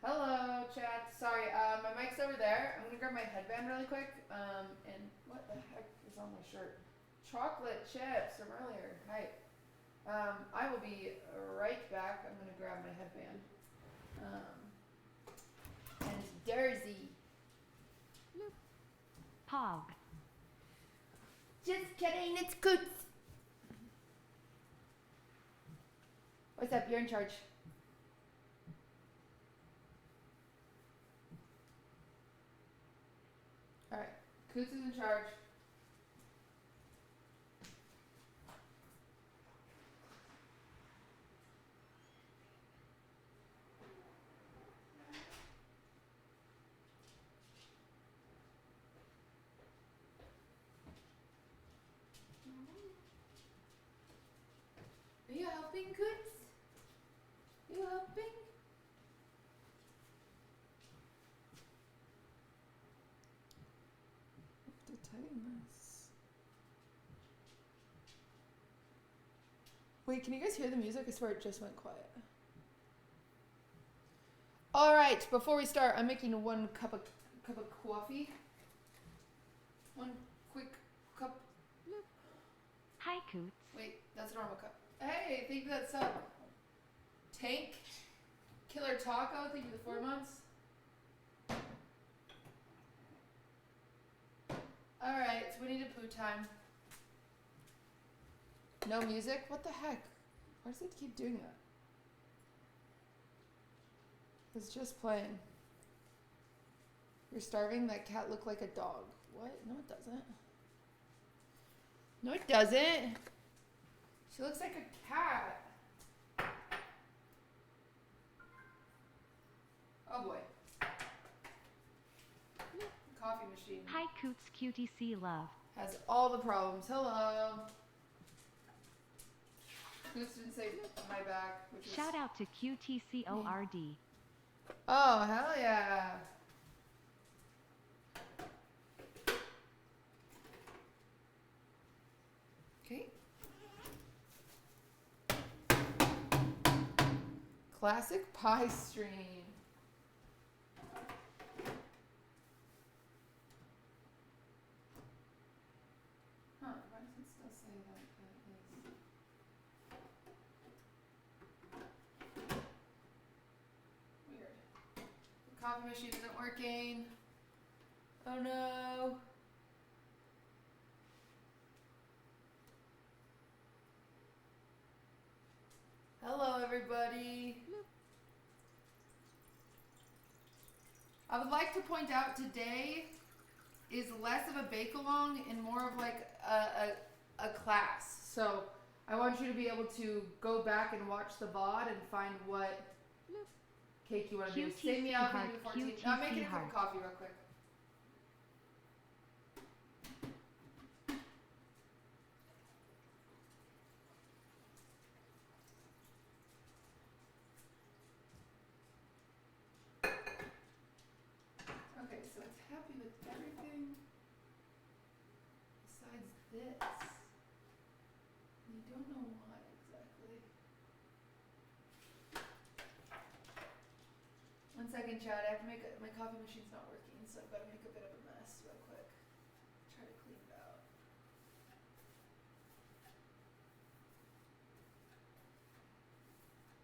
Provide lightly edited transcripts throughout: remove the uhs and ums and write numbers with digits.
Hello, chat. Sorry, my mic's over there. I'm gonna grab my headband really quick. And what the heck is on my shirt? Chocolate chips from earlier. Hi. I will be right back. I'm gonna grab my headband. And it's Dersey. Pog. Just kidding, it's Coots. What's up? You're in charge. Alright, Coots is in charge. Are you helping, Coots? Are you helping? To tighten this. Wait, can you guys hear the music? I swear it just went quiet. All right, before we start, I'm making one cup of coffee. One quick cup. Hi, Coots. Wait, that's a normal cup. Hey, thank you for that sub. Tank, Killer Taco, thank you for the 4 months. Alright, it's Winnie the Pooh time. No music? What the heck? Why does it keep doing that? It's just playing. You're starving? That cat looked like a dog. What? No, it doesn't. No, it doesn't. She looks like a cat. Oh boy. Coffee machine. Hi, Coots QTC love. Has all the problems. Hello. Coots didn't say hi back. Which is... Shout out to QTCORD. Oh, hell yeah. Okay. Classic pie stream. Huh, why does it still say that it is? Weird. The coffee machine isn't working. Oh no. Hello, everybody. I would like to point out today is less of a bake-along and more of like a class. So I want you to be able to go back and watch the VOD and find what cake you want to do. Save me out for you 14. No, I'm making a cup of coffee real quick. Okay, so it's happy with everything besides this. And I don't know why exactly. 1 second, Chad. I have to make my coffee machine's not working, so I've got to make a bit of a mess real quick. Try to clean it out.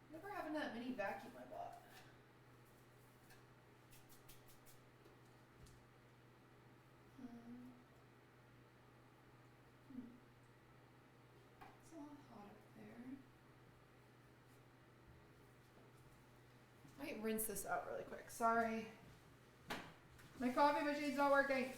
Whatever happened to that mini vacuum I bought? It's a lot hot up there. Might rinse this out really quick. Sorry. My coffee machine's not working.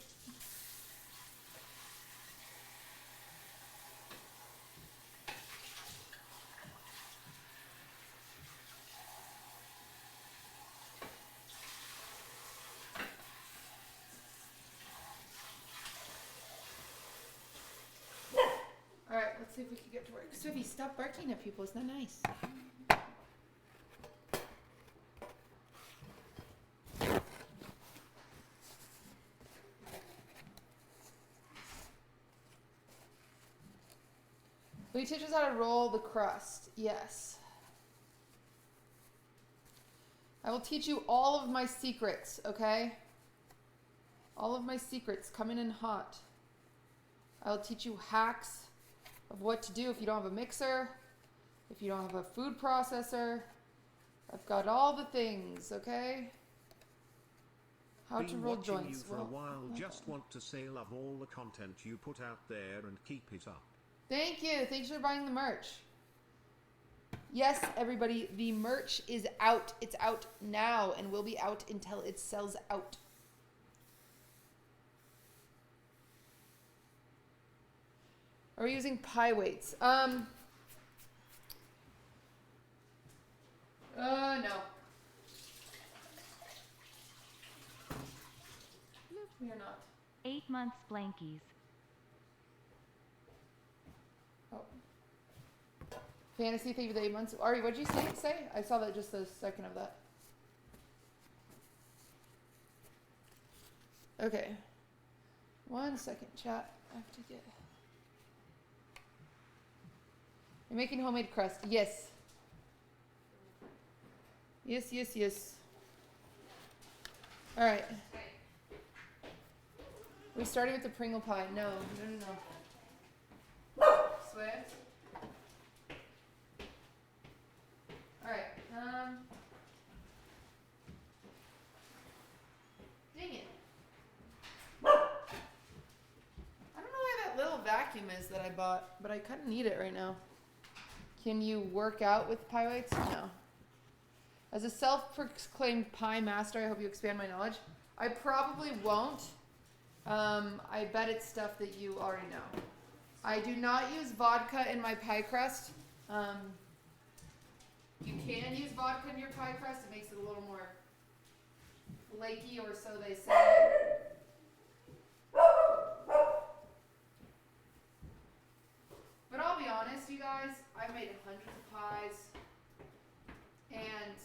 Alright, let's see if we can get to work. Swiffy, stop barking at people. Isn't that nice? Will you teach us how to roll the crust? Yes. I will teach you all of my secrets, okay? All of my secrets coming in hot. I'll teach you hacks of what to do if you don't have a mixer, if you don't have a food processor. I've got all the things, okay? How to roll watching joints. you for a while. Just want to say love all the content you put out there and keep it up. Thank you. Thanks for buying the merch. Yes, everybody, the merch is out. It's out now and will be out until it sells out. Are we using pie weights? No. We are not. 8 months blankies. Oh. Fantasy, thank you for the 8 months. Ari, what'd you say? I saw that just a second of that. Okay. 1 second, chat. I have to get... You're making homemade crust. Yes. Yes, yes, yes. All right. We started with the Pringle pie. No. Sweat. All right. Dang it. I don't know where that little vacuum is that I bought, but I kind of need it right now. Can you work out with pie weights? No. As a self-proclaimed pie master, I hope you expand my knowledge. I probably won't. I bet it's stuff that you already know. I do not use vodka in my pie crust. You can use vodka in your pie crust. It makes it a little more flaky, or so they say. But I'll be honest, you guys, I've made hundreds of pies, and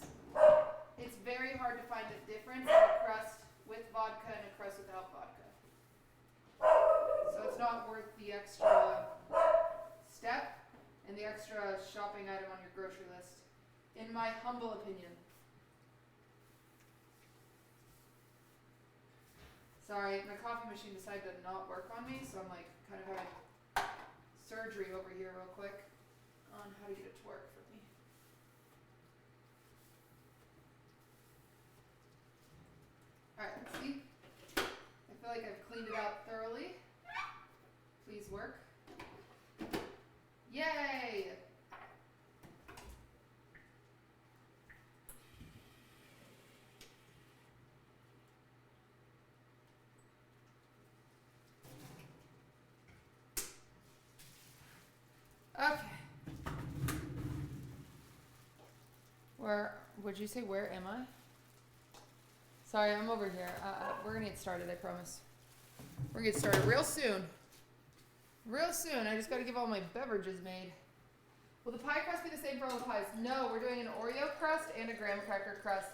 it's very hard to find a difference in a crust with vodka and a crust without vodka. So it's not worth the extra step and the extra shopping item on your grocery list, in my humble opinion. Sorry, my coffee machine decided to not work on me, so I'm like kind of having surgery over here real quick on how to get it to work for me. Alright, let's see. I feel like I've cleaned it out thoroughly. Please work. Yay! Okay. Would you say where am I? Sorry, I'm over here. We're gonna get started, I promise. We're gonna get started real soon. Real soon. I just gotta get all my beverages made. Will the pie crust be the same for all the pies? No, we're doing an Oreo crust and a graham cracker crust.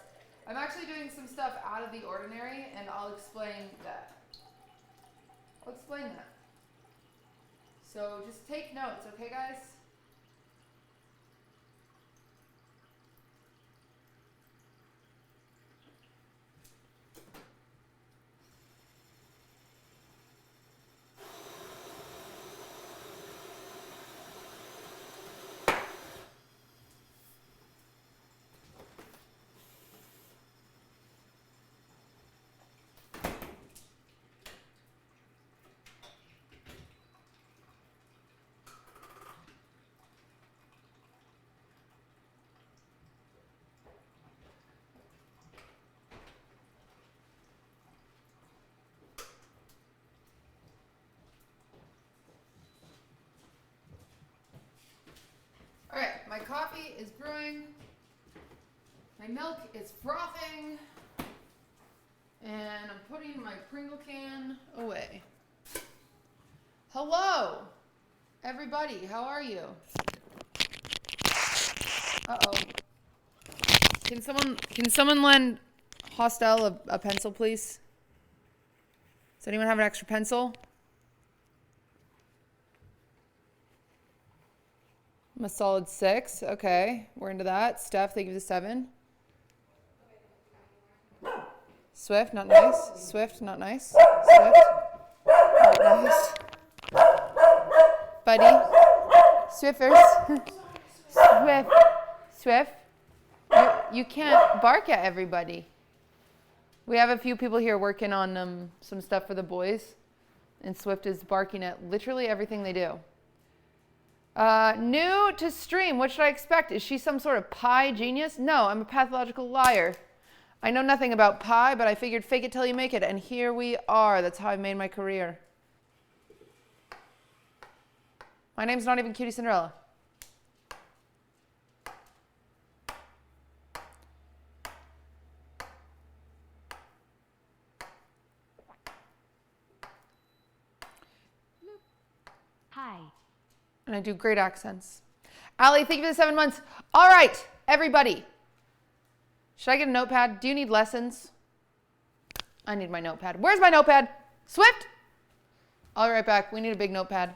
I'm actually doing some stuff out of the ordinary, and I'll explain that. So just take notes, okay, guys? Alright, my coffee is brewing. My milk is frothing. And I'm putting my Pringle can away. Hello, everybody. How are you? Uh-oh. Can someone lend Hostel a pencil, please? Does anyone have an extra pencil? I'm a solid 6. Okay, we're into that. Steph, thank you for the 7. Swift, not nice. Swift, not nice. Swift, not nice. Buddy. Swiffers. Swift. Swift. You can't bark at everybody. We have a few people here working on some stuff for the boys. And Swift is barking at literally everything they do. New to stream. What should I expect? Is she some sort of pie genius? No, I'm a pathological liar. I know nothing about pie, but I figured fake it till you make it. And here we are. That's how I made my career. My name's not even QTCinderella. Hi. And I do great accents. Allie, thank you for the 7 months. All right, everybody. Should I get a notepad? Do you need lessons? I need my notepad. Where's my notepad? Swift? I'll be right back. We need a big notepad.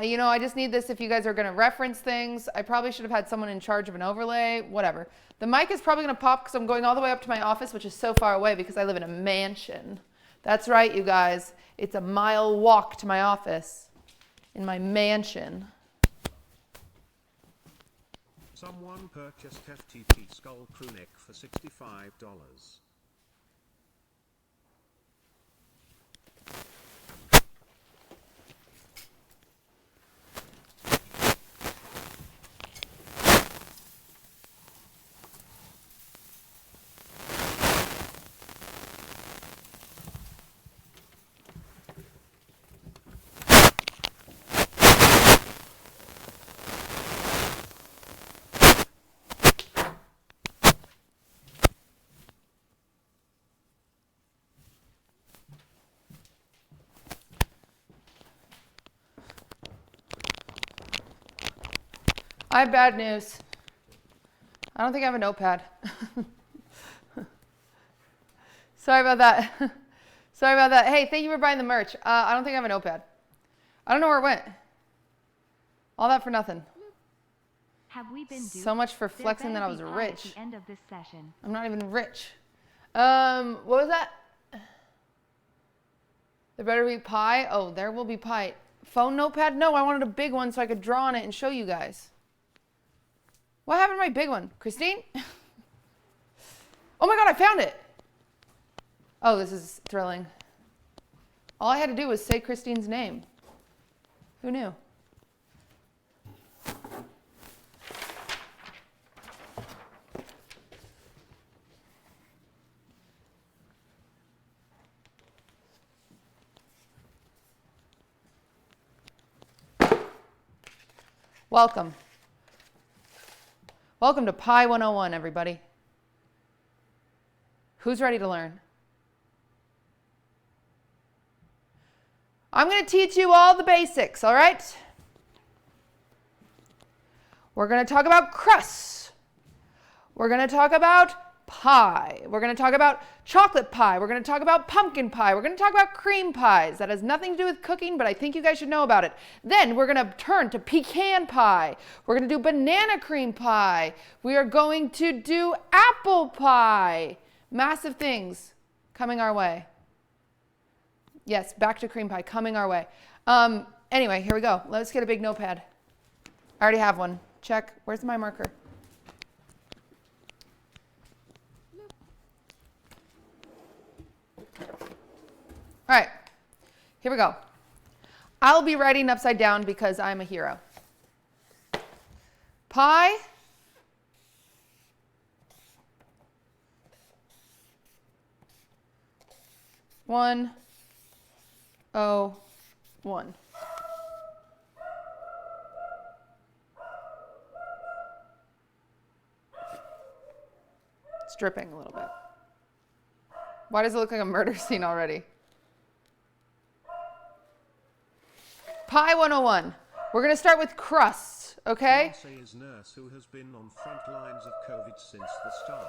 You know, I just need this if you guys are going to reference things. I probably should have had someone in charge of an overlay, whatever. The mic is probably going to pop because I'm going all the way up to my office, which is so far away because I live in a mansion. That's right, you guys. It's a mile walk to my office in my mansion. Someone purchased FTP Skull Crewneck for $65. I have bad news. I don't think I have a notepad. Sorry about that. Sorry about that. Hey, thank you for buying the merch. I don't think I have a notepad. I don't know where it went. All that for nothing. Have we been duped? So much for There flexing that I better was be pie rich. At the end of this session. I'm not even rich. What was that? There better be pie. Oh, there will be pie. Phone notepad? No, I wanted a big one so I could draw on it and show you guys. What happened to my big one? Christine? Oh my God, I found it. Oh, this is thrilling. All I had to do was say Christine's name. Who knew? Welcome. Welcome to Pi 101, everybody. Who's ready to learn? I'm going to teach you all the basics, all right? We're going to talk about crusts. We're going to talk about pie. We're going to talk about chocolate pie. We're going to talk about pumpkin pie. We're going to talk about cream pies. That has nothing to do with cooking, but I think you guys should know about it. Then we're going to turn to pecan pie. We're going to do banana cream pie. We are going to do apple pie. Massive things coming our way. Yes, back to cream pie coming our way. Anyway, here we go. Let's get a big notepad. I already have one. Check. Where's my marker? All right, here we go. I'll be writing upside down because I'm a hero. Pi . 101. It's dripping a little bit. Why does it look like a murder scene already? Pi 101. We're going to start with crusts, okay? Fiancé is nurse who has been on front lines of COVID since the start.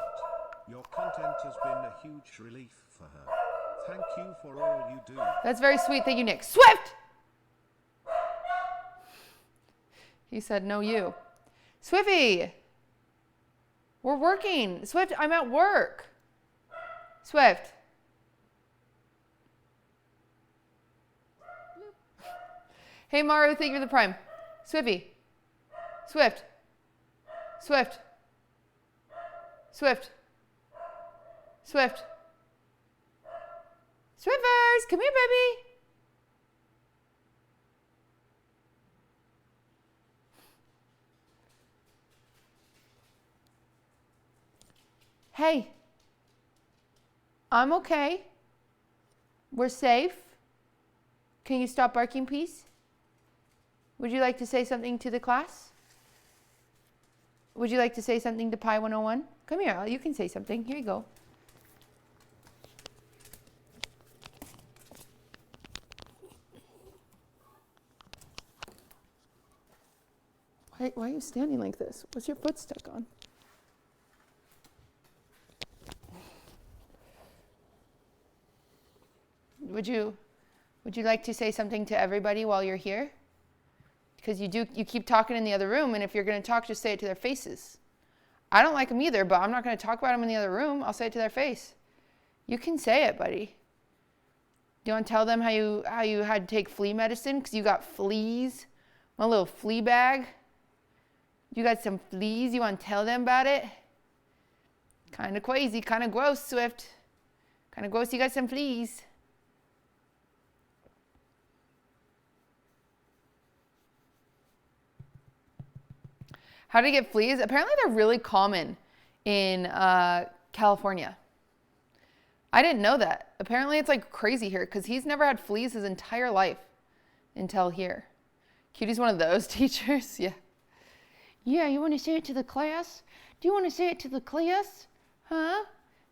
Your content has been a huge relief for her. Thank you for all you do. That's very sweet. Thank you, Nick. Swift! He said, no, you. Swiffy! We're working. Swift, I'm at work. Swift. Hey Maru, thank you for the prime. Swifty. Swift. Swift. Swift. Swift. Swifters, come here, baby. Hey. I'm okay. We're safe. Can you stop barking, please? Would you like to say something to the class? Would you like to say something to Pi 101? Come here, you can say something. Here you go. Why are you standing like this? What's your foot stuck on? Would you like to say something to everybody while you're here? Because you keep talking in the other room, and if you're going to talk, just say it to their faces. I don't like them either, but I'm not going to talk about them in the other room. I'll say it to their face. You can say it, buddy. Do you want to tell them how you had to take flea medicine because you got fleas? Want a little flea bag? You got some fleas? You want to tell them about it? Kind of crazy, kind of gross, Swift. Kind of gross, you got some fleas. How to get fleas? Apparently they're really common in California. I didn't know that. Apparently it's like crazy here because he's never had fleas his entire life until here. Cutie's one of those teachers? Yeah. Yeah, you want to say it to the class? Do you want to say it to the class? Huh?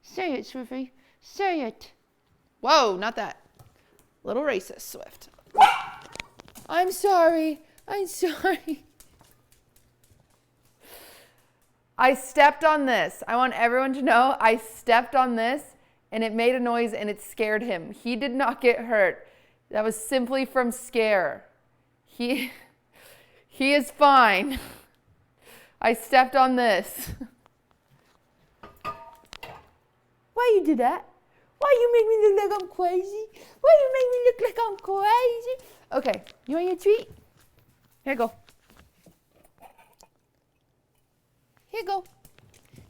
Say it, Swifty. Say it. Whoa, not that. Little racist, Swift. I'm sorry. I'm sorry. I stepped on this. I want everyone to know I stepped on this and it made a noise and it scared him. He did not get hurt. That was simply from scare. He is fine. I stepped on this. Why you did that? Why you make me look like I'm crazy? Why you make me look like I'm crazy? Okay, you want your treat? Here you go. Here you go.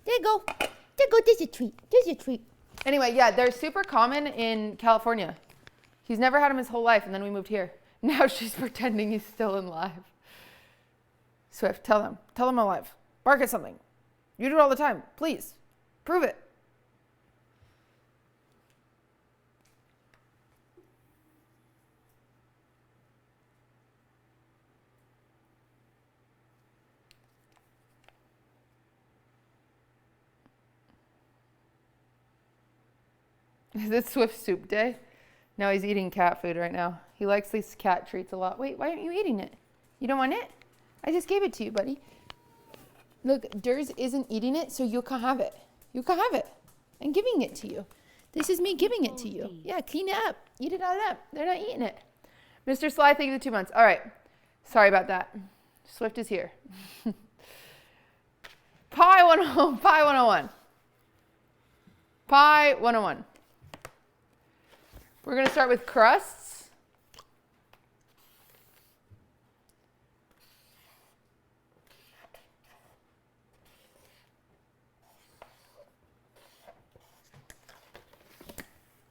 There you go. There you go. There's your treat. There's your treat. Anyway, yeah, they're super common in California. He's never had them his whole life, and then we moved here. Now she's pretending he's still alive. Swift, tell them. Tell them I'm alive. Bark at something. You do it all the time. Please. Prove it. Is it Swift soup day? No, he's eating cat food right now. He likes these cat treats a lot. Wait, why aren't you eating it? You don't want it? I just gave it to you, buddy. Look, Durs isn't eating it, so you can have it. You can have it. I'm giving it to you. This is me giving it to you. Yeah, clean it up. Eat it all up. They're not eating it. Mr. Sly, thank you for the 2 months. All right. Sorry about that. Swift is here. Pi 101. Pi 101. Pi 101. We're going to start with crusts.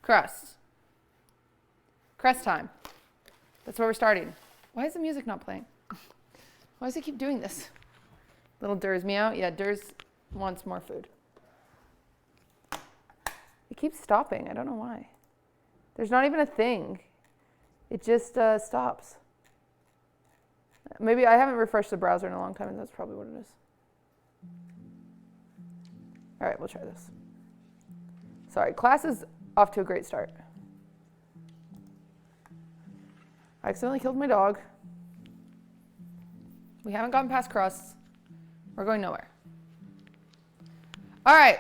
Crust. Crust time. That's where we're starting. Why is the music not playing? Why does it keep doing this? Little Durs meow. Yeah, Durs wants more food. It keeps stopping. I don't know why. There's not even a thing. It just stops. Maybe I haven't refreshed the browser in a long time, and that's probably what it is. All right, we'll try this. Sorry, class is off to a great start. I accidentally killed my dog. We haven't gotten past crusts. We're going nowhere. All right.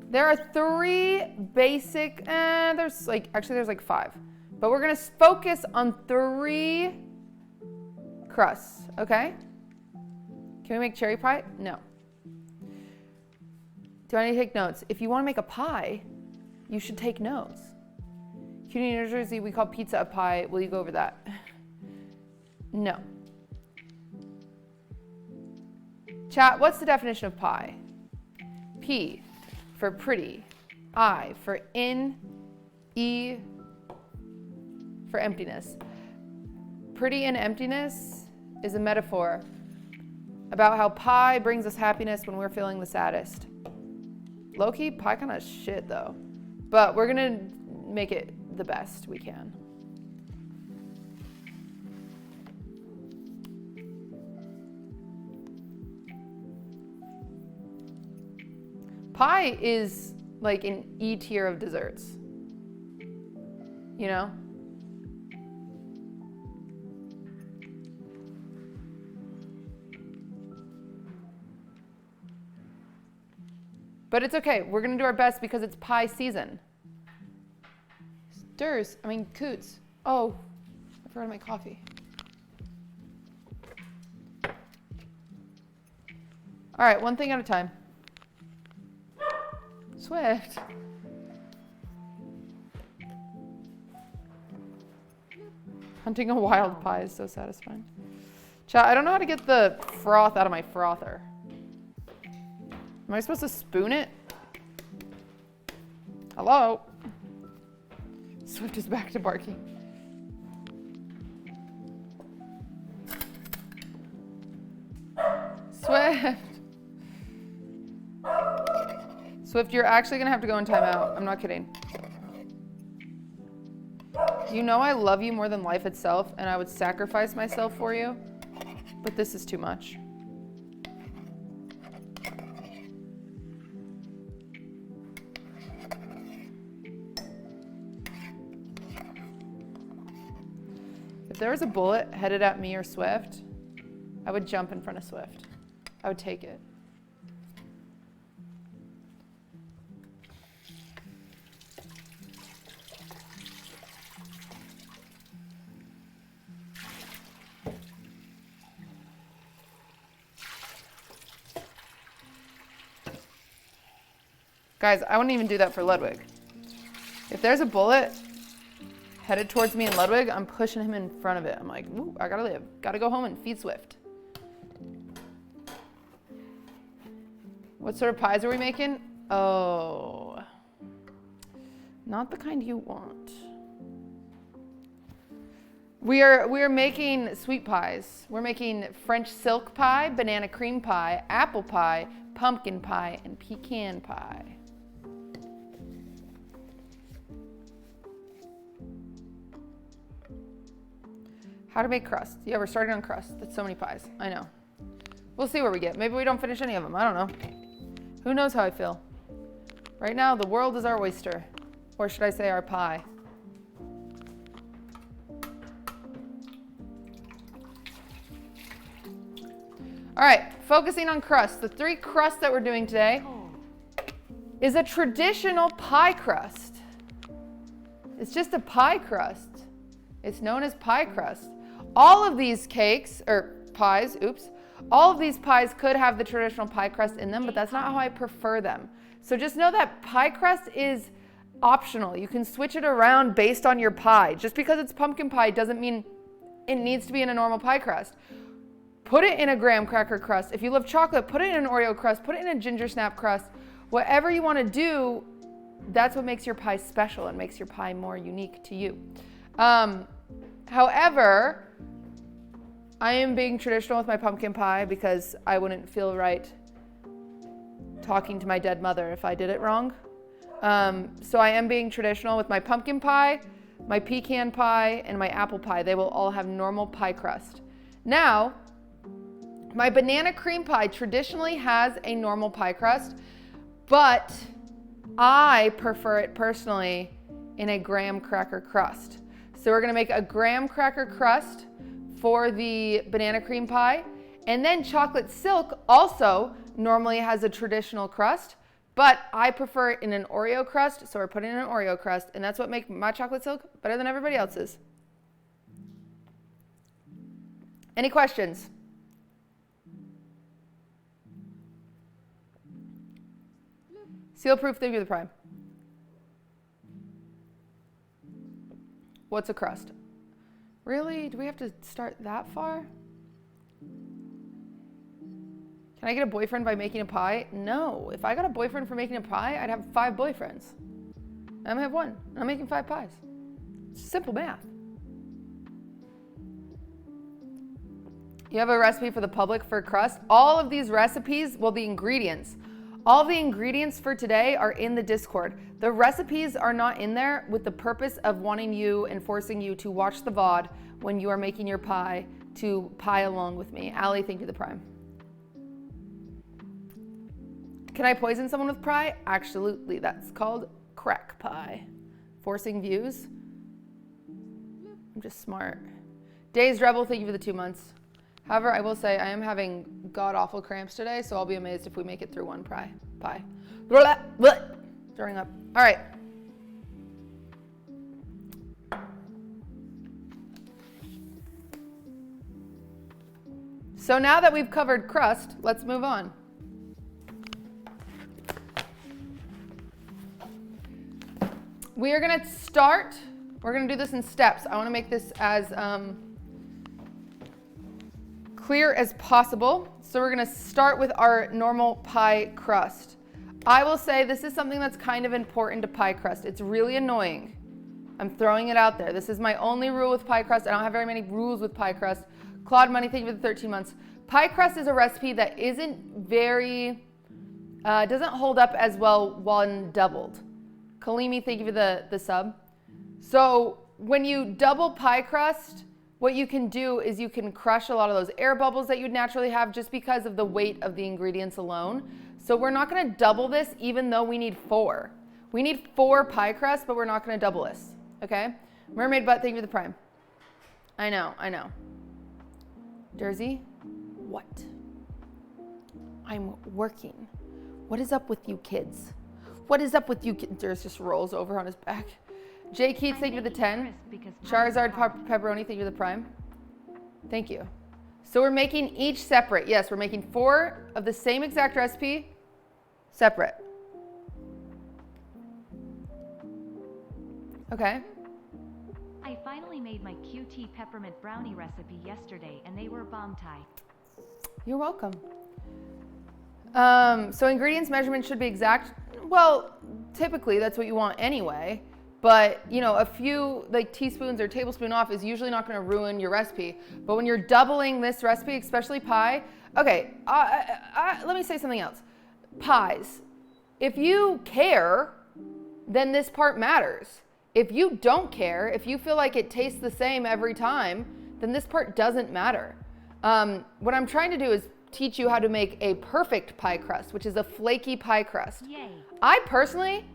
There are 3 basic, there's like 5. But we're gonna focus on 3 crusts, okay? Can we make cherry pie? No. Do I need to take notes? If you want to make a pie, you should take notes. CUNY, New Jersey, we call pizza a pie. Will you go over that? No. Chat, what's the definition of pie? P for pretty. I for in. E for emptiness. Pretty and emptiness is a metaphor about how pie brings us happiness when we're feeling the saddest. Low-key, pie kind of shit though. But we're gonna make it the best we can. Pie is like an E tier of desserts. You know? But it's okay. We're going to do our best because it's pie season. Coots. Oh, I forgot my coffee. All right, one thing at a time. Swift. Hunting a wild pie is so satisfying. Chat, I don't know how to get the froth out of my frother. Am I supposed to spoon it? Hello? Swift is back to barking. Swift! Swift, you're actually gonna have to go in timeout. I'm not kidding. You know I love you more than life itself, and I would sacrifice myself for you, but this is too much. If there was a bullet headed at me or Swift, I would jump in front of Swift. I would take it. Guys, I wouldn't even do that for Ludwig. If there's a bullet headed towards me and Ludwig, I'm pushing him in front of it. I'm like, ooh, I gotta live. Gotta go home and feed Swift. What sort of pies are we making? Oh, not the kind you want. We are making sweet pies. We're making French silk pie, banana cream pie, apple pie, pumpkin pie, and pecan pie. How to make crust. Yeah, we're starting on crust. That's so many pies. I know. We'll see where we get. Maybe we don't finish any of them. I don't know. Who knows how I feel? Right now, the world is our oyster. Or should I say our pie? All right, focusing on crust. The 3 crusts that we're doing today is a traditional pie crust. It's just a pie crust. It's known as pie crust. All of these cakes, or pies, all of these pies could have the traditional pie crust in them, but that's not how I prefer them. So just know that pie crust is optional. You can switch it around based on your pie. Just because it's pumpkin pie doesn't mean it needs to be in a normal pie crust. Put it in a graham cracker crust. If you love chocolate, put it in an Oreo crust, put it in a ginger snap crust. Whatever you want to do, that's what makes your pie special and makes your pie more unique to you. However, I am being traditional with my pumpkin pie because I wouldn't feel right talking to my dead mother if I did it wrong. So I am being traditional with my pumpkin pie, my pecan pie, and my apple pie. They will all have normal pie crust. Now, my banana cream pie traditionally has a normal pie crust, but I prefer it personally in a graham cracker crust. So we're gonna make a graham cracker crust for the banana cream pie. And then chocolate silk also normally has a traditional crust, but I prefer it in an Oreo crust, so we're putting in an Oreo crust, and that's what makes my chocolate silk better than everybody else's. Any questions? Seal proof, thank you for the prime. What's a crust? Really? Do we have to start that far? Can I get a boyfriend by making a pie? No. If I got a boyfriend for making a pie, I'd have 5 boyfriends. I'm gonna have 1. I'm making 5 pies. It's simple math. You have a recipe for the public for crust? All of these recipes, well, the ingredients. All the ingredients for today are in the Discord. The recipes are not in there with the purpose of wanting you and forcing you to watch the VOD when you are making your pie to pie along with me. Allie, thank you for the prime. Can I poison someone with pie? Absolutely. That's called crack pie. Forcing views. I'm just smart. Dazed Rebel, thank you for the 2 months. However, I will say I am having god-awful cramps today, so I'll be amazed if we make it through 1 pie. Throwing up. All right. So now that we've covered crust, let's move on. We are gonna start, we're gonna do this in steps. I wanna make this as clear as possible. So we're gonna start with our normal pie crust. I will say this is something that's kind of important to pie crust. It's really annoying. I'm throwing it out there. This is my only rule with pie crust. I don't have very many rules with pie crust. Claude Money, thank you for the 13 months. Pie crust is a recipe that isn't very, doesn't hold up as well when doubled. Kalimi, thank you for the sub. So when you double pie crust, what you can do is you can crush a lot of those air bubbles that you'd naturally have just because of the weight of the ingredients alone. So we're not gonna double this even though we need 4. We need 4 pie crusts, but we're not gonna double this, okay? Mermaid Butt, thank you for the prime. I know. Dersey, what? I'm working. What is up with you kids? What is up with you kids? Durs just rolls over on his back. Jay Keats, thank you for the 10. Charizard Pepperoni, thank you for the prime. Thank you. So we're making each separate. Yes, we're making 4 of the same exact recipe, separate. Okay. I finally made my QT peppermint brownie recipe yesterday and they were bomb tie. You're welcome. So ingredients measurement should be exact. Well, typically that's what you want anyway. But, you know, a few like teaspoons or tablespoon off is usually not going to ruin your recipe. But when you're doubling this recipe, especially pie, okay, let me say something else. Pies. If you care, then this part matters. If you don't care, if you feel like it tastes the same every time, then this part doesn't matter. What I'm trying to do is teach you how to make a perfect pie crust, which is a flaky pie crust. Yay. I personally,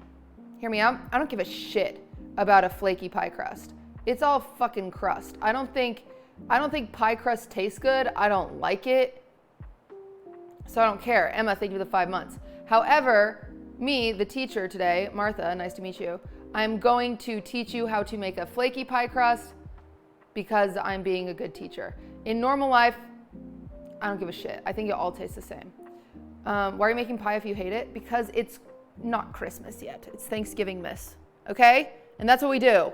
hear me out, I don't give a shit about a flaky pie crust. It's all fucking crust. I don't think pie crust tastes good. I don't like it. So I don't care. Emma, thank you for the 5 months. However, me, the teacher today, Martha, nice to meet you, I'm going to teach you how to make a flaky pie crust because I'm being a good teacher. In normal life, I don't give a shit. I think it all tastes the same. Why are you making pie if you hate it? Because it's not Christmas yet. It's Thanksgiving, miss. Okay? And that's what we do.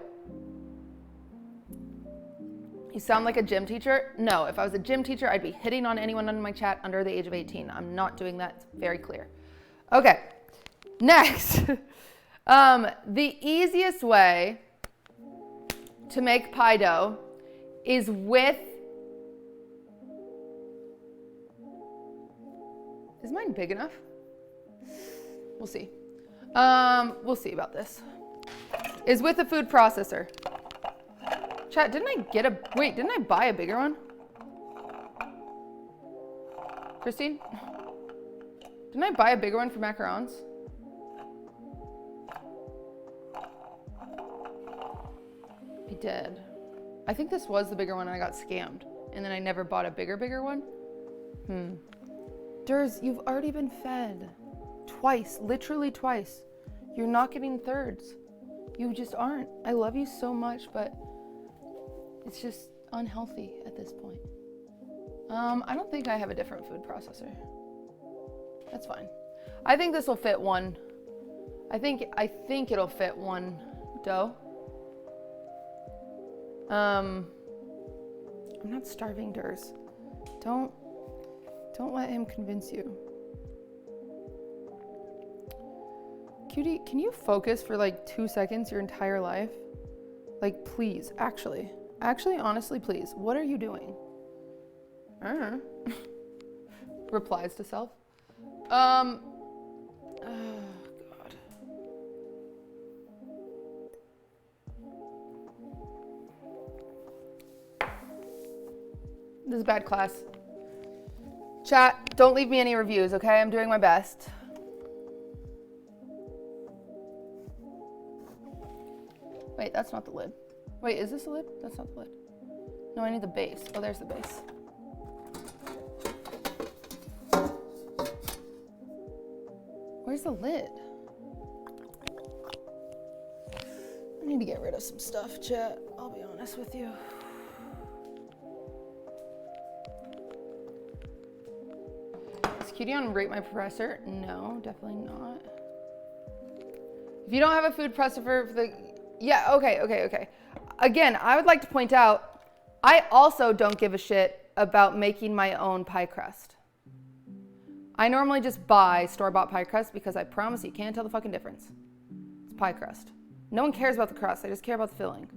You sound like a gym teacher? No, if I was a gym teacher, I'd be hitting on anyone in my chat under the age of 18. I'm not doing that. It's very clear. Okay, next. The easiest way to make pie dough is with, is mine big enough? We'll see. We'll see about this. Is with a food processor. Chat, didn't I buy a bigger one? Christine? Didn't I buy a bigger one for macarons? I did. I think this was the bigger one and I got scammed. And then I never bought a bigger one. Durs, you've already been fed. Twice, literally twice. You're not getting thirds. You just aren't. I love you so much, but it's just unhealthy at this point. I don't think I have a different food processor. That's fine. I think this will fit one. I think it'll fit one dough. I'm not starving, Durs. Don't let him convince you. Cutie, can you focus for like 2 seconds your entire life? Like, please, actually, honestly, please. What are you doing? Replies to self. Oh, God. This is bad class. Chat, don't leave me any reviews, okay? I'm doing my best. Wait, that's not the lid. Wait, is this the lid? That's not the lid. No, I need the base. Oh, there's the base. Where's the lid? I need to get rid of some stuff, chat. I'll be honest with you. Is Cutie on Rate My Professor? No, definitely not. If you don't have a food processor for the... Yeah, okay. Again, I would like to point out, I also don't give a shit about making my own pie crust. I normally just buy store-bought pie crust because I promise you can't tell the fucking difference. It's pie crust. No one cares about the crust, they just care about the filling.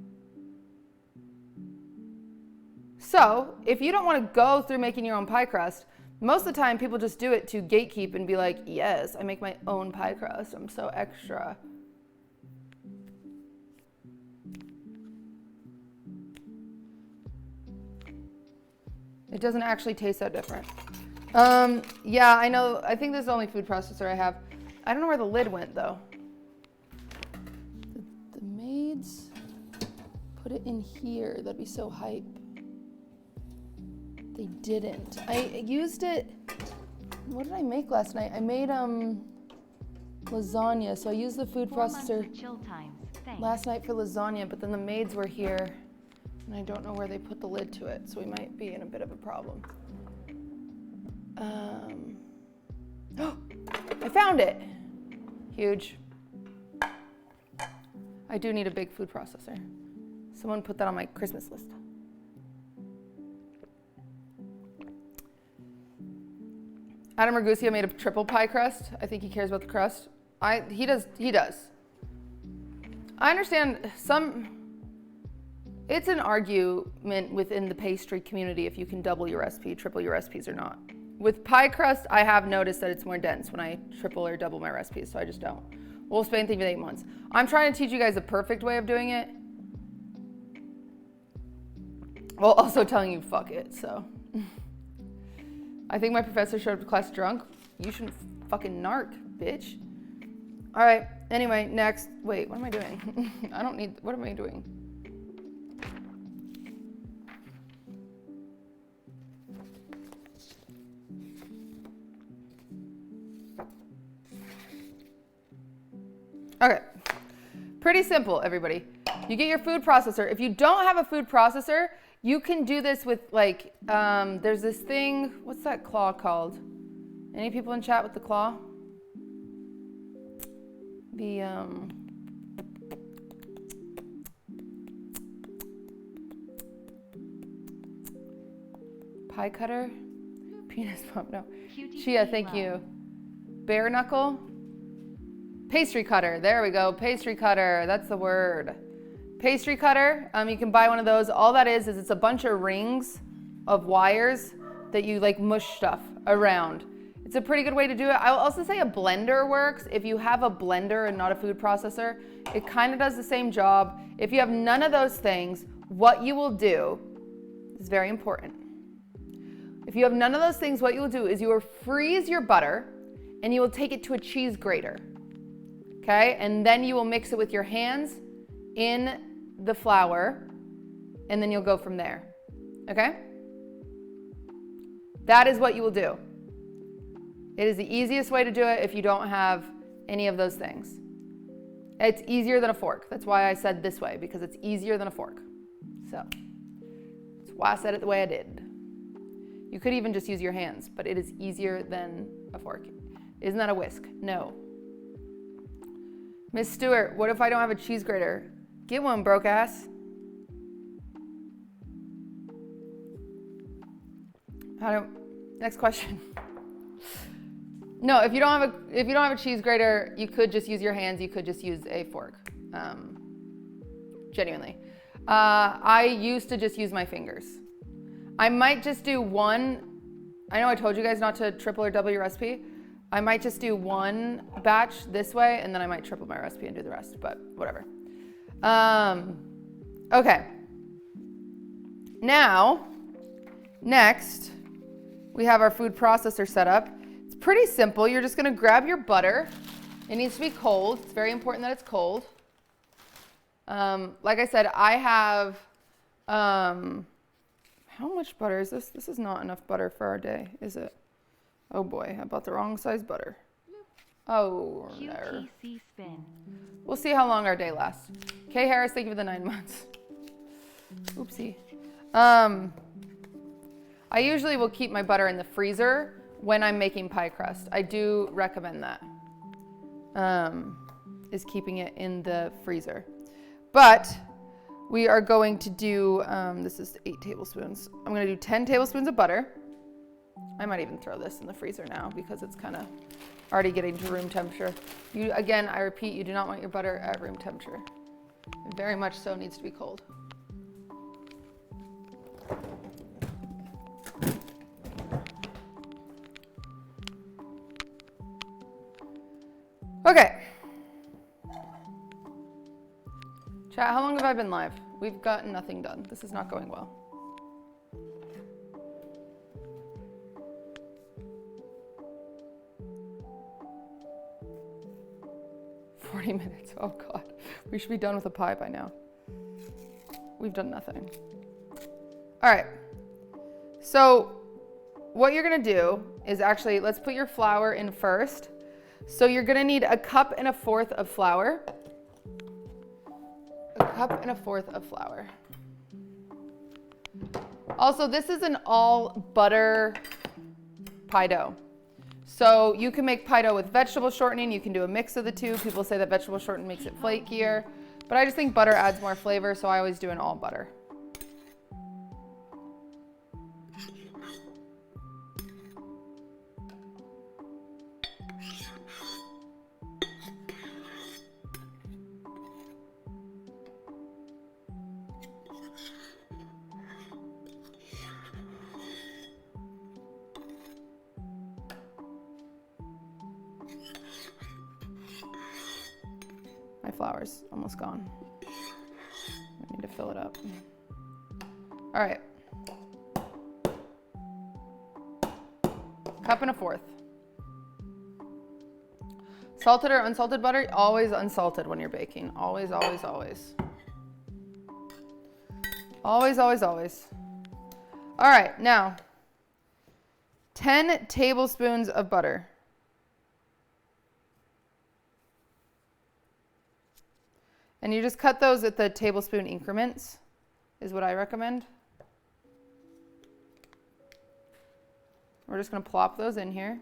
So, if you don't want to go through making your own pie crust, most of the time people just do it to gatekeep and be like, yes, I make my own pie crust, I'm so extra. It doesn't actually taste that different. Yeah, I know. I think this is the only food processor I have. I don't know where the lid went, though. The maids put it in here. That'd be so hype. They didn't. I used it... What did I make last night? I made lasagna, so I used the food processor last night for lasagna, but then the maids were here. And I don't know where they put the lid to it, so we might be in a bit of a problem. I found it! Huge. I do need a big food processor. Someone put that on my Christmas list. Adam Ragusea made a triple pie crust. I think he cares about the crust. He does. I understand it's an argument within the pastry community if you can double your recipe, triple your recipes or not. With pie crust, I have noticed that it's more dense when I triple or double my recipes, so I just don't. We'll Spain thing with 8 months. I'm trying to teach you guys the perfect way of doing it, while also telling you fuck it, so. I think my professor showed up to class drunk. You shouldn't fucking narc, bitch. All right, anyway, next. Wait, what am I doing? What am I doing? Okay, pretty simple, everybody. You get your food processor. If you don't have a food processor, you can do this with like, there's this thing, what's that claw called? Any people in chat with the claw? The, pie cutter? Penis pump, no. Chia, thank you. Bare knuckle? Pastry cutter, there we go, pastry cutter, that's the word. Pastry cutter, you can buy one of those. All that is it's a bunch of rings of wires that you like mush stuff around. It's a pretty good way to do it. I'll also say a blender works. If you have a blender and not a food processor, it kind of does the same job. If you have none of those things, what you will do is very important. If you have none of those things, what you will do is you will freeze your butter and you will take it to a cheese grater. Okay, and then you will mix it with your hands in the flour, and then you'll go from there. Okay? That is what you will do. It is the easiest way to do it if you don't have any of those things. It's easier than a fork. That's why I said this way, because it's easier than a fork. So, that's why I said it the way I did. You could even just use your hands, but it is easier than a fork. Isn't that a whisk? No. Miss Stewart, what if I don't have a cheese grater? Get one, broke ass. Next question. No, if you don't have a cheese grater, you could just use your hands. You could just use a fork. Genuinely. I used to just use my fingers. I might just do one. I know I told you guys not to triple or double your recipe. I might just do one batch this way, and then I might triple my recipe and do the rest, but whatever. Okay. Now, next, we have our food processor set up. It's pretty simple. You're just gonna grab your butter. It needs to be cold. It's very important that it's cold. Like I said, I have, how much butter is this? This is not enough butter for our day, is it? Oh boy, I bought the wrong size butter. Oh, there. QTC spin. We'll see how long our day lasts. Kay Harris, thank you for the 9 months. Oopsie. I usually will keep my butter in the freezer when I'm making pie crust. I do recommend that, is keeping it in the freezer. But we are going to do, this is 8 tablespoons. I'm gonna do 10 tablespoons of butter. I might even throw this in the freezer now because it's kind of already getting to room temperature. Again, I repeat, you do not want your butter at room temperature. It very much so needs to be cold. Okay. Chat, how long have I been live? We've gotten nothing done. This is not going well. Minutes. Oh God, we should be done with the pie by now. We've done nothing. All right. So what you're gonna do is actually, let's put your flour in first. So you're gonna need 1.25 cups of flour. 1.25 cups of flour. Also, this is an all butter pie dough. So you can make pie dough with vegetable shortening. You can do a mix of the two. People say that vegetable shortening makes it flakier, but I just think butter adds more flavor, so I always do an all butter. My flour's almost gone. I need to fill it up. All right. 1.25 cups. Salted or unsalted butter? Always unsalted when you're baking. Always, always, always. Always, always, always. All right, now 10 tablespoons of butter. And you just cut those at the tablespoon increments, is what I recommend. We're just gonna plop those in here.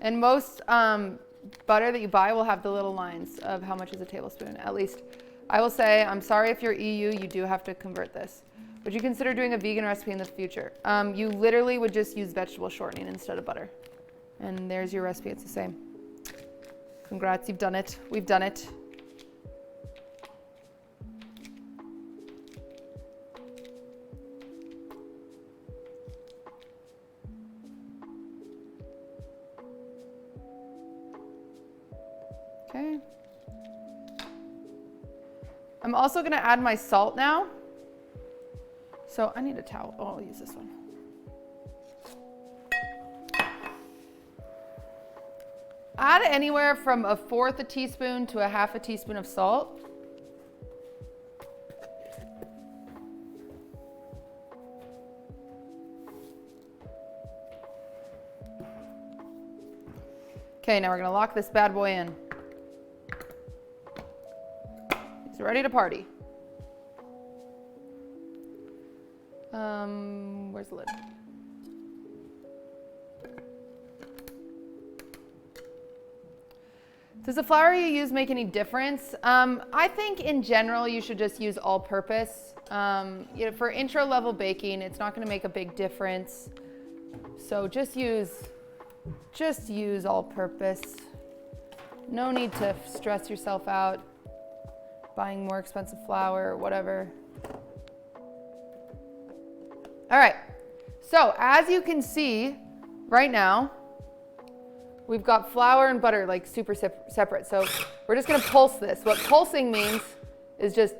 And most butter that you buy will have the little lines of how much is a tablespoon. At least I will say, I'm sorry if you're EU, you do have to convert this. Would you consider doing a vegan recipe in the future? You literally would just use vegetable shortening instead of butter. And there's your recipe, it's the same. Congrats, you've done it. We've done it. Okay. I'm also gonna add my salt now. So I need a towel. Oh, I'll use this one. Add anywhere from 1/4 teaspoon to 1/2 teaspoon of salt. Okay, now we're gonna lock this bad boy in. He's ready to party. Where's the lid? Does the flour you use make any difference? I think in general you should just use all-purpose. For intro level baking, it's not going to make a big difference. So just use all-purpose. No need to stress yourself out buying more expensive flour or whatever. All right. So as you can see right now, we've got flour and butter like super separate. So we're just going to pulse this. What pulsing means is just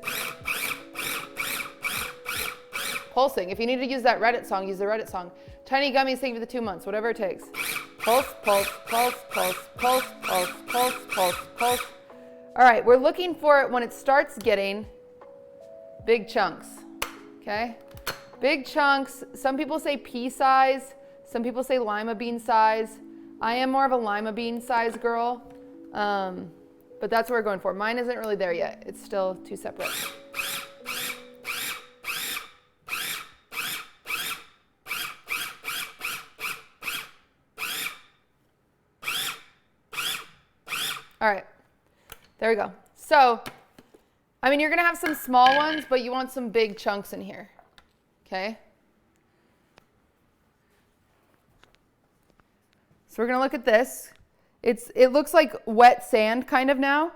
pulsing. If you need to use that Reddit song, use the Reddit song. Tiny gummies, thank you for the 2 months, whatever it takes. Pulse, pulse, pulse, pulse, pulse, pulse, pulse, pulse, pulse. All right, we're looking for it when it starts getting big chunks, okay? Big chunks. Some people say pea size. Some people say lima bean size. I am more of a lima bean size girl, but that's what we're going for. Mine isn't really there yet. It's still two separate. All right, there we go. So, I mean, you're gonna have some small ones, but you want some big chunks in here, okay? So we're gonna look at this. It looks like wet sand kind of now,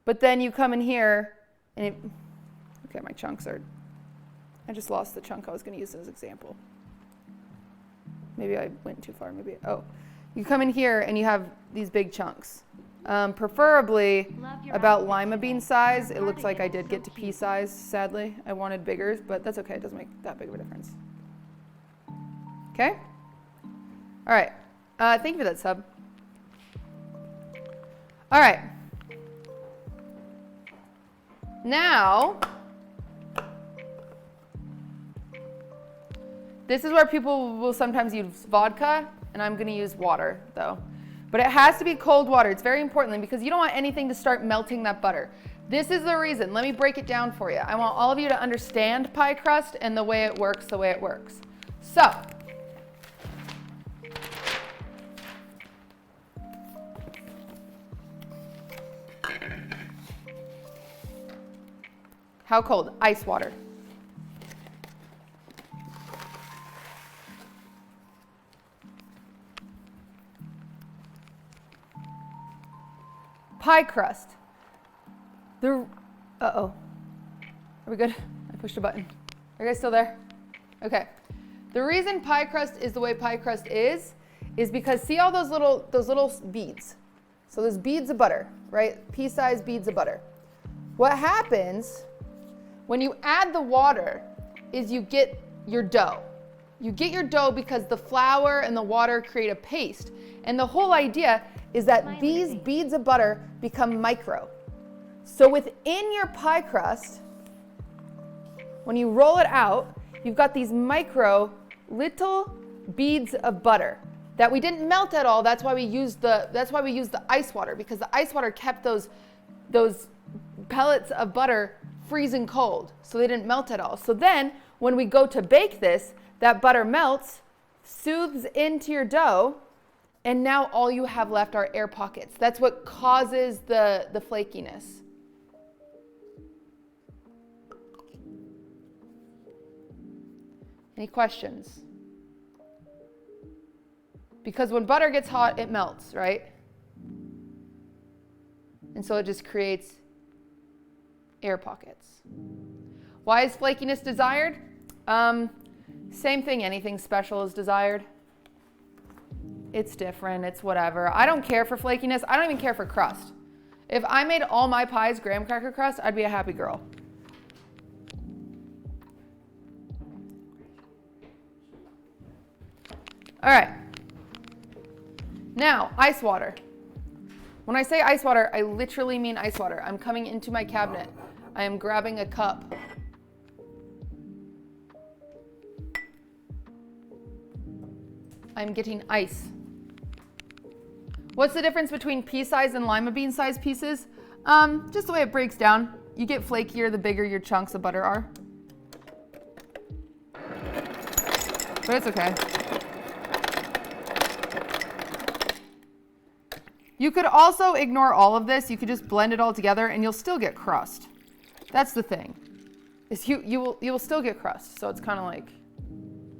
but then you come in here and okay, my chunks are, I just lost the chunk I was gonna use as an example. Maybe I went too far, you come in here and you have these big chunks. Preferably about lima bean size. It looks like I did get to pea size, sadly. I wanted bigger, but that's okay, it doesn't make that big of a difference. Okay? All right. Thank you for that sub. All right. Now, this is where people will sometimes use vodka, and I'm going to use water, though. But it has to be cold water. It's very important because you don't want anything to start melting that butter. This is the reason. Let me break it down for you. I want all of you to understand pie crust and the way it works, So, how cold? Ice water. Pie crust. Uh-oh. Are we good? I pushed a button. Are you guys still there? Okay. The reason pie crust is the way pie crust is because see all those little beads? So there's beads of butter, right? Pea-sized beads of butter. What happens when you add the water is you get your dough. You get your dough because the flour and the water create a paste. And the whole idea is that these beads of butter become micro. So within your pie crust, when you roll it out, you've got these micro little beads of butter that we didn't melt at all. That's why we used the ice water, because the ice water kept those pellets of butter freezing cold, so they didn't melt at all. So then when we go to bake this, that butter melts, soothes into your dough, and now all you have left are air pockets. That's what causes the flakiness. Any questions? Because when butter gets hot, it melts, right? And so it just creates air pockets. Why is flakiness desired? Same thing, anything special is desired. It's different, it's whatever. I don't care for flakiness. I don't even care for crust. If I made all my pies graham cracker crust, I'd be a happy girl. All right. Now, ice water. When I say ice water, I literally mean ice water. I'm coming into my cabinet. I am grabbing a cup. I'm getting ice. What's the difference between pea size and lima bean size pieces? Just the way it breaks down. You get flakier the bigger your chunks of butter are. But it's okay. You could also ignore all of this. You could just blend it all together and you'll still get crust. That's the thing. Is you will still get crust. So it's kind of like,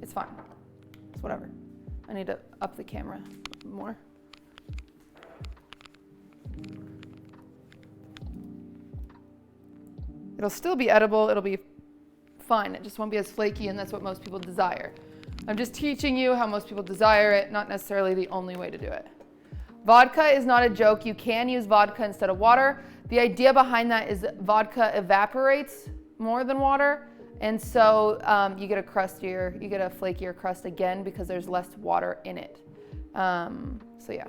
it's fine. It's whatever. I need to up the camera more. It'll still be edible. It'll be fine. It just won't be as flaky, and that's what most people desire. I'm just teaching you how most people desire it, not necessarily the only way to do it. Vodka is not a joke. You can use vodka instead of water. The idea behind that is that vodka evaporates more than water, and so you get a flakier crust again because there's less water in it. So yeah.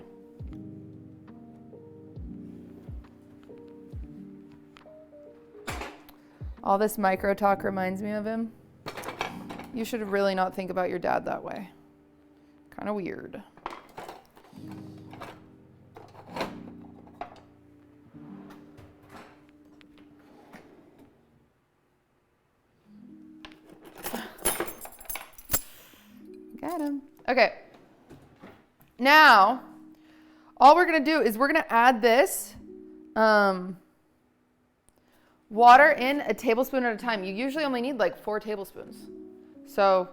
All this micro talk reminds me of him. You should really not think about your dad that way. Kind of weird. Got him. Okay. Now, all we're going to do is we're going to add this water in a tablespoon at a time. You usually only need like 4 tablespoons. So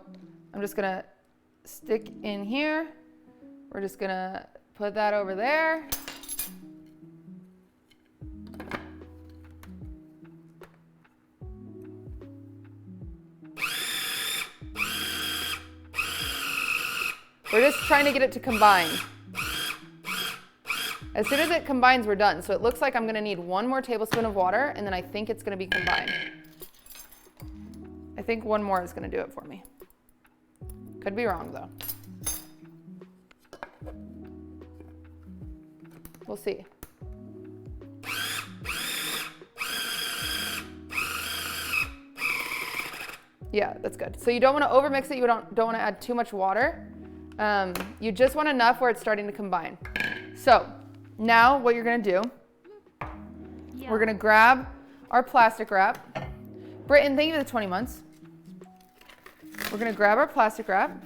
I'm just going to stick in here. We're just going to put that over there. We're just trying to get it to combine. As soon as it combines, we're done. So it looks like I'm going to need 1 more tablespoon of water, and then I think it's going to be combined. I think 1 more is going to do it for me. Could be wrong, though. We'll see. Yeah, that's good. So you don't want to overmix it. You don't want to add too much water. You just want enough where it's starting to combine. So now what you're going to do, we're going to grab our plastic wrap. Britton, thank you for the 20 months. We're going to grab our plastic wrap.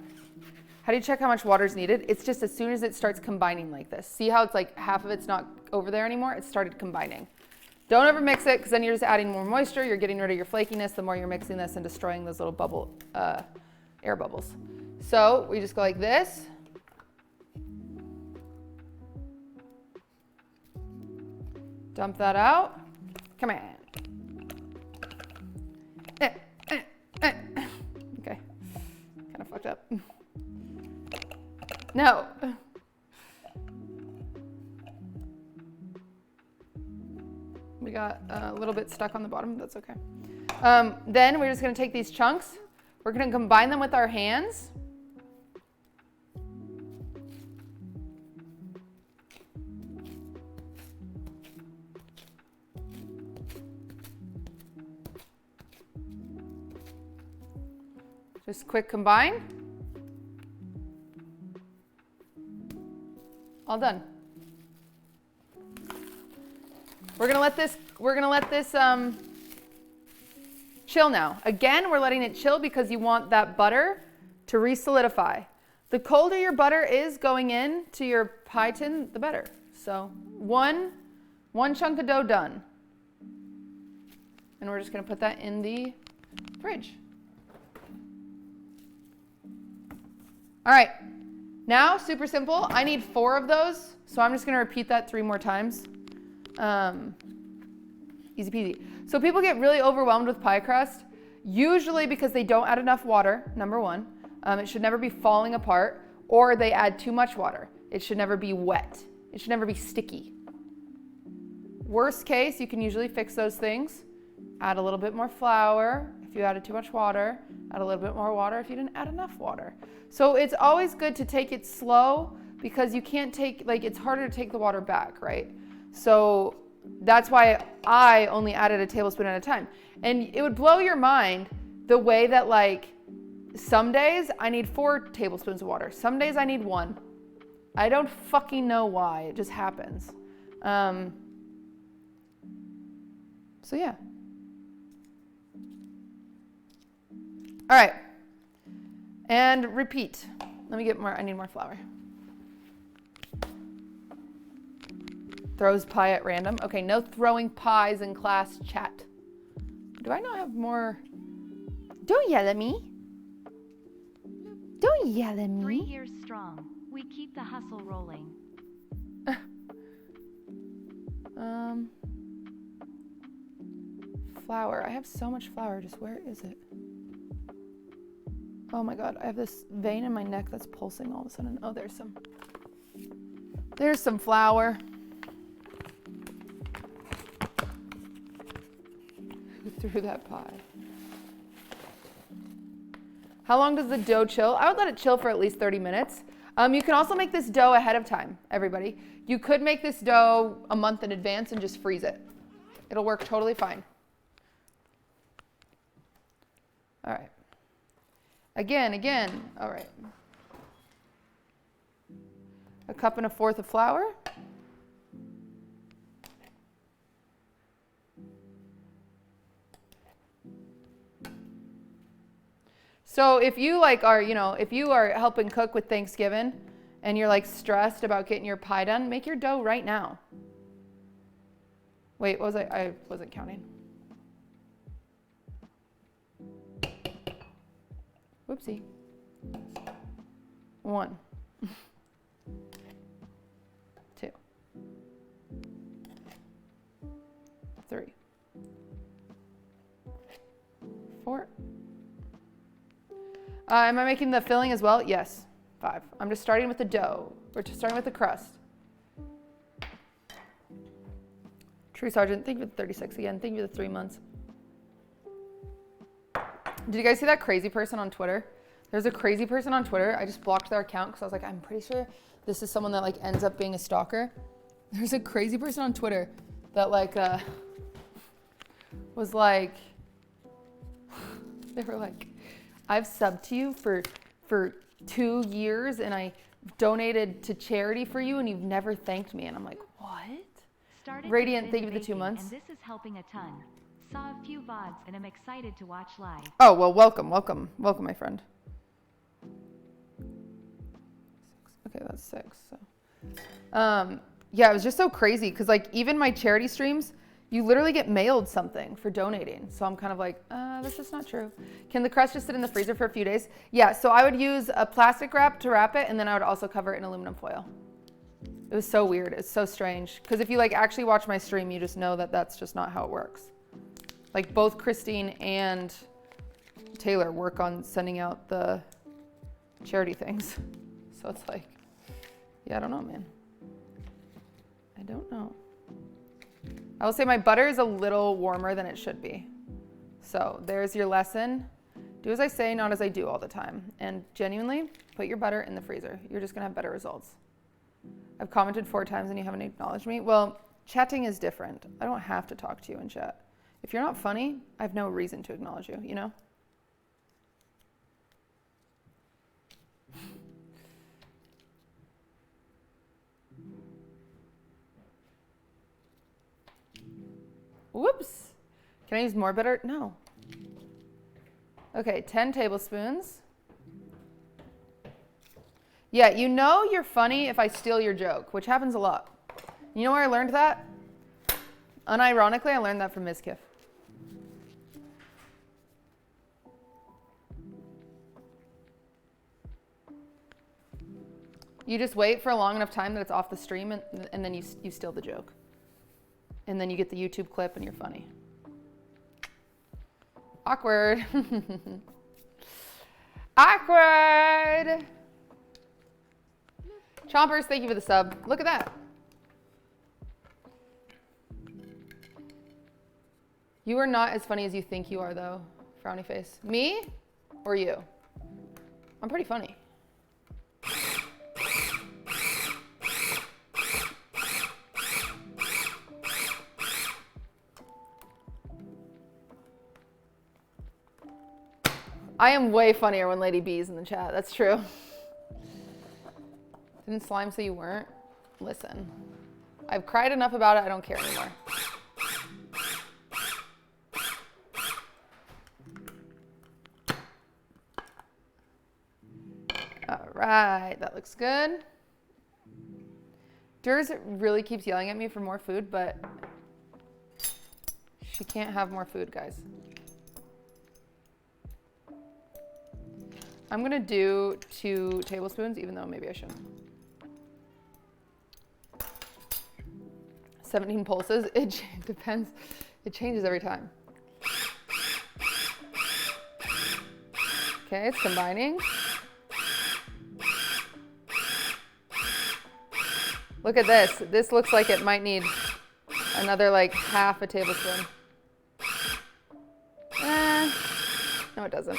How do you check how much water is needed? It's just as soon as it starts combining like this. See how it's like half of it's not over there anymore? It started combining. Don't ever mix it because then you're just adding more moisture. You're getting rid of your flakiness the more you're mixing this and destroying those little air bubbles. So we just go like this. Dump that out. Come on. Okay. Kind of fucked up. No. We got a little bit stuck on the bottom. That's okay. Then we're just going to take these chunks. We're going to combine them with our hands. Just quick combine. All done. We're gonna let this chill now. Again, we're letting it chill because you want that butter to re-solidify. The colder your butter is going in to your pie tin, the better. So one chunk of dough done. And we're just gonna put that in the fridge. All right, now super simple. I need 4 of those, so I'm just gonna repeat that 3 more times. Easy peasy. So people get really overwhelmed with pie crust, usually because they don't add enough water, number 1. It should never be falling apart, or they add too much water. It should never be wet. It should never be sticky. Worst case, you can usually fix those things. Add a little bit more flour if you added too much water. Add a little bit more water if you didn't add enough water. So it's always good to take it slow because you can't take, it's harder to take the water back, right? So that's why I only added a tablespoon at a time. And it would blow your mind the way that some days I need 4 tablespoons of water. Some days I need 1. I don't fucking know why. It just happens. So yeah. All right. And repeat. Let me get more, I need more flour. Throws pie at random. Okay, no throwing pies in class chat. Do I not have more? Don't yell at me. Don't yell at me. 3 years strong. We keep the hustle rolling. Flour. I have so much flour. Just where is it? Oh my god, I have this vein in my neck that's pulsing all of a sudden. Oh, there's some. There's some flour. Who threw that pie? How long does the dough chill? I would let it chill for at least 30 minutes. You can also make this dough ahead of time, everybody. You could make this dough a month in advance and just freeze it. It'll work totally fine. All right. Again. All right. 1.25 cups of flour. So if you if you are helping cook with Thanksgiving and you're like stressed about getting your pie done, make your dough right now. Wait, what was I wasn't counting. Whoopsie. 1, 2, 3, 4. Am I making the filling as well? Yes. 5. I'm just starting with the dough. We're just starting with the crust. True Sergeant, thank you for the 36 again. Thank you for the 3 months. Did you guys see that crazy person on Twitter? There's a crazy person on Twitter. I just blocked their account because I was like, I'm pretty sure this is someone that like ends up being a stalker. There's a crazy person on Twitter that like was like, they were like, I've subbed to you for 2 years and I donated to charity for you and you've never thanked me. And I'm like, what? Started Radiant, with thank you for the baking, 2 months. And this is helping a ton. Saw a few VODs and I'm excited to watch live. Oh, well, welcome, my friend. Okay, that's 6. So, yeah, it was just so crazy because like even my charity streams, you literally get mailed something for donating. So I'm kind of like, this is not true. Can the crust just sit in the freezer for a few days? Yeah, so I would use a plastic wrap to wrap it and then I would also cover it in aluminum foil. It was so weird. It's so strange. Because if you like actually watch my stream, you just know that that's just not how it works. Like both Christine and Taylor work on sending out the charity things. So it's like, yeah, I don't know, man. I don't know. I will say my butter is a little warmer than it should be. So there's your lesson. Do as I say, not as I do all the time. And genuinely, put your butter in the freezer. You're just gonna have better results. I've commented 4 times and you haven't acknowledged me. Well, chatting is different. I don't have to talk to you in chat. If you're not funny, I have no reason to acknowledge you, you know? Whoops. Can I use more butter? No. Okay, 10 tablespoons. Yeah, you know you're funny if I steal your joke, which happens a lot. You know where I learned that? Unironically, I learned that from Mizkif. You just wait for a long enough time that it's off the stream and then you steal the joke. And then you get the YouTube clip and you're funny. Awkward. Awkward. Chompers, thank you for the sub. Look at that. You are not as funny as you think you are, though. Frowny face. Me or you? I'm pretty funny. I am way funnier when Lady B is in the chat. That's true. Didn't Slime say you weren't? Listen. I've cried enough about it. I don't care anymore. All right. That looks good. Durs really keeps yelling at me for more food, but she can't have more food, guys. I'm gonna do 2 tablespoons, even though maybe I shouldn't. 17 pulses, it depends. It changes every time. Okay, it's combining. Look at this. This looks like it might need another like half a tablespoon. No, it doesn't.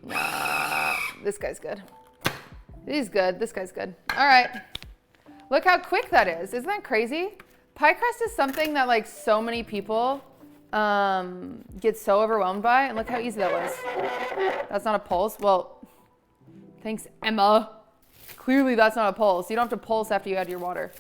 Nah, this guy's good. He's good. This guy's good. All right. Look how quick that is. Isn't that crazy? Pie crust is something that like so many people get so overwhelmed by, and look how easy that was. That's not a pulse. Well, thanks, Emma. Clearly that's not a pulse. You don't have to pulse after you add your water.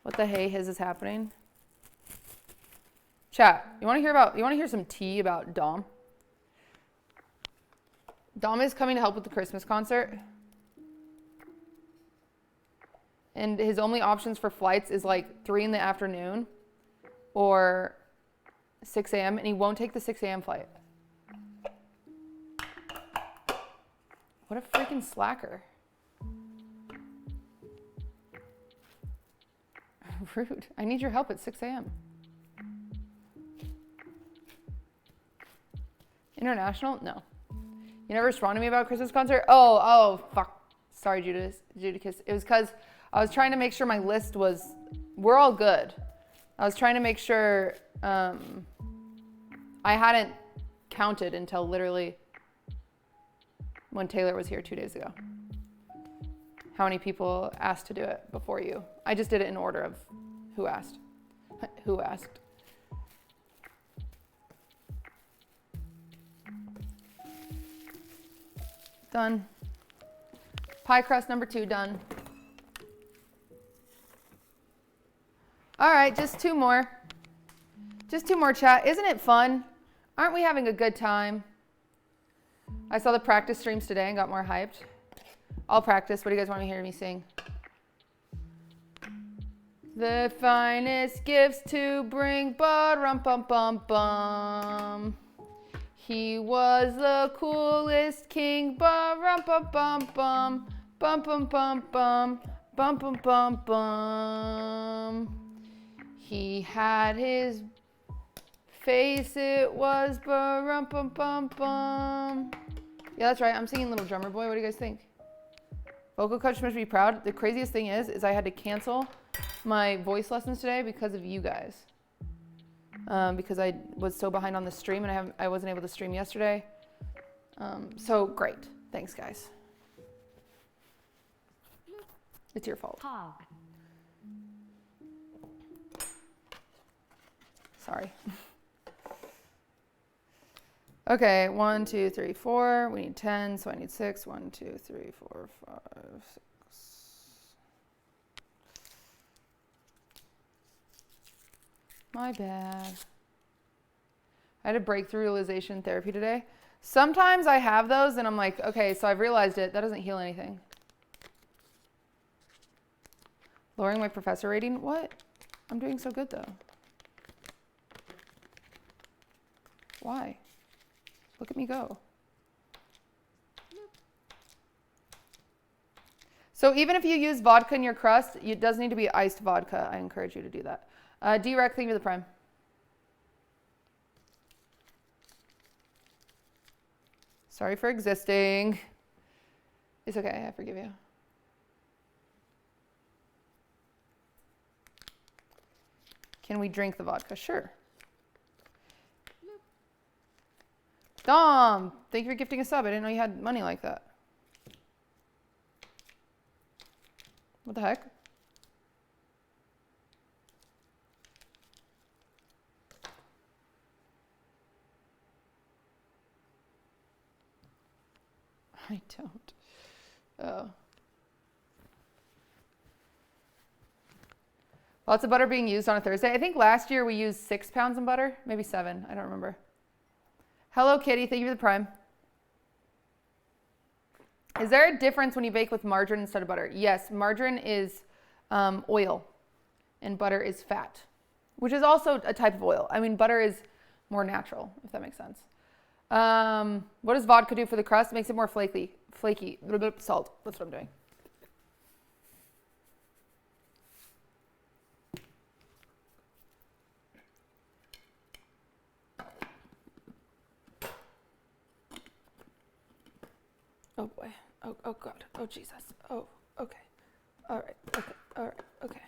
What the hey his is happening? Chat, you want to hear some tea about Dom? Dom is coming to help with the Christmas concert. And his only options for flights is like 3 in the afternoon or 6 a.m. and he won't take the 6 a.m. flight. What a freaking slacker. Rude. I need your help at 6 a.m. International? No. You never responded to me about Christmas concert? Oh, fuck. Sorry, Judicus. It was because I was trying to make sure my list was, we're all good. I was trying to make sure I hadn't counted until literally when Taylor was here 2 days ago. How many people asked to do it before you? I just did it in order of who asked. Who asked. Done. Pie crust number 2 done. All right, just 2 more. Just 2 more, chat. Isn't it fun? Aren't we having a good time? I saw the practice streams today and got more hyped. I'll practice. What do you guys want to hear me sing? The finest gifts to bring, ba-rum-bum-bum-bum. He was the coolest king, ba-rum-bum-bum-bum. Bum-bum-bum-bum, bum-bum-bum-bum. He had his face, it was ba-rum-bum-bum-bum. Yeah, that's right. I'm singing Little Drummer Boy. What do you guys think? Vocal coach must be proud. The craziest thing is I had to cancel my voice lessons today because of you guys. Because I was so behind on the stream and I wasn't able to stream yesterday. So great. Thanks, guys. It's your fault. Hog. Sorry. Okay, 1, 2, 3, 4. We need 10, so I need 6. 1, 2, 3, 4, 5, 6. My bad. I had a breakthrough realization therapy today. Sometimes I have those and I'm like, okay, so I've realized it. That doesn't heal anything. Lowering my professor rating? What? I'm doing so good though. Why? Look at me go. So even if you use vodka in your crust, it does need to be iced vodka. I encourage you to do that. D-Rec, thank you for the prime. Sorry for existing. It's okay, I forgive you. Can we drink the vodka? Sure. Dom, thank you for gifting a sub. I didn't know you had money like that. What the heck? I don't. Oh. Lots of butter being used on a Thursday. I think last year we used 6 pounds of butter, maybe 7. I don't remember. Hello, Kitty. Thank you for the prime. Is there a difference when you bake with margarine instead of butter? Yes, margarine is oil and butter is fat, which is also a type of oil. I mean, butter is more natural, if that makes sense. What does vodka do for the crust? It makes it more flaky. A little bit of salt. That's what I'm doing. Oh boy. Oh God. Oh Jesus. Oh, okay. All right. Okay. All right. Okay.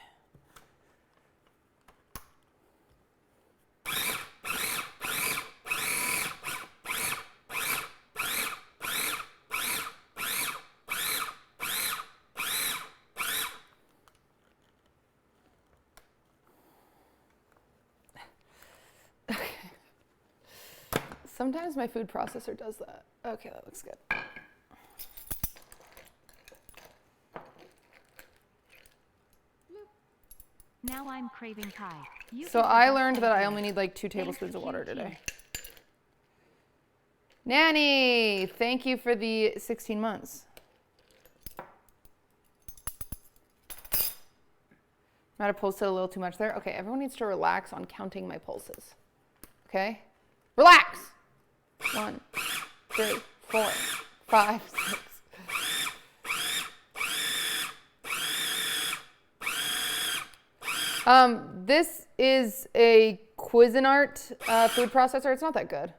Sometimes my food processor does that. Okay, that looks good. Now I'm craving pie. So I learned that I only need like 2 tablespoons of water today. Nanny, thank you for the 16 months. Might have pulsed it a little too much there. Okay, everyone needs to relax on counting my pulses. Okay? Relax! 1, 3, 4, 5, 6. This is a Cuisinart food processor. It's not that good.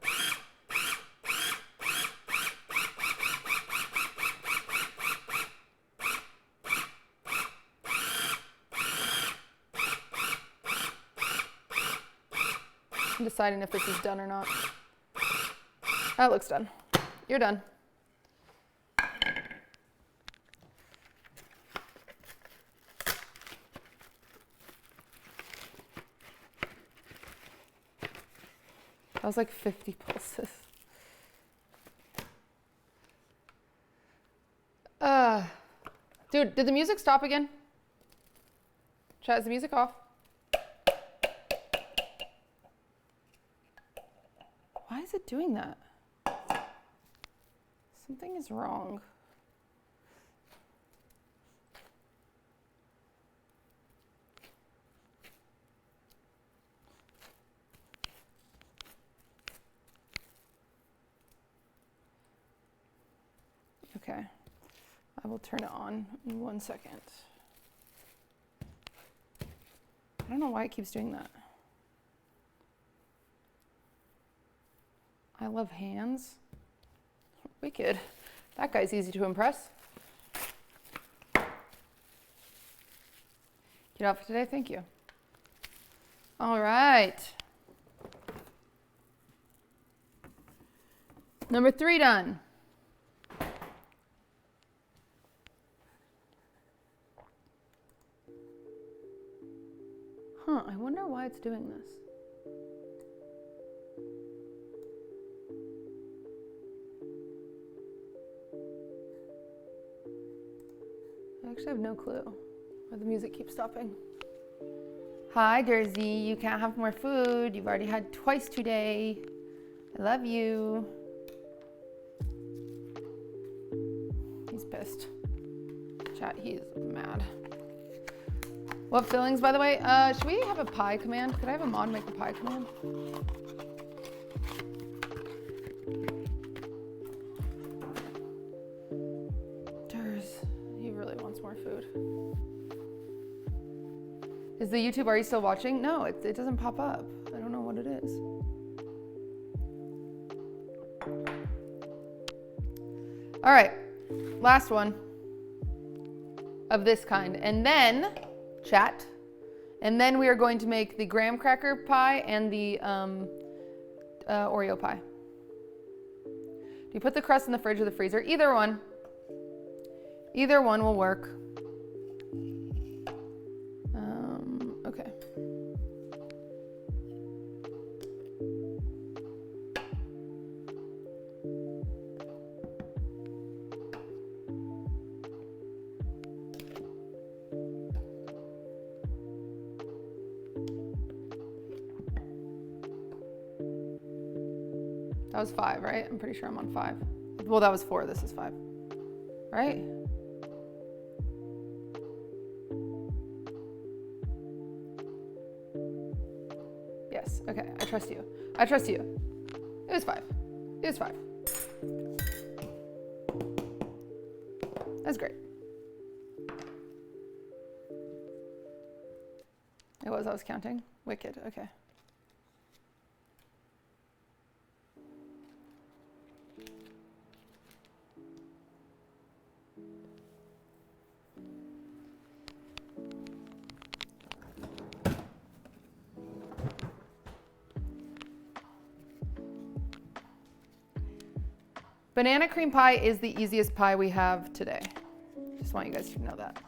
I'm deciding if this is done or not. That looks done. You're done. That was like 50 pulses. Dude, did the music stop again? Chat, is the music off? Why is it doing that? Something is wrong. Okay, I will turn it on in 1 second. I don't know why it keeps doing that. I love hands. Wicked. That guy's easy to impress. Cute outfit today, thank you. All right. Number 3 done. Huh, I wonder why it's doing this. I actually have no clue why the music keeps stopping. Hi, Jersey. You can't have more food. You've already had twice today. I love you. He's pissed. Chat, he's mad. What fillings, by the way? Should we have a pie command? Could I have a mod make a pie command? He really wants more food. Is the YouTube, are you still watching? No, it doesn't pop up. I don't know what it is. All right, last one of this kind. And then, chat, and then we are going to make the graham cracker pie and the Oreo pie. Do you put the crust in the fridge or the freezer? Either one. Either one will work. Okay. That was 5, right? I'm pretty sure I'm on 5. Well, that was 4. This is 5. Right? Yes. Okay. I trust you. I trust you. It was 5. It was 5. That's great. It was. I was counting. Wicked. Okay. Banana cream pie is the easiest pie we have today. Just want you guys to know that.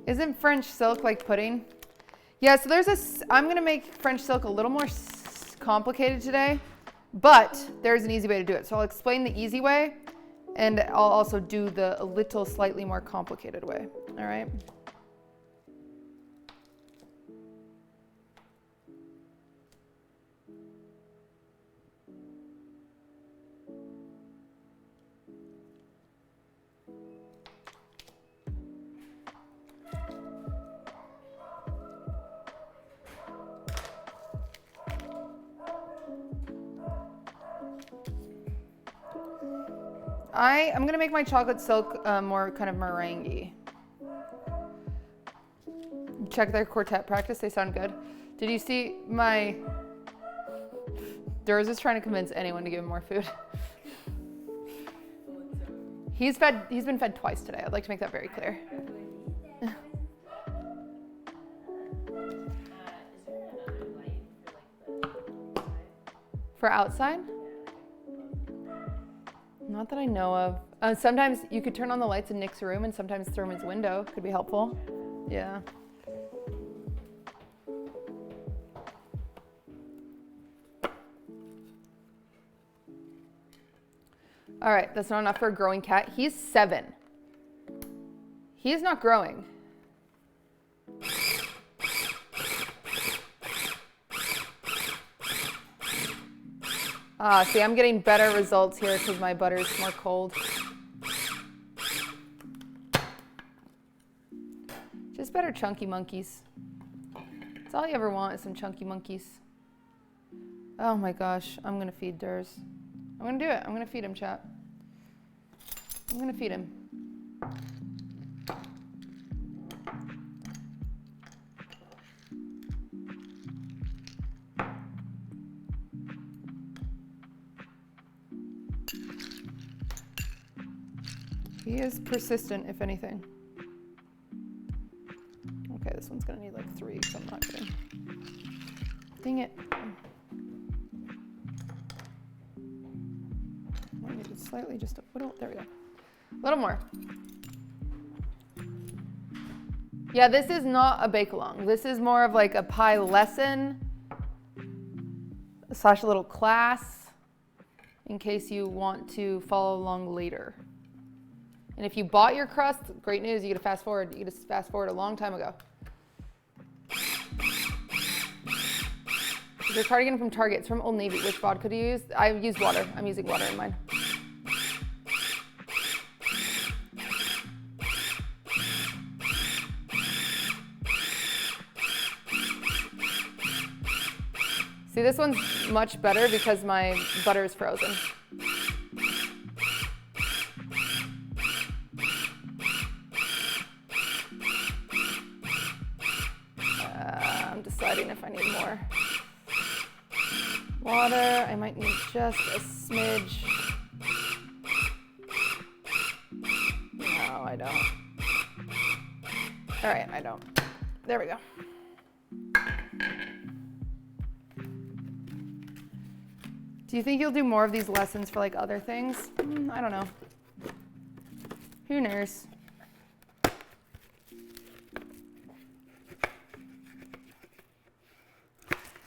Isn't French silk like pudding? Yeah, so I'm gonna make French silk a little more complicated today, but there's an easy way to do it. So I'll explain the easy way, and I'll also do a little slightly more complicated way, all right? I'm gonna make my chocolate silk more kind of meringue. Check their quartet practice, they sound good. Did you see my, Durs is trying to convince anyone to give him more food. He's been fed twice today. I'd like to make that very clear. For outside? Not that I know of. Sometimes you could turn on the lights in Nick's room and sometimes throw him his window. Could be helpful. Yeah. All right, that's not enough for a growing cat. He's 7. He is not growing. See, I'm getting better results here because my butter is more cold. Just better chunky monkeys. That's all you ever want is some chunky monkeys. Oh my gosh, I'm gonna feed Durs. I'm gonna do it. I'm gonna feed him, chat. I'm gonna feed him. He is persistent, if anything. Okay, this one's gonna need like 3, so I'm not kidding. Dang it. I need it slightly, just a little, there we go. A little more. Yeah, this is not a bake-along. This is more of like a pie lesson / a little class in case you want to follow along later. And if you bought your crust, great news, you get to fast forward. You get to fast forward a long time ago. Your cardigan from Target. It's from Old Navy. Which vodka do you use? I use water. I'm using water in mine. See, this one's much better because my butter is frozen. I'm deciding if I need more water. I might need just a smidge. No, I don't. All right, I don't. There we go. Do you think you'll do more of these lessons for like other things? I don't know. Who knows?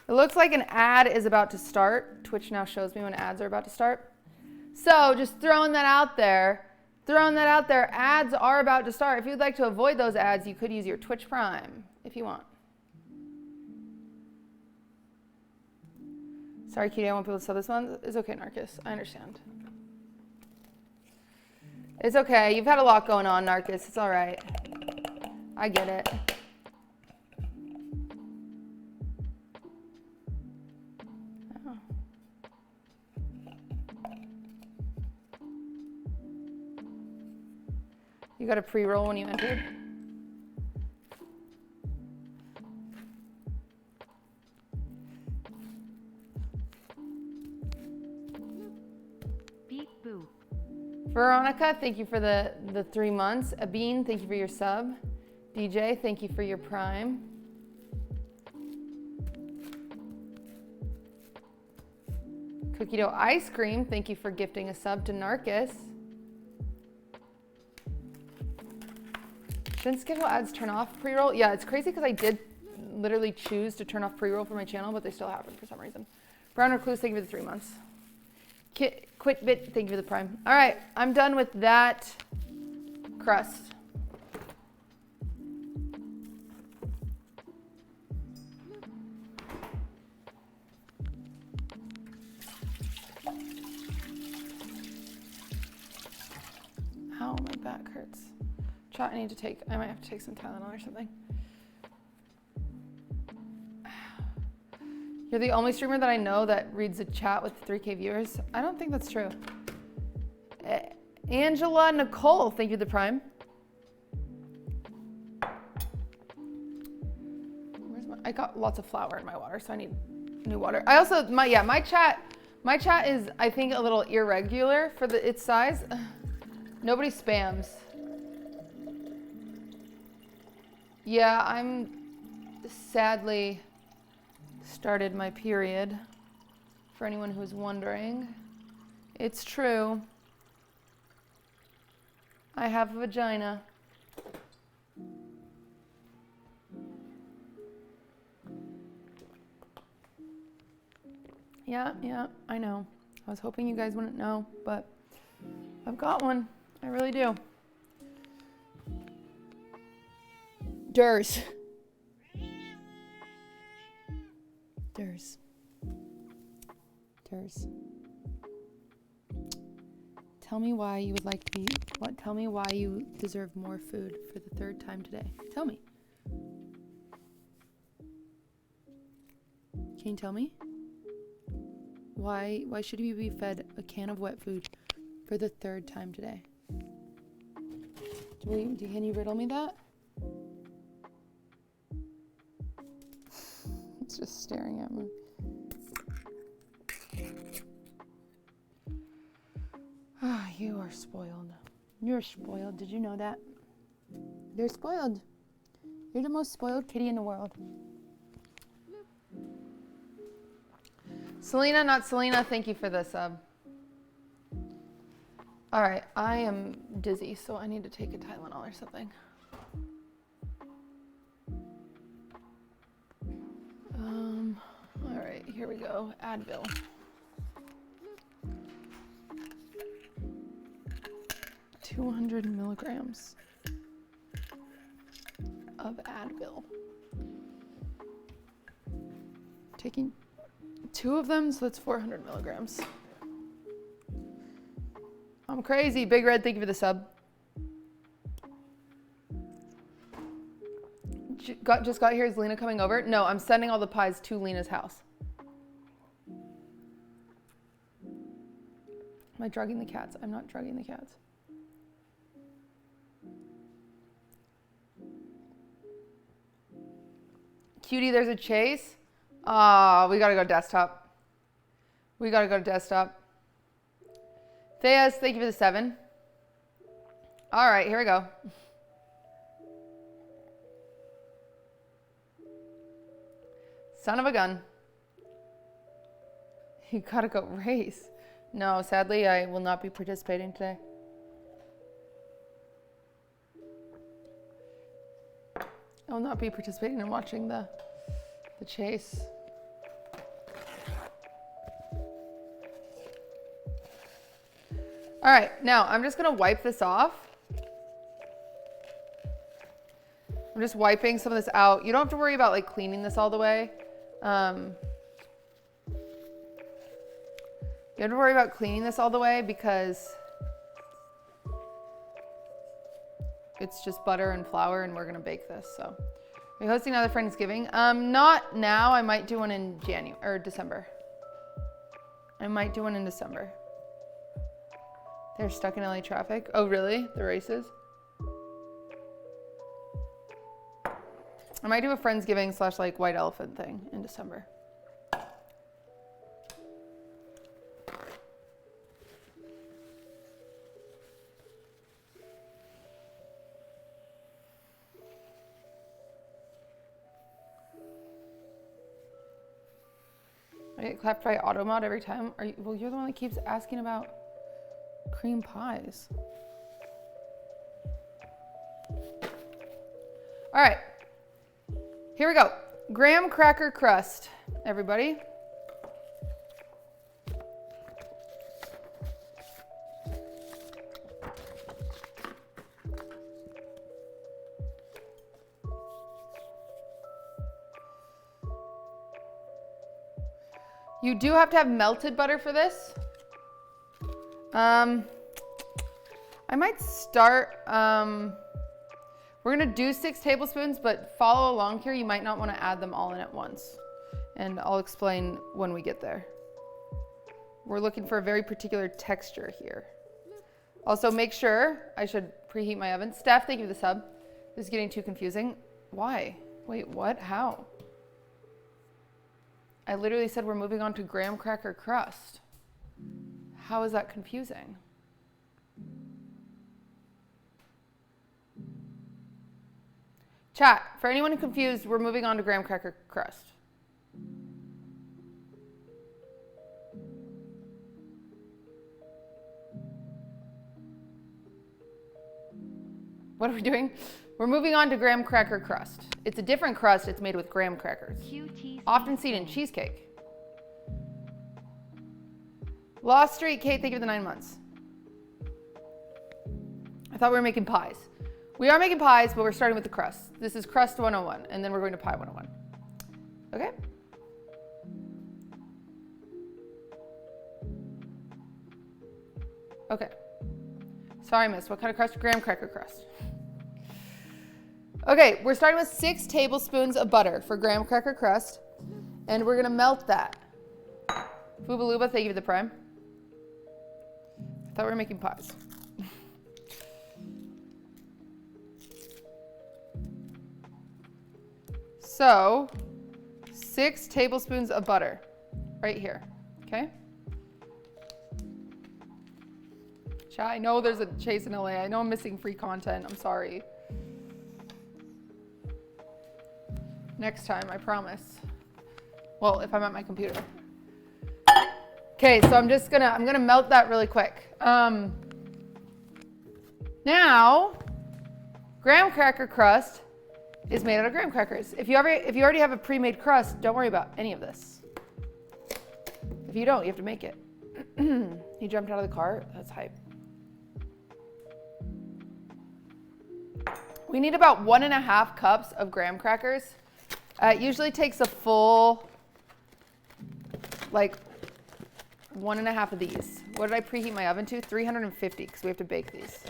It looks like an ad is about to start. Twitch now shows me when ads are about to start. So just throwing that out there. Ads are about to start. If you'd like to avoid those ads, you could use your Twitch Prime if you want. Sorry, Kitty, I won't be able to sell this one. It's okay, Narcus. I understand. It's okay. You've had a lot going on, Narcus. It's all right. I get it. Oh. You got a pre-roll when you entered? Beep boop. Veronica, thank you for the 3 months. Abine, thank you for your sub. DJ, thank you for your prime. Cookie Dough Ice Cream, thank you for gifting a sub to Narcus. Shouldn't schedule ads turn off pre-roll? Yeah, it's crazy because I did literally choose to turn off pre-roll for my channel, but they still happen for some reason. Brown Recluse, thank you for the 3 months. Quitbit, thank you for the prime. All right, I'm done with that crust. Ow, my back hurts. Chat, I might have to take some Tylenol or something. You're the only streamer that I know that reads a chat with 3K viewers. I don't think that's true. Angela Nicole, thank you for the prime. I got lots of flour in my water, so I need new water. I also, my chat is, I think, a little irregular for its size. Nobody spams. Yeah, I'm sadly started my period, for anyone who's wondering. It's true. I have a vagina. Yeah, I know. I was hoping you guys wouldn't know, but I've got one. I really do. Durs. Tell me why you would like to be, tell me why you deserve more food for the 3rd time today. Tell me. Can you tell me? Why should you be fed a can of wet food for the 3rd time today? Can you riddle me that? It's just staring at me. Ah, you are spoiled. You're spoiled. Did you know that? You're spoiled. You're the most spoiled kitty in the world. Selena, not Selena, thank you for the sub. All right, I am dizzy, so I need to take a Tylenol or something. All right, here we go. Advil. $200 milligrams of Advil. Taking 2 of them, so that's 400 milligrams. I'm crazy. Big Red, thank you for the sub. Just got here. Is Lena coming over? No, I'm sending all the pies to Lena's house. Am I drugging the cats? I'm not drugging the cats. Cutie, there's a chase. Ah, we gotta go desktop. We gotta go to desktop. Theas, thank you for the 7. All right, here we go. Son of a gun. You gotta go race. No, sadly, I will not be participating today. not be participating in watching the chase. All right, now I'm just gonna wipe this off. I'm just wiping some of this out. You don't have to worry about like cleaning this all the way. You don't have to worry about cleaning this all the way because it's just butter and flour and we're gonna bake this, so. Are you hosting another Friendsgiving? Not now, I might do one in January, or December. I might do one in December. They're stuck in LA traffic. Oh really, the races? I might do a Friendsgiving / like white elephant thing in December. I get clapped by Automod every time. Are you, well, you're the one that keeps asking about cream pies. All right, here we go. Graham cracker crust, everybody. You do have to have melted butter for this. I might start, we're gonna do 6 tablespoons, but follow along here. You might not wanna add them all in at once. And I'll explain when we get there. We're looking for a very particular texture here. Also make sure, I should preheat my oven. Steph, thank you for the sub. This is getting too confusing. Why? Wait, what? How? I literally said we're moving on to graham cracker crust. How is that confusing? Chat, for anyone confused, we're moving on to graham cracker crust. What are we doing? We're moving on to graham cracker crust. It's a different crust. It's made with graham crackers. Often seen in cheesecake. Lost Street, Kate, thank you for the 9 months. I thought we were making pies. We are making pies, but we're starting with the crust. This is crust 101, and then we're going to pie 101. Okay? Okay. Sorry, miss. What kind of crust? Graham cracker crust. Okay, we're starting with 6 tablespoons of butter for graham cracker crust, and we're gonna melt that. Fubaluba, thank you for the prime. I thought we were making pies. So, 6 tablespoons of butter, right here, okay? I know there's a chase in LA. I know I'm missing free content, I'm sorry. Next time, I promise. Well, if I'm at my computer. Okay, so I'm gonna melt that really quick. Now, graham cracker crust is made out of graham crackers. If you already have a pre-made crust, don't worry about any of this. If you don't, you have to make it. He jumped out of the car. That's hype. We need about 1.5 cups of graham crackers. It usually takes a full, like 1.5 of these. What did I preheat my oven to? 350, because we have to bake these.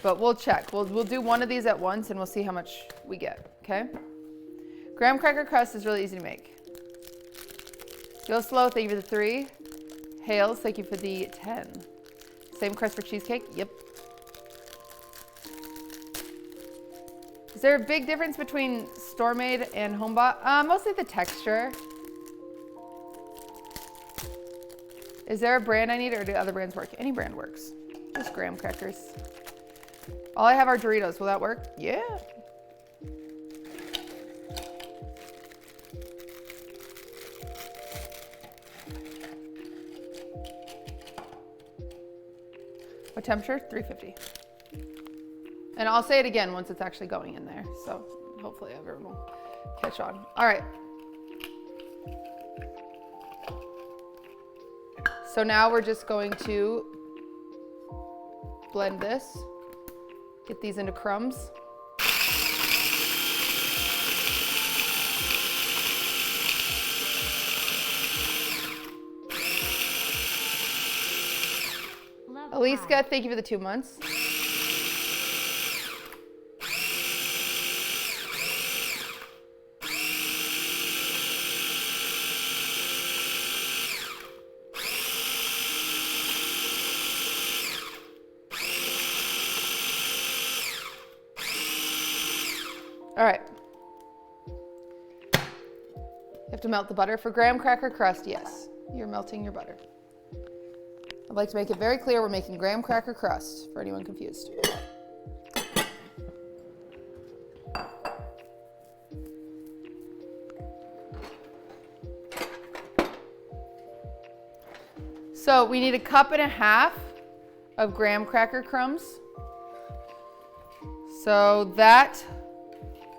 But we'll check. We'll do one of these at once and we'll see how much we get, okay? Graham cracker crust is really easy to make. Go Slow, thank you for the 3. Hales, thank you for the 10. Same crust for cheesecake? Yep. Is there a big difference between store-made and home-bought? Mostly the texture. Is there a brand I need or do other brands work? Any brand works. Just graham crackers. All I have are Doritos. Will that work? Yeah. What temperature? 350. And I'll say it again once it's actually going in there. So Hopefully everyone will catch on. All right. So now we're just going to blend this, get these into crumbs. Aliska, thank you for the 2 months. All right. You have to melt the butter for graham cracker crust. Yes, you're melting your butter. I'd like to make it very clear we're making graham cracker crust for anyone confused. So we need 1.5 cups of graham cracker crumbs. So that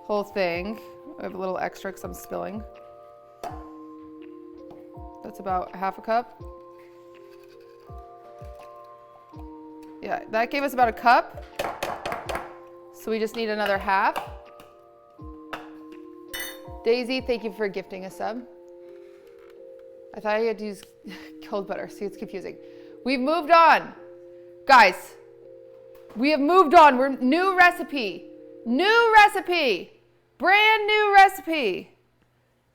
whole thing, I have a little extra because I'm spilling. That's about 1/2 cup. Yeah, that gave us about 1 cup. So we just need another 1/2. Daisy, thank you for gifting a sub. I thought you had to use cold butter. See, it's confusing. We've moved on. Guys, we have moved on. We're new recipe. New recipe. Brand new recipe.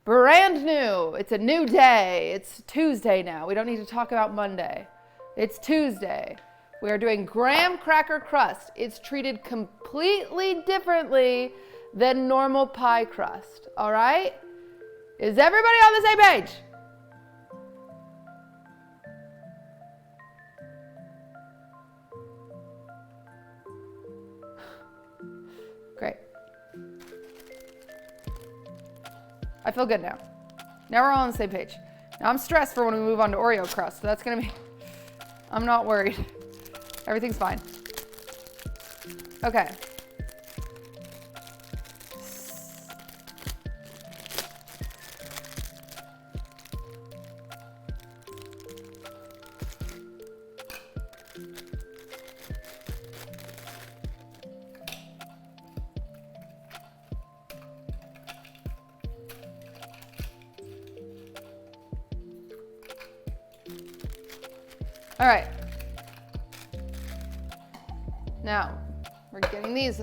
Brand new. It's a new day. It's Tuesday now. We don't need to talk about Monday. It's Tuesday. We are doing graham cracker crust. It's treated completely differently than normal pie crust. All right? Is everybody on the same page? Great. I feel good now. Now we're all on the same page. Now I'm stressed for when we move on to Oreo crust. So that's gonna be, I'm not worried. Everything's fine. Okay. All right. Now, we're getting these.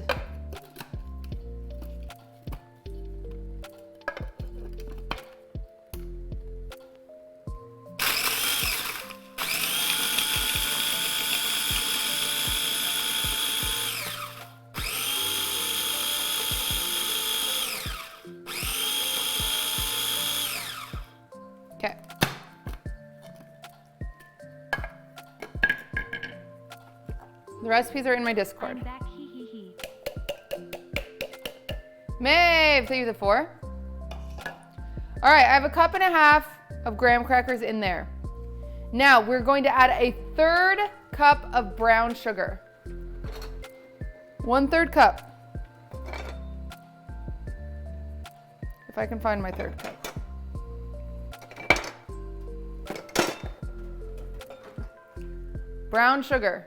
Okay. The recipes are in my Discord. I'm back, hee hee hee. Maeve, thank you for the 4. All right, I have 1.5 cups of graham crackers in there. Now we're going to add 1/3 cup of brown sugar. 1/3 cup. If I can find my 1/3 cup. Brown sugar.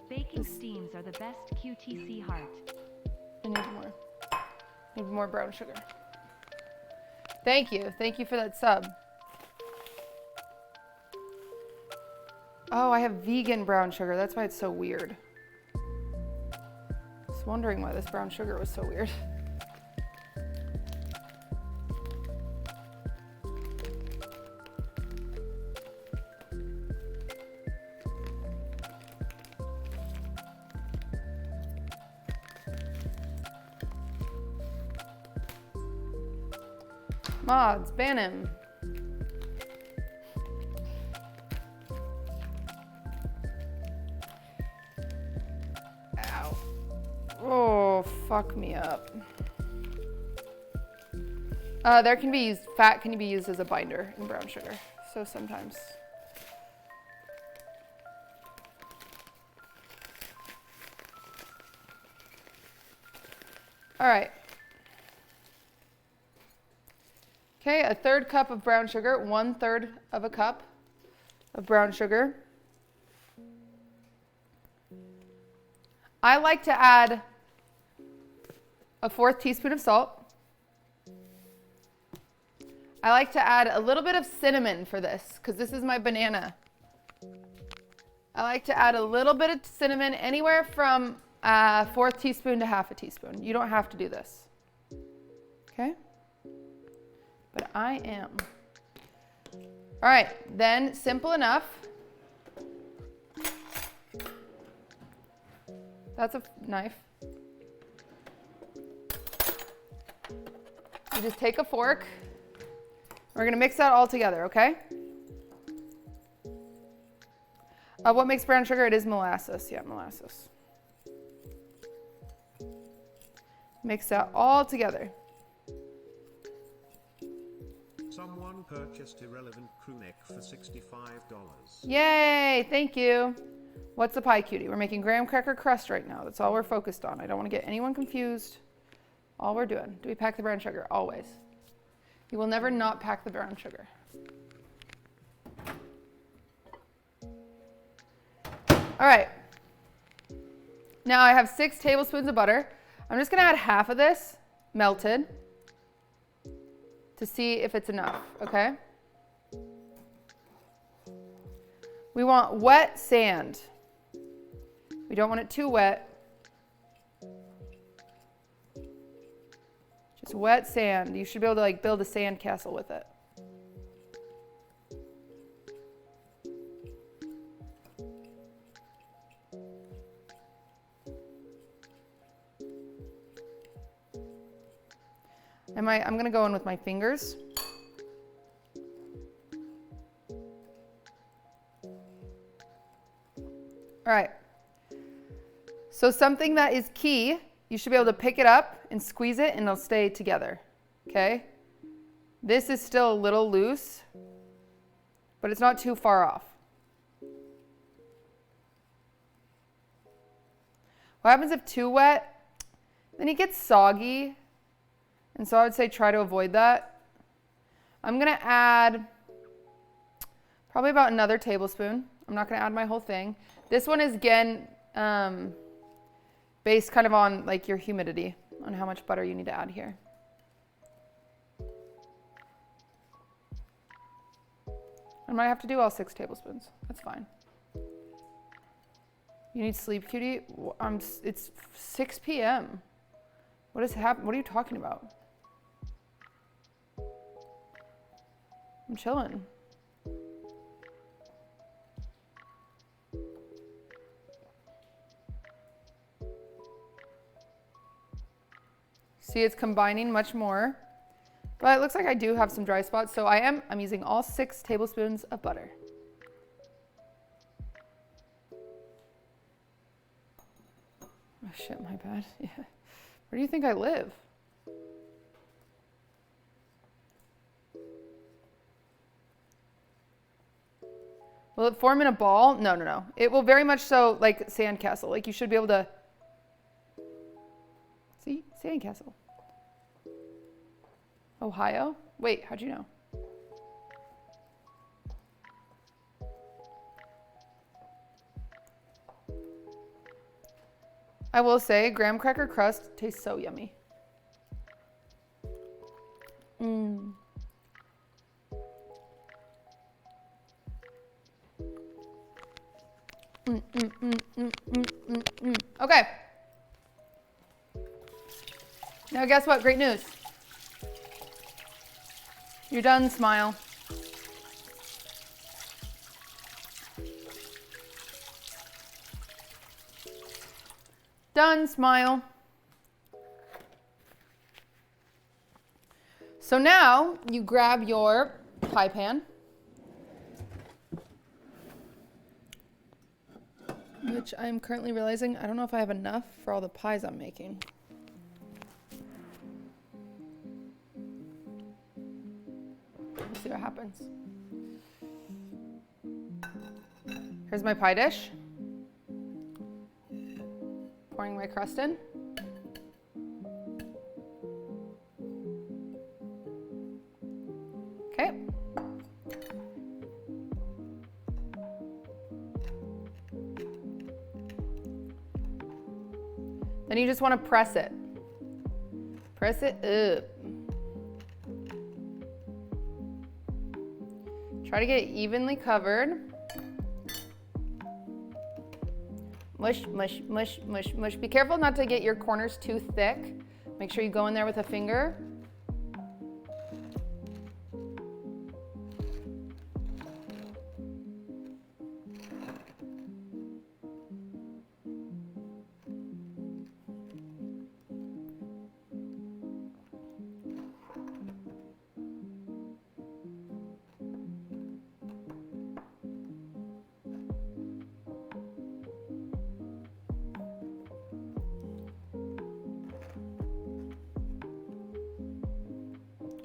Baking steams are the best QTC heart. I need more. Need more brown sugar. Thank you. Thank you for that sub. Oh, I have vegan brown sugar. That's why it's so weird. I was wondering why this brown sugar was so weird. Mods, ban him. Ow. Oh, fuck me up. Fat can be used as a binder in brown sugar. So sometimes All right. Okay, a third cup of brown sugar, 1/3 of a cup of brown sugar. I like to add a 1/4 teaspoon of salt. I like to add a little bit of cinnamon for this because this is my banana. I like to add a little bit of cinnamon, anywhere from a 1/4 teaspoon to 1/2 teaspoon. You don't have to do this. Okay? But I am. All right, then simple enough. That's a knife. You just take a fork. We're gonna mix that all together, okay? What makes brown sugar? It is molasses. Yeah, molasses. Mix that all together. Someone purchased irrelevant crewneck for $65. Yay, thank you. What's the pie cutie? We're making graham cracker crust right now. That's all we're focused on. I don't want to get anyone confused. All we're doing. Do we pack the brown sugar? Always. You will never not pack the brown sugar. All right. Now I have 6 tablespoons of butter. I'm just gonna add half of this melted to see if it's enough, okay? We want wet sand. We don't want it too wet. Just wet sand. You should be able to like build a sand castle with it. I'm gonna go in with my fingers. All right. So something that is key, you should be able to pick it up and squeeze it and it'll stay together, okay? This is still a little loose, but it's not too far off. What happens if too wet? Then it gets soggy. And so I would say try to avoid that. I'm gonna add probably about another tablespoon. I'm not gonna add my whole thing. This one is again based kind of on like your humidity, on how much butter you need to add here. I might have to do all 6 tablespoons. That's fine. You need sleep, cutie? It's 6 p.m. What is happening? What are you talking about? I'm chilling. See, it's combining much more, but it looks like I do have some dry spots. So I'm using all 6 tablespoons of butter. Oh shit, my bad. Yeah. Where do you think I live? Will it form in a ball? No, no, no. It will very much so like sandcastle. Like you should be able to, see, sandcastle. Ohio? Wait, how'd you know? I will say, graham cracker crust tastes so yummy. Mmm. Okay. Now guess what? Great news. You're done, smile. Done, smile. So now you grab your pie pan, which I'm currently realizing I don't know if I have enough for all the pies I'm making. Let's see what happens. Here's my pie dish. Pouring my crust in. Okay. Then you just want to press it. Press it up. Try to get it evenly covered. Mush, mush, mush, mush, mush. Be careful not to get your corners too thick. Make sure you go in there with a finger.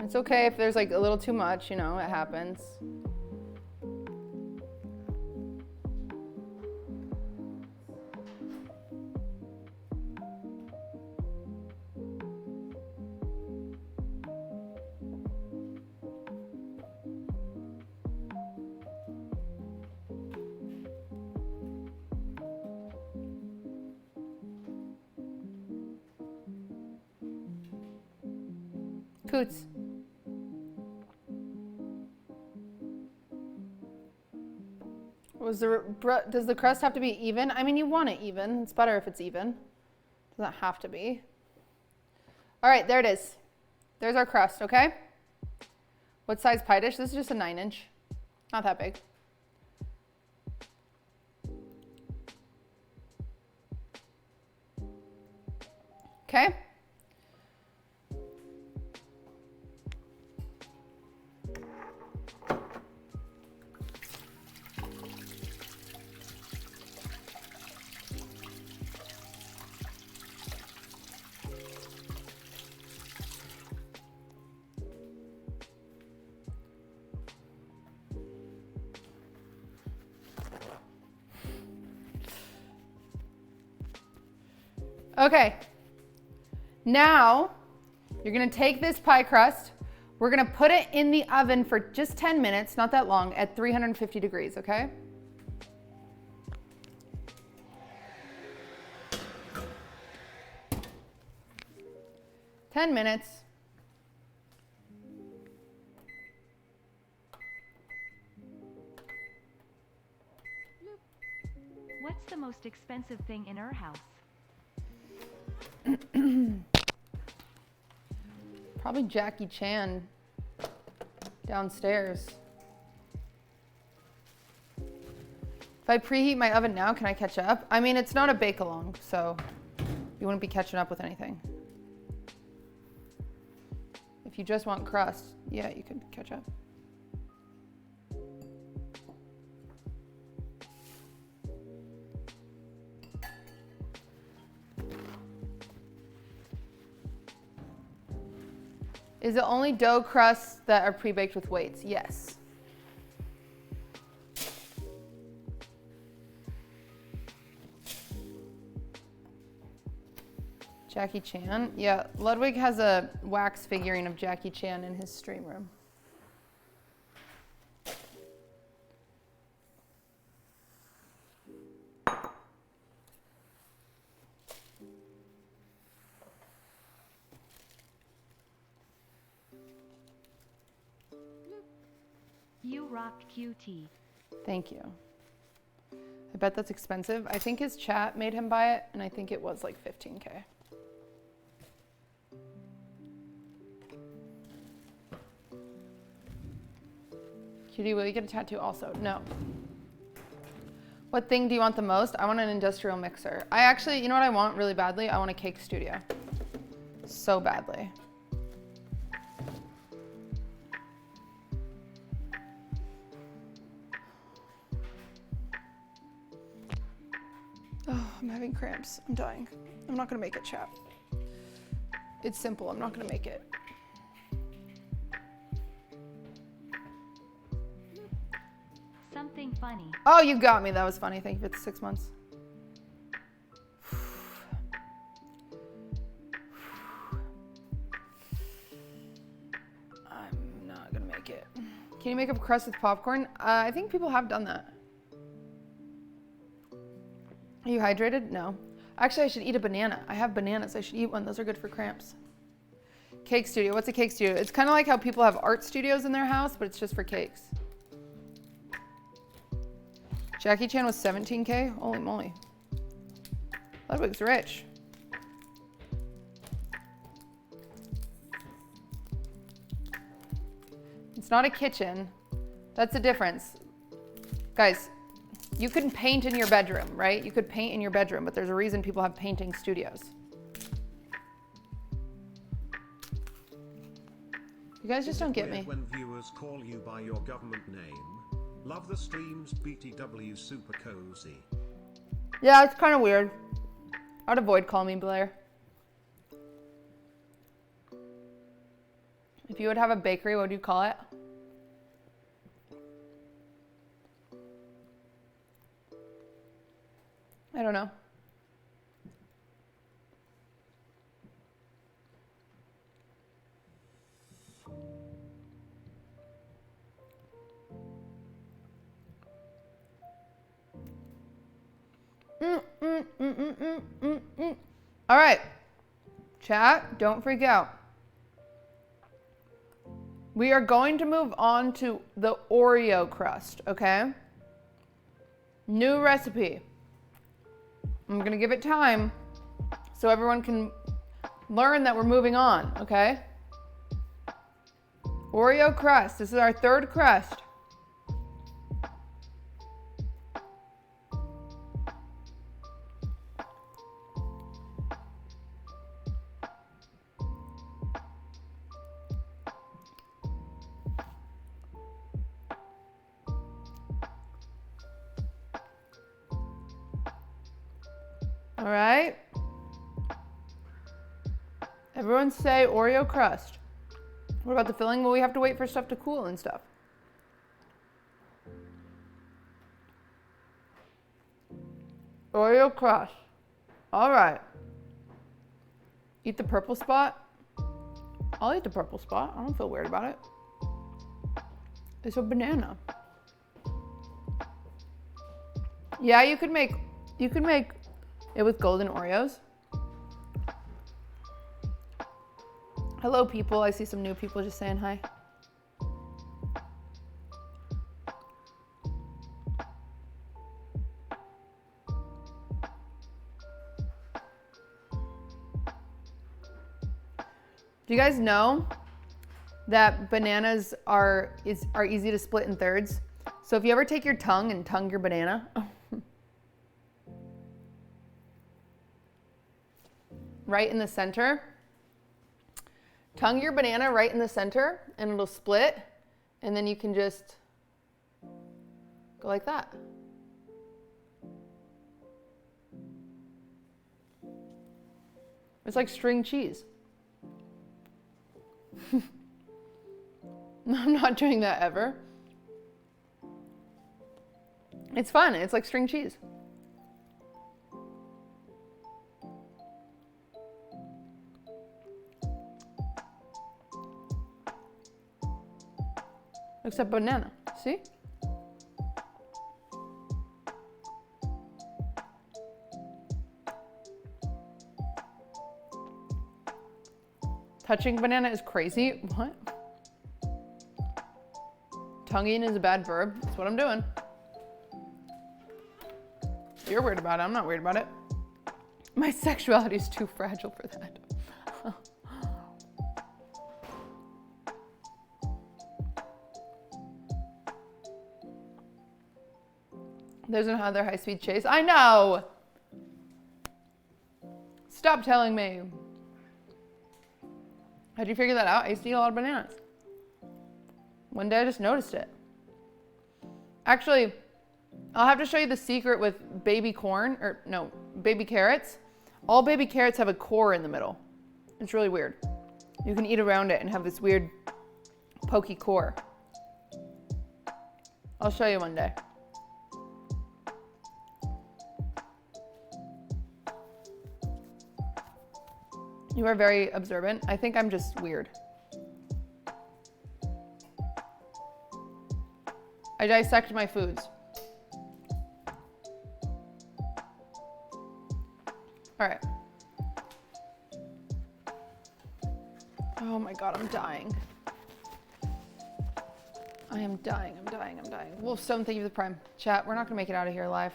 It's okay if there's like a little too much, you know, it happens. Coots. Does the crust have to be even? I mean, you want it even. It's better if it's even. Doesn't have to be. All right, there it is. There's our crust, okay? What size pie dish? This is just a 9-inch. Not that big. Okay. Okay, now you're gonna take this pie crust, we're gonna put it in the oven for just 10 minutes, not that long, at 350 degrees, okay? $10. What's the most expensive thing in our house? Probably Jackie Chan downstairs. If I preheat my oven now, can I catch up? I mean, it's not a bake-along, so you wouldn't be catching up with anything. If you just want crust, yeah, you could catch up. Is it only dough crusts that are pre-baked with weights? Yes. Jackie Chan? Yeah, Ludwig has a wax figurine of Jackie Chan in his stream room. You rock QT. Thank you. I bet that's expensive. I think his chat made him buy it, and I think it was like 15K. QT, will you get a tattoo also? No. What thing do you want the most? I want an industrial mixer. I actually, you know what I want really badly? I want a cake studio. So badly. Oh, I'm having cramps. I'm dying. I'm not gonna make it, chat. It's simple. I'm not gonna make it. Something funny. Oh, you got me. That was funny. Thank you for the 6 months. I'm not gonna make it. Can you make a crust with popcorn? I think people have done that. Are you hydrated? No. Actually, I should eat a banana. I have bananas. I should eat one. Those are good for cramps. Cake studio. What's a cake studio? It's kind of like how people have art studios in their house, but it's just for cakes. Jackie Chan was 17K? Holy moly. Ludwig's rich. It's not a kitchen. That's the difference. Guys, you can paint in your bedroom, right? You could paint in your bedroom, but there's a reason people have painting studios. You guys just don't get me. When viewers call you by your government name, love the streams. BTW super cozy. Yeah, it's kind of weird. I'd avoid calling me Blair. If you would have a bakery, what would you call it? I don't know. All right, chat, don't freak out. We are going to move on to the Oreo crust, okay? New recipe. I'm gonna give it time so everyone can learn that we're moving on, okay? Oreo crust, this is our third crust. All right. Everyone say Oreo crust. What about the filling? Well, we have to wait for stuff to cool and stuff. Oreo crust. All right. Eat the purple spot? I'll eat the purple spot. I don't feel weird about it. It's a banana. Yeah, you could make it with golden Oreos. Hello, people. I see some new people just saying hi. Do you guys know that bananas are easy to split in thirds? So if you ever take your tongue and tongue your banana, right in the center, tongue your banana right in the center and it'll split, and then you can just go like that. It's like string cheese. I'm not doing that ever. It's fun. It's like string cheese. Except banana. See? Touching banana is crazy. What? Tonguing is a bad verb. That's what I'm doing. You're weird about it. I'm not weird about it. My sexuality is too fragile for that. There's another high-speed chase. I know! Stop telling me. How'd you figure that out? I used to eat a lot of bananas. One day I just noticed it. Actually, I'll have to show you the secret with baby corn, or no, baby carrots. All baby carrots have a core in the middle. It's really weird. You can eat around it and have this weird pokey core. I'll show you one day. You are very observant. I think I'm just weird. I dissect my foods. All right. Oh my God, I'm dying. I am dying, I'm dying, I'm dying. Wolfstone, thank you for the prime. Chat, we're not gonna make it out of here alive.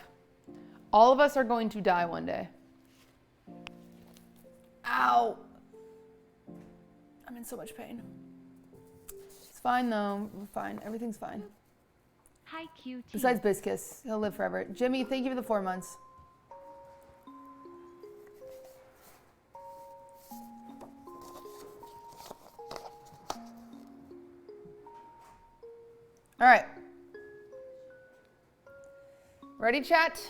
All of us are going to die one day. Ow. I'm in so much pain. It's fine though, we're fine, everything's fine. Hi, QT. Besides Biscus, he'll live forever. Jimmy, thank you for the 4 months. All right. Ready, chat?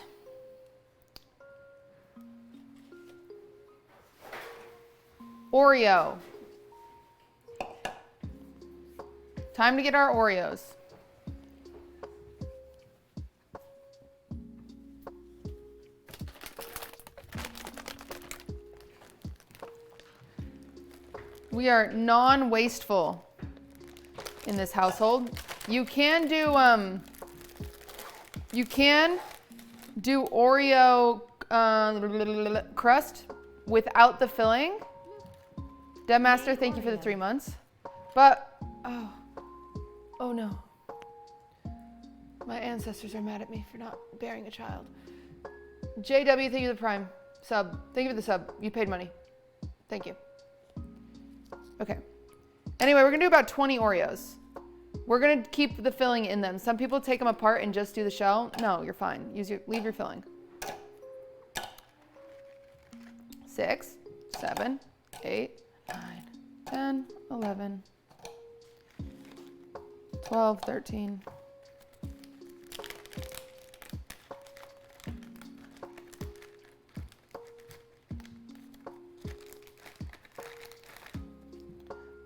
Oreo. Time to get our Oreos. We are non-wasteful in this household. You can do Oreo crust without the filling. Debmaster, thank you for the 3 months. But oh no. My ancestors are mad at me for not bearing a child. JW, thank you for the prime sub. Thank you for the sub. You paid money. Thank you. Okay. Anyway, we're gonna do about 20 Oreos. We're gonna keep the filling in them. Some people take them apart and just do the shell. No, you're fine. Leave your filling. 6, 7, 8, 9, 10, 11, 12, 13.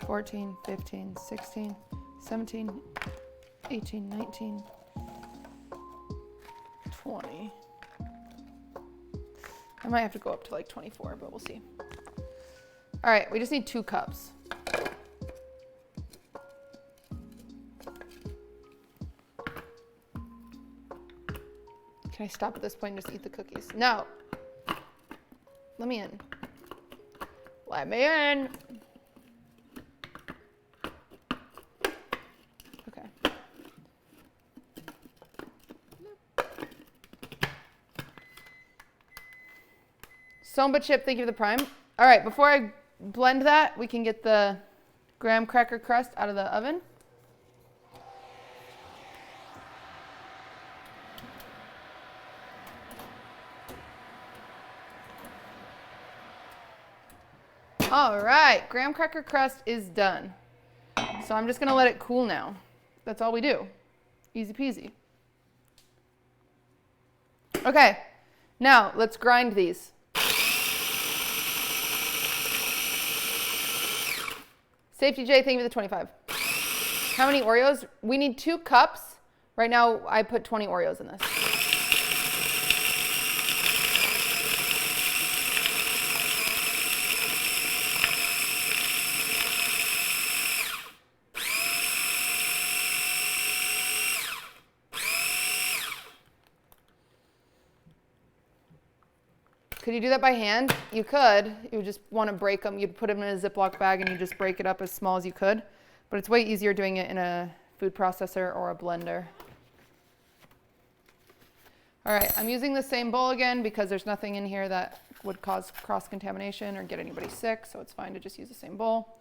14, 15, 16, 17, 18, 19, 20. I might have to go up to like 24, but we'll see. All right, we just need 2 cups. Can I stop at this point and just eat the cookies? No. Let me in. Let me in. Okay. Somba chip, thank you for the prime. All right, before I blend that, we can get the graham cracker crust out of the oven. All right, graham cracker crust is done. So I'm just gonna let it cool now. That's all we do. Easy peasy. Okay, now let's grind these. Safety J, thank you for the 25. How many Oreos? We need 2 cups. Right now I put 20 Oreos in this. Could you do that by hand? You could. You would just want to break them. You'd put them in a Ziploc bag and you just break it up as small as you could. But it's way easier doing it in a food processor or a blender. All right, I'm using the same bowl again because there's nothing in here that would cause cross-contamination or get anybody sick, so it's fine to just use the same bowl.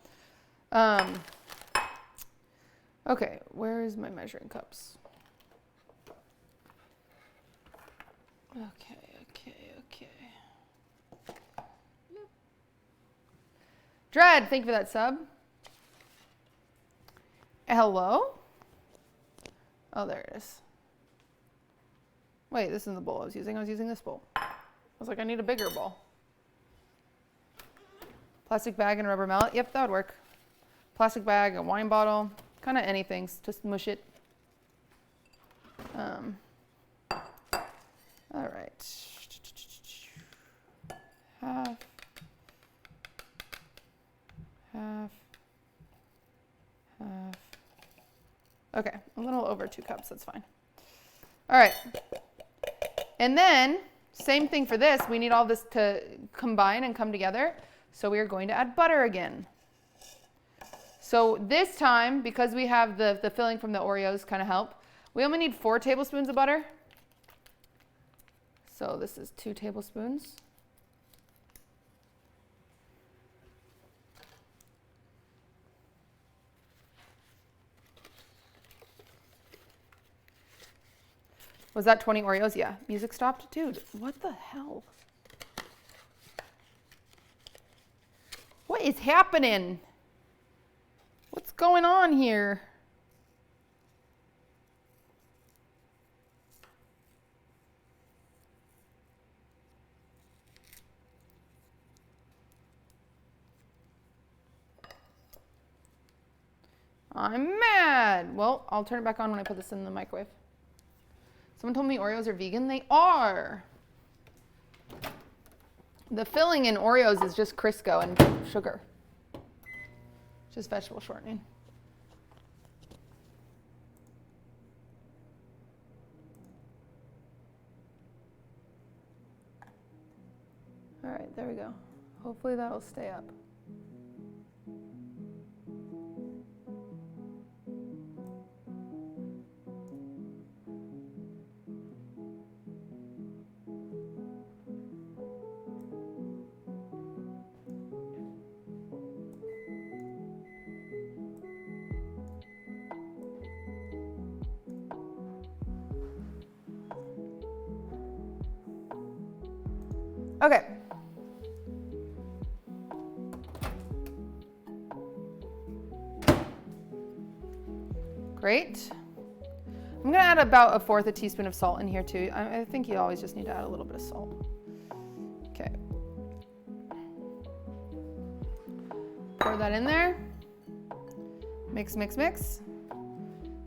Okay, where is my measuring cups? Okay. Dread, thank you for that sub. Hello? Oh, there it is. Wait, this isn't the bowl I was using. I was using this bowl. I was like, I need a bigger bowl. Plastic bag and rubber mallet. Yep, that would work. Plastic bag, a wine bottle, kind of anything. Just mush it. All right. Half. Okay, a little over 2 cups, that's fine. All right. And then, same thing for this. We need all this to combine and come together. So we are going to add butter again. So this time, because we have the filling from the Oreos kind of help, we only need 4 tablespoons of butter. So this is 2 tablespoons. Was that 20 Oreos? Yeah. Music stopped? Dude, what the hell? What is happening? What's going on here? I'm mad. Well, I'll turn it back on when I put this in the microwave. Someone told me Oreos are vegan. They are. The filling in Oreos is just Crisco and sugar. Just vegetable shortening. All right, there we go. Hopefully that'll stay up. Okay. Great. I'm gonna add about 1/4 teaspoon of salt in here too. I think you always just need to add a little bit of salt. Okay. Pour that in there. Mix, mix, mix.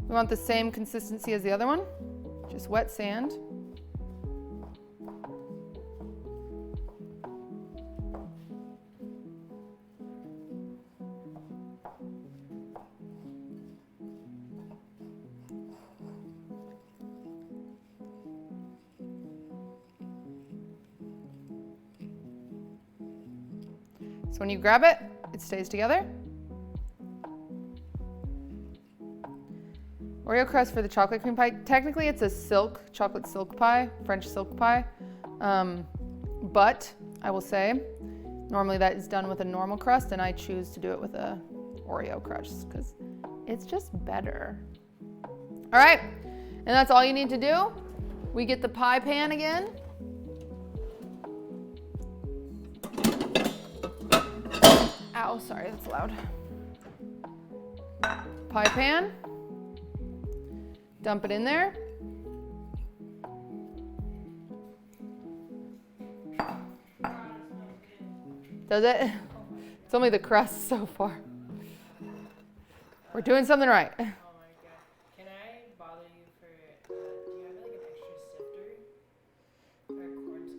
We want the same consistency as the other one, just wet sand. So when you grab it, it stays together. Oreo crust for the chocolate cream pie. Technically it's a chocolate silk pie, French silk pie. But I will say, normally that is done with a normal crust and I choose to do it with a Oreo crust because it's just better. All right, and that's all you need to do. We get the pie pan again. Ow, sorry, that's loud. Pie pan. Dump it in there. Does it? It's only the crust so far. We're doing something right. Oh my god. Can I bother you for, do you have like an extra sifter? I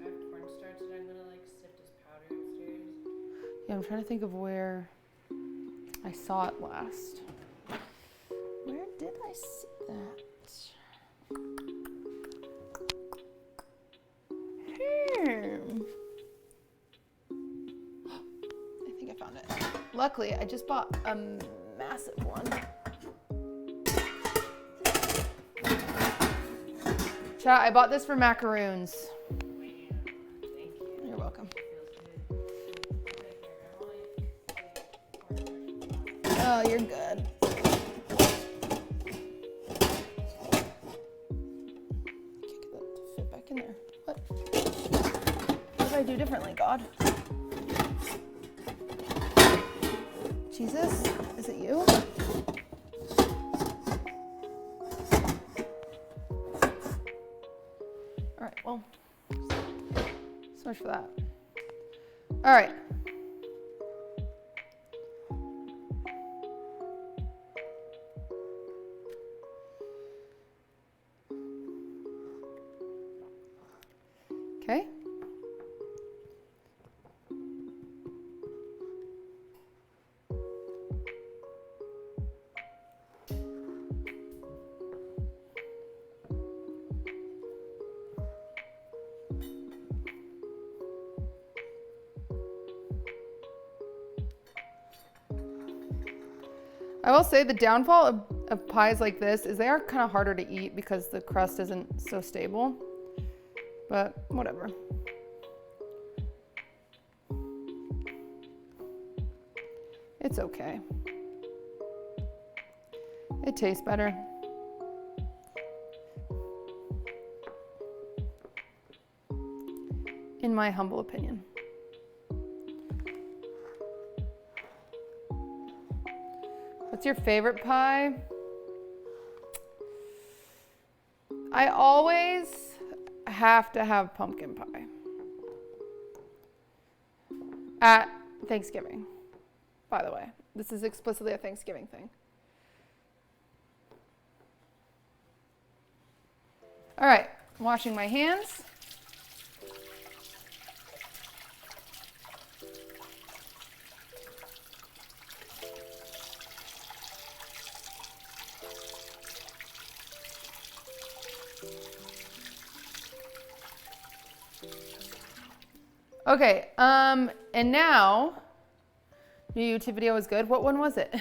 have cornstarch that I'm gonna like sift as powder upstairs. Yeah, I'm trying to think of where I saw it last. Where did I see that? I think I found it. Luckily, I just bought a massive one. Chat, I bought this for macaroons. Thank you. You're welcome. Oh, you're good. Fit back in there. What did I do differently, God? Jesus, is it you? All right, well, so much for that. All right. Okay. I will say the downfall of pies like this is they are kind of harder to eat because the crust isn't so stable. But whatever. It's okay. It tastes better. In my humble opinion. What's your favorite pie? I always have to have pumpkin pie at Thanksgiving, by the way. This is explicitly a Thanksgiving thing. All right, washing my hands. Okay, and now, new YouTube video was good. What one was it?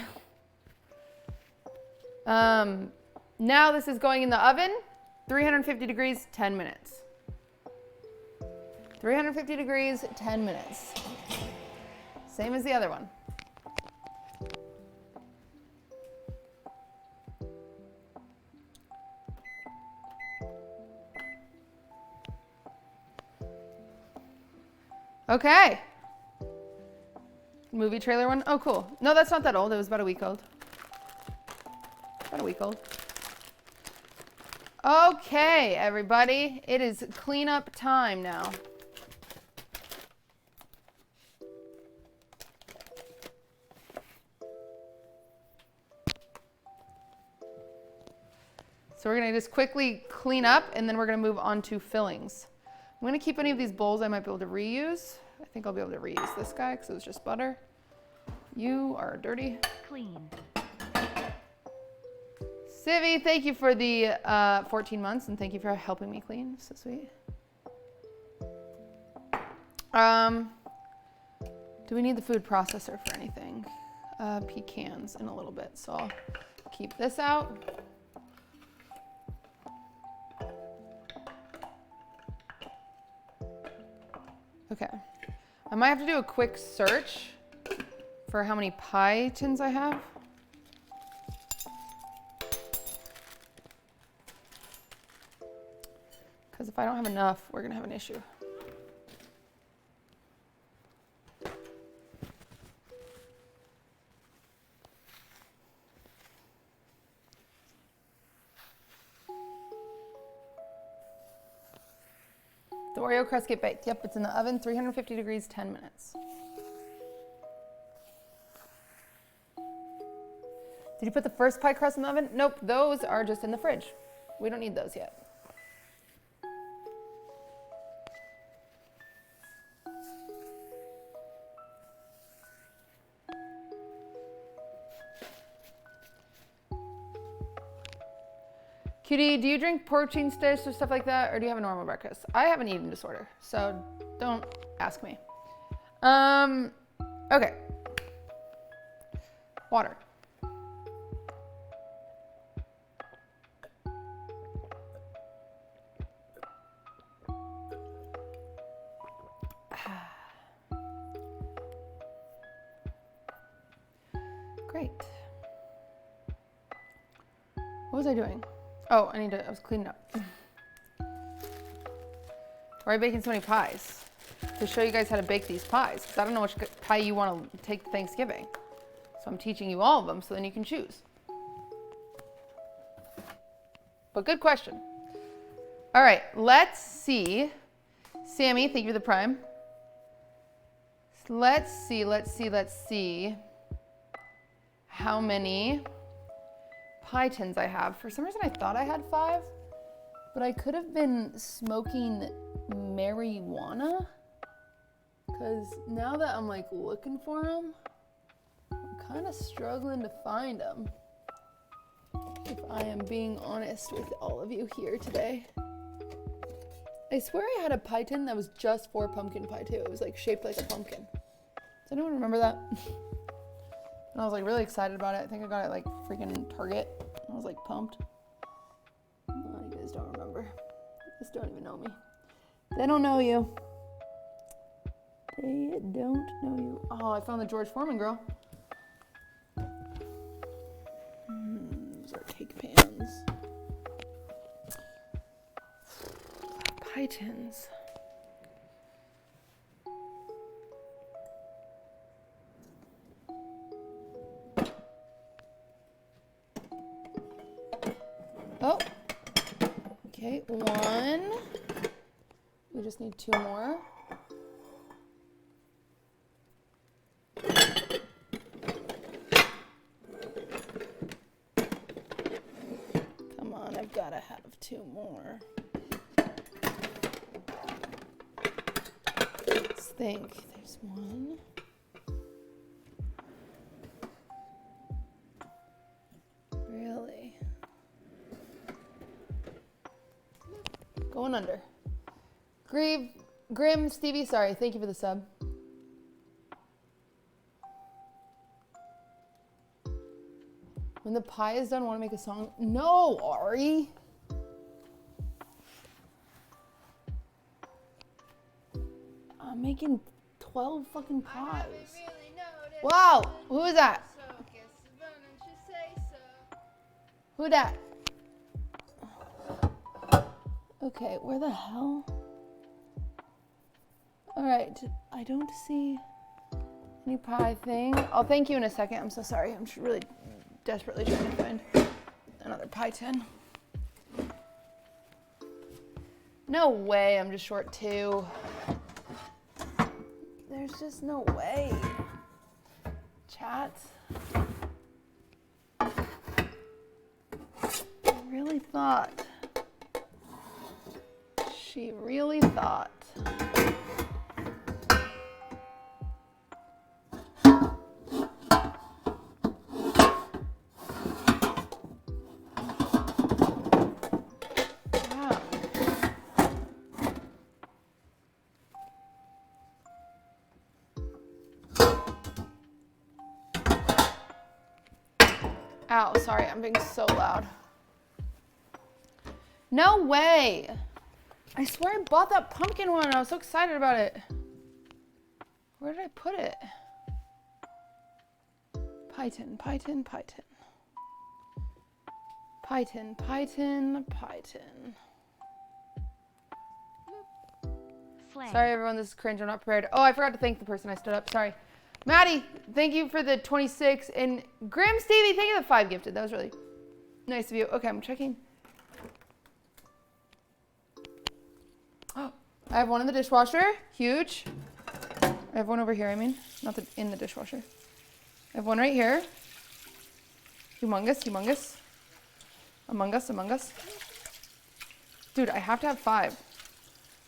Now this is going in the oven, 350 degrees, 10 minutes. 350 degrees, 10 minutes. Same as the other one. Okay. Movie trailer one. Oh, cool. No, that's not that old. It was about a week old. About a week old. Okay, everybody. It is cleanup time now. So we're going to just quickly clean up, and then we're going to move on to fillings. I'm going to keep any of these bowls I might be able to reuse. I think I'll be able to reuse this guy because it was just butter. You are dirty. Clean. Civi, thank you for the 14 months, and thank you for helping me clean. So sweet. Do we need the food processor for anything? Pecans in a little bit, so I'll keep this out. Okay, I might have to do a quick search for how many pie tins I have. Because if I don't have enough, we're gonna have an issue. The Oreo crust get baked. Yep, it's in the oven, 350 degrees, 10 minutes. Did you put the first pie crust in the oven? Nope, those are just in the fridge. We don't need those yet. QT, do you drink protein sticks or stuff like that, or do you have a normal breakfast? I have an eating disorder, so don't ask me. Okay. Water. Great. What was I doing? Oh, I was cleaning up. Why are I baking so many pies? To show you guys how to bake these pies, because I don't know which pie you want to take to Thanksgiving. So I'm teaching you all of them, so then you can choose. But good question. All right, let's see. Sammy, thank you for the prime. Let's see how many pie tins I have. For some reason I thought I had 5, but I could have been smoking marijuana, because now that I'm like looking for them, I'm kind of struggling to find them, if I am being honest with all of you here today. I swear I had a pie tin that was just for pumpkin pie too. It was like shaped like a pumpkin. Does anyone remember that? I I was like really excited about it. I think I got it like freaking Target. I was like pumped. Oh, you guys don't remember. You just don't even know me. They don't know you. They don't know you. Oh, I found the George Foreman grill. Those are cake pans. Pie tins. Oh, okay, one. We just need 2 more. Come on, I've got to have 2 more. Let's think. There's 1. Really? Going under. Grim, Stevie, sorry. Thank you for the sub. When the pie is done, want to make a song? No, Ari. I'm making 12 fucking pies. Wow, who is that? Who that? Okay, where the hell? All right, I don't see any pie thing. I'll thank you in a second. I'm so sorry. I'm really desperately trying to find another pie tin. No way, I'm just short 2. There's just no way. Chat. I really thought. She really thought. Ow, sorry, I'm being so loud. No way! I swear I bought that pumpkin one. I was so excited about it. Where did I put it? Pie tin, pie tin, pie tin. Pie tin, pie tin, pie tin. Slay. Sorry everyone, this is cringe. I'm not prepared. Oh, I forgot to thank the person I stood up. Sorry. Maddie, thank you for the 26. And Grim Stevie, thank you for the 5 gifted. That was really nice of you. Okay, I'm checking. Oh, I have one in the dishwasher. Huge. I have one over here, I mean. Not in the dishwasher. I have one right here. Humongous, humongous. Among Us, Among Us. Dude, I have to have 5.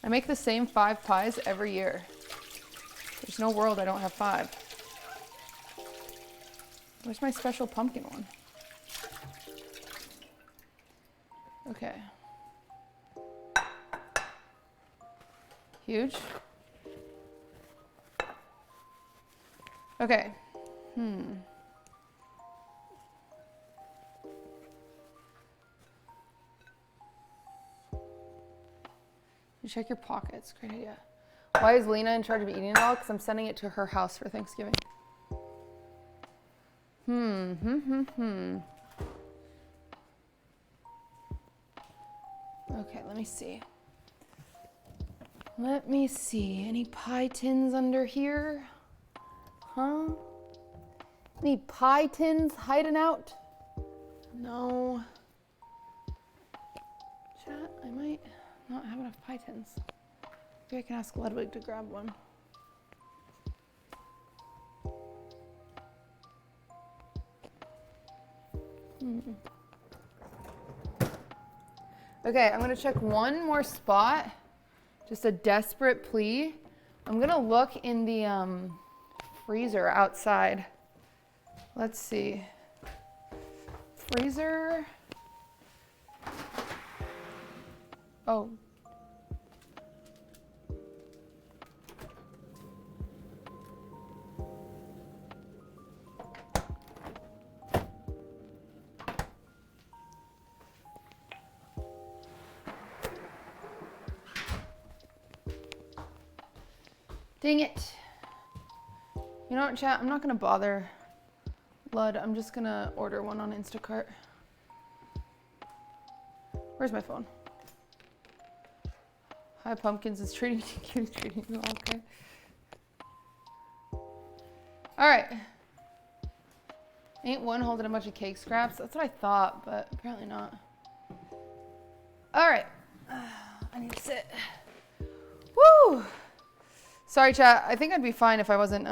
I make the same 5 pies every year. There's no world I don't have 5. Where's my special pumpkin one? Okay. Huge. Okay. You check your pockets. Great idea. Why is Lena in charge of eating it all? Because I'm sending it to her house for Thanksgiving. Okay, let me see. Let me see. Any pie tins under here? Huh? Any pie tins hiding out? No. Chat, I might not have enough pie tins. Maybe I can ask Ludwig to grab one. Okay, I'm gonna check one more spot. Just a desperate plea. I'm gonna look in the freezer outside. Let's see. Freezer. Oh. Dang it. You know what, chat? I'm not gonna bother Lud. I'm just gonna order one on Instacart. Where's my phone? Hi, Pumpkins. Is treating you treating you okay? All right. Ain't one holding a bunch of cake scraps? That's what I thought, but apparently not. All right. I need to sit. Woo! Sorry, chat. I think I'd be fine if I wasn't,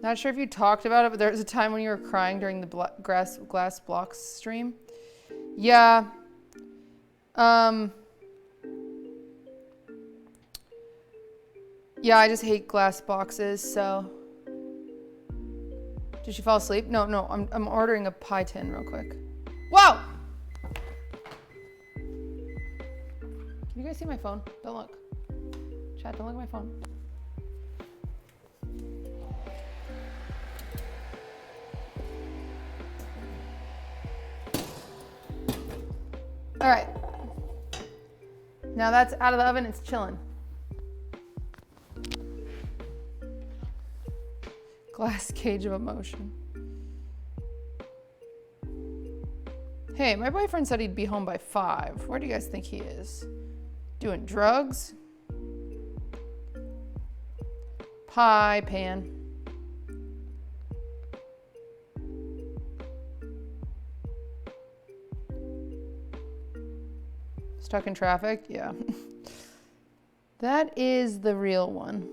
not sure if you talked about it, but there was a time when you were crying during the glass blocks stream. Yeah. Yeah, I just hate glass boxes, so. Did she fall asleep? No, I'm ordering a pie tin real quick. Whoa! Can you guys see my phone? Don't look. Chat, don't look at my phone. All right. Now that's out of the oven, it's chilling. Glass cage of emotion. Hey, my boyfriend said he'd be home by 5. Where do you guys think he is? Doing drugs? Pie pan. Stuck in traffic? Yeah. That is the real one.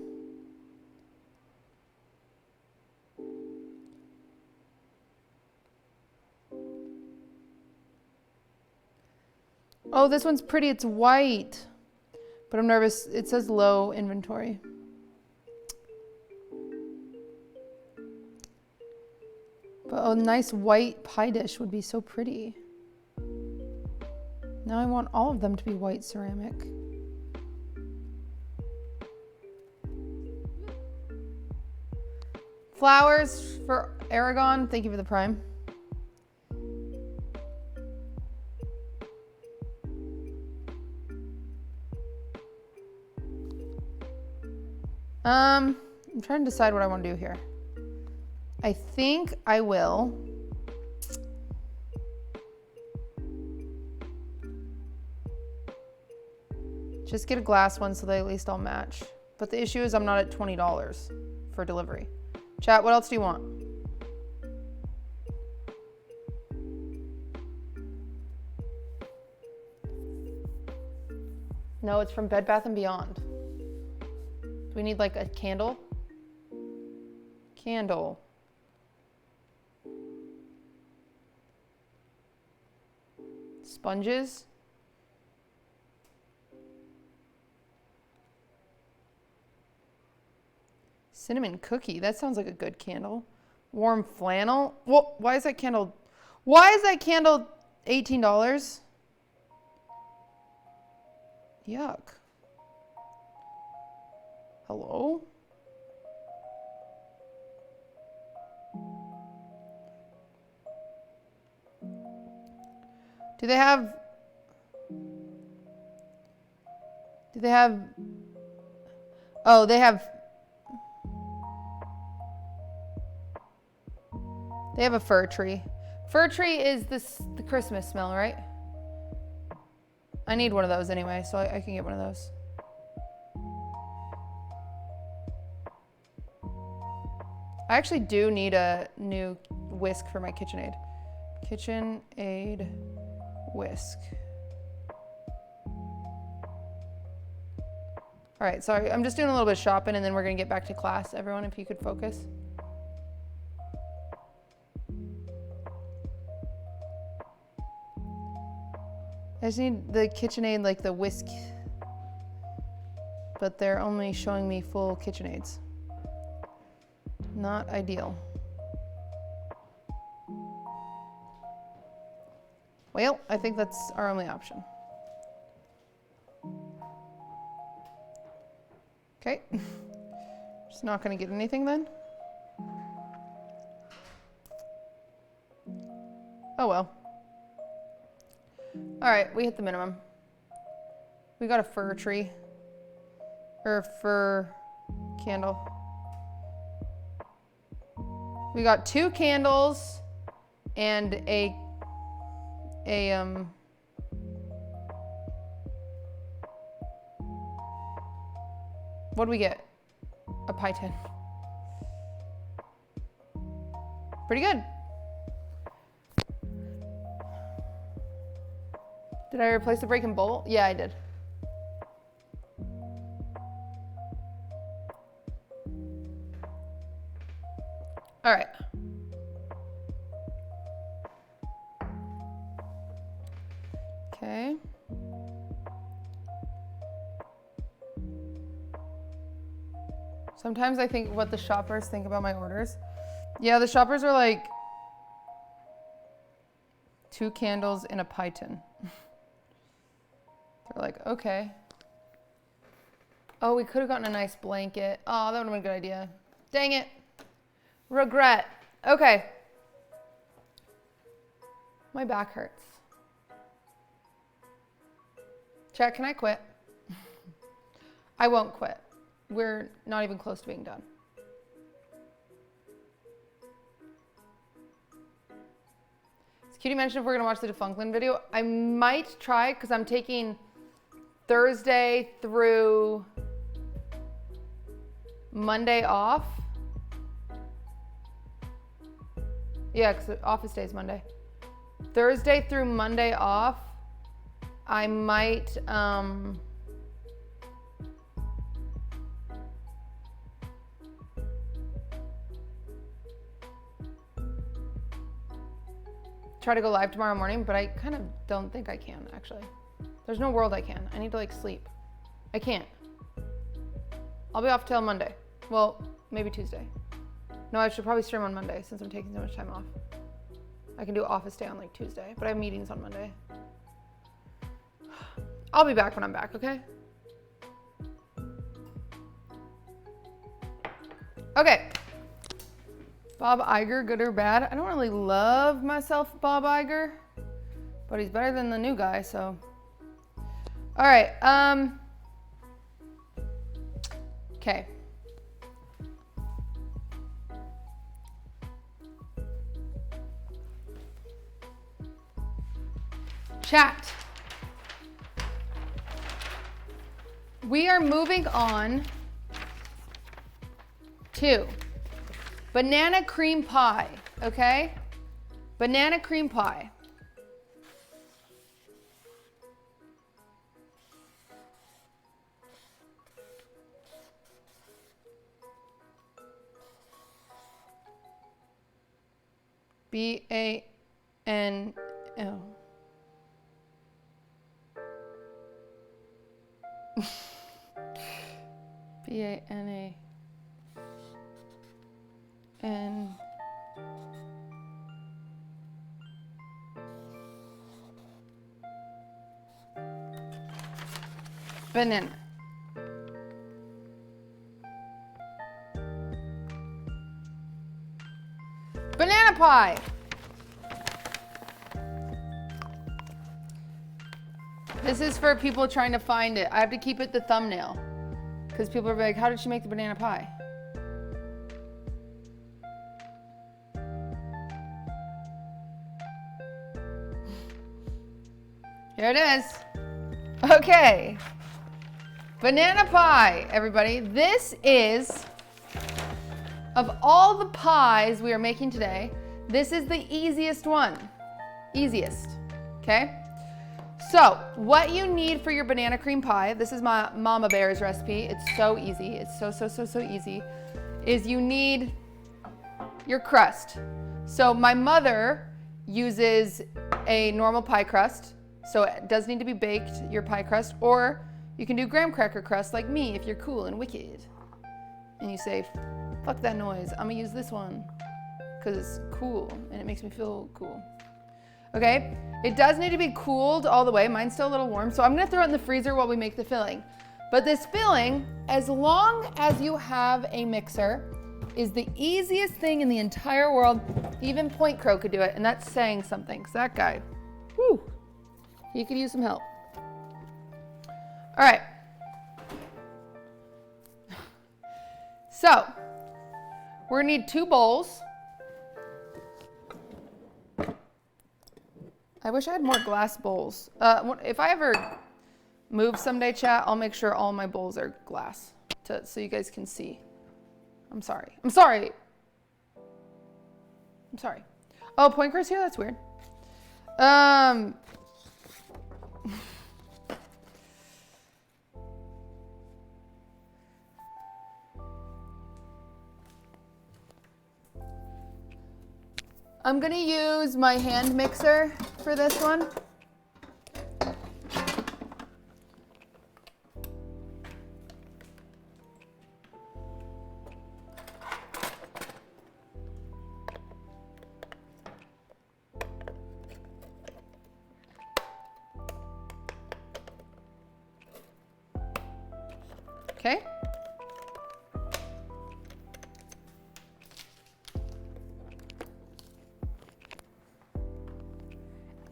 Oh, this one's pretty. It's white. But I'm nervous. It says low inventory. But a nice white pie dish would be so pretty. Now I want all of them to be white ceramic. Flowers for Aragon. Thank you for the prime. I'm trying to decide what I want to do here. I think I will just get a glass one so they at least all match. But the issue is I'm not at $20 for delivery. Chat, what else do you want? No, it's from Bed Bath & Beyond. Do we need like a candle? Candle. Sponges. Cinnamon cookie. That sounds like a good candle. Warm flannel. Well, why is that candle $18? Yuck. Hello? Do they have oh, they have a fir tree. Fir tree is the Christmas smell, right? I need one of those anyway, so I can get one of those. I actually do need a new whisk for my KitchenAid. KitchenAid whisk. All right, sorry, I'm just doing a little bit of shopping and then we're gonna get back to class. Everyone, if you could focus. I just need the KitchenAid, like the whisk. But they're only showing me full KitchenAids. Not ideal. Well, I think that's our only option. Okay. Just not gonna get anything then. Oh well. All right, we hit the minimum. We got a fir tree. Or fir candle. We got 2 candles and what do we get? A pie tin. Pretty good. Did I replace the breaking bowl? Yeah, I did. All right. Okay. Sometimes I think what the shoppers think about my orders. Yeah, the shoppers are like 2 candles and a pie tin. They're like, okay. Oh, we could have gotten a nice blanket. Oh, that would have been a good idea. Dang it. Regret. Okay. My back hurts. Chat, can I quit? I won't quit. We're not even close to being done. Cutie mentioned if we're gonna watch the Defunklin video. I might try because I'm taking Thursday through Monday off. Yeah, because office day is Monday. Thursday through Monday off. I might try to go live tomorrow morning, but I kind of don't think I can, actually. There's no world I can. I need to like sleep. I can't. I'll be off till Monday. Well, maybe Tuesday. No, I should probably stream on Monday since I'm taking so much time off. I can do office day on like Tuesday, but I have meetings on Monday. I'll be back when I'm back, okay? Okay. Bob Iger, good or bad? I don't really love myself, Bob Iger, but he's better than the new guy, so. All right, okay. Chat. We are moving on to banana cream pie, okay? Banana cream pie. B-A-N-O. B-A-N-A. And banana. Banana pie. This is for people trying to find it. I have to keep it the thumbnail because people are like, how did she make the banana pie? Here it is. Okay. Banana pie, everybody. This is, of all the pies we are making today, this is the easiest one. Easiest, okay? So, what you need for your banana cream pie, this is my Mama Bear's recipe. It's so easy. It's so easy. Is you need your crust. So, my mother uses a normal pie crust. So it does need to be baked, your pie crust, or you can do graham cracker crust like me if you're cool and wicked. And you say, fuck that noise, I'm gonna use this one because it's cool and it makes me feel cool. Okay, it does need to be cooled all the way. Mine's still a little warm, so I'm gonna throw it in the freezer while we make the filling. But this filling, as long as you have a mixer, is the easiest thing in the entire world. Even Point Crow could do it, and that's saying something, because that guy, whew, he could use some help. All right. So, we're gonna need 2 bowls. I wish I had more glass bowls. If I ever move someday, chat, I'll make sure all my bowls are glass so you guys can see. I'm sorry. I'm sorry. I'm sorry. Oh, Point Crow's here? That's weird. I'm gonna use my hand mixer for this one. Okay.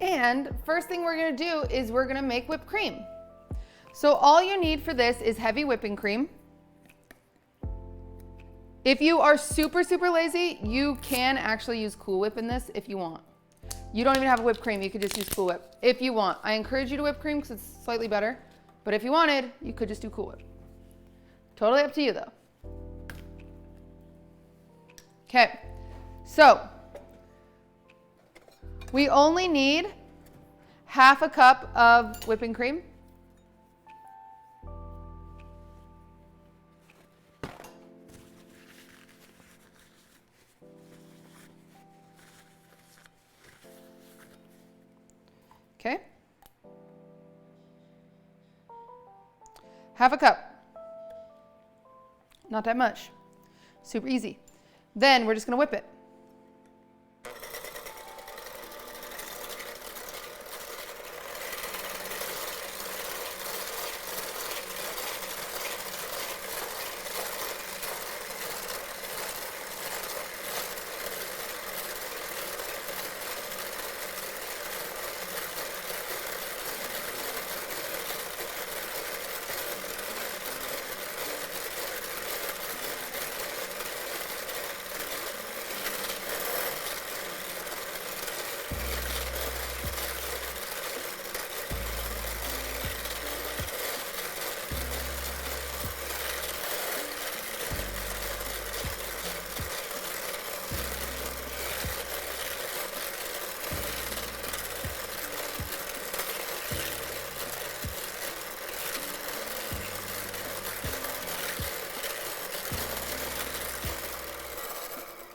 And first thing we're gonna do is we're gonna make whipped cream. So all you need for this is heavy whipping cream. If you are super, super lazy, you can actually use Cool Whip in this if you want. You don't even have a whipped cream, you could just use Cool Whip if you want. I encourage you to whip cream because it's slightly better. But if you wanted, you could just do Cool Whip. Totally up to you though. Okay, so we only need half a cup of whipping cream. Okay. Half a cup. Not that much. Super easy. Then we're just gonna whip it.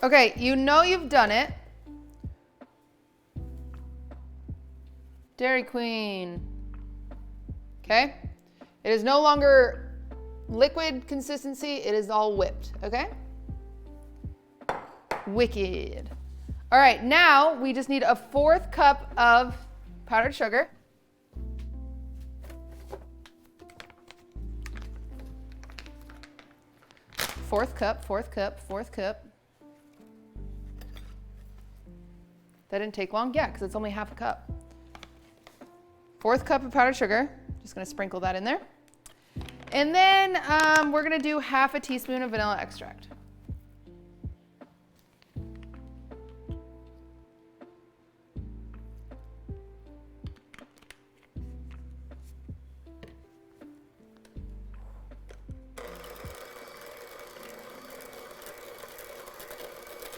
Okay, you know you've done it. Dairy Queen. Okay? It is no longer liquid consistency, it is all whipped, okay? Wicked. All right, now we just need a 1/4 cup of powdered sugar. Fourth cup. That didn't take long? Yeah, because it's only half a cup. 1/4 cup of powdered sugar. Just gonna sprinkle that in there. And then we're gonna do 1/2 teaspoon of vanilla extract.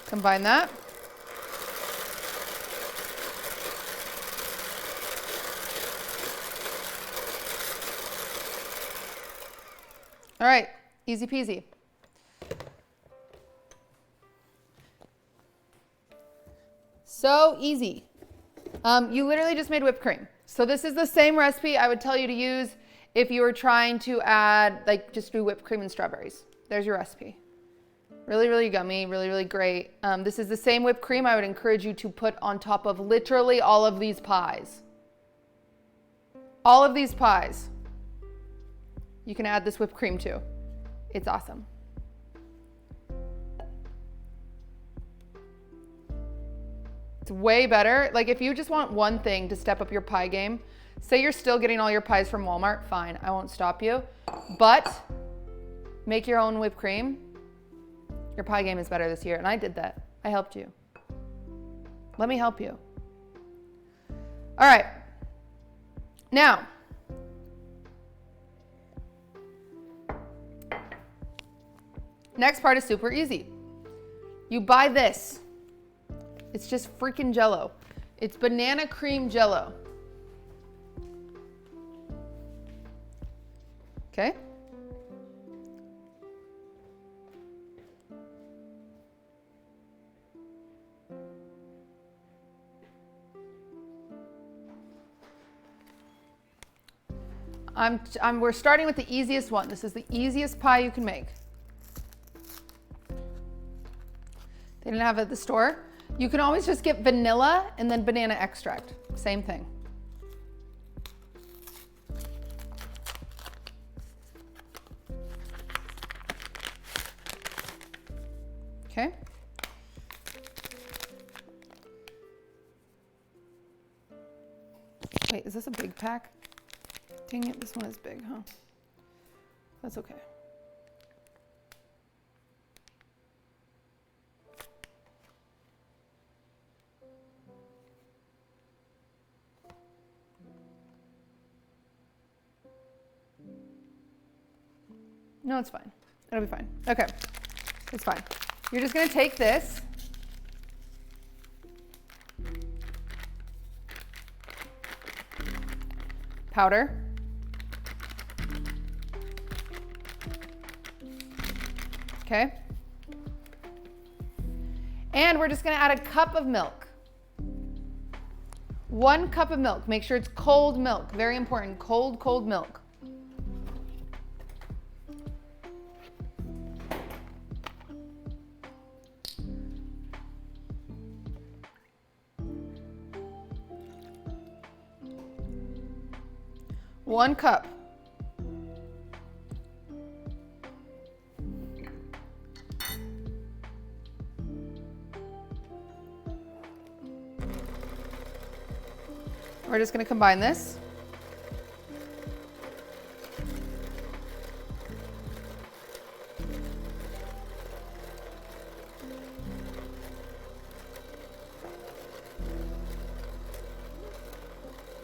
Combine that. All right, easy peasy. So easy. You literally just made whipped cream. So this is the same recipe I would tell you to use if you were trying to add, like just do whipped cream and strawberries. There's your recipe. Really, really yummy, really, really great. This is the same whipped cream I would encourage you to put on top of literally all of these pies. All of these pies. You can add this whipped cream to. It's awesome. It's way better. Like if you just want one thing to step up your pie game, say you're still getting all your pies from Walmart, fine, I won't stop you. But make your own whipped cream. Your pie game is better this year. And I did that. I helped you. Let me help you. All right. Now, next part is super easy. You buy this. It's just freaking Jell-O. It's banana cream Jell-O. Okay? We're starting with the easiest one. This is the easiest pie you can make. They didn't have it at the store. You can always just get vanilla and then banana extract. Same thing. Okay. Wait, is this a big pack? Dang it, this one is big, huh? That's okay. No, it's fine. It'll be fine. Okay, it's fine. You're just gonna take this. Powder. Okay. And we're just gonna add a cup of milk. 1 cup of milk. Make sure it's cold milk. Very important. Cold, cold milk. One cup. We're just going to combine this.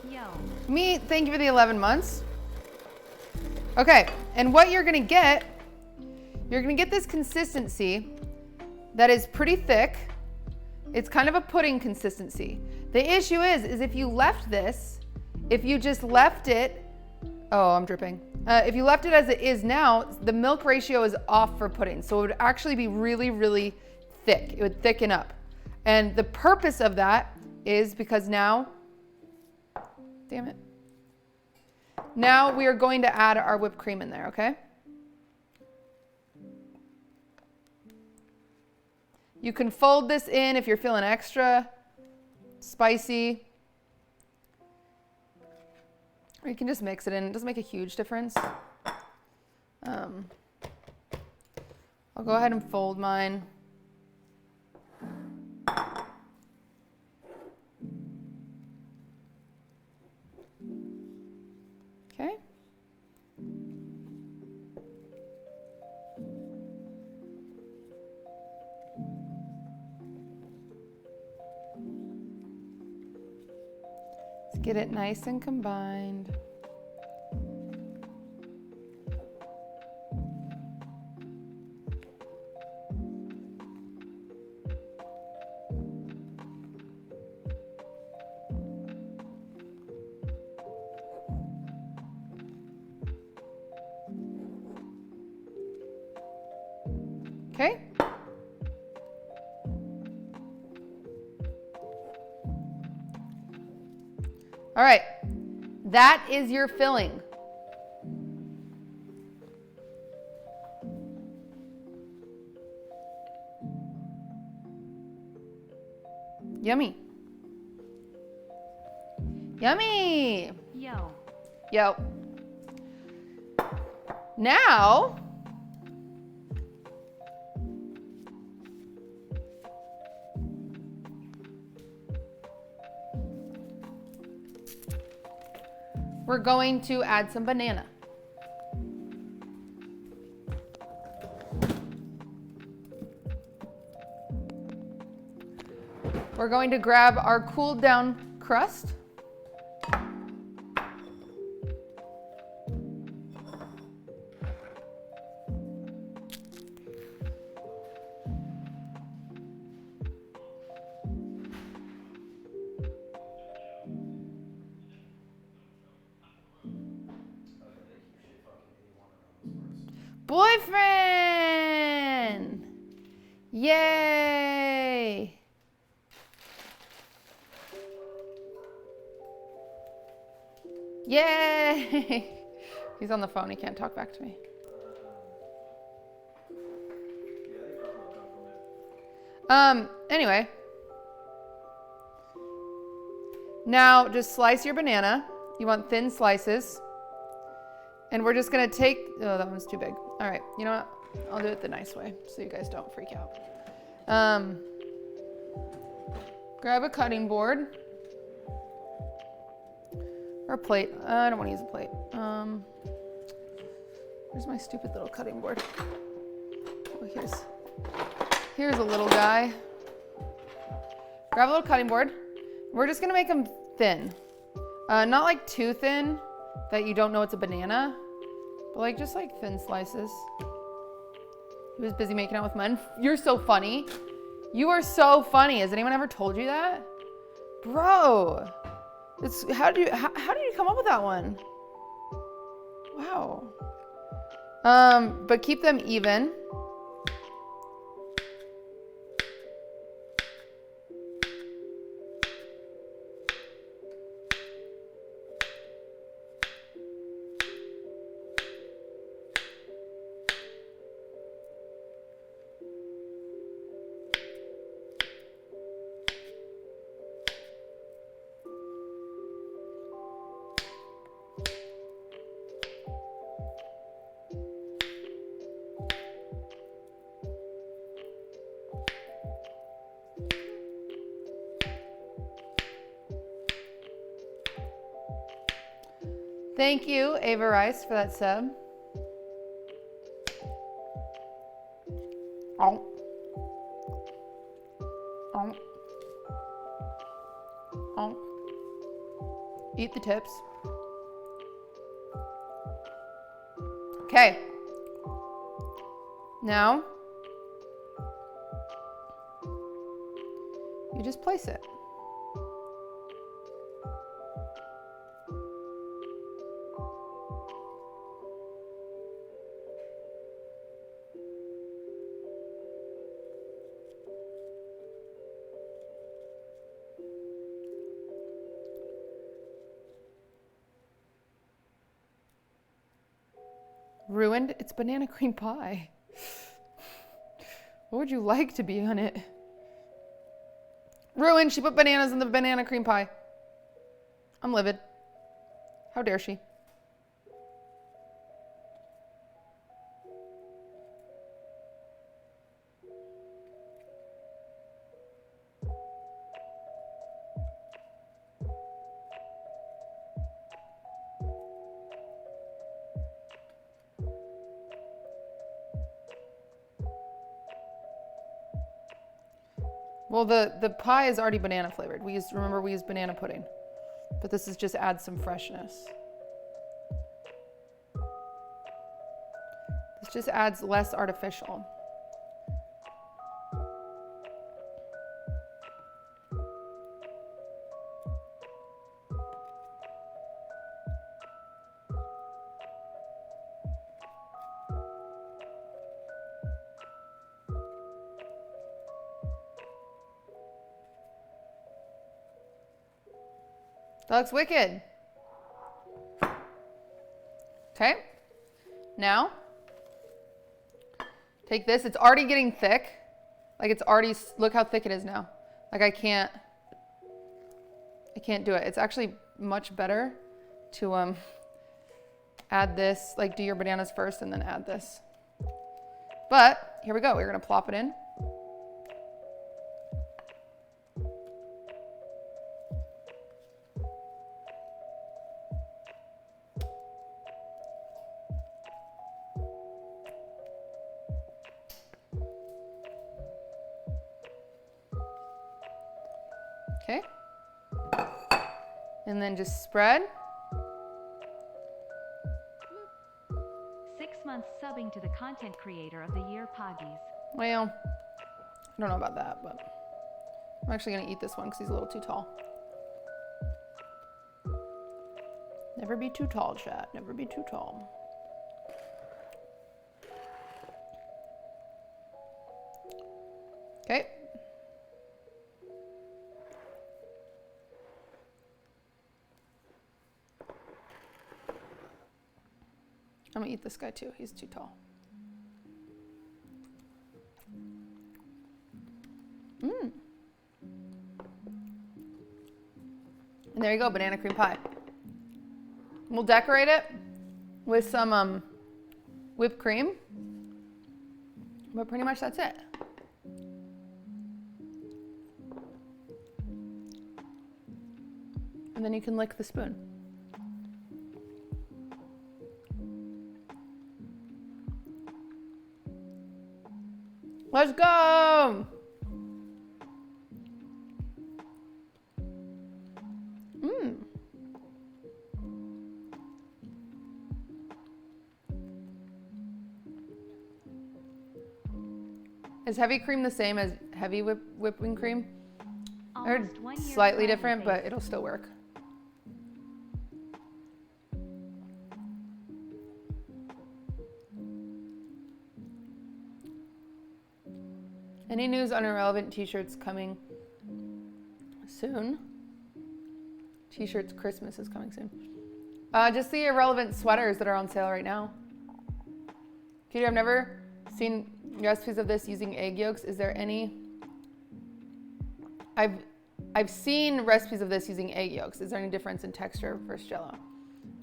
Yo. Me, thank you for the 11 months. Okay, and what you're going to get this consistency that is pretty thick. It's kind of a pudding consistency. The issue is if you left this, if you just left it, oh, I'm dripping. If you left it as it is now, the milk ratio is off for pudding. So it would actually be really, really thick. It would thicken up. And the purpose of that is because now, damn it. Now we are going to add our whipped cream in there, okay? You can fold this in if you're feeling extra spicy. Or you can just mix it in. It doesn't make a huge difference. I'll go ahead and fold mine. Okay. Let's get it nice and combined. Okay. All right. That is your filling. Yummy. Yummy. Yo. Yo. Now, we're going to add some banana. We're going to grab our cooled down crust. Boyfriend! Yay! Yay! He's on the phone, he can't talk back to me. Anyway. Now just slice your banana. You want thin slices. And we're just gonna take, oh, that one's too big. All right, you know what? I'll do it the nice way so you guys don't freak out. Grab a cutting board. Or a plate. I don't wanna use a plate. Where's my stupid little cutting board? Oh, here's a little guy. Grab a little cutting board. We're just gonna make them thin. Not like too thin that you don't know it's a banana, but like just like thin slices. He was busy making out with men. You're so funny. You are so funny. Has anyone ever told you that? Bro, how did you come up with that one? Wow. But keep them even. Thank you, Ava Rice, for that sub. Oh. Oh. Oh. Eat the tips. Okay. Now, you just place it. Ruined? It's banana cream pie. What would you like to be on it? Ruined. She put bananas in the banana cream pie. I'm livid. How dare she? Well, the pie is already banana flavored. Remember we used banana pudding, but this is just adds some freshness. This just adds less artificial. That looks wicked. Okay. Now, take this. It's already getting thick. Like it's already, look how thick it is now. Like I can't do it. It's actually much better to add this, like do your bananas first and then add this. But here we go. We're gonna plop it in. Okay. And then just spread. 6 months subbing to the content creator of the year, Poggies. Well, I don't know about that, but I'm actually gonna eat this one because he's a little too tall. Never be too tall, chat. Never be too tall. Okay. I'm gonna eat this guy too. He's too tall. And there you go, banana cream pie. We'll decorate it with some whipped cream. But pretty much that's it. And then you can lick the spoon. Let's go! Is heavy cream the same as heavy whipping cream? They're Almost 1 year slightly brownie different, but phase. it'll still work. Any news on irrelevant t-shirts coming soon? T-shirts Christmas is coming soon. Just the irrelevant sweaters that are on sale right now. Katie, I've never seen recipes of this using egg yolks. Is there any? I've seen recipes of this using egg yolks. Is there any difference in texture versus Jell-O?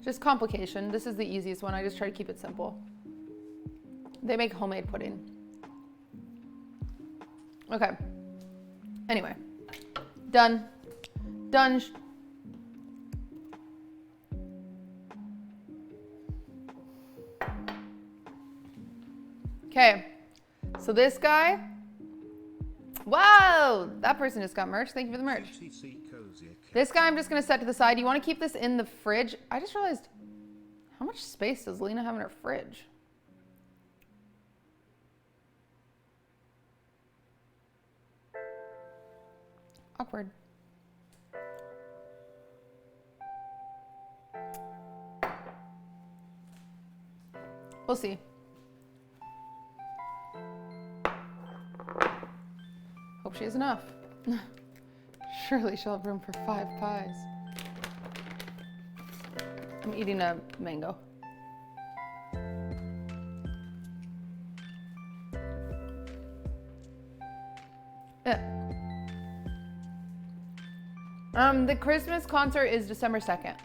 Just complication. This is the easiest one. I just try to keep it simple. They make homemade pudding. Okay. Anyway. Done. Done. Okay. So this guy. Wow! That person just got merch. Thank you for the merch. This guy I'm just going to set to the side. You want to keep this in the fridge? I just realized, how much space does Lena have in her fridge? Awkward. We'll see. Hope she has enough. Surely she'll have room for 5 pies. I'm eating a mango. The Christmas concert is December 2nd.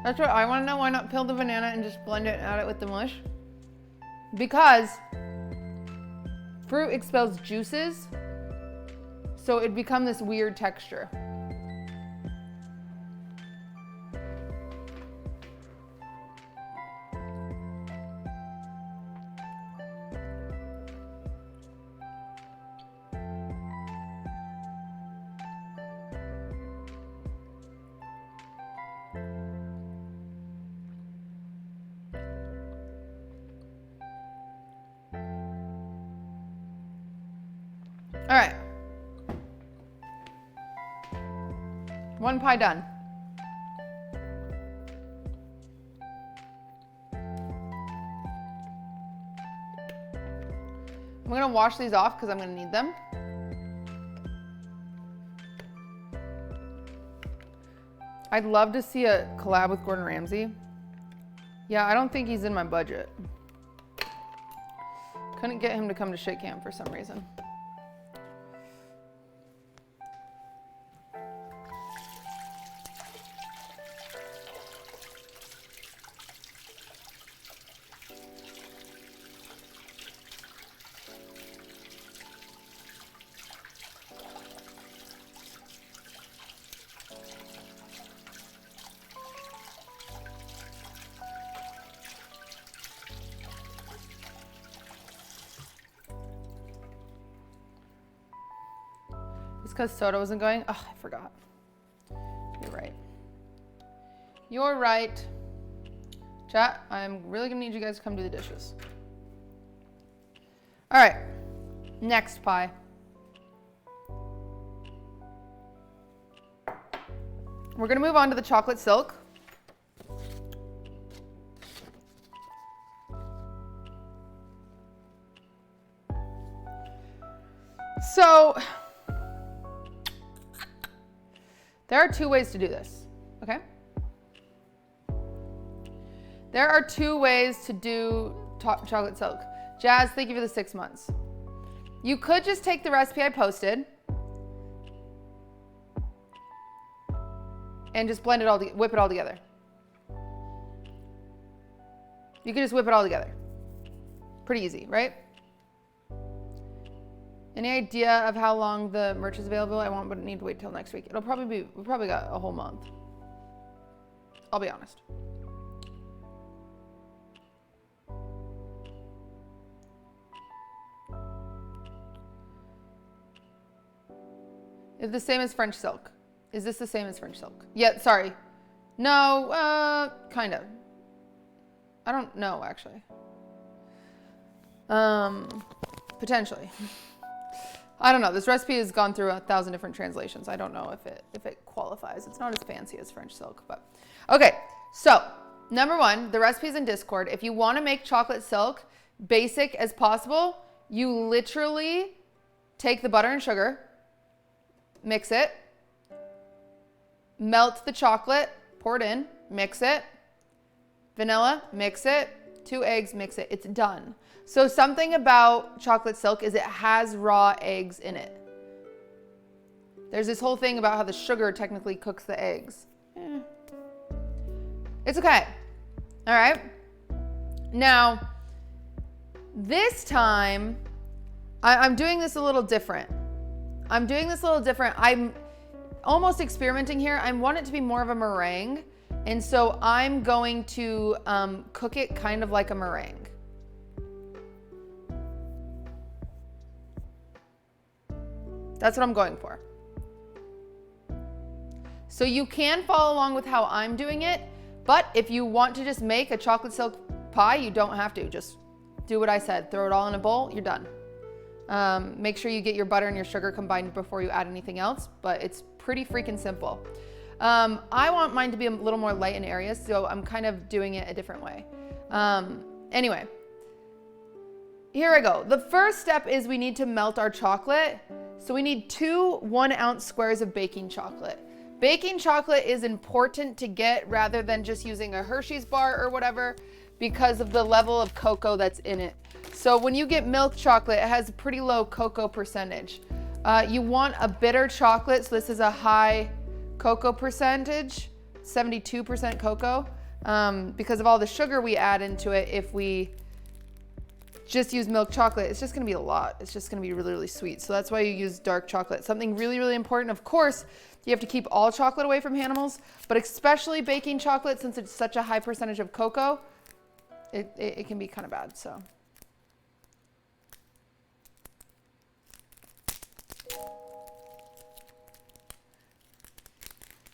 That's what I want to know. Why not peel the banana and just blend it and add it with the mush? Because fruit expels juices, so it'd become this weird texture. All right. 1 pie done. I'm gonna wash these off because I'm gonna need them. I'd love to see a collab with Gordon Ramsay. Yeah, I don't think he's in my budget. Couldn't get him to come to Shit Camp for some reason. It's because soda wasn't going. Oh, I forgot. You're right. You're right. Chat, I'm really gonna need you guys to come do the dishes. All right, next pie. We're gonna move on to the chocolate silk. So, there are two ways to do this, okay? There are two ways to do chocolate silk. Jazz, thank you for the 6 months. You could just take the recipe I posted and just blend it all, whip it all together. You can just whip it all together. Pretty easy, right? Any idea of how long the merch is available? I won't need to wait till next week. It'll probably be, we probably got a whole month. I'll be honest. Is the same as French silk? Is this the same as French silk? Yeah, sorry. No, kind of. I don't know, actually. Potentially. I don't know. This recipe has gone through 1,000 different translations. I don't know if it qualifies. It's not as fancy as French silk, but okay. So number one, the recipe is in Discord. If you want to make chocolate silk basic as possible, you literally take the butter and sugar, mix it, melt the chocolate, pour it in, mix it, vanilla, mix it, 2 eggs, mix it. It's done. So something about chocolate silk is it has raw eggs in it. There's this whole thing about how the sugar technically cooks the eggs. It's okay. All right. Now, this time, I'm doing this a little different. I'm almost experimenting here. I want it to be more of a meringue. And so I'm going to cook it kind of like a meringue. That's what I'm going for. So you can follow along with how I'm doing it, but if you want to just make a chocolate silk pie, you don't have to. Just do what I said. Throw it all in a bowl, you're done. Make sure you get your butter and your sugar combined before you add anything else, but it's pretty freaking simple. I want mine to be a little more light in areas, so I'm kind of doing it a different way. Anyway, here I go. The first step is we need to melt our chocolate. So we need 2 1-ounce squares of baking chocolate. Baking chocolate is important to get rather than just using a Hershey's bar or whatever because of the level of cocoa that's in it. So when you get milk chocolate, it has a pretty low cocoa percentage. You want a bitter chocolate, so this is a high cocoa percentage, 72% cocoa, because of all the sugar we add into it. If we just use milk chocolate, it's just gonna be a lot. It's just gonna be really, really sweet. So that's why you use dark chocolate. Something really, really important. Of course, you have to keep all chocolate away from animals, but especially baking chocolate, since it's such a high percentage of cocoa, it can be kind of bad, so.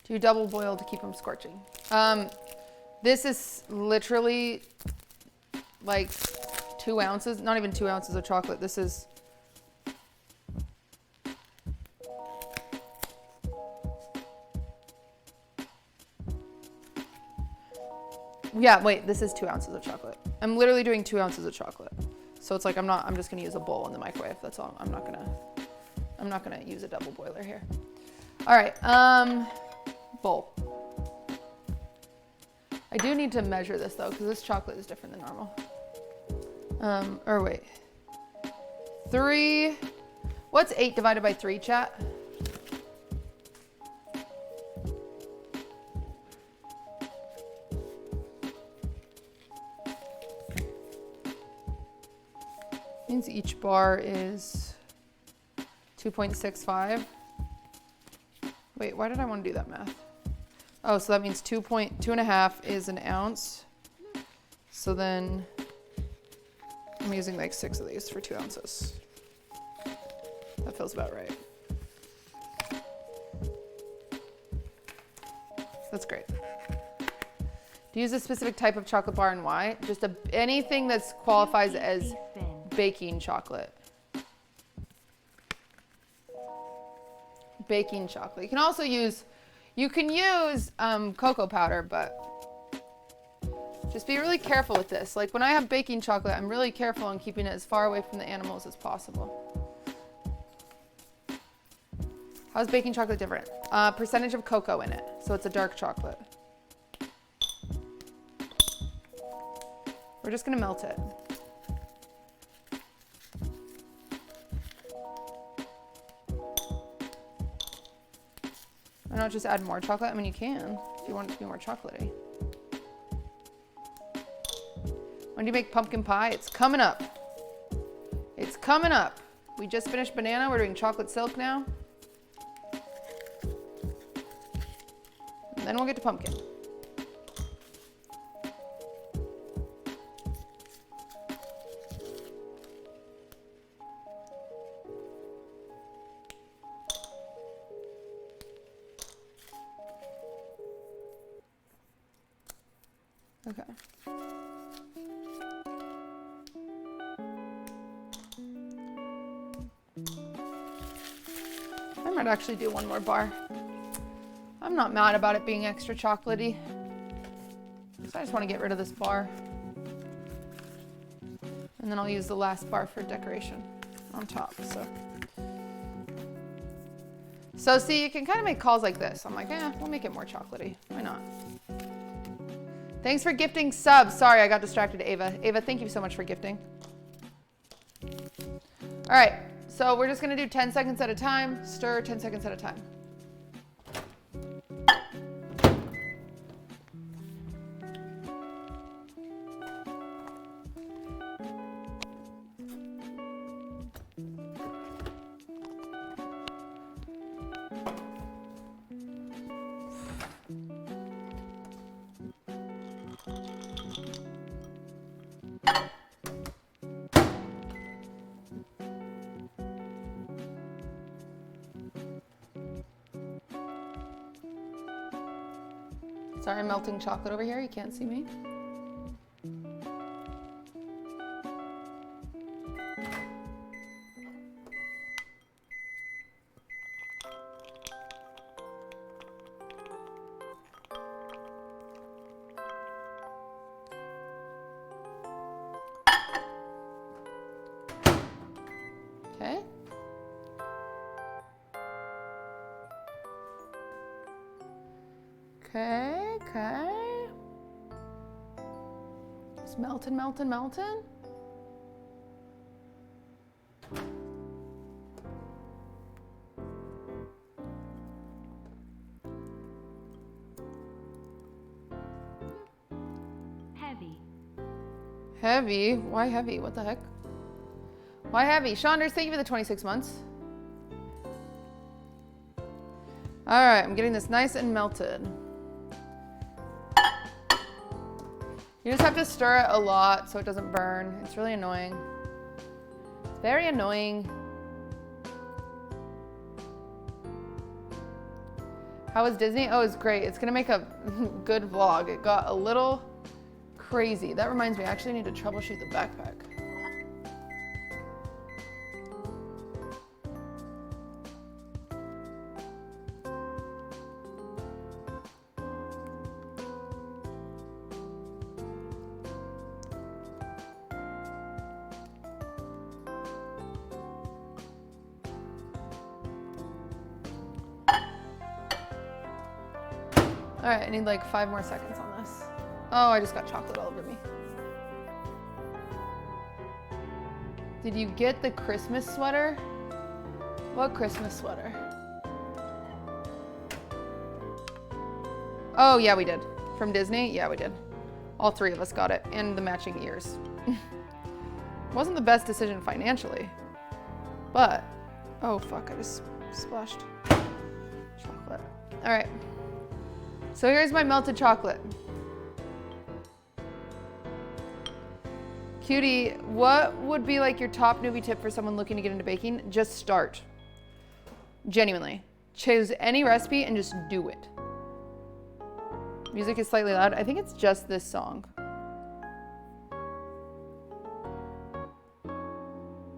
Do double boil to keep them scorching. This is literally like 2 ounces, not even 2 ounces of chocolate. This is, yeah, wait, this is 2 ounces of chocolate. I'm literally doing 2 ounces of chocolate. So it's like, I'm just gonna use a bowl in the microwave. That's all. I'm not gonna use a double boiler here. All right, bowl. I do need to measure this though, because this chocolate is different than normal. Or wait. 3. What's 8 divided by 3, chat? Means each bar is 2.65. Wait, why did I want to do that math? Oh, so that means 2.5 is an ounce. So then I'm using like 6 of these for 2 ounces. That feels about right. That's great. Do you use a specific type of chocolate bar and why? Just anything that qualifies as baking chocolate. Baking chocolate. You can also use, cocoa powder, but just be really careful with this. Like when I have baking chocolate, I'm really careful on keeping it as far away from the animals as possible. How's baking chocolate different? Percentage of cocoa in it, so it's a dark chocolate. We're just gonna melt it. Why not just add more chocolate? I mean, you can if you want it to be more chocolatey. When do you make pumpkin pie? It's coming up. It's coming up. We just finished banana. We're doing chocolate silk now. And then we'll get to pumpkin. Okay. I might actually do one more bar. I'm not mad about it being extra chocolatey. So I just want to get rid of this bar. And then I'll use the last bar for decoration on top, So see, you can kind of make calls like this. I'm like, we'll make it more chocolatey. Why not? Thanks for gifting subs. Sorry, I got distracted, Ava. Ava, thank you so much for gifting. All right, so we're just gonna do 10 seconds at a time. Stir 10 seconds at a time. Sorry, I'm melting chocolate over here. You can't see me. Okay. Okay. It's melting, melting, melting. Heavy. Heavy? Why heavy? What the heck? Why heavy? Shaunders, thank you for the 26 months. All right, I'm getting this nice and melted. You just have to stir it a lot so it doesn't burn. It's really annoying. It's very annoying. How was Disney? Oh, it was great. It's gonna make a good vlog. It got a little crazy. That reminds me, I actually need to troubleshoot the backpack. All right, I need like 5 more seconds on this. Oh, I just got chocolate all over me. Did you get the Christmas sweater? What Christmas sweater? Oh, yeah, we did. From Disney? Yeah, we did. All three of us got it, and the matching ears. Wasn't the best decision financially, but, oh fuck, I just splashed chocolate. All right, so here's my melted chocolate. Cutie, what would be like your top newbie tip for someone looking to get into baking? Just start. Genuinely. Choose any recipe and just do it. Music is slightly loud. I think it's just this song.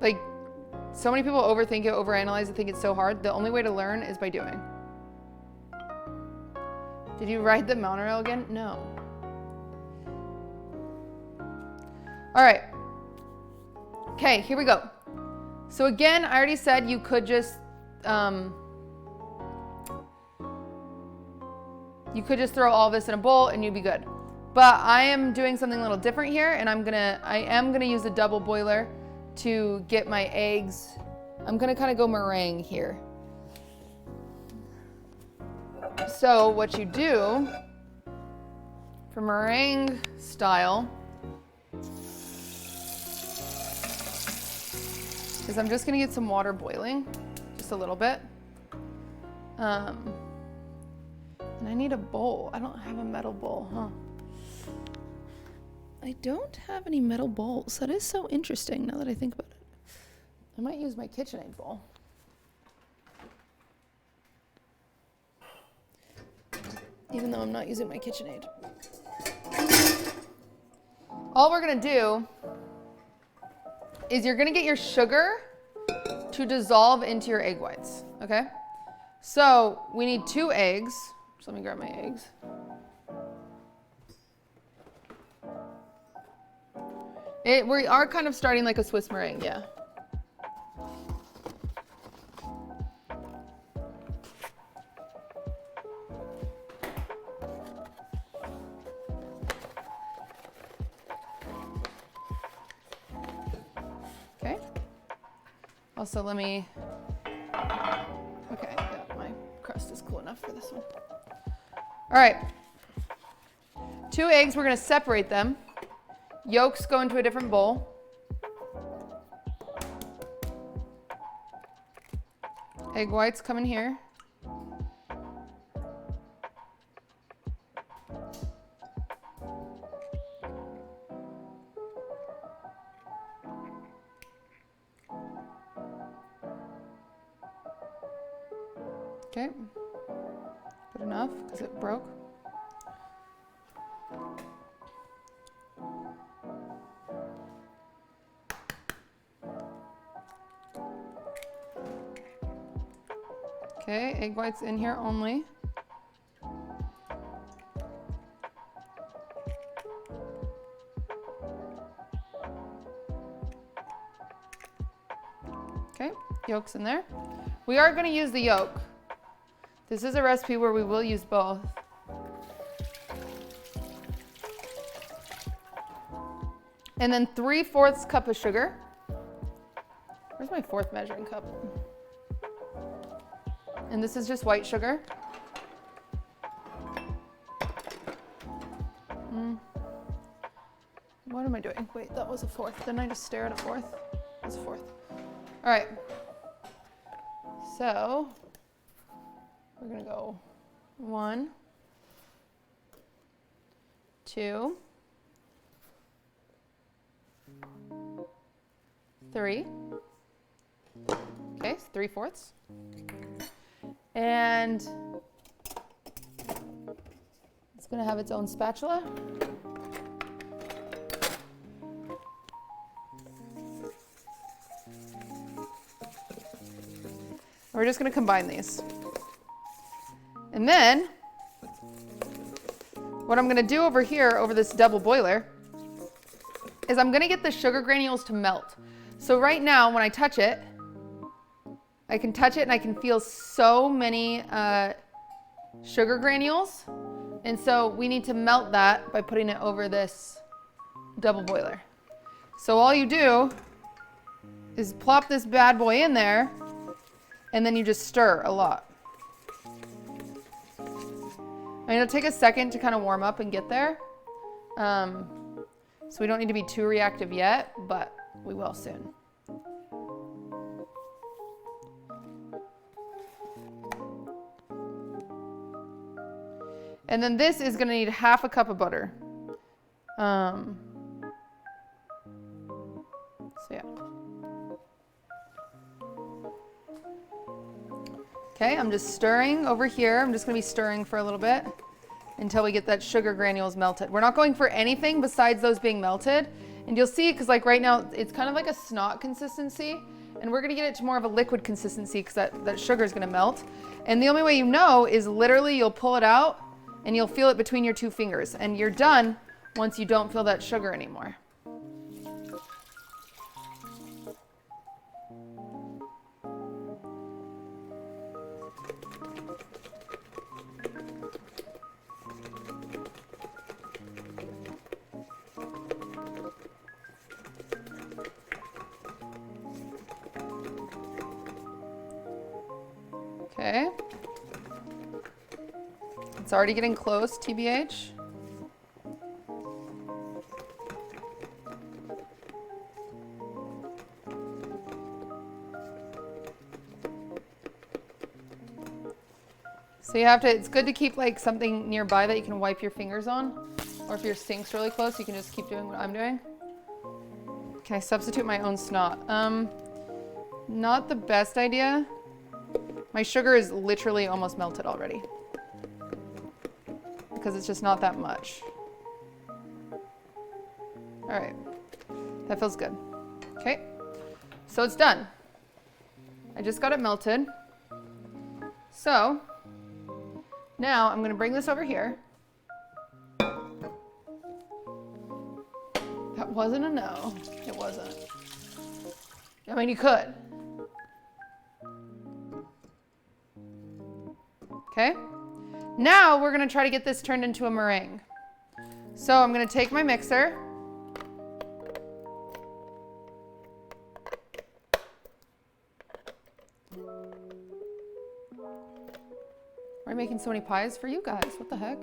Like, so many people overthink it, overanalyze it, think it's so hard. The only way to learn is by doing. Did you ride the monorail again? No. All right. Okay, here we go. So again, I already said you could just throw all this in a bowl and you'd be good. But I am doing something a little different here, and I am gonna use a double boiler to get my eggs. I'm gonna kind of go meringue here. So what you do for meringue style is I'm just gonna get some water boiling, just a little bit. And I need a bowl. I don't have a metal bowl, huh? I don't have any metal bowls. That is so interesting now that I think about it. I might use my KitchenAid bowl. Even though I'm not using my KitchenAid. All we're gonna do is you're gonna get your sugar to dissolve into your egg whites, okay? So we need 2 eggs. So let me grab my eggs. We are kind of starting like a Swiss meringue, yeah. Okay. Also, let me, okay, yeah, my crust is cool enough for this one. All right, 2 eggs, we're gonna separate them. Yolks go into a different bowl. Egg whites come in here. Okay, good enough because it broke. Okay, egg whites in here only. Okay, yolks in there. We are going to use the yolk. This is a recipe where we will use both. And then 3/4 cup of sugar. Where's my 4th measuring cup? And this is just white sugar. What am I doing? Wait, that was a 4th. Didn't I just stare at a 4th? That's a 4th. All right. So we're gonna go 1, 2, 3. Okay, it's 3/4. And it's gonna have its own spatula. We're just gonna combine these. And then, what I'm gonna do over here, over this double boiler, is I'm gonna get the sugar granules to melt. So right now, when I touch it, I can touch it and I can feel so many sugar granules. And so we need to melt that by putting it over this double boiler. So all you do is plop this bad boy in there, and then you just stir a lot. And it'll take a second to kind of warm up and get there. So we don't need to be too reactive yet, but we will soon. And then this is gonna need half a cup of butter. So yeah. Okay, I'm just stirring over here. I'm just gonna be stirring for a little bit until we get that sugar granules melted. We're not going for anything besides those being melted. And you'll see, because like right now, it's kind of like a snot consistency. And we're gonna get it to more of a liquid consistency because that sugar is gonna melt. And the only way you know is literally you'll pull it out and you'll feel it between your two fingers. And you're done once you don't feel that sugar anymore. Okay. It's already getting close, TBH. So you have to, it's good to keep like something nearby that you can wipe your fingers on. Or if your sink's really close, you can just keep doing what I'm doing. Can I substitute my own snot? Not the best idea. My sugar is literally almost melted already. Because it's just not that much. All right, that feels good. Okay, so it's done. I just got it melted. So now I'm gonna bring this over here. That wasn't a no, it wasn't. I mean, you could. Okay, now we're gonna try to get this turned into a meringue. So I'm gonna take my mixer. Why are you making so many pies for you guys? What the heck?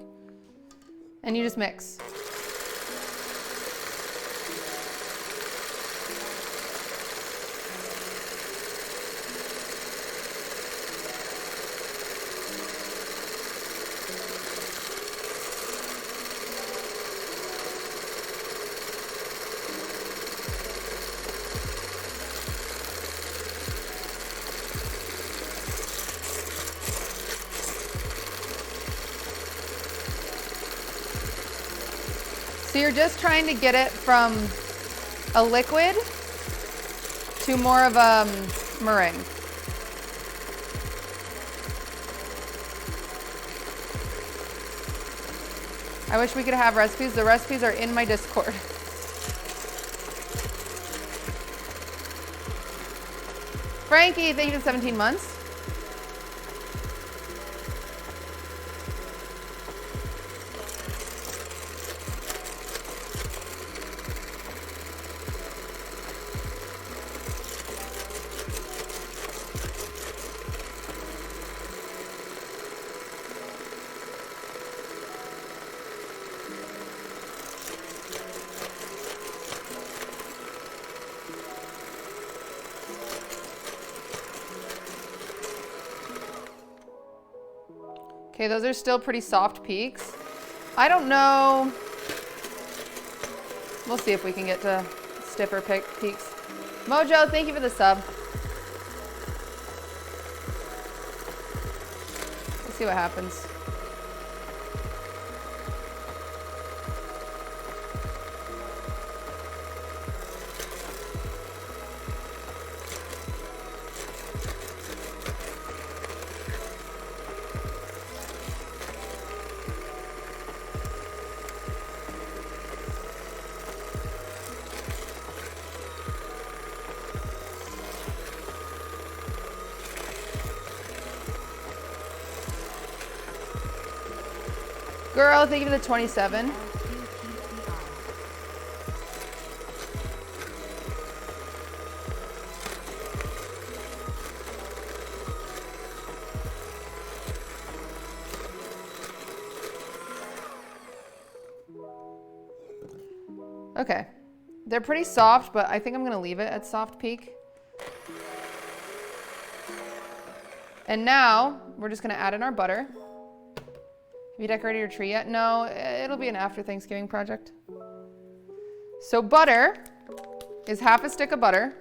And you just mix. So you're just trying to get it from a liquid to more of a meringue. I wish we could have recipes. The recipes are in my Discord. Frankie, thank you for 17 months. Okay, those are still pretty soft peaks. I don't know. We'll see if we can get to stiffer peaks. Mojo, thank you for the sub. We'll see what happens. Girl, thank you for the 27. Okay. They're pretty soft, but I think I'm gonna leave it at soft peak. And now, we're just gonna add in our butter. Have you decorated your tree yet? No, it'll be an after Thanksgiving project. So butter is half a stick of butter.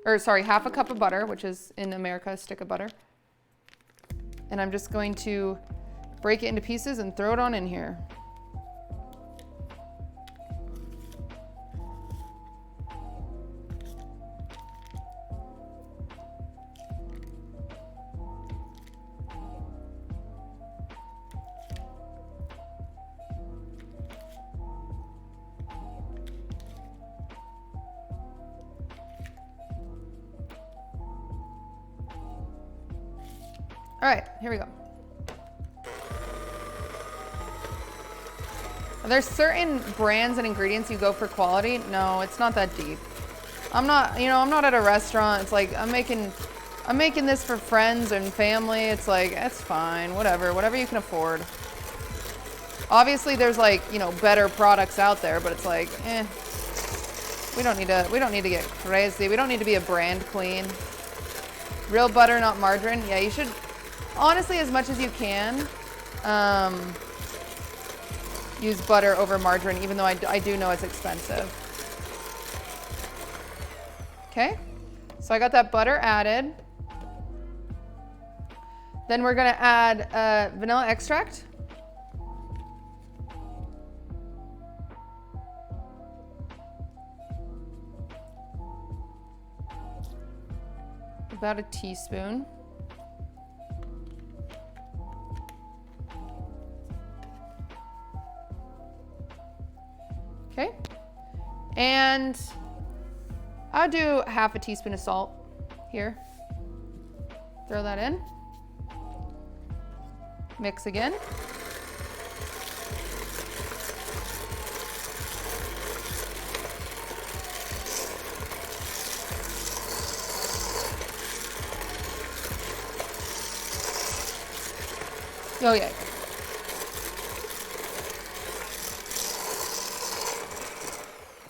Or sorry, half a cup of butter, which is in America a stick of butter. And I'm just going to break it into pieces and throw it on in here. All right, here we go. Are there certain brands and ingredients you go for quality? No, it's not that deep. I'm not at a restaurant. It's like I'm making this for friends and family. It's like, it's fine, whatever you can afford. Obviously there's like, better products out there, but it's like, we don't need to get crazy. We don't need to be a brand queen. Real butter, not margarine. Yeah, you should, honestly, as much as you can, use butter over margarine, even though I do know it's expensive. Okay, so I got that butter added. Then we're gonna add vanilla extract. About a teaspoon. Okay, and I'll do half a teaspoon of salt here. Throw that in. Mix again. Oh yeah.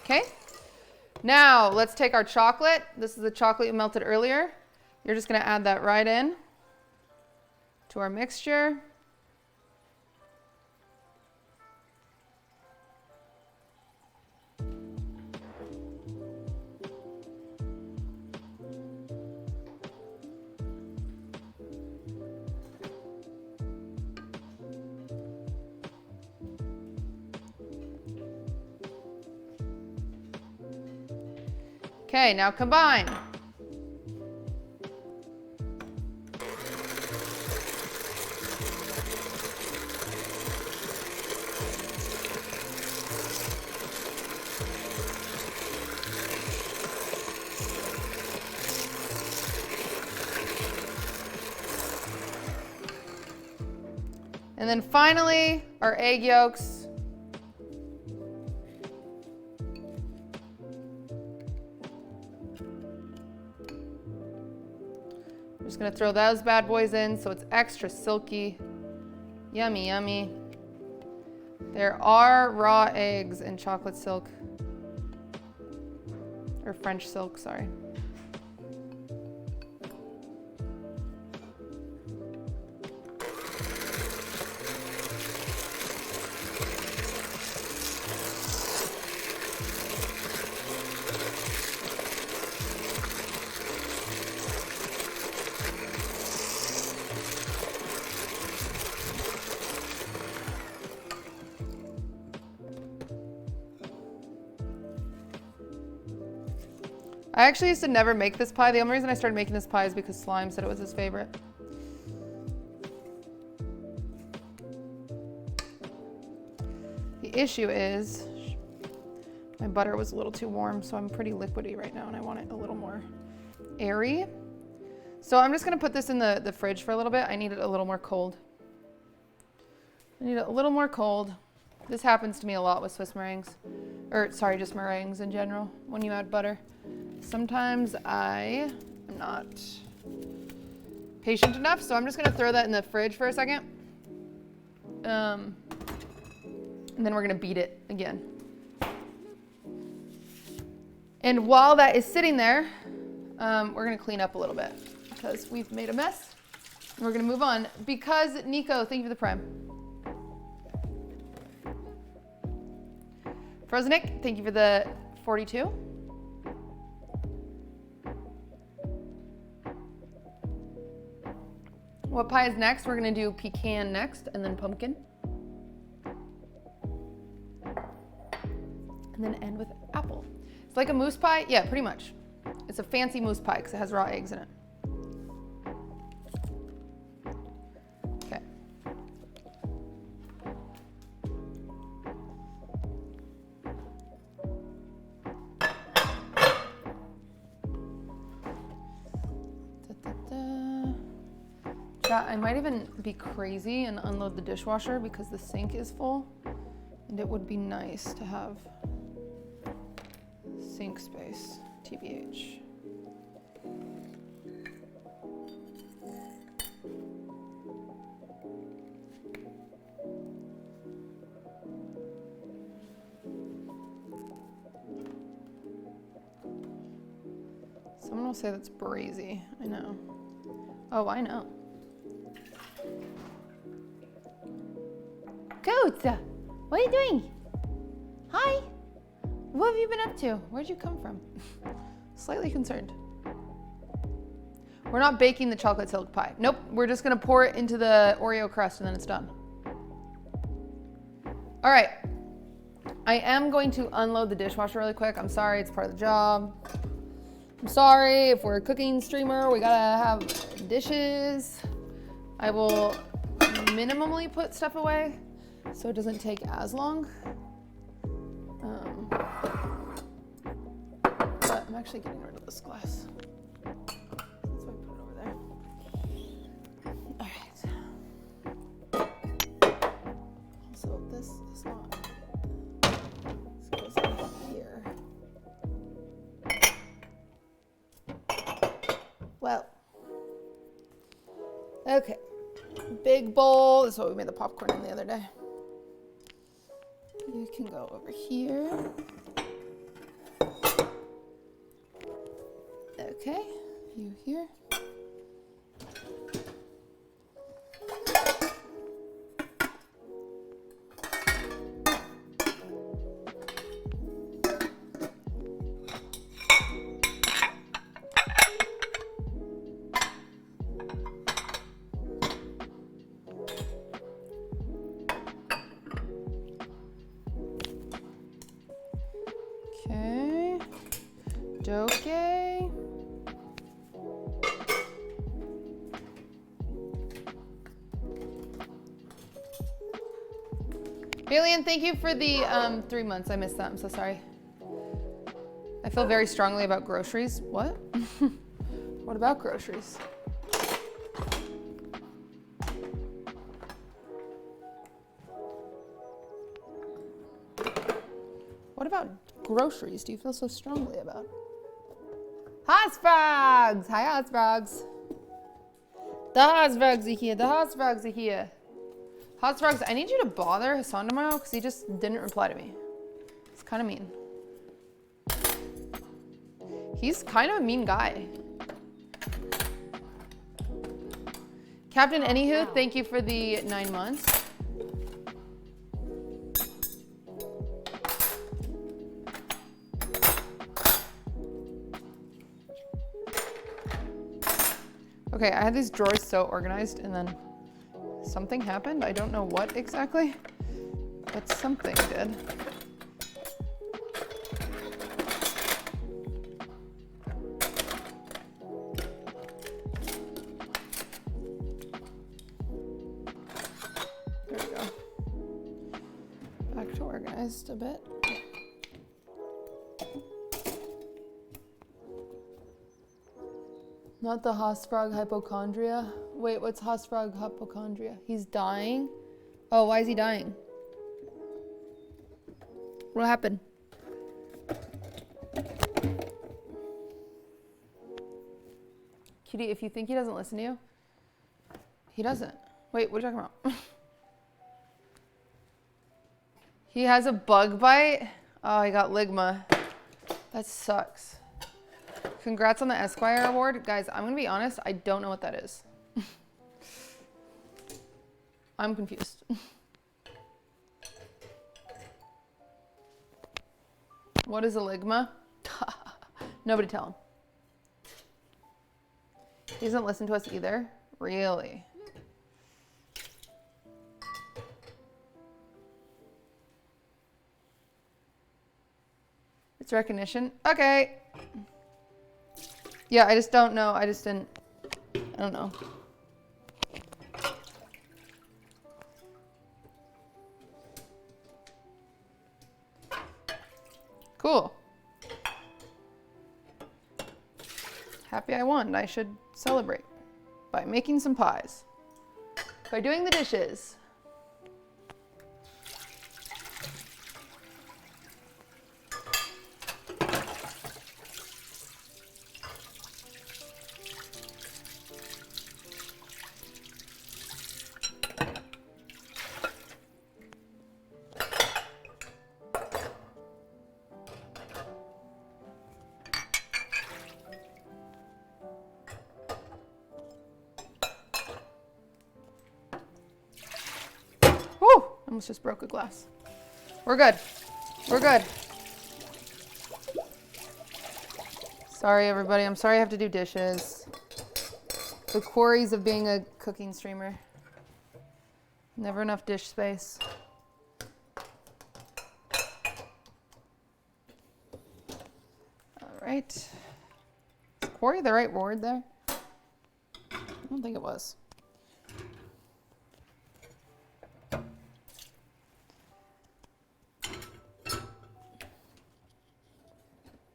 Okay. Now let's take our chocolate. This is the chocolate you melted earlier. You're just gonna add that right in to our mixture. Okay, now combine. And then finally, our egg yolks. Just gonna throw those bad boys in so it's extra silky. Yummy, yummy. There are raw eggs in chocolate silk. Or French silk, sorry. I actually used to never make this pie. The only reason I started making this pie is because Slime said it was his favorite. The issue is my butter was a little too warm, so I'm pretty liquidy right now and I want it a little more airy. So I'm just gonna put this in the fridge for a little bit. I need it a little more cold. I need it a little more cold. This happens to me a lot with Swiss meringues. Or, sorry, just meringues in general, when you add butter. Sometimes I am not patient enough, so I'm just gonna throw that in the fridge for a second. And then we're gonna beat it again. And while that is sitting there, we're gonna clean up a little bit because we've made a mess. And we're gonna move on because Nico, thank you for the prime. Frozenick, thank you for the 42. What pie is next? We're gonna do pecan next and then pumpkin. And then end with apple. It's like a mousse pie? Yeah, pretty much. It's a fancy mousse pie because it has raw eggs in it. Okay. Yeah, I might even be crazy and unload the dishwasher because the sink is full. And it would be nice to have sink space, TBH. Someone will say that's brazy. I know. Oh, I know. Coats, what are you doing? Hi. What have you been up to? Where'd you come from? Slightly concerned. We're not baking the chocolate silk pie. Nope, we're just gonna pour it into the Oreo crust and then it's done. All right, I am going to unload the dishwasher really quick. I'm sorry, it's part of the job. I'm sorry, if we're a cooking streamer, we gotta have dishes. I will minimally put stuff away so it doesn't take as long. But I'm actually getting rid of this glass. That's why I put it over there. All right. Also, this is not. This goes in here. Well. Okay. Big bowl. This is what we made the popcorn in the other day. You can go over here. Okay, you here. Okay, doke. Alien, thank you for the 3 months. I missed that. I'm so sorry. I feel very strongly about groceries. What? What about groceries? What about groceries do you feel so strongly about? Haasfrogs! Hi, Haasfrogs. The Haasfrogs are here. The Haasfrogs are here. Haasfrogs, I need you to bother Hassan tomorrow because he just didn't reply to me. It's kind of mean. He's kind of a mean guy. Captain Anywho, thank you for the 9 months. Okay, I had these drawers so organized and then something happened. I don't know what exactly, but something did. There we go. Back to organized a bit. Not the Haasfrog hypochondria. Wait, what's Haasfrog hypochondria? He's dying? Oh, why is he dying? What happened? Cutie, if you think he doesn't listen to you, he doesn't. Wait, what are you talking about? He has a bug bite? Oh, he got ligma. That sucks. Congrats on the Esquire award. Guys, I'm gonna be honest, I don't know what that is. I'm confused. What is a ligma? Nobody tell him. He doesn't listen to us either? Really? It's recognition? Okay. Yeah, I just don't know. I don't know. Cool. Happy I won. I should celebrate by making some pies. By doing the dishes. Almost just broke a glass. We're good. We're good. Sorry, everybody. I'm sorry I have to do dishes. The quarries of being a cooking streamer. Never enough dish space. All right. Is quarry the right word there? I don't think it was.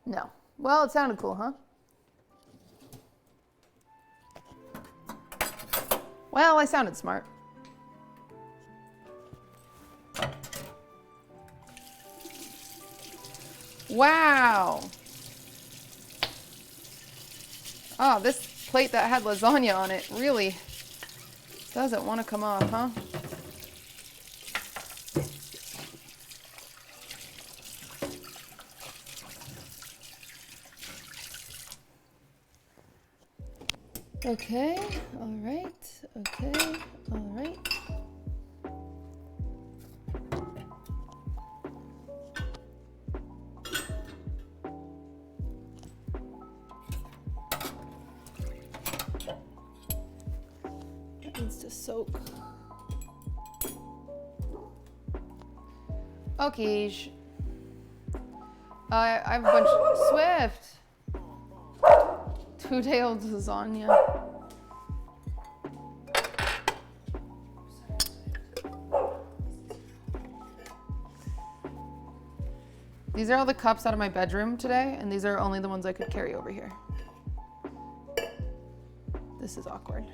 No. Well, it sounded cool, huh? Well, I sounded smart. Wow. Oh, this plate that had lasagna on it really doesn't want to come off, huh? Okay, all right, okay, all right. That needs to soak. Okay. I have a bunch of Swift. 2-day-old lasagna. These are all the cups out of my bedroom today, and these are only the ones I could carry over here. This is awkward.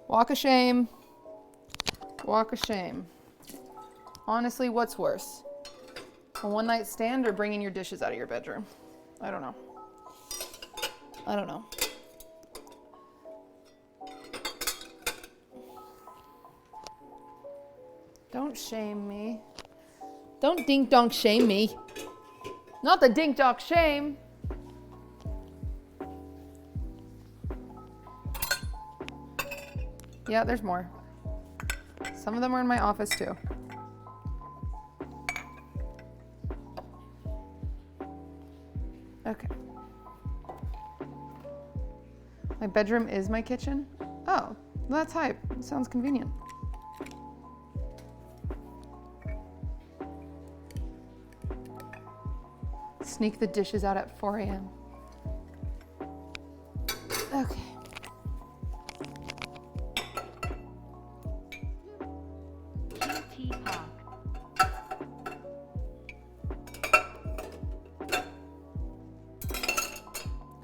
Walk of shame. Walk of shame. Honestly, what's worse? A one-night stand or bringing your dishes out of your bedroom? I don't know. I don't know. Don't shame me. Don't dink-donk shame me. Not the dink-donk shame. Yeah, there's more. Some of them are in my office too. Okay. My bedroom is my kitchen? Oh, well, that's hype. Sounds convenient. Sneak the dishes out at 4 a.m. Okay. QT Hawk.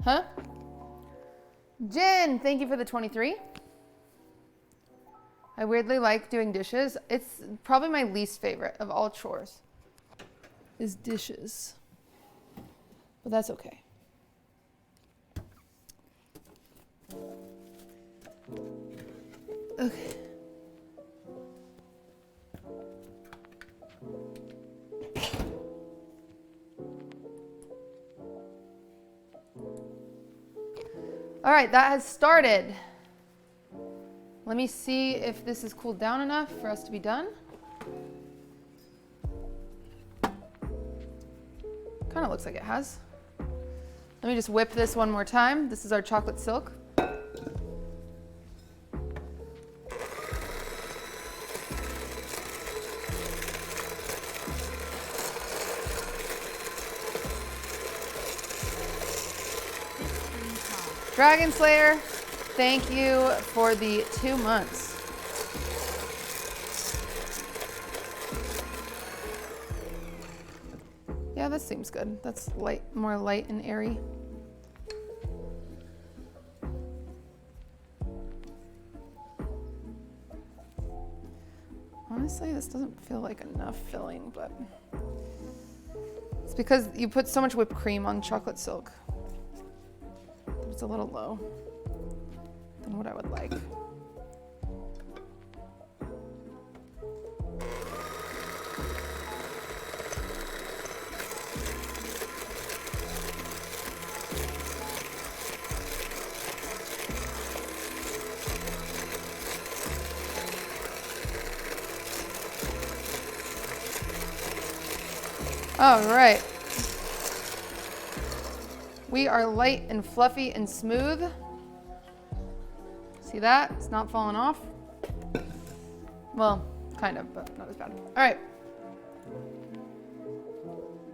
Huh? Jen, thank you for the 23. I weirdly like doing dishes. It's probably my least favorite of all chores is dishes. But that's okay. Okay. All right, that has started. Let me see if this is cooled down enough for us to be done. Kind of looks like it has. Let me just whip this one more time. This is our chocolate silk. Dragon Slayer, thank you for the 2 months. Yeah, this seems good. That's light, more light and airy. Honestly, this doesn't feel like enough filling, but it's because you put so much whipped cream on chocolate silk. It's a little low than what I would like. All right. We are light and fluffy and smooth. See that? It's not falling off. Well, kind of, but not as bad. All right.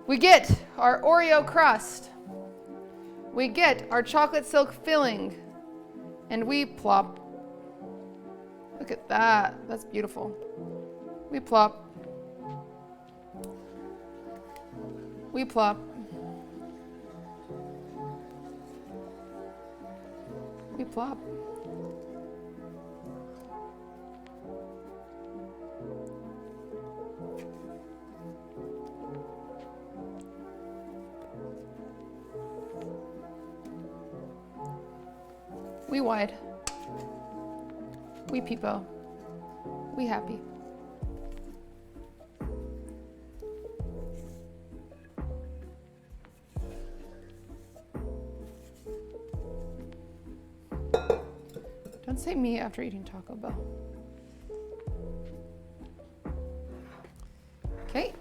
We get our Oreo crust. We get our chocolate silk filling. And we plop. Look at that. That's beautiful. We plop. We plop. We plop. We wide. We peepo. We happy. Don't say me after eating Taco Bell. Okay.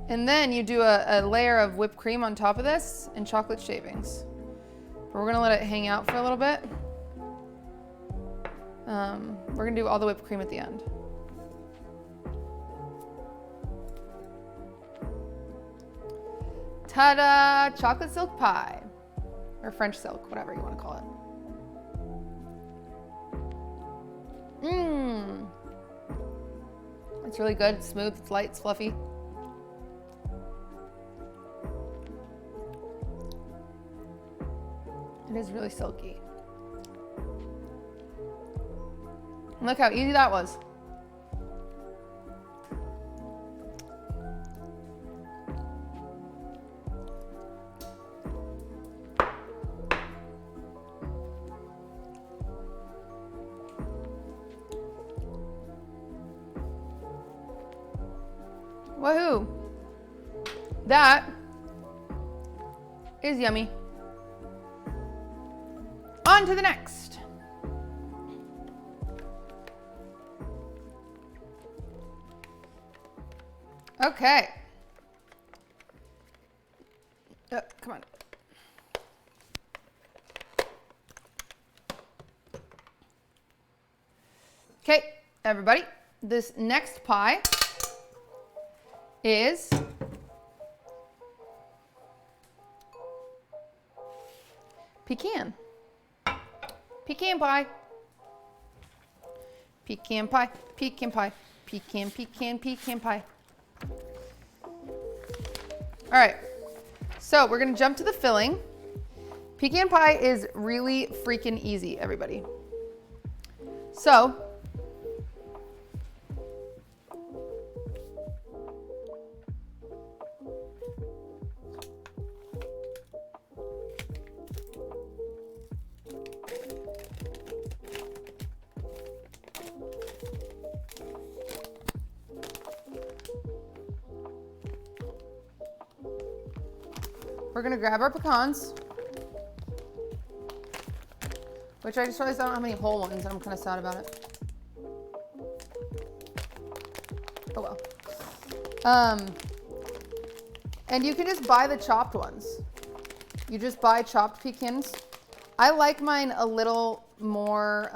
And then you do a layer of whipped cream on top of this and chocolate shavings. But we're gonna let it hang out for a little bit. We're gonna do all the whipped cream at the end. Ta-da! Chocolate silk pie. Or French silk, whatever you want to call it. Mmm. It's really good. It's smooth, it's light, it's fluffy. It is really silky. And look how easy that was. Woohoo! That is yummy. On to the next. Okay. Come on. Okay, everybody. This next pie is pecan. Pecan pie. Pecan pie. Pecan pie. Pecan, pecan, pecan pie. All right. So we're going to jump to the filling. Pecan pie is really freaking easy, everybody. So, we're gonna grab our pecans, which I just realized I don't have any whole ones. I'm kind of sad about it. Oh well. And you can just buy the chopped ones. You just buy chopped pecans. I like mine a little more,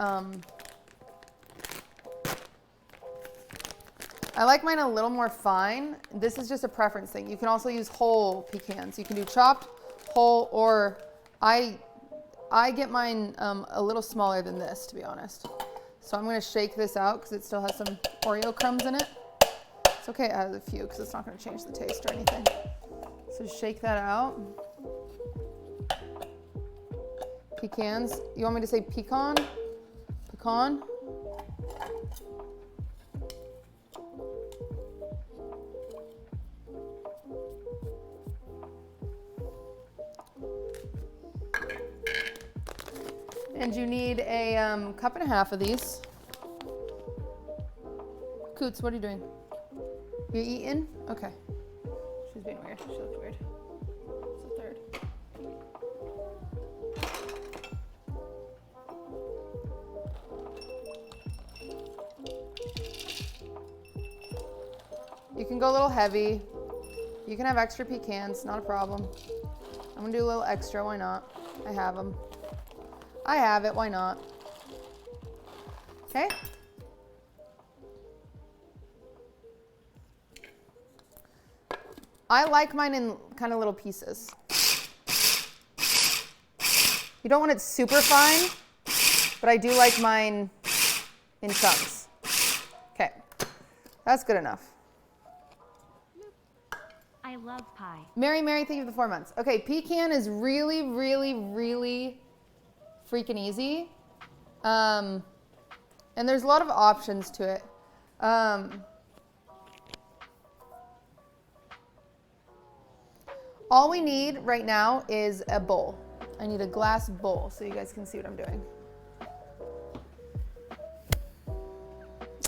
fine. This is just a preference thing. You can also use whole pecans. You can do chopped, whole, or I get mine a little smaller than this, to be honest. So I'm gonna shake this out because it still has some Oreo crumbs in it. It's okay, it has a few because it's not gonna change the taste or anything. So shake that out. Pecans. You want me to say pecan? Pecan? And you need a cup and a half of these. Coots, what are you doing? You eating? Okay. She's being weird. She looks weird. It's the third. You can go a little heavy. You can have extra pecans, not a problem. I'm gonna do a little extra, why not? I have them. I have it, why not? Okay. I like mine in kind of little pieces. You don't want it super fine, but I do like mine in chunks. Okay, that's good enough. I love pie. Mary, thank you for the 4 months. Okay, pecan is really, really, really freaking easy. And there's a lot of options to it. All we need right now is a bowl. I need a glass bowl so you guys can see what I'm doing.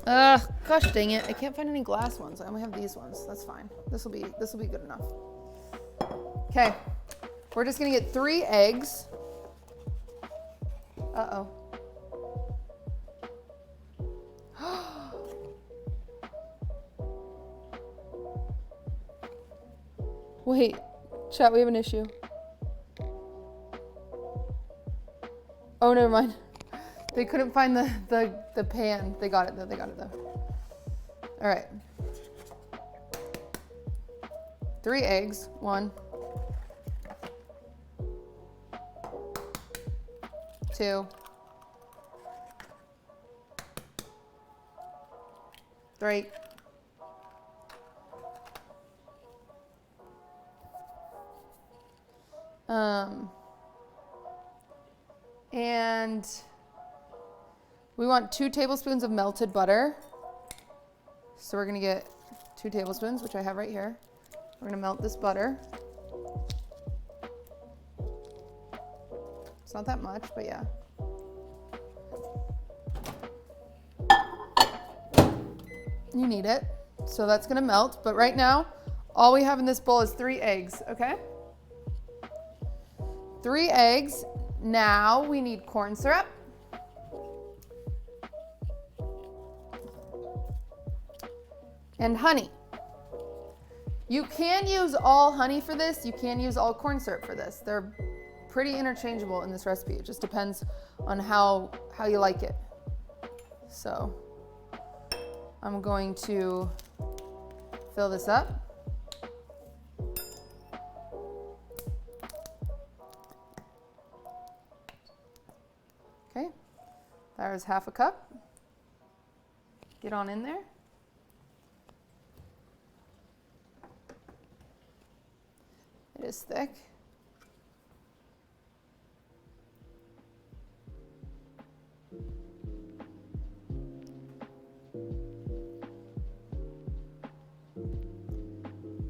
Gosh dang it, I can't find any glass ones. I only have these ones. That's fine. This will be good enough. Okay, we're just gonna get 3 eggs. Uh-oh. Wait, chat, we have an issue. Oh, never mind. They couldn't find the pan. They got it though, All right. 3 eggs, 1, 2, 3. And we want 2 tablespoons of melted butter. So we're gonna get 2 tablespoons, which I have right here. We're gonna melt this butter. It's not that much, but yeah. You need it. So that's gonna melt, but right now, all we have in this bowl is 3 eggs, okay? 3 eggs. Now we need corn syrup. And honey. You can use all honey for this. You can use all corn syrup for this. They're pretty interchangeable in this recipe. It just depends on how you like it. So I'm going to fill this up. Okay, there's half a cup. Get on in there. It is thick.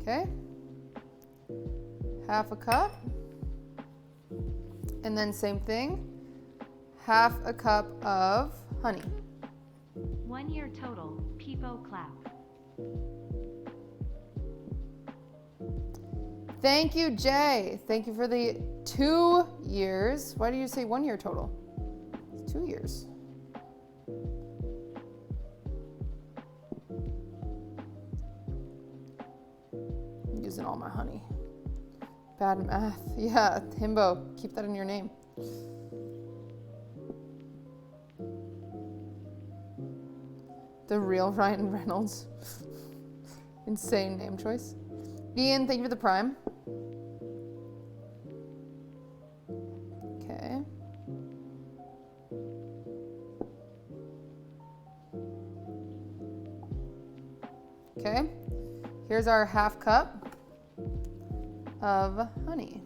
Okay. Half a cup. And then same thing. Half a cup of honey. 1 year total. Peepo clap. Thank you, Jay. Thank you for the 2 years. Why do you say 1 year total? It's 2 years. I'm using all my honey. Bad math. Yeah, Himbo, keep that in your name. The real Ryan Reynolds. Insane name choice. Ian, thank you for the prime. Okay. Okay. Here's our half cup of honey.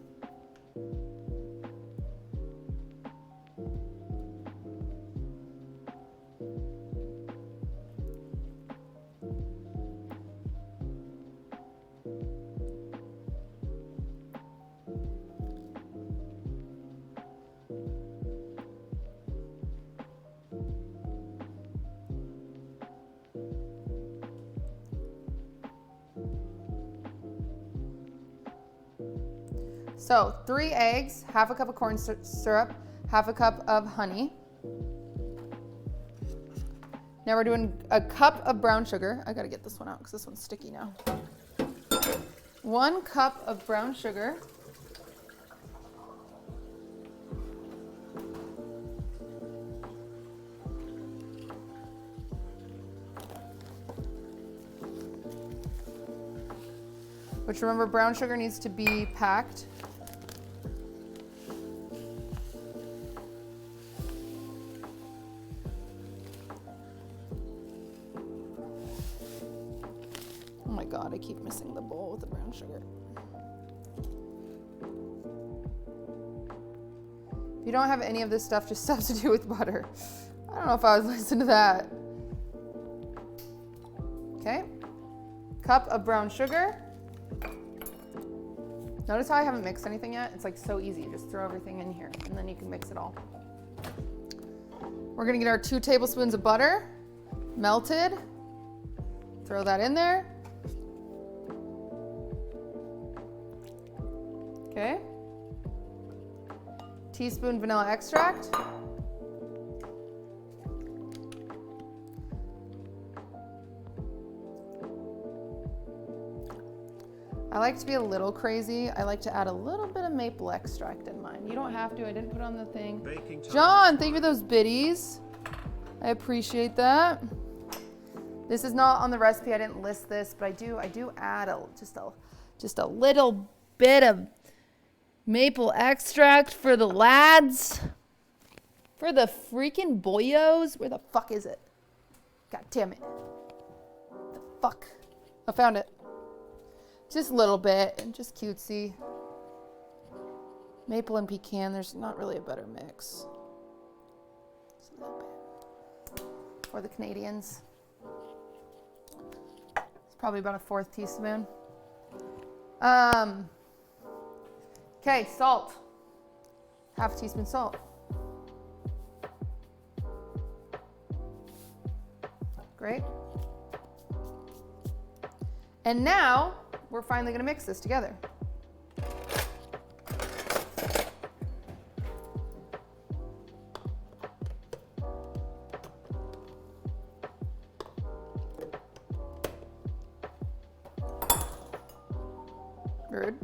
So 3 eggs, half a cup of corn syrup, half a cup of honey. Now we're doing a cup of brown sugar. I gotta get this one out because this one's sticky now. 1 cup of brown sugar. Which, remember, brown sugar needs to be packed. Oh my God, I keep missing the bowl with the brown sugar. If you don't have any of this stuff, just substitute with butter. I don't know if I would listen to that. Okay. Cup of brown sugar. Notice how I haven't mixed anything yet? It's like so easy. You just throw everything in here and then you can mix it all. We're gonna get our 2 tablespoons of butter, melted. Throw that in there. Okay. Teaspoon vanilla extract. I like to be a little crazy. I like to add a little bit of maple extract in mine. You don't have to. I didn't put it on the thing. John, thank you for those biddies. I appreciate that. This is not on the recipe. I didn't list this, but I do add just a little bit of maple extract for the lads. For the freaking boyos. Where the fuck is it? God damn it. The fuck. I found it. Just a little bit, and just cutesy. Maple and pecan, there's not really a better mix. Just a little bit. For the Canadians. It's probably about a 1/4 teaspoon. Okay, salt. 1/2 teaspoon salt. Great. And now, we're finally gonna mix this together. Rude.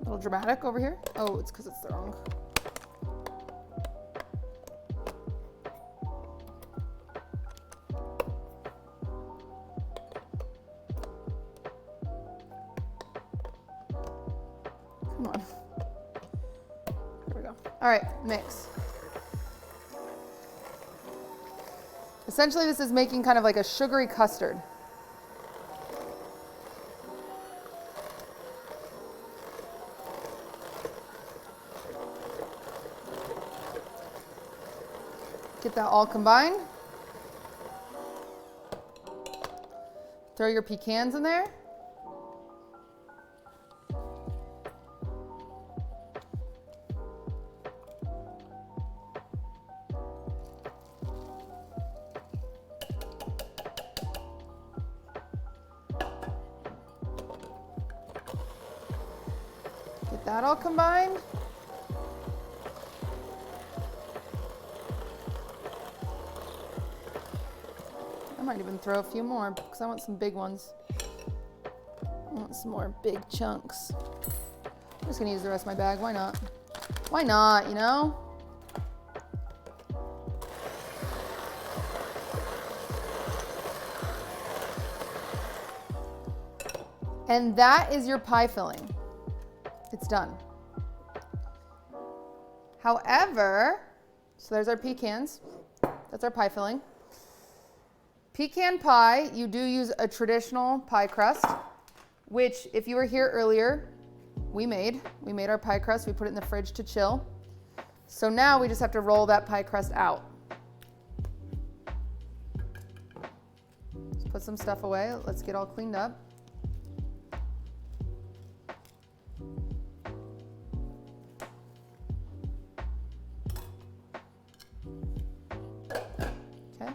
A little dramatic over here. Oh, it's because it's the wrong. Come on. There we go. All right, mix. Essentially, this is making kind of like a sugary custard. Get that all combined. Throw your pecans in there. that all combined. I might even throw a few more because I want some big ones. I want some more big chunks. I'm just gonna use the rest of my bag. Why not? Why not, you know? And that is your pie filling. It's done. However, so there's our pecans. That's our pie filling. Pecan pie, you do use a traditional pie crust, which if you were here earlier, we made our pie crust. We put it in the fridge to chill. So now we just have to roll that pie crust out. Let's put some stuff away. Let's get all cleaned up. Okay.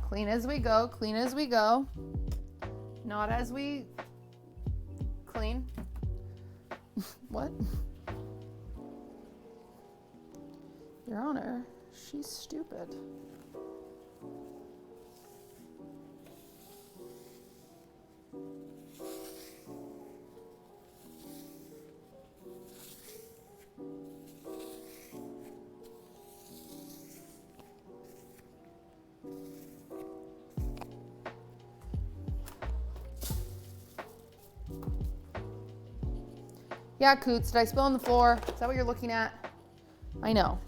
Clean as we go, clean as we go. Not as we clean. What? Your Honor, she's stupid. Yeah, Coots, did I spill on the floor? Is that what you're looking at? I know.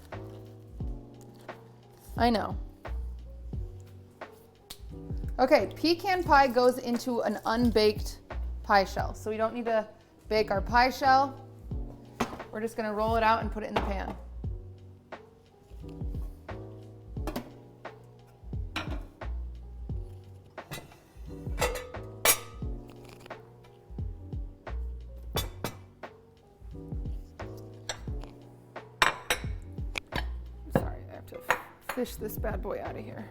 I know. Okay, pecan pie goes into an unbaked pie shell. So we don't need to bake our pie shell. We're just gonna roll it out and put it in the pan. Fish this bad boy out of here.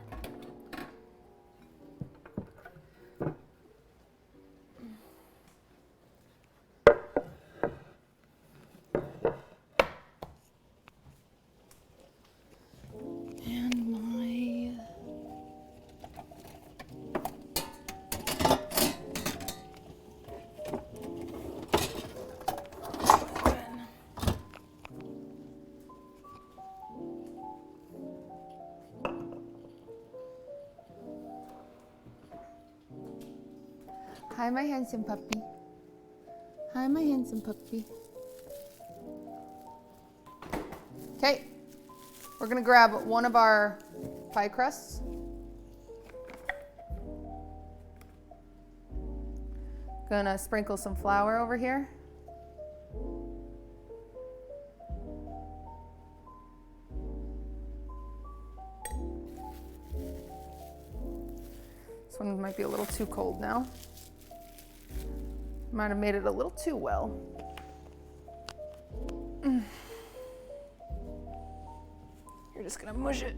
And my Hi, my handsome puppy. Hi, my handsome puppy. Okay, we're gonna grab one of our pie crusts. Gonna sprinkle some flour over here. This one might be a little too cold now. Might have made it a little too well. You're just gonna mush it.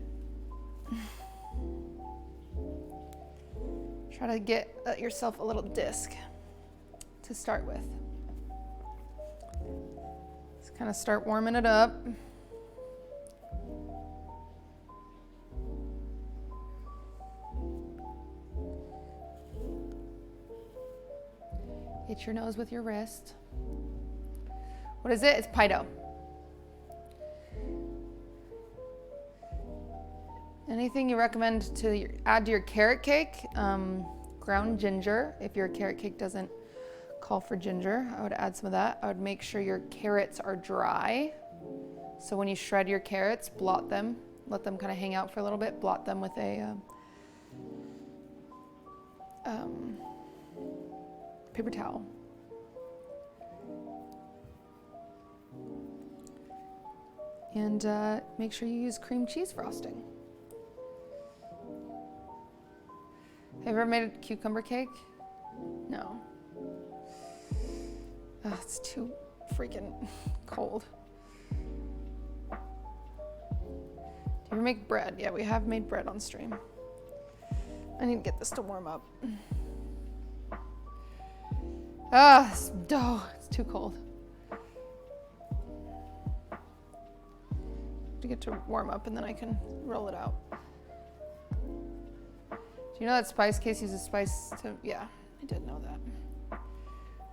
Try to get yourself a little disc to start with. Just kind of start warming it up. Hit your nose with your wrist. What is it? It's pie dough. Anything you recommend to add to your carrot cake? Ground ginger. If your carrot cake doesn't call for ginger, I would add some of that. I would make sure your carrots are dry. So when you shred your carrots, blot them. Let them kind of hang out for a little bit. Blot them with a paper towel. And make sure you use cream cheese frosting. Have you ever made a cucumber cake? No. Oh, it's too freaking cold. to make bread. Yeah, we have made bread on stream. I need to get this to warm up. Ah, this dough, it's too cold. To get to warm up and then I can roll it out. Do you know that spice case uses spice to, yeah, I did know that.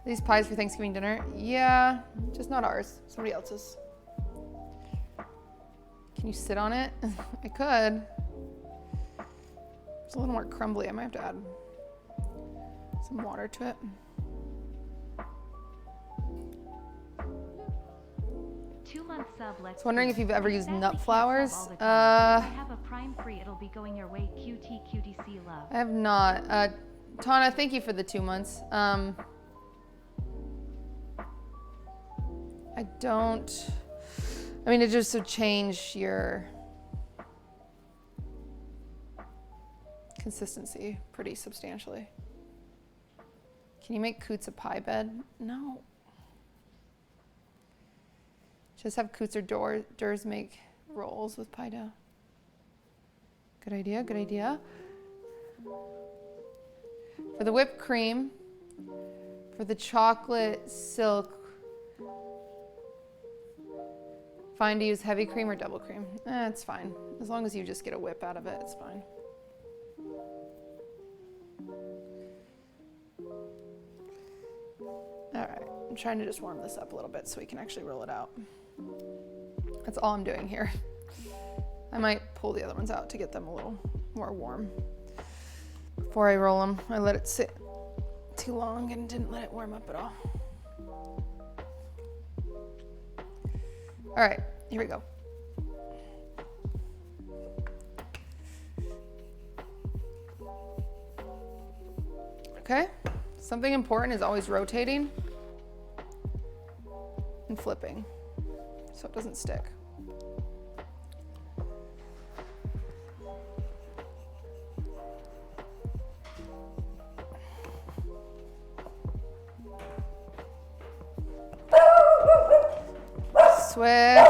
These pies for Thanksgiving dinner? Yeah, just not ours, somebody else's. Can you sit on it? I could. It's a little more crumbly. I might have to add some water to it. 2-month sub. Let's I was wondering if you've ever used nut If flowers. I have a prime free, it'll be going your way. QTC love. I have not. Tana, thank you for the 2 months. I don't. I mean, it just would change your consistency pretty substantially. Can you make Coots a pie bed? No. Just have Coots or Durs make rolls with pie dough. Good idea, good idea. For the whipped cream, for the chocolate silk, fine to use heavy cream or double cream. It's fine. As long as you just get a whip out of it, it's fine. All right, I'm trying to just warm this up a little bit so we can actually roll it out. That's all I'm doing here. I might pull the other ones out to get them a little more warm. Before I roll them, I let it sit too long and didn't let it warm up at all. All right, here we go. Okay, something important is always rotating and flipping so it doesn't stick. Swift.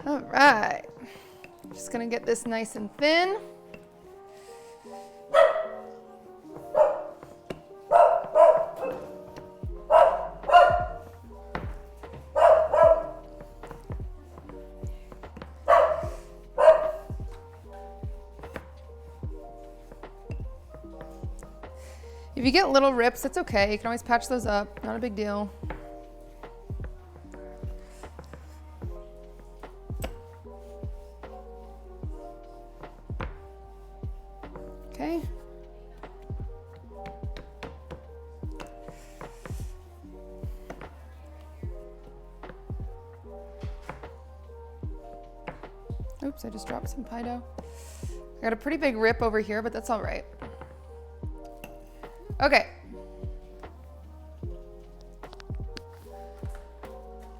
All right, just gonna get this nice and thin. If you get little rips, it's okay. You can always patch those up, not a big deal. Okay. Oops, I just dropped some pie dough. I got a pretty big rip over here, but that's all right. Okay.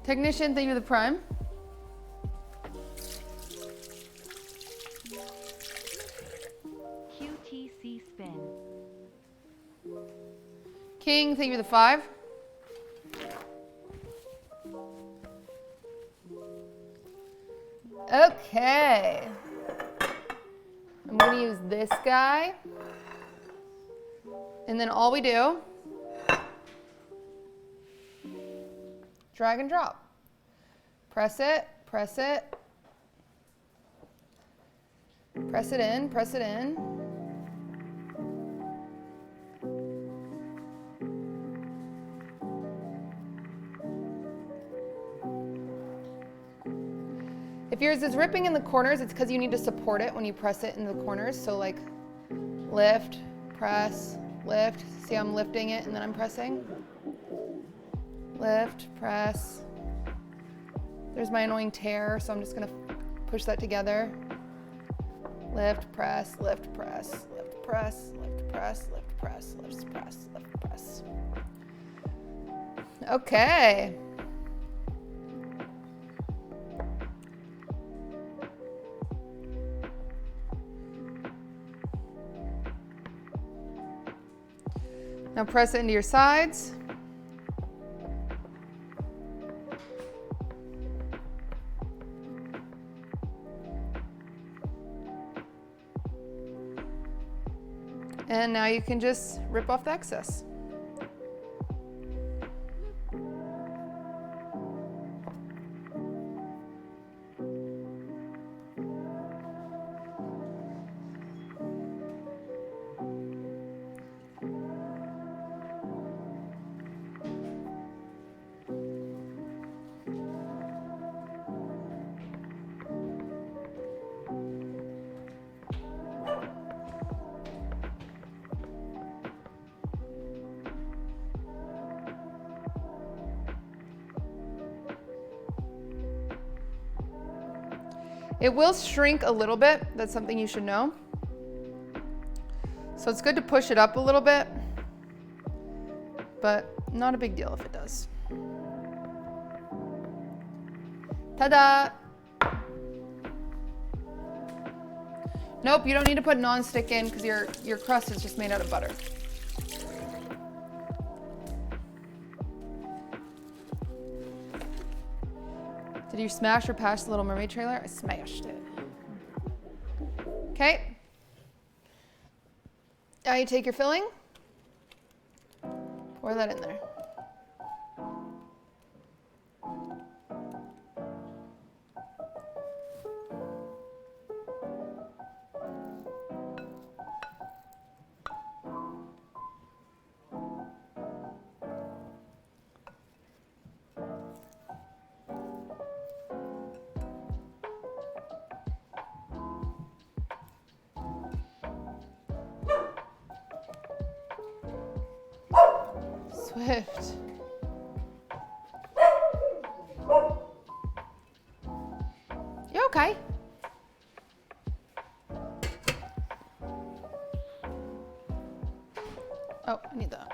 Technician, thank you for the prime. QTC spin. King, thank you for the 5. Okay. I'm gonna use this guy. And then all we do, drag and drop. Press it, press it. Press it in, press it in. If yours is ripping in the corners, it's because you need to support it when you press it in the corners. So like lift, press, lift. See how I'm lifting it and then I'm pressing? Lift, press. There's my annoying tear, so I'm just gonna push that together. Lift, press, lift, press, lift, press, lift, press, lift, press, lift, press, lift, press. Okay. Now press it into your sides. And now you can just rip off the excess. It will shrink a little bit. That's something you should know. So it's good to push it up a little bit, but not a big deal if it does. Ta-da! Nope, you don't need to put nonstick in because your crust is just made out of butter. Did you smash or pass the Little Mermaid trailer? I smashed it. Okay. Now you take your filling, pour that in there. Swift. You okay? Oh, I need that.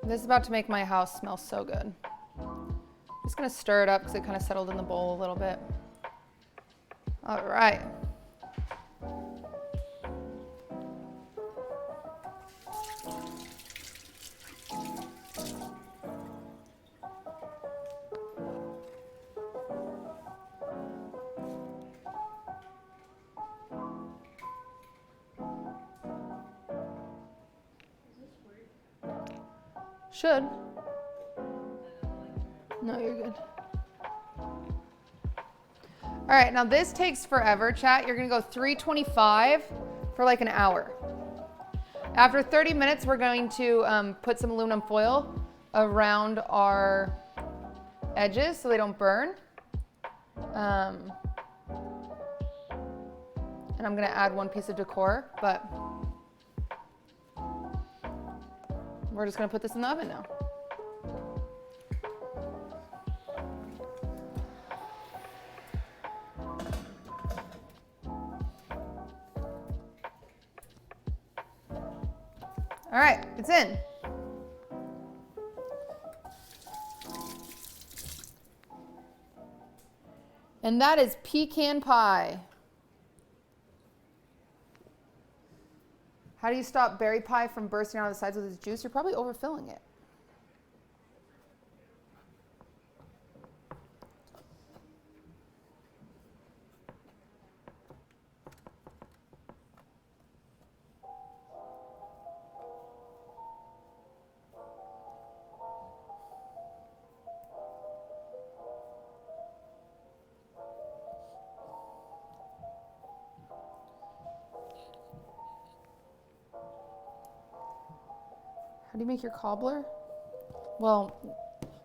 This is about to make my house smell so good. I'm just gonna stir it up because it kind of settled in the bowl a little bit. All right. Should. No, you're good. All right, now this takes forever, chat. You're gonna go 325 for like an hour. After 30 minutes, we're going to put some aluminum foil around our edges so they don't burn. And I'm gonna add one piece of decor, but we're just gonna put this in the oven now. All right, it's in. And that is pecan pie. How do you stop berry pie from bursting out of the sides with its juice? You're probably overfilling it. How do you make your cobbler? Well,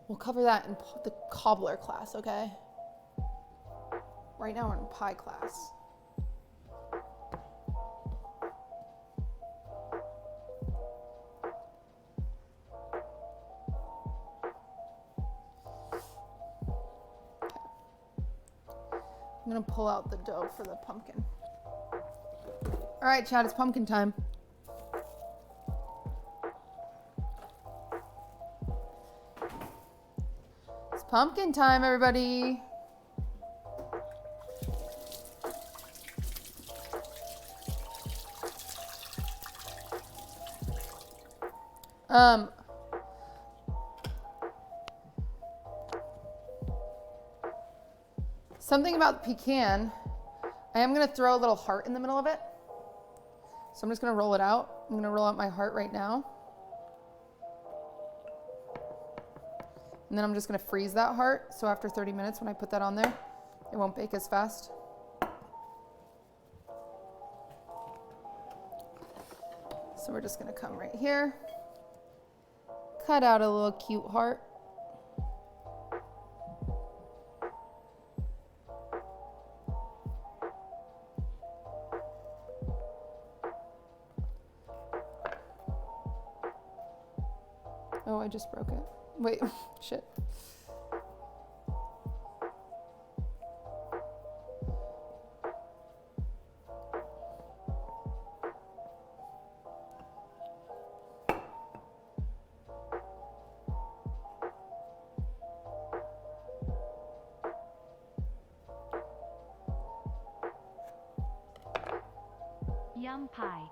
we'll cover that in the cobbler class, okay? Right now we're in pie class. I'm gonna pull out the dough for the pumpkin. All right, Chad, it's pumpkin time. It's pumpkin time, everybody. Something about pecan, I am gonna throw a little heart in the middle of it. So I'm just gonna roll it out. I'm gonna roll out my heart right now. And then I'm just gonna freeze that heart. So after 30 minutes, when I put that on there, it won't bake as fast. So we're just gonna come right here, cut out a little cute heart. Oh, I just broke it. Wait, shit. Yum pie.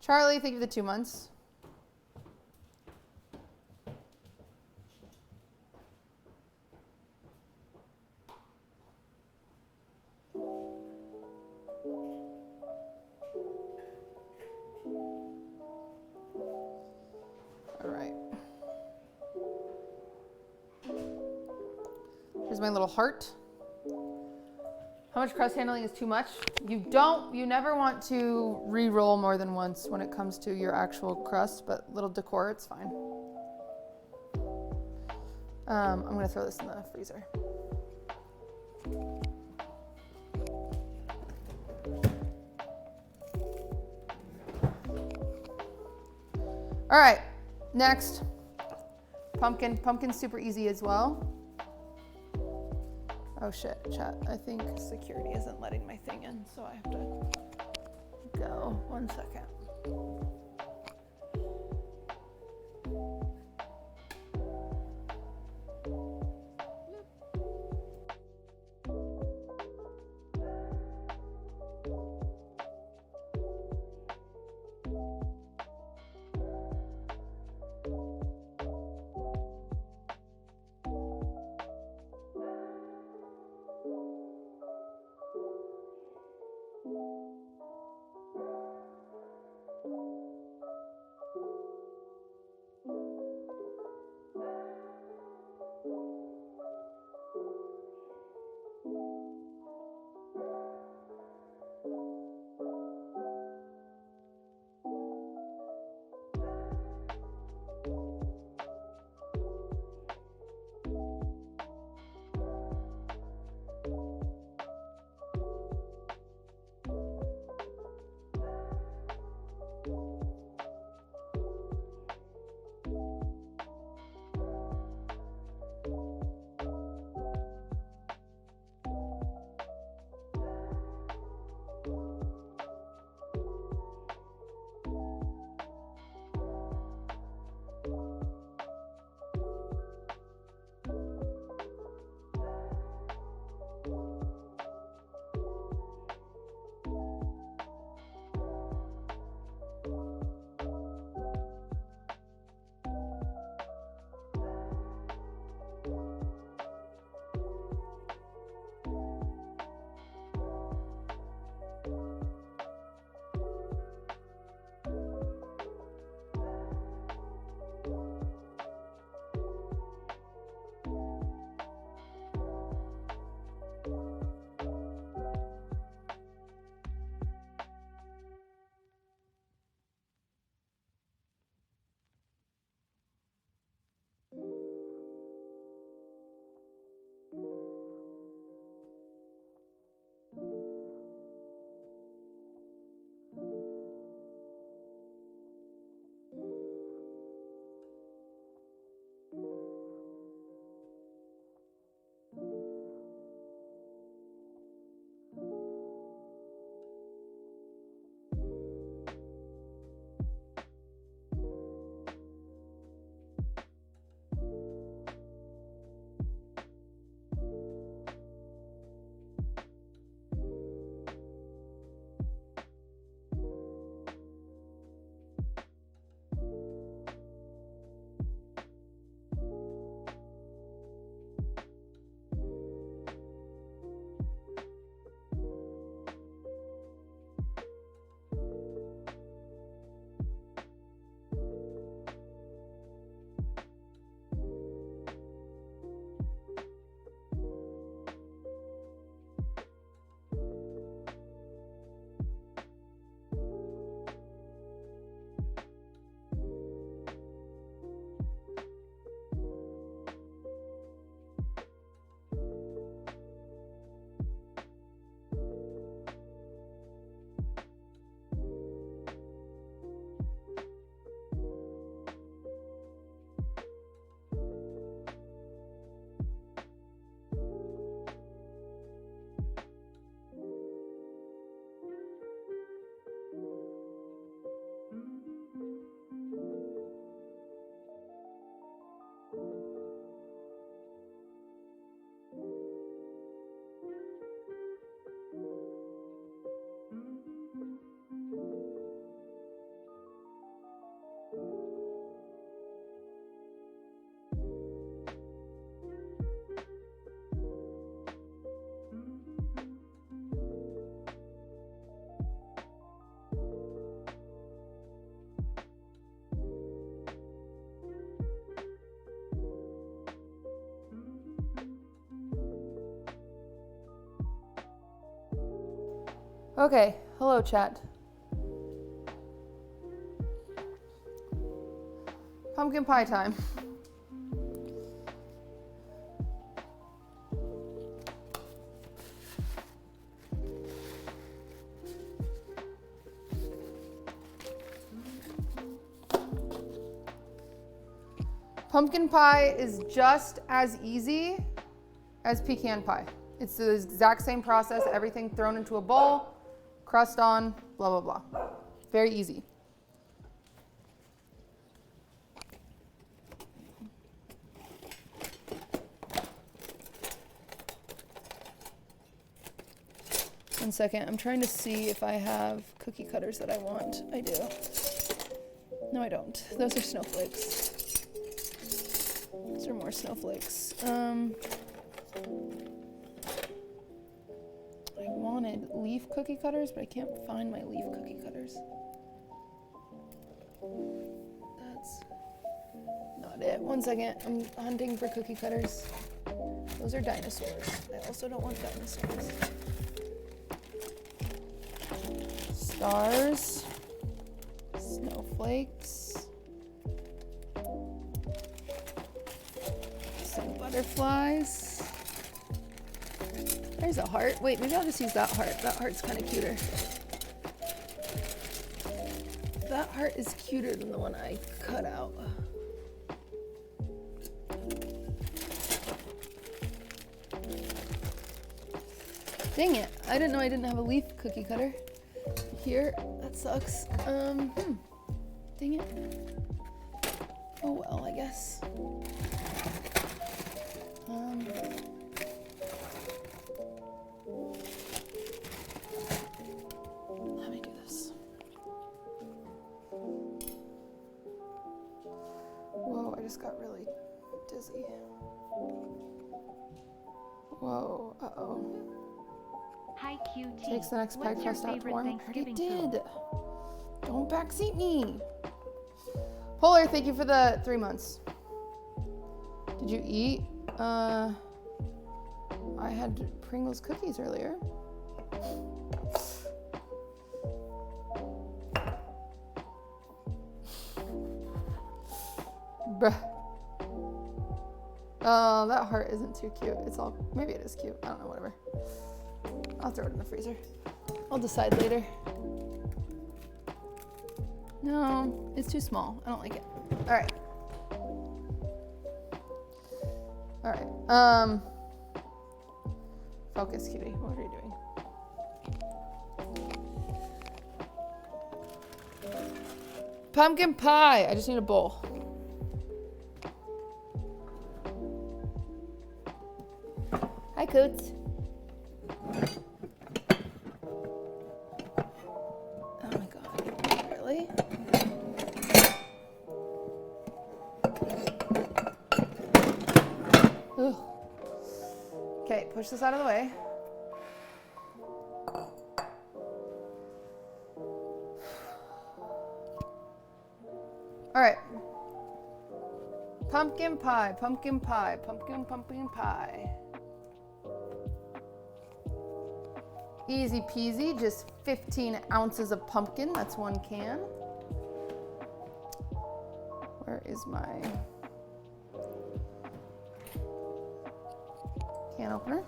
Charlie, thank you for the 2 months. All right. Here's my little heart. How much crust handling is too much? You never want to re-roll more than once when it comes to your actual crust, but little decor, it's fine. I'm gonna throw this in the freezer. All right, next, pumpkin. Pumpkin's super easy as well. Oh shit, chat. I think security isn't letting my thing in, so I have to go. 1 second. Okay, hello chat. Pumpkin pie time. Pumpkin pie is just as easy as pecan pie. It's the exact same process, everything thrown into a bowl, crust on, blah, blah, blah. Very easy. One second, I'm trying to see if I have cookie cutters that I want. I do. No, I don't. Those are snowflakes. Those are more snowflakes. I wanted leaf cookie cutters, but I can't find my leaf cookie cutters. That's not it. One second, I'm hunting for cookie cutters. Those are dinosaurs. I also don't want dinosaurs. Stars, snowflakes, some butterflies. There's a heart. Wait, maybe I'll just use that heart. That heart's kind of cuter. That heart is cuter than the one I cut out. Dang it, I didn't know I didn't have a leaf cookie cutter here. That sucks. Dang it. Oh well, I guess. Let me do this. Whoa, I just got really dizzy. Whoa, uh-oh. Hi, QT. Takes the next pie What's your crust out to favorite warm. I already Thanksgiving did. food? Don't backseat me. Polar, thank you for the 3 months. Did you eat? I had Pringles cookies earlier. Bruh. Oh, that heart isn't too cute. It's all, maybe it is cute. I don't know, whatever. I'll throw it in the freezer. I'll decide later. No, it's too small. I don't like it. All right. All right. Focus, cutie. What are you doing? Pumpkin pie. I just need a bowl. Hi, Coots. Oh my god. Really? Ugh. Okay, push this out of the way. All right. Pumpkin pie, pumpkin pie, pumpkin pie. Easy peasy, just 15 ounces of pumpkin, that's 1 can. Where is my can opener?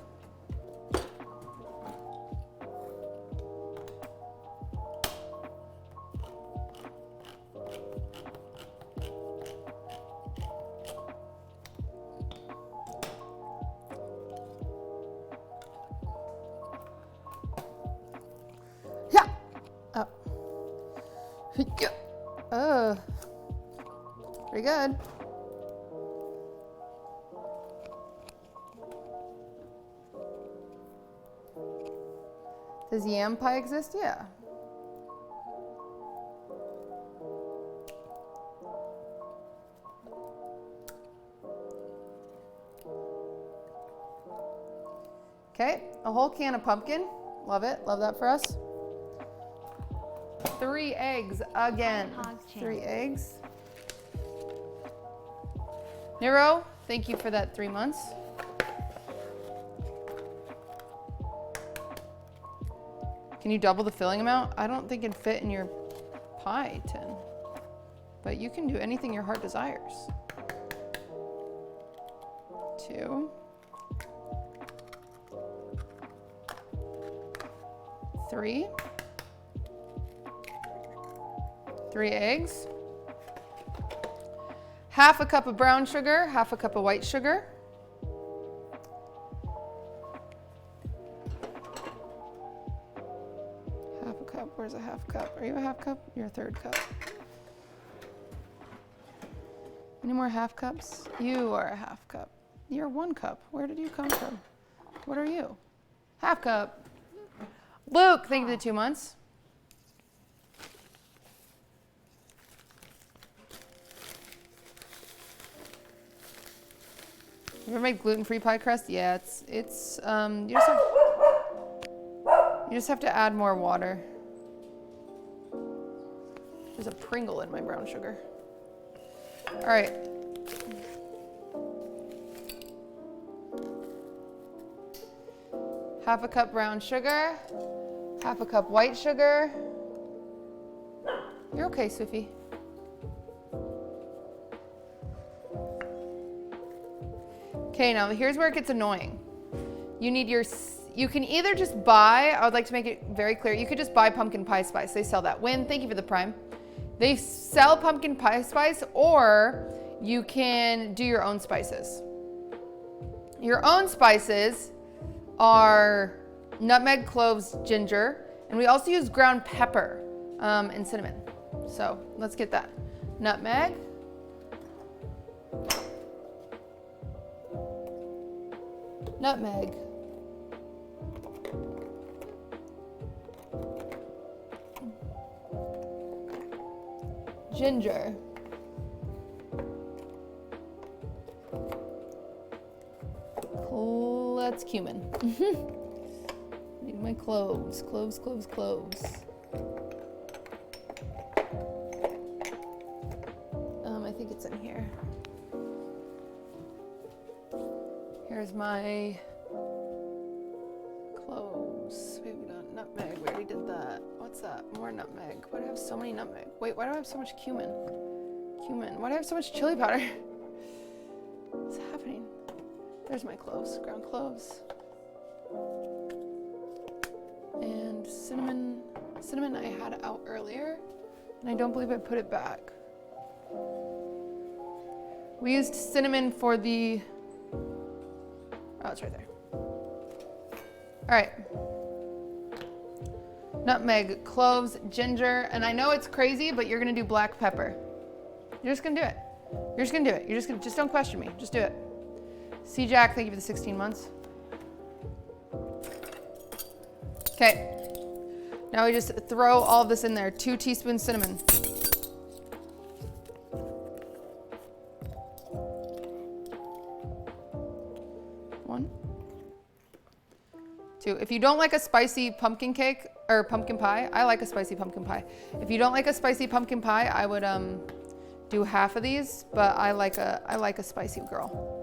Oh, pretty good. Does yam pie exist? Yeah. Okay, a whole can of pumpkin. Love it. Love that for us. 3 eggs again. 3 eggs. Nero, thank you for that 3 months. Can you double the filling amount? I don't think it'd fit in your pie tin. But you can do anything your heart desires. 2. 3. 3 eggs. Half a cup of brown sugar, half a cup of white sugar. Half a cup, where's a half cup? Are you a half cup? You're a third cup. Any more half cups? You are a half cup. You're 1 cup. Where did you come from? What are you? Half cup. Luke, thank you for the 2 months. You ever made gluten-free pie crust? Yeah, it's you just have to add more water. There's a Pringle in my brown sugar. All right. Half a cup brown sugar, half a cup white sugar. You're okay, Sophie. Okay, now here's where it gets annoying. You can either just buy, I would like to make it very clear, you could just buy pumpkin pie spice. They sell that. Win, thank you for the prime. They sell pumpkin pie spice, or you can do your own spices. Your own spices are nutmeg, cloves, ginger, and we also use ground pepper and cinnamon. So let's get that. Nutmeg. Nutmeg. Ginger. That's cumin. Need my cloves. Cloves, cloves, cloves. I think it's in here. Here's my cloves. Wait, we got nutmeg. We already did that. What's that? More nutmeg. Why do I have so many nutmeg? Wait, why do I have so much cumin? Cumin. Why do I have so much chili powder? What's happening? There's my cloves. Ground cloves. And cinnamon. Cinnamon I had out earlier, and I don't believe I put it back. We used cinnamon for the... Oh, it's right there. All right. Nutmeg, cloves, ginger, and I know it's crazy, but you're gonna do black pepper. You're just gonna do it. You're just gonna do it. Just don't question me. Just do it. C Jack, thank you for the 16 months. Okay. Now we just throw all of this in there. 2 teaspoons cinnamon. 1, 2. If you don't like a spicy pumpkin cake or pumpkin pie, I like a spicy pumpkin pie. If you don't like a spicy pumpkin pie, I would do half of these, but I like a spicy girl.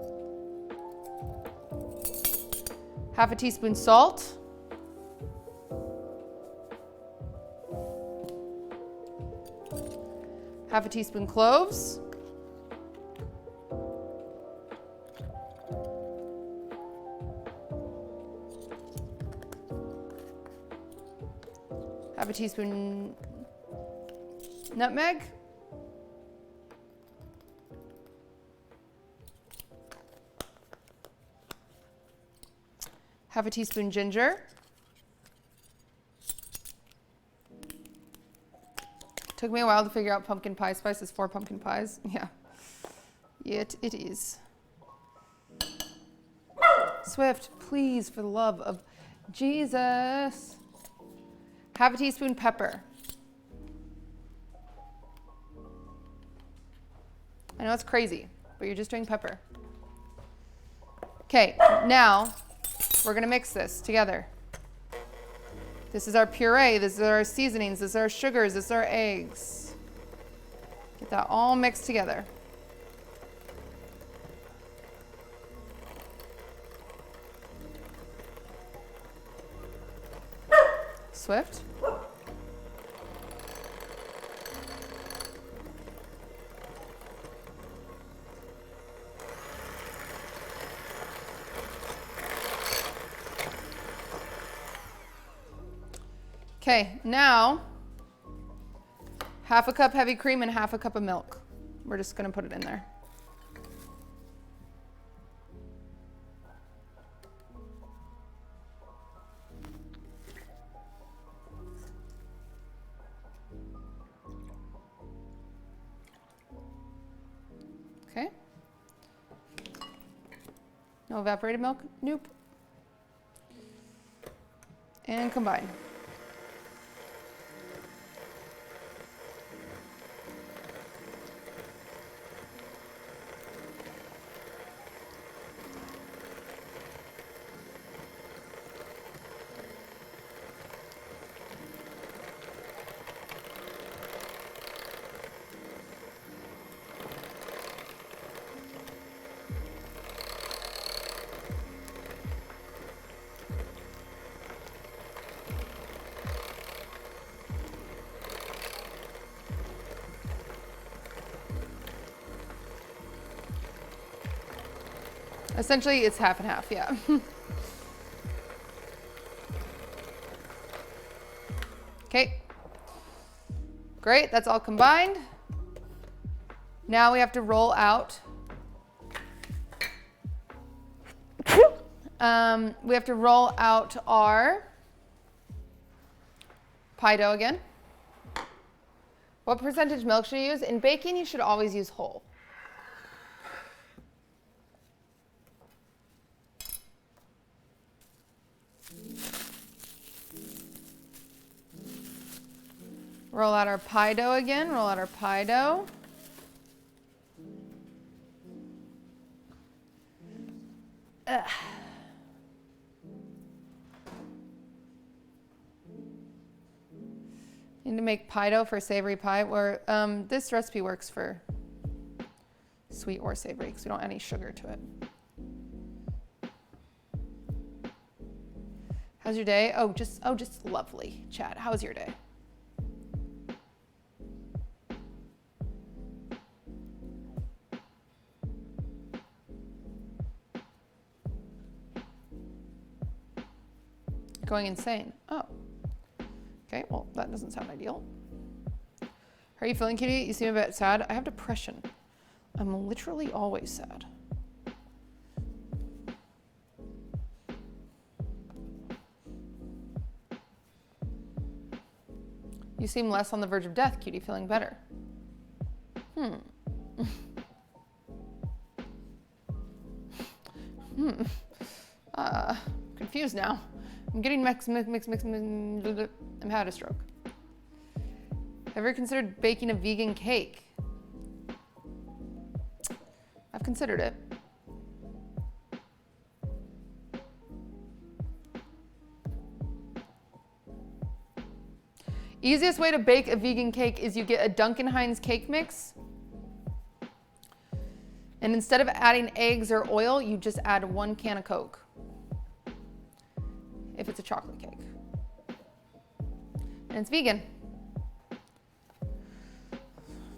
Half a teaspoon salt. Half a teaspoon cloves. Half a teaspoon nutmeg. Half a teaspoon ginger. Took me a while to figure out pumpkin pie spices for pumpkin pies. Yeah. Yet it is. Swift, please, for the love of Jesus. Half a teaspoon pepper. I know it's crazy, but you're just doing pepper. Okay, now we're gonna mix this together. This is our puree, this is our seasonings, this is our sugars, this is our eggs. Get that all mixed together. swift. Okay, now half a cup heavy cream and half a cup of milk. We're just gonna put it in there. Okay. No evaporated milk? Nope. And combine. Essentially, it's half and half, yeah. Okay. Great, that's all combined. Now we have to roll out. We have to roll out our pie dough again. What percentage milk should you use? In baking, you should always use whole. Roll out our pie dough again, roll out our pie dough. Need to make pie dough for savory pie, or this recipe works for sweet or savory because we don't add any sugar to it. How's your day? Oh, just lovely. Chad, how's your day? Going insane. Oh. Okay, well, that doesn't sound ideal. How are you feeling, Kitty? You seem a bit sad. I have depression. I'm literally always sad. You seem less on the verge of death, Cutie. Feeling better. Confused now. I'm getting mixed. I'm had a stroke. Ever considered baking a vegan cake? I've considered it. Easiest way to bake a vegan cake is you get a Duncan Hines cake mix. And instead of adding eggs or oil, you just add 1 can of Coke. If it's a chocolate cake. And it's vegan.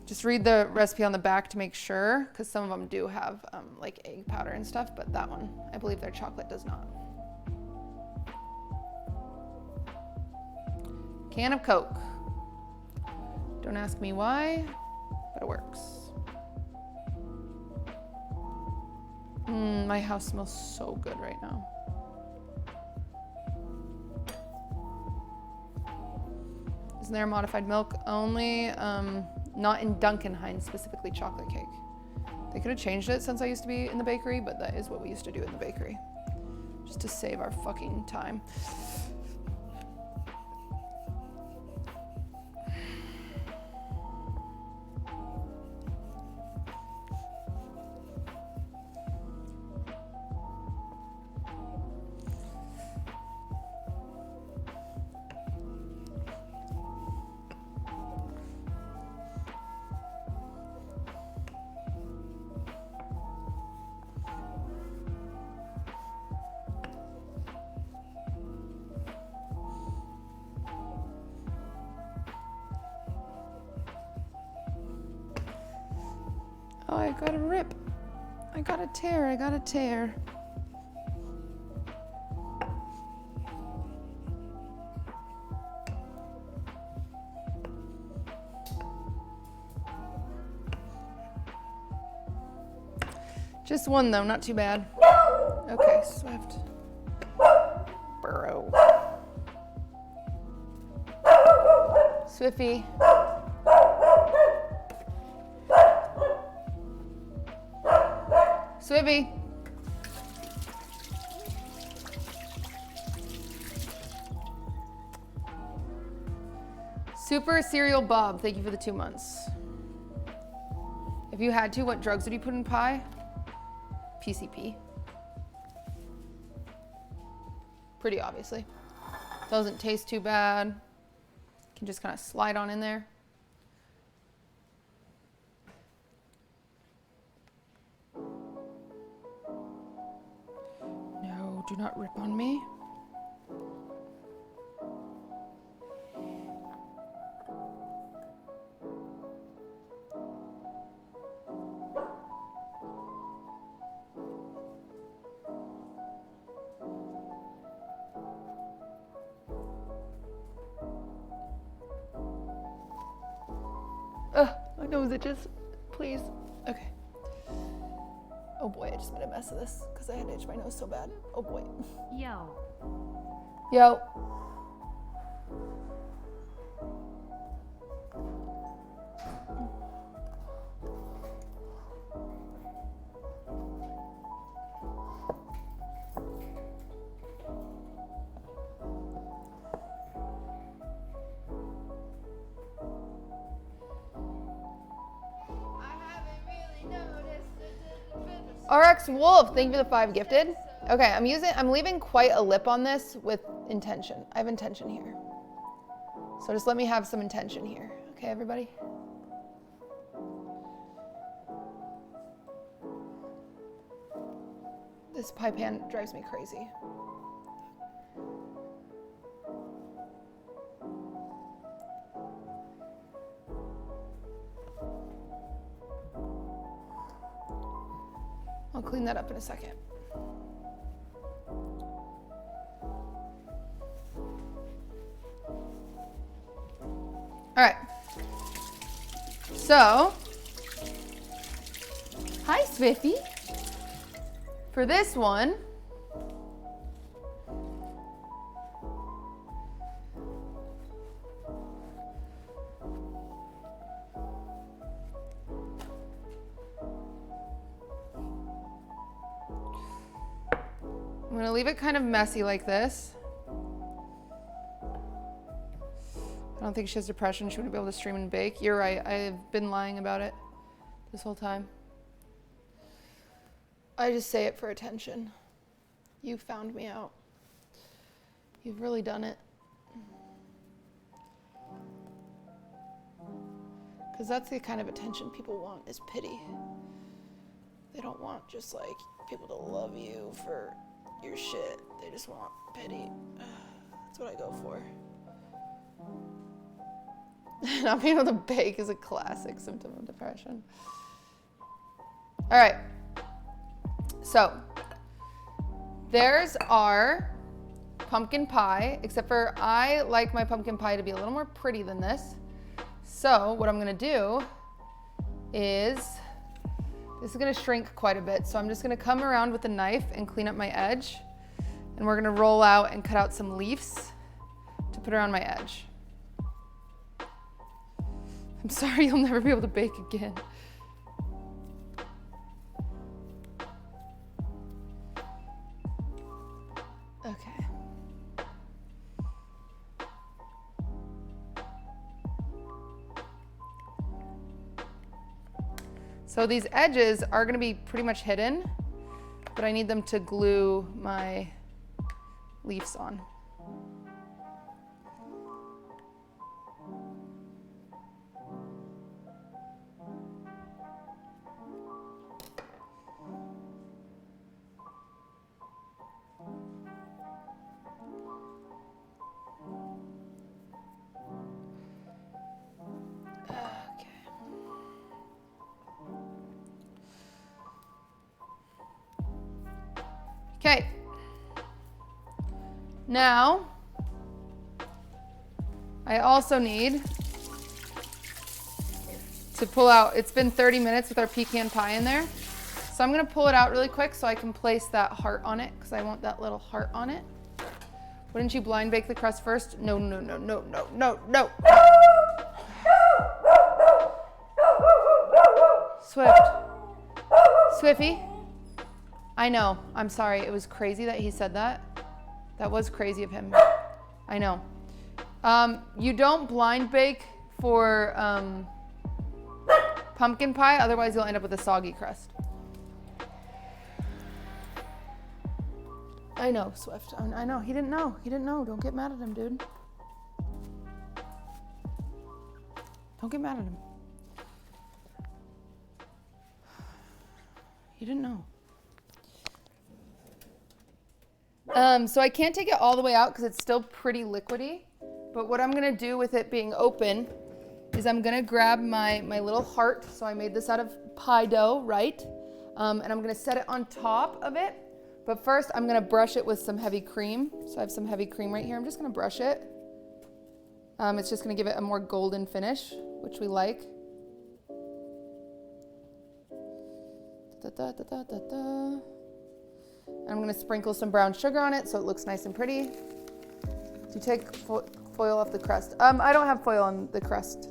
Just read the recipe on the back to make sure, because some of them do have like egg powder and stuff, but that one, I believe their chocolate does not. Can of Coke. Don't ask me why, but it works. My house smells so good right now. Isn't there modified milk only? Not in Duncan Hines, specifically chocolate cake. They could have changed it since I used to be in the bakery, but that is what we used to do in the bakery. Just to save our fucking time. I gotta rip. I gotta tear. I gotta tear. Just one though, not too bad. Okay, Swift. Burrow. Swiffy. Swiffy. Super Cereal Bob, thank you for the 2 months. If you had to, what drugs would you put in pie? PCP. Pretty obviously. Doesn't taste too bad. Can just kind of slide on in there. No, do not rip on me. My nose itches. Please. Okay. Oh boy, I just made a mess of this because I had to itch my nose so bad. Oh boy. Yo. Yo. RX Wolf, thank you for the 5 gifted. Okay, I'm leaving quite a lip on this with intention. I have intention here. So just let me have some intention here. Okay, everybody? This pie pan drives me crazy. I'll clean that up in a second. All right. So, hi Swiffy. For this one, I'm gonna leave it kind of messy like this. I don't think she has depression. She wouldn't be able to stream and bake. You're right. I've been lying about it this whole time. I just say it for attention. You found me out. You've really done it. Because that's the kind of attention people want, is pity. They don't want just like people to love you for your shit. They just want pity. That's what I go for. Not being able to bake is a classic symptom of depression. All right. So, there's our pumpkin pie, except for I like my pumpkin pie to be a little more pretty than this. So, what I'm gonna do is, this is gonna shrink quite a bit. So I'm just gonna come around with a knife and clean up my edge. And we're gonna roll out and cut out some leaves to put around my edge. I'm sorry, you'll never be able to bake again. Okay. So these edges are gonna be pretty much hidden, but I need them to glue my leaves on. Okay. Now, I also need to pull out, it's been 30 minutes with our pecan pie in there. So I'm gonna pull it out really quick so I can place that heart on it because I want that little heart on it. Wouldn't you blind bake the crust first? No, no, no, no, no, no, no. Swift. Swiffy. I know, I'm sorry. It was crazy that he said that. That was crazy of him. I know. You don't blind bake for pumpkin pie, otherwise you'll end up with a soggy crust. I know, Swift. I know. He didn't know. He didn't know. Don't get mad at him, dude. Don't get mad at him. He didn't know. So I can't take it all the way out because it's still pretty liquidy. But what I'm gonna do with it being open is I'm gonna grab my little heart. So I made this out of pie dough, right? And I'm gonna set it on top of it. But first I'm gonna brush it with some heavy cream. So I have some heavy cream right here. I'm just gonna brush it. It's just gonna give it a more golden finish, which we like. Da, da, da, da, da, da. I'm gonna sprinkle some brown sugar on it so it looks nice and pretty. Do you take foil off the crust? I don't have foil on the crust.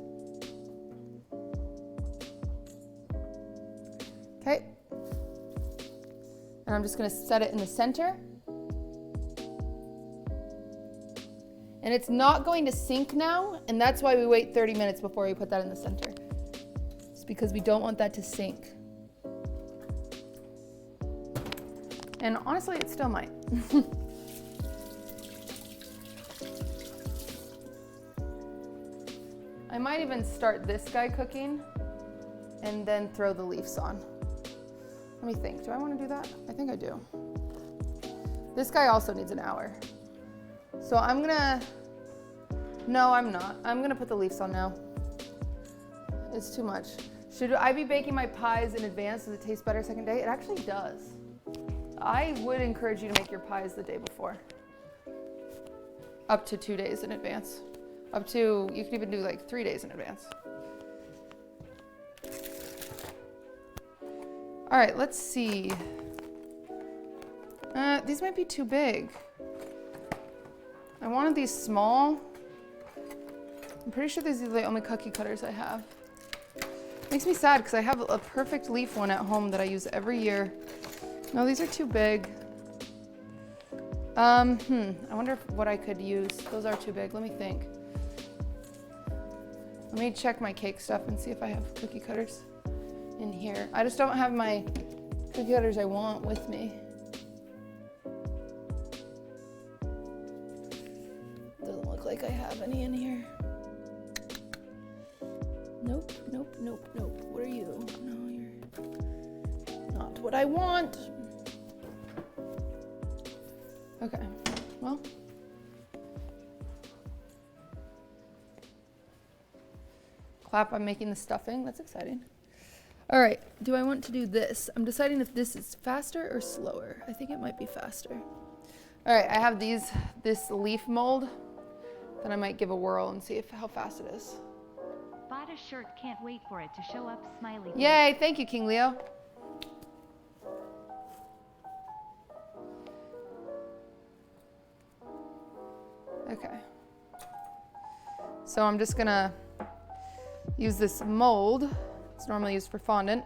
Okay. And I'm just gonna set it in the center. And it's not going to sink now, and that's why we wait 30 minutes before we put that in the center. It's because we don't want that to sink. And honestly, it still might. I might even start this guy cooking and then throw the leaves on. Let me think, do I want to do that? I think I do. This guy also needs an hour. So I'm gonna, no, I'm not. I'm gonna put the leaves on now. It's too much. Should I be baking my pies in advance? Does it taste better second day? It actually does. I would encourage you to make your pies the day before. Up to 2 days in advance. Up to, you could even do like 3 days in advance. All right, let's see. These might be too big. I wanted these small. I'm pretty sure these are the only cookie cutters I have. Makes me sad because I have a perfect leaf one at home that I use every year. No, these are too big. I wonder what I could use. Those are too big. Let me think. Let me check my cake stuff and see if I have cookie cutters in here. I just don't have my cookie cutters I want with me. Doesn't look like I have any in here. Nope, nope, nope, nope. What are you? No, you're not what I want. Okay, well. Clap, I'm making the stuffing. That's exciting. All right, do I want to do this? I'm deciding if this is faster or slower. I think it might be faster. All right, I have this leaf mold that I might give a whirl and see how fast it is. Bought a shirt, can't wait for it to show up, smiley face. Yay, thank you, King Leo. Okay. So I'm just gonna use this mold. It's normally used for fondant.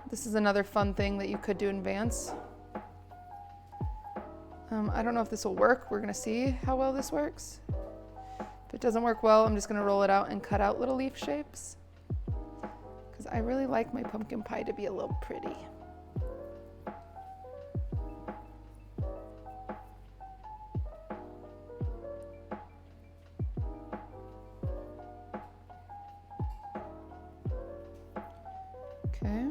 This is another fun thing that you could do in advance. I don't know if this will work. We're gonna see how well this works. If it doesn't work well, I'm just gonna roll it out and cut out little leaf shapes. Because I really like my pumpkin pie to be a little pretty. Okay.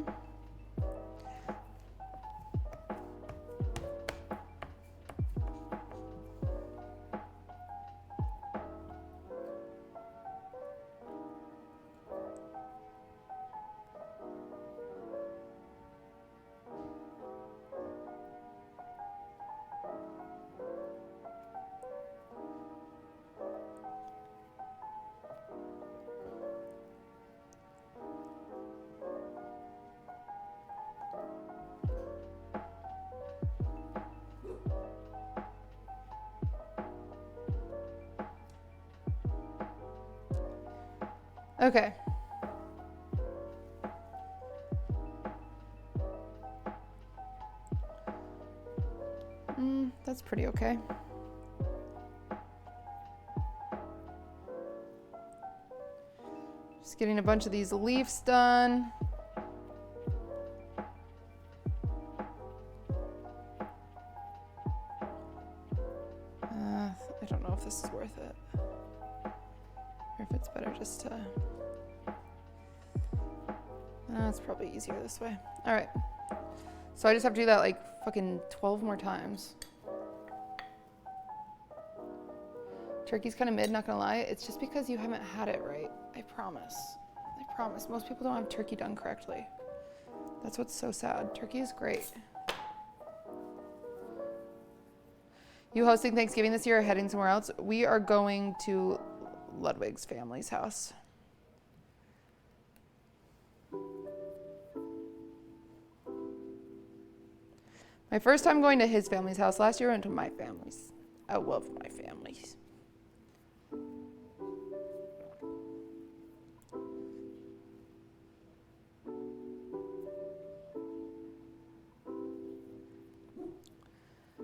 Okay. That's pretty okay. Just getting a bunch of these leaves done. I don't know if this is worth it. Or if it's better just to... it's probably easier this way. All right. So I just have to do that like fucking 12 more times. Turkey's kind of mid, not gonna lie. It's just because you haven't had it right. I promise. I promise. Most people don't have turkey done correctly. That's what's so sad. Turkey is great. You hosting Thanksgiving this year or heading somewhere else? We are going to Ludwig's family's house. My first time going to his family's house last year, I went to my family's. I love my families.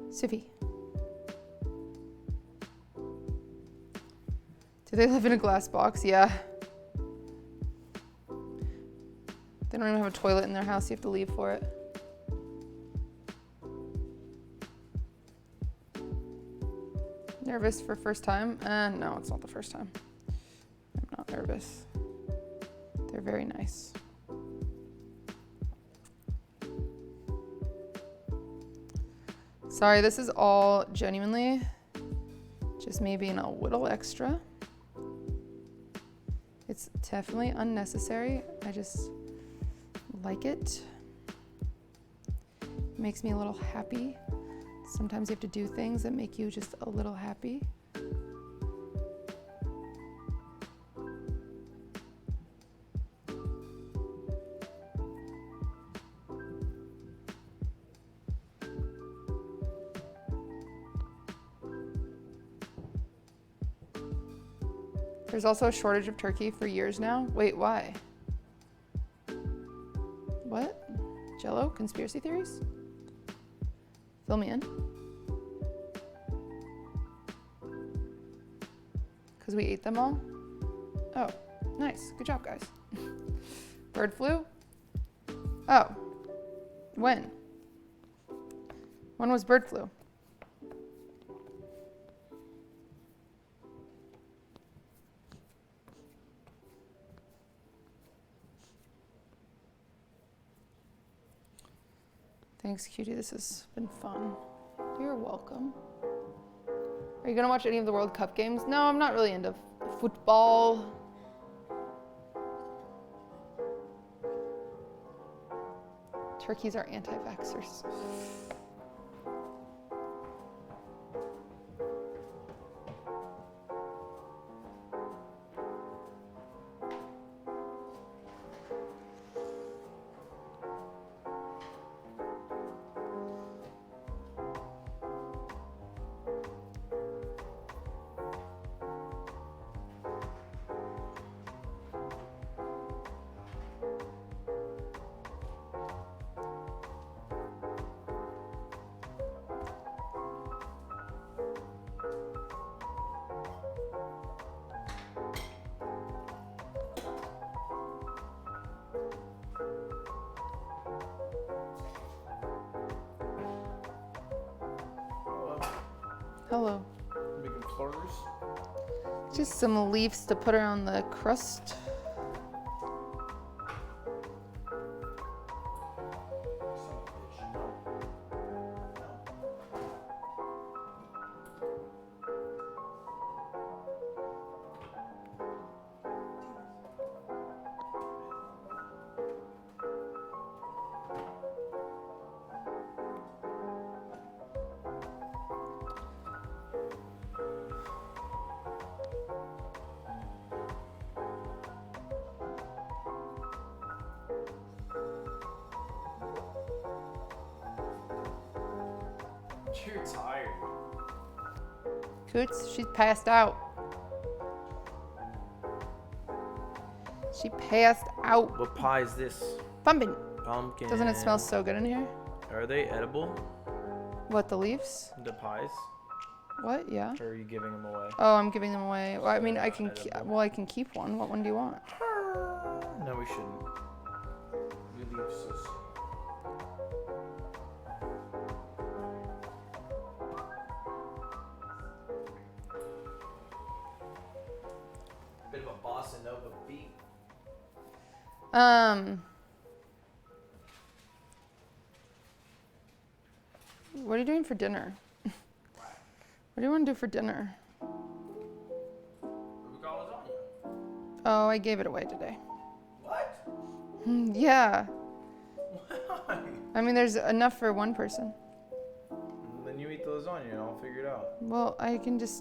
Siffy. Do they live in a glass box? Yeah. They don't even have a toilet in their house. You have to leave for it. Nervous for first time? No, it's not the first time. I'm not nervous. They're very nice. Sorry, this is all genuinely just me being a little extra. It's definitely unnecessary. I just like it. It makes me a little happy. Sometimes you have to do things that make you just a little happy. There's also a shortage of turkey for years now. Wait, why? What? Jello? Conspiracy theories? Fill me in. Because we ate them all? Oh, nice. Good job, guys. Bird flu? Oh. When? When was bird flu? Thanks, Cutie. This has been fun. You're welcome. Are you gonna watch any of the World Cup games? No, I'm not really into football. Turkeys are anti-vaxxers. Hello. Making flowers. Just some leaves to put around the crust. You're tired. Coots, she's passed out. She passed out. What pie is this? Pumpkin. Pumpkin. Doesn't it smell so good in here? Are they edible? What, the leaves? The pies? What? Yeah. Or are you giving them away? Oh, I'm giving them away. Well, I mean, I Not can. edible. I can keep one. What one do you want? No, we shouldn't. We leave so soon. Bit of a bossa nova beat. What are you doing for dinner? What do you want to do for dinner? We got lasagna. Oh, I gave it away today. What? Yeah. Why? I mean, there's enough for one person. Then you eat the lasagna and I'll figure it out. Well,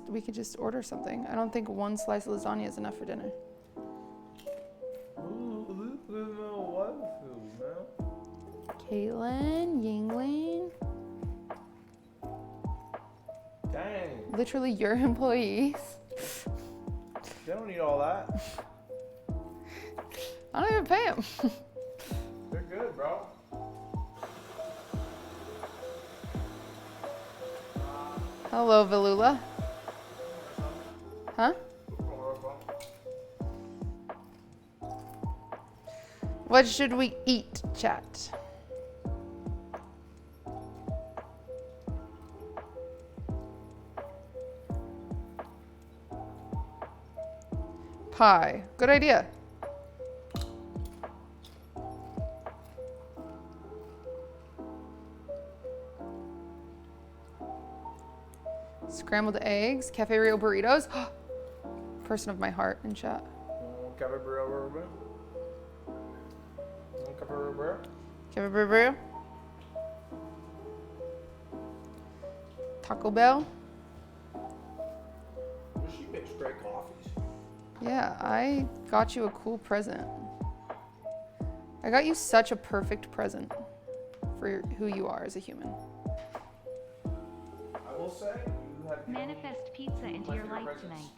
we could just order something. I don't think one slice of lasagna is enough for dinner. Caitlin, Yingling, Dang, literally your employees. they don't need all that. I don't even pay them. They're good, bro. Hello, Valula. Huh? What should we eat, chat? Pie. Good idea. Scrambled eggs, Cafe Rio burritos. Person of my heart in chat. Cafe burrito. Cafe burrito. Cafe burrito. Taco Bell. She makes great coffees. Yeah, I got you a cool present. I got you such a perfect present for who you are as a human. I will say, you have Manifest pizza into your life presents. tonight.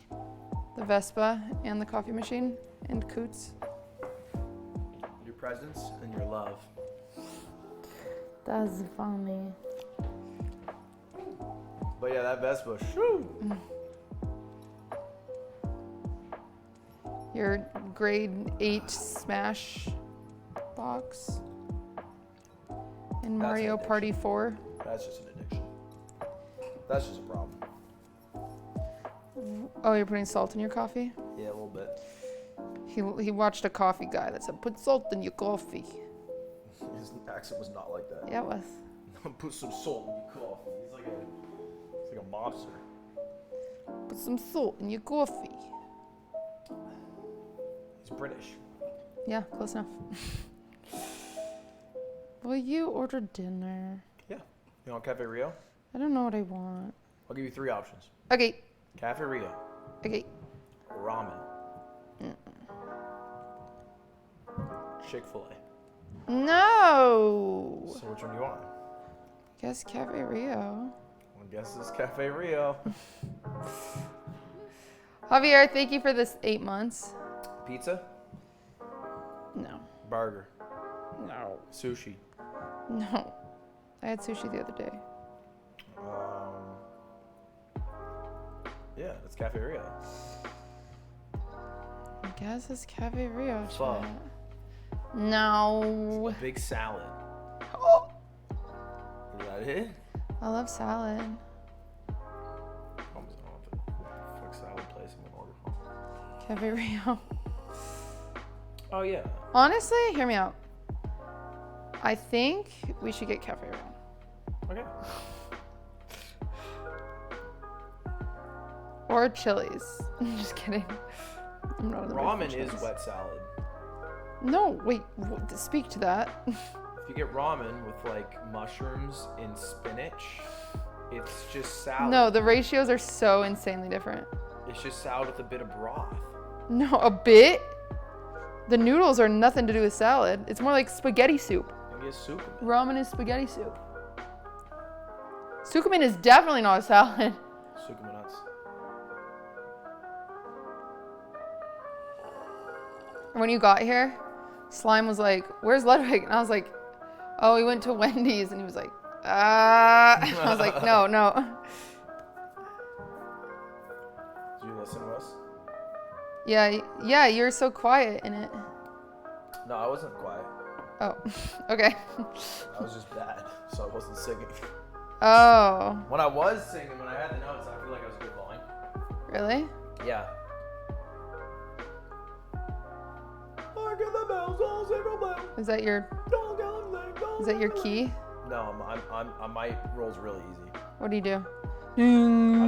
The Vespa and the coffee machine and Coots. Your presence and your love. That's funny. But yeah, that Vespa, shoo! Your grade 8 Smash box. And Mario an Party 4. That's just an addiction. That's just a problem. Oh, you're putting salt in your coffee? Yeah, a little bit. He watched a coffee guy that said, put salt in your coffee. His accent was not like that. Yeah, it was. Put some salt in your coffee. He's like a mobster. Put some salt in your coffee. He's British. Yeah, close enough. Will you order dinner? Yeah. You want Cafe Rio? I don't know what I want. I'll give you 3 options. Okay, Cafe Rio, okay. ramen, Chick-fil-A. No! So which one do you want? Guess Cafe Rio. I guess it's Cafe Rio. Javier, thank you for this 8 months. Pizza, No. burger, No. sushi. No. I had sushi the other day. Yeah, it's Cafe Rio. I guess it's Cafe Rio. Pho. chat. No. A big salad. Oh, Is that it? I love salad. Almost don't know what the fuck salad place I'm gonna order from. Cafe Rio. Oh yeah. Honestly, hear me out. I think we should get Cafe Rio. Okay. Or Chili's. I'm just kidding. I'm not in the mood for Ramen is Chili's. wet salad. No, wait. Speak to that. If you get ramen with like mushrooms and spinach, it's just salad. No, the ratios are so insanely different. It's just salad with a bit of broth. No, a bit? The noodles are nothing to do with salad. It's more like spaghetti soup. Maybe a soup. in it. Ramen is spaghetti soup. Sukumin is definitely not a salad. Sukuma nuts. When you got here, Slime was like, "Where's Ludwig?" And I was like, "Oh, he went to Wendy's." And he was like, I was like, no. Do you listen to us? Yeah, you're so quiet in it. No, I wasn't quiet. Oh, okay. I was just bad, so I wasn't singing. Oh, When I was singing, when I had the notes, I feel like I was good volume. really? Yeah. I get the bells, all single bells. Is that your key? No, my roll's really easy. What do you do? I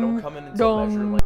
don't come in until Dong. measure like.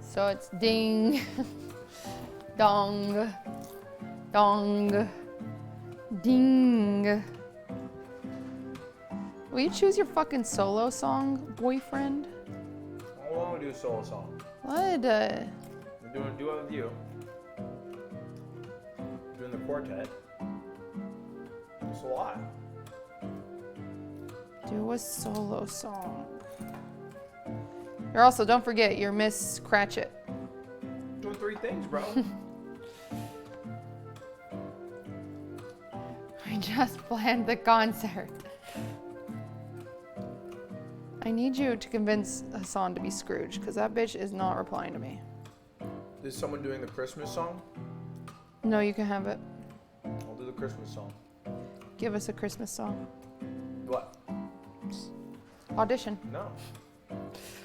So it's ding, dong, dong, ding. Will you choose your fucking solo song, boyfriend? How long do we do a solo song? What? I'm doing a duet with you. Doing the quartet. It's a lot. Do a solo song. You're also, don't forget, you're Miss Cratchit. Doing 3 things, bro. I just planned the concert. I need you to convince Hassan to be Scrooge, because that bitch is not replying to me. Is someone doing the Christmas song? No, you can have it. I'll do the Christmas song. Give us a Christmas song. What? Audition. No.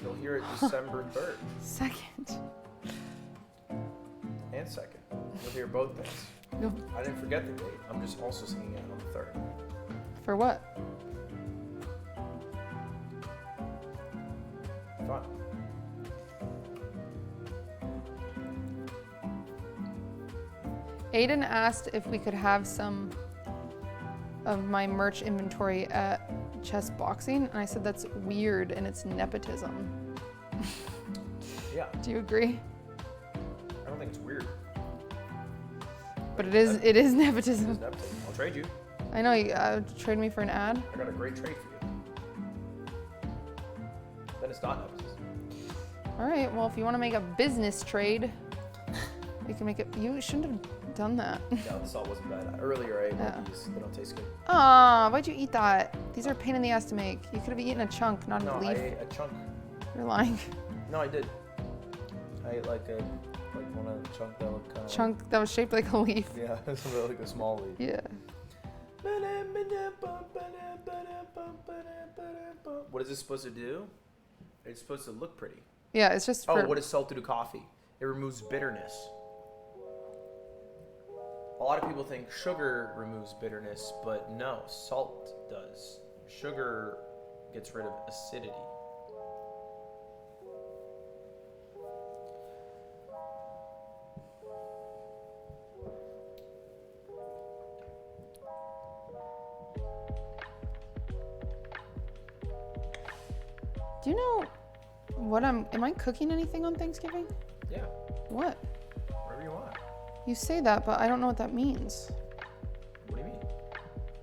You'll hear it December 3rd Second. and 2nd. You'll hear both things. No. I didn't forget the date. I'm just also singing it on the 3rd. For what? Fun. Aiden asked if we could have some of my merch inventory at Chess Boxing, and I said that's weird and it's nepotism. Yeah. Do you agree? I don't think it's weird. But it is It is nepotism. nepotism. I'll trade you. I know, you trade me for an ad. I got a great trade for you. Then it's not nepotism. All right, well, if you want to make a business trade, we can make it. You shouldn't have done that. No, the salt wasn't bad. Earlier I ate Yeah. these. They don't taste good. Aw, why'd you eat that? These are a pain in the ass to make. You could have eaten a chunk, not No, a I leaf. ate a chunk. You're lying. No, I did. I ate like one of the chunk that looked kind of Chunk that was shaped like a leaf. Yeah, something like a small leaf. Yeah. What is this supposed to do? It's supposed to look pretty. Yeah, it's just for. Oh, what does salt do to coffee? It removes bitterness. A lot of people think sugar removes bitterness, but no, salt does. Sugar gets rid of acidity. Do you know what am I cooking anything on Thanksgiving? Yeah, What? whatever you want. You say that, but I don't know what that means. What do you mean?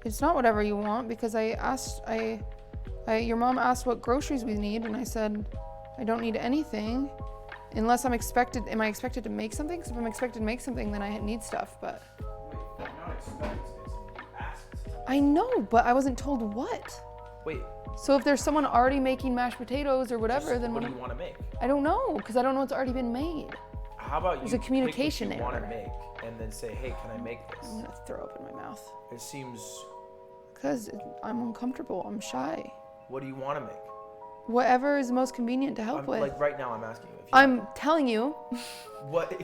It's not whatever you want because your mom asked what groceries we need and I said, I don't need anything unless am I expected to make something? Because if I'm expected to make something, then I need stuff, but. Wait, you're not expected to make something. You asked. I know, but I wasn't told what. Wait, So if there's someone already making mashed potatoes or whatever, Just then what do you want to make? I don't know, because I don't know what's already been made. How about There's you a communication pick what you want error. to make and then say, hey, can I make this? I'm gonna throw up in my mouth. It seems, Because I'm uncomfortable, I'm shy. what do you want to make? Whatever is most convenient to help I'm, with. like right now I'm asking you. If you I'm telling you,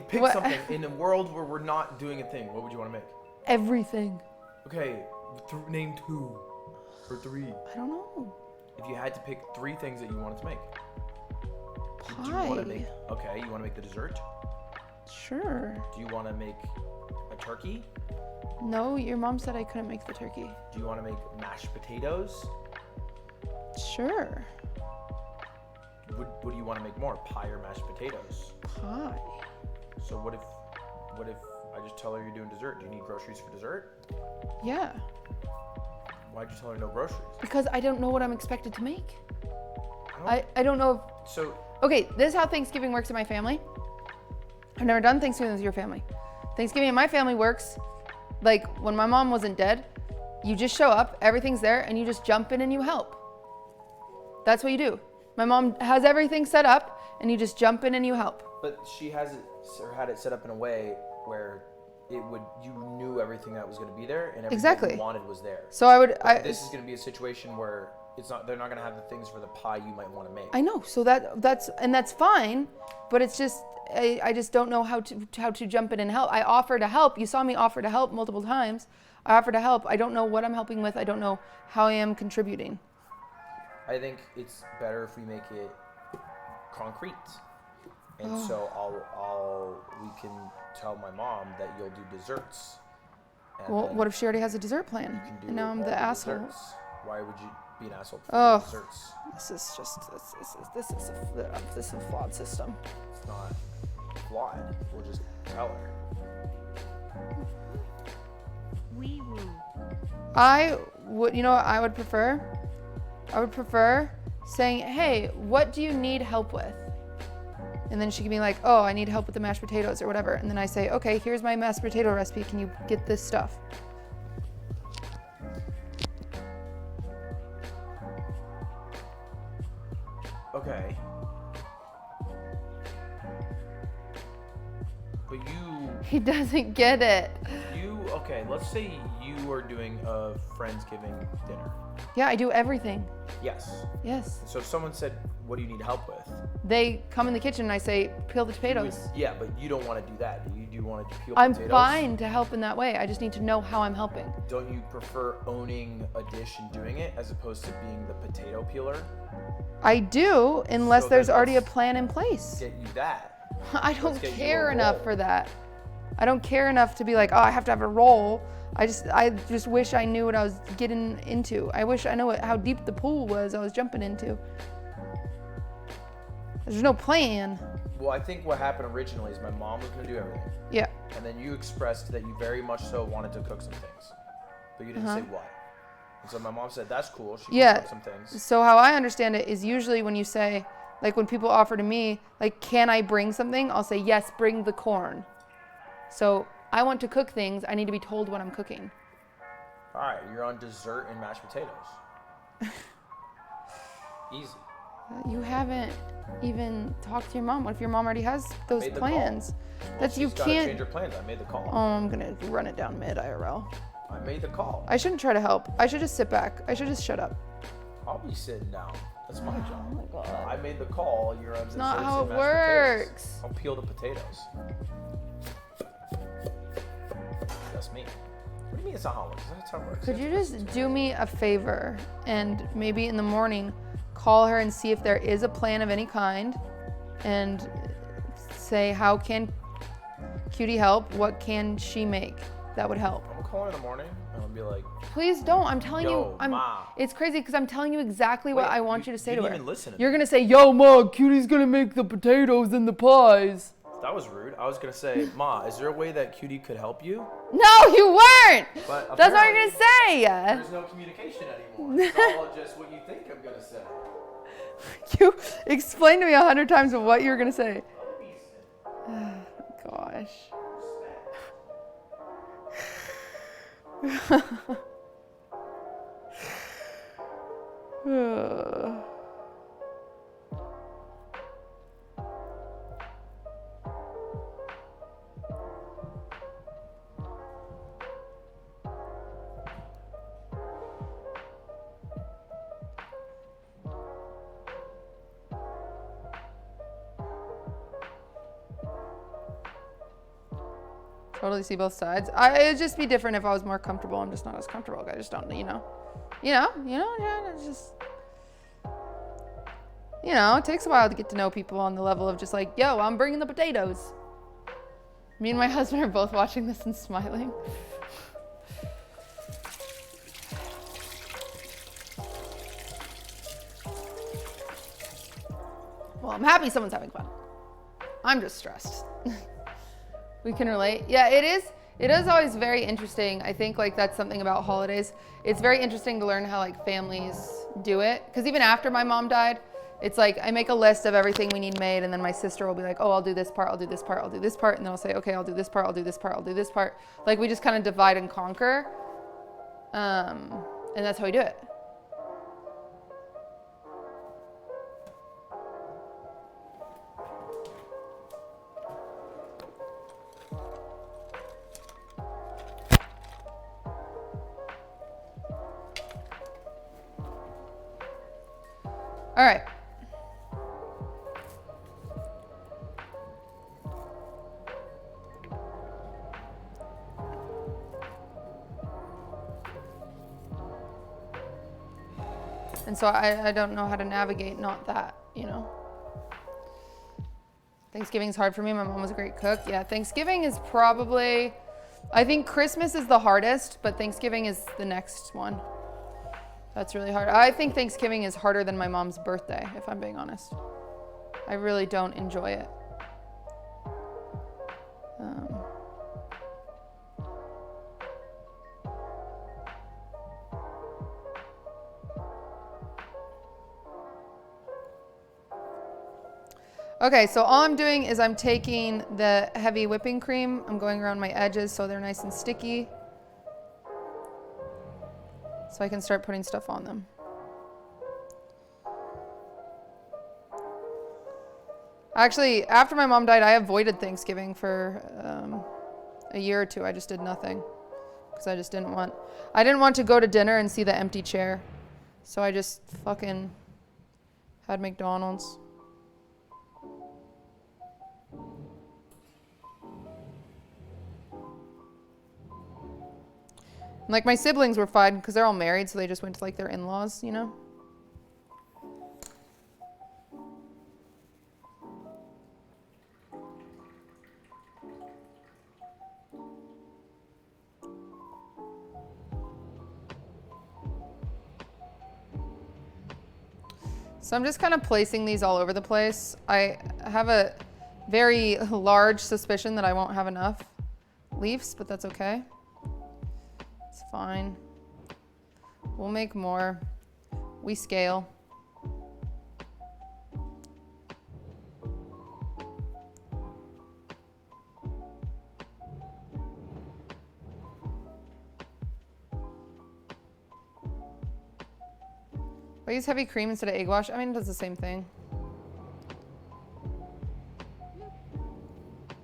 pick what- something in a world where we're not doing a thing. What would you want to make? everything. Okay, name 2 or 3. I don't know. If you had to pick 3 things that you wanted to make. Do you Pie. want to make, okay, you want to make the dessert? Sure. Do you want to make a turkey? No, your mom said I couldn't make the turkey. Do you want to make mashed potatoes? Sure. What do you want to make more? Pie or mashed potatoes? Pie. So what if I just tell her you're doing dessert? Do you need groceries for dessert? Yeah. Why'd you tell her no groceries? Because I don't know what I'm expected to make. I I don't know if So okay, this is how Thanksgiving works in my family. I've never done Thanksgiving with your family. Thanksgiving in my family works like when my mom wasn't dead, you just show up, everything's there, and you just jump in and you help. That's what you do. My mom has everything set up, and you just jump in and you help. But she has it or had it set up in a way where you knew everything that was going to be there and everything Exactly. you wanted was there. So I would, This is going to be a situation where they're not going to have the things for the pie you might want to make. I know. So that's fine, but it's just I just don't know how to jump in and help. I offer to help. You saw me offer to help multiple times. I offer to help. I don't know what I'm helping with. I don't know how I am contributing. I think it's better if we make it concrete. And so we can tell my mom that you'll do desserts. And Well, then what if she already has a dessert plan? you can do And now I'm all the asshole. desserts. Why would you be an asshole for Oh. desserts? This is a flawed system. It's not flawed. We'll just tell her. Wee woo. I would, you know what I would prefer? I would prefer saying, hey, what do you need help with? And then she can be like, oh, I need help with the mashed potatoes or whatever. And then I say, okay, here's my mashed potato recipe. Can you get this stuff? Okay. But you, He doesn't get it. okay, let's say you are doing a Friendsgiving dinner. Yeah, I do everything. Yes. Yes. So if someone said, what do you need help with? They come in the kitchen and I say, peel the potatoes. Yeah, but you don't want to do that. Do you want to peel I'm potatoes? fine to help in that way. I just need to know how I'm helping. Don't you prefer owning a dish and doing it as opposed to being the potato peeler? I do, unless So there's then already a let's plan in place. Get you that. I don't let's get you care a enough roll. for that. I don't care enough to be like, oh, I have to have a roll. I just wish I knew what I was getting into. I wish I know how deep the pool was I was jumping into. There's no plan. Well, I think what happened originally is my mom was going to do everything. Yeah. And then you expressed that you very much so wanted to cook some things. But you didn't say what. And so my mom said, that's cool. She can cook some things. So how I understand it is usually when you say, like when people offer to me, like, can I bring something? I'll say, yes, bring the corn. So I want to cook things. I need to be told what I'm cooking. All right, you're on dessert and mashed potatoes. Easy. You haven't even talked to your mom. What if your mom already has those made the plans? Well, That's you she's gotta can't. change her plans. I made the call. Oh, I'm gonna run it down mid IRL. I made the call. I shouldn't try to help. I should just sit back. I should just shut up. I'll be sitting down. That's my job. Oh my god. I made the call. You're on It's not desserts how and it mashed potatoes. works. I'll peel the potatoes. That's me. What do you mean it's not how it works? That's how it works. Could you just do me a favor and maybe in the morning call her and see if there is a plan of any kind and say how can Cutie help? What can she make? That would help. I'm gonna call her in the morning and I'll be like, Please don't. I'm telling Yo, you. Ma. It's crazy because I'm telling you exactly what Wait, I want you to say you to didn't her. even listen to You're me. gonna say, "Yo, Ma, Cutie's gonna make the potatoes and the pies." that was rude. I was gonna say, Ma, is there a way that Cutie could help you? No, you weren't. But That's what you're apparently gonna say. There's no communication anymore. It's all just what you think I'm gonna say. You explained to me 100 times of what you were gonna say. Gosh. Totally see both sides. It'd just be different if I was more comfortable. I'm just not as comfortable. I just don't, yeah, it's just, it takes a while to get to know people on the level of just like, yo, I'm bringing the potatoes. Me and my husband are both watching this and smiling. Well, I'm happy someone's having fun. I'm just stressed. We can relate. Yeah, it is. It is always very interesting. I think like that's something about holidays. It's very interesting to learn how like families do it. Because even after my mom died, it's like I make a list of everything we need made, and then my sister will be like, oh, I'll do this part, I'll do this part, I'll do this part, and then I'll say, okay, I'll do this part, I'll do this part, I'll do this part. Like we just kind of divide and conquer. And that's how we do it. All right. And so I don't know how to navigate not that, Thanksgiving's hard for me. My mom was a great cook. Yeah, Thanksgiving is probably, I think Christmas is the hardest, but Thanksgiving is the next one. That's really hard. I think Thanksgiving is harder than my mom's birthday, if I'm being honest. I really don't enjoy it. Okay, so all I'm doing is I'm taking the heavy whipping cream. I'm going around my edges so they're nice and sticky, so I can start putting stuff on them. Actually, after my mom died, I avoided Thanksgiving for a year or two. I just did nothing because I just didn't want to go to dinner and see the empty chair. So I just fucking had McDonald's. Like my siblings were fine because they're all married, so they just went to like their in-laws, So I'm just kind of placing these all over the place. I have a very large suspicion that I won't have enough leaves, but that's okay. It's fine. We'll make more. We scale. I use heavy cream instead of egg wash. I mean, it does the same thing.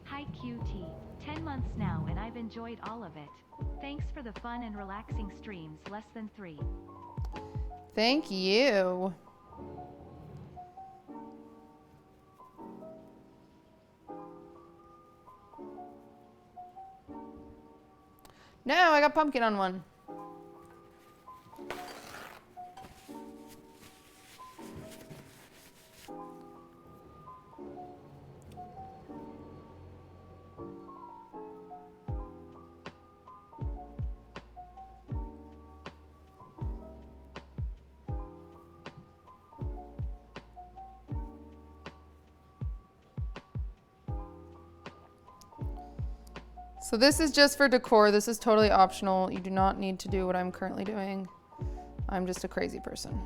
Hi QT. 10 months now and I've enjoyed all of it. Thanks for the fun and relaxing streams, less than 3. Thank you. No, I got pumpkin on one. So this is just for decor. This is totally optional. You do not need to do what I'm currently doing. I'm just a crazy person.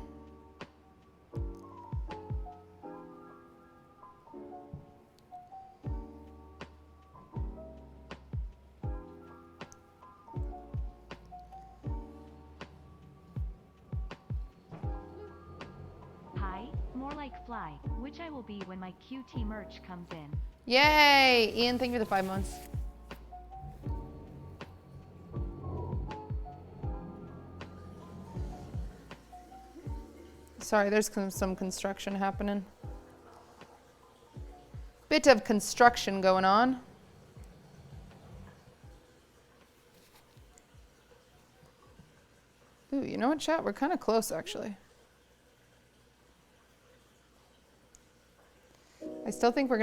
Hi, more like fly, which I will be when my QT merch comes in. Yay! Ian, thank you for the 5 months. Sorry, there's some construction happening. Bit of construction going on. Ooh, you know what, chat? We're kind of close, actually. I still think we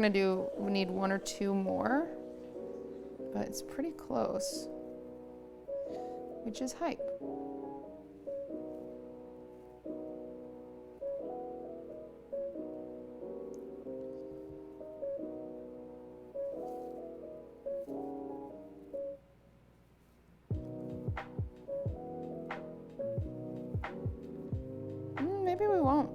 need 1 or 2 more, but it's pretty close, which is hype. Maybe we won't.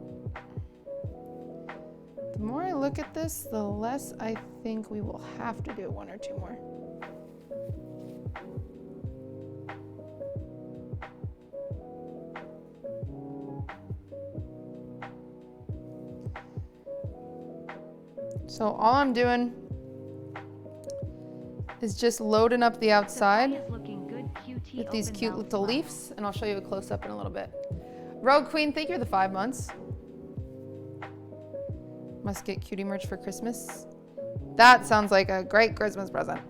The more I look at this, the less I think we will have to do 1 or 2 more. So all I'm doing is just loading up the outside The pie is looking good, QT with these open cute mouth little smile. leaves, and I'll show you a close-up in a little bit. Rogue Queen, thank you for the 5 months. Must get cutie merch for Christmas. That sounds like a great Christmas present.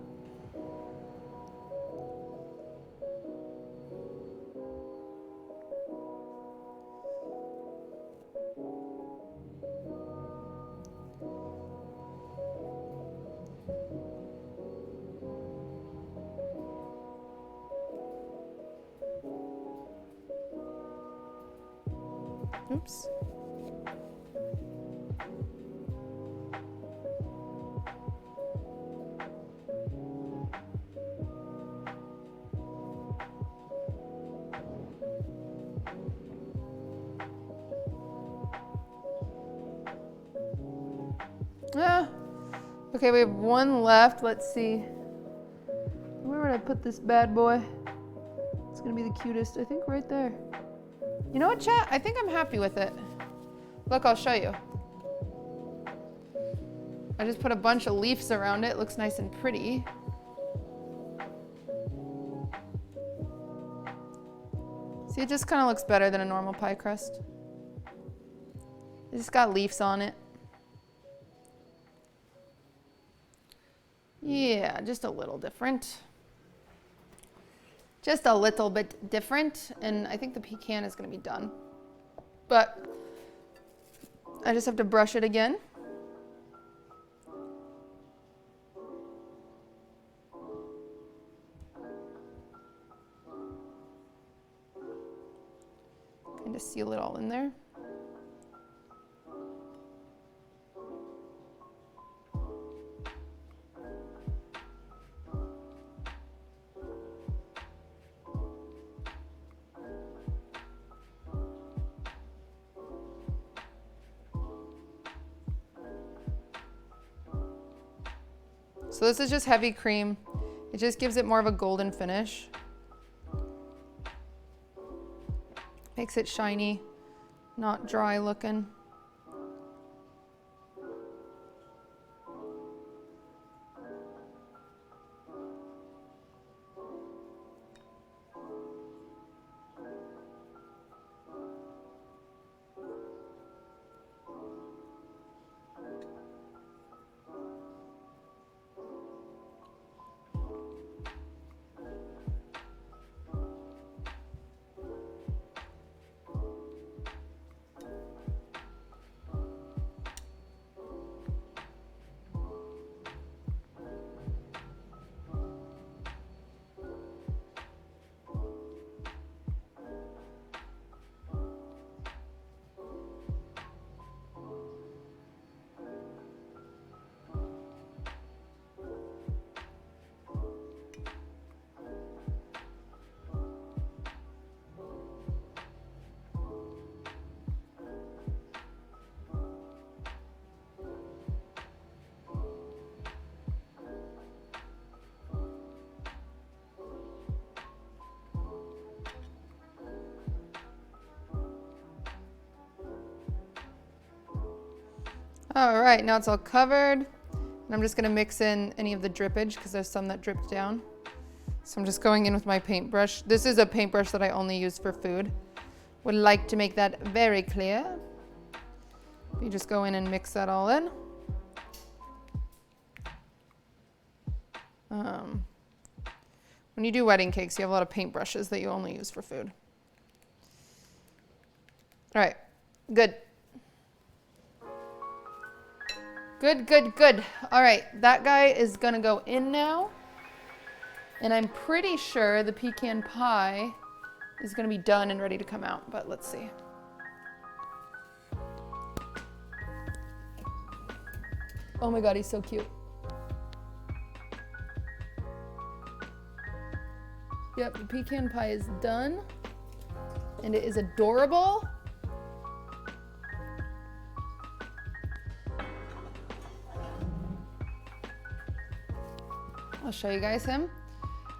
Oops. Okay, we have 1 left. Let's see. Where would I put this bad boy? It's gonna be the cutest. I think right there. You know what, chat? I think I'm happy with it. Look, I'll show you. I just put a bunch of leaves around it. It looks nice and pretty. See, it just kind of looks better than a normal pie crust. It just got leaves on it. Yeah, just a little different. Just a little bit different, and I think the pecan is going to be done. But I just have to brush it again. Kind of seal it all in there. So this is just heavy cream. It just gives it more of a golden finish. Makes it shiny, not dry looking. All right, now it's all covered. And I'm just gonna mix in any of the drippage because there's some that dripped down. So I'm just going in with my paintbrush. This is a paintbrush that I only use for food. Would like to make that very clear. You just go in and mix that all in. When you do wedding cakes, you have a lot of paintbrushes that you only use for food. All right, good. Good. All right, that guy is gonna go in now. And I'm pretty sure the pecan pie is gonna be done and ready to come out, but let's see. Oh my God, he's so cute. Yep, the pecan pie is done. And it is adorable. I'll show you guys him.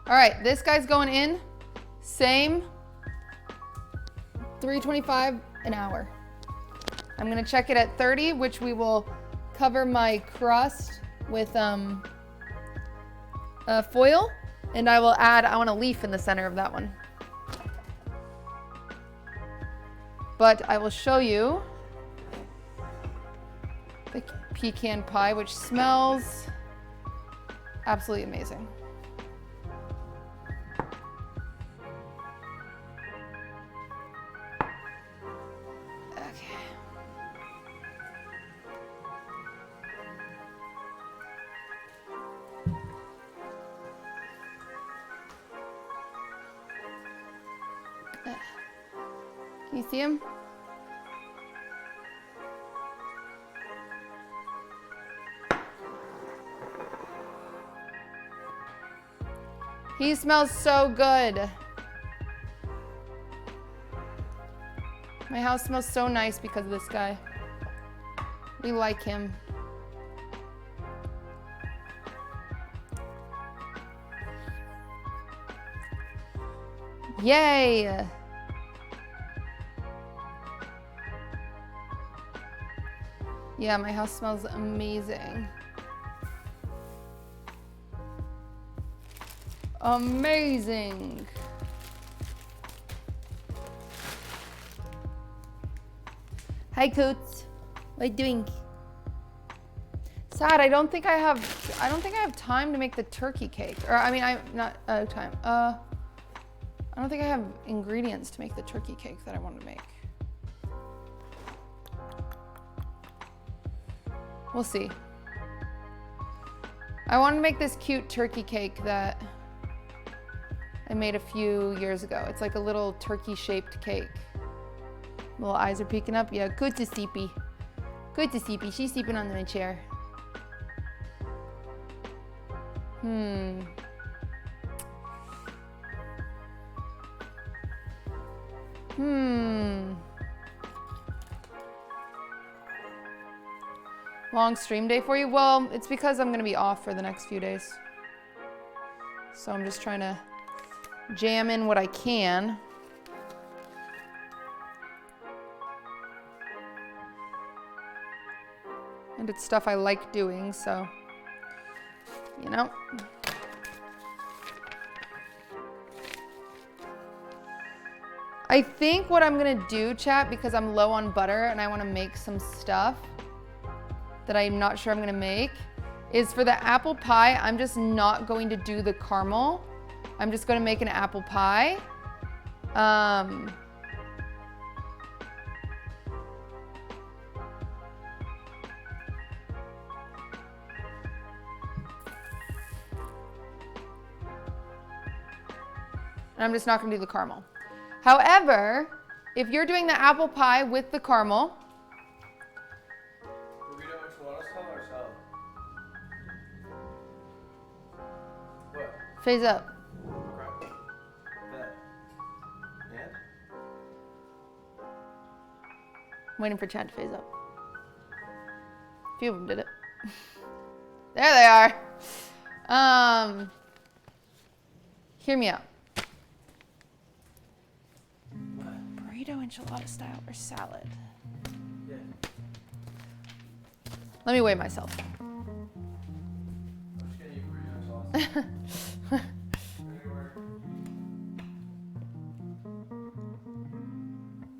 All right, this guy's going in. Same, $3.25 an hour. I'm gonna check it at 30, which we will cover my crust with foil, and I will add, I want a leaf in the center of that one. But I will show you the pecan pie, which smells absolutely amazing. Can you see him? He smells so good. My house smells so nice because of this guy. We like him. Yay! Yeah, my house smells amazing. Amazing. Hi, Coots. What are you doing? Sad. I don't think I have time to make the turkey cake. Or I mean, I'm not time. I don't think I have ingredients to make the turkey cake that I want to make. We'll see. I want to make this cute turkey cake that I made a few years ago. It's like a little turkey-shaped cake. Little eyes are peeking up. Yeah, good to Sleepy. Good to Sleepy. She's sleeping on my chair. Long stream day for you? Well, it's because I'm gonna be off for the next few days. So I'm just trying to jam in what I can. And it's stuff I like doing, so, you know. I think what I'm gonna do, chat, because I'm low on butter and I wanna make some stuff that I'm not sure I'm gonna make, is for the apple pie, I'm just not going to do the caramel. I'm just gonna make an apple pie. And I'm just not gonna do the caramel. However, if you're doing the apple pie with the caramel, phase up. Waiting for Chad to phase up. A few of them did it. There they are. Hear me out. Burrito enchilada style or salad? Yeah. Let me weigh myself. I'm just getting you burrito sauce.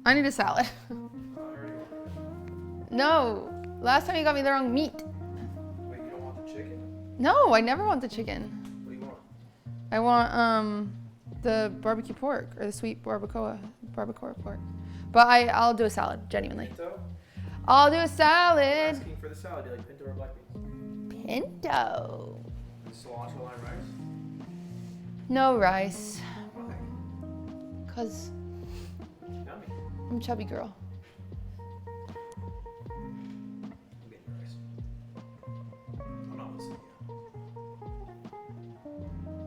I need a salad. No, last time you got me the wrong meat. Wait, you don't want the chicken? No, I never want the chicken. What do you want? I want the barbecue pork or the sweet barbacoa pork. But I'll do a salad, genuinely. Pinto? I'll do a I'm salad. asking for the salad. Do you like pinto or black beans? Pinto. And cilantro lime rice? No rice. Why? Cause Yummy. I'm a chubby girl. I'm getting rice. I'm not listening to you.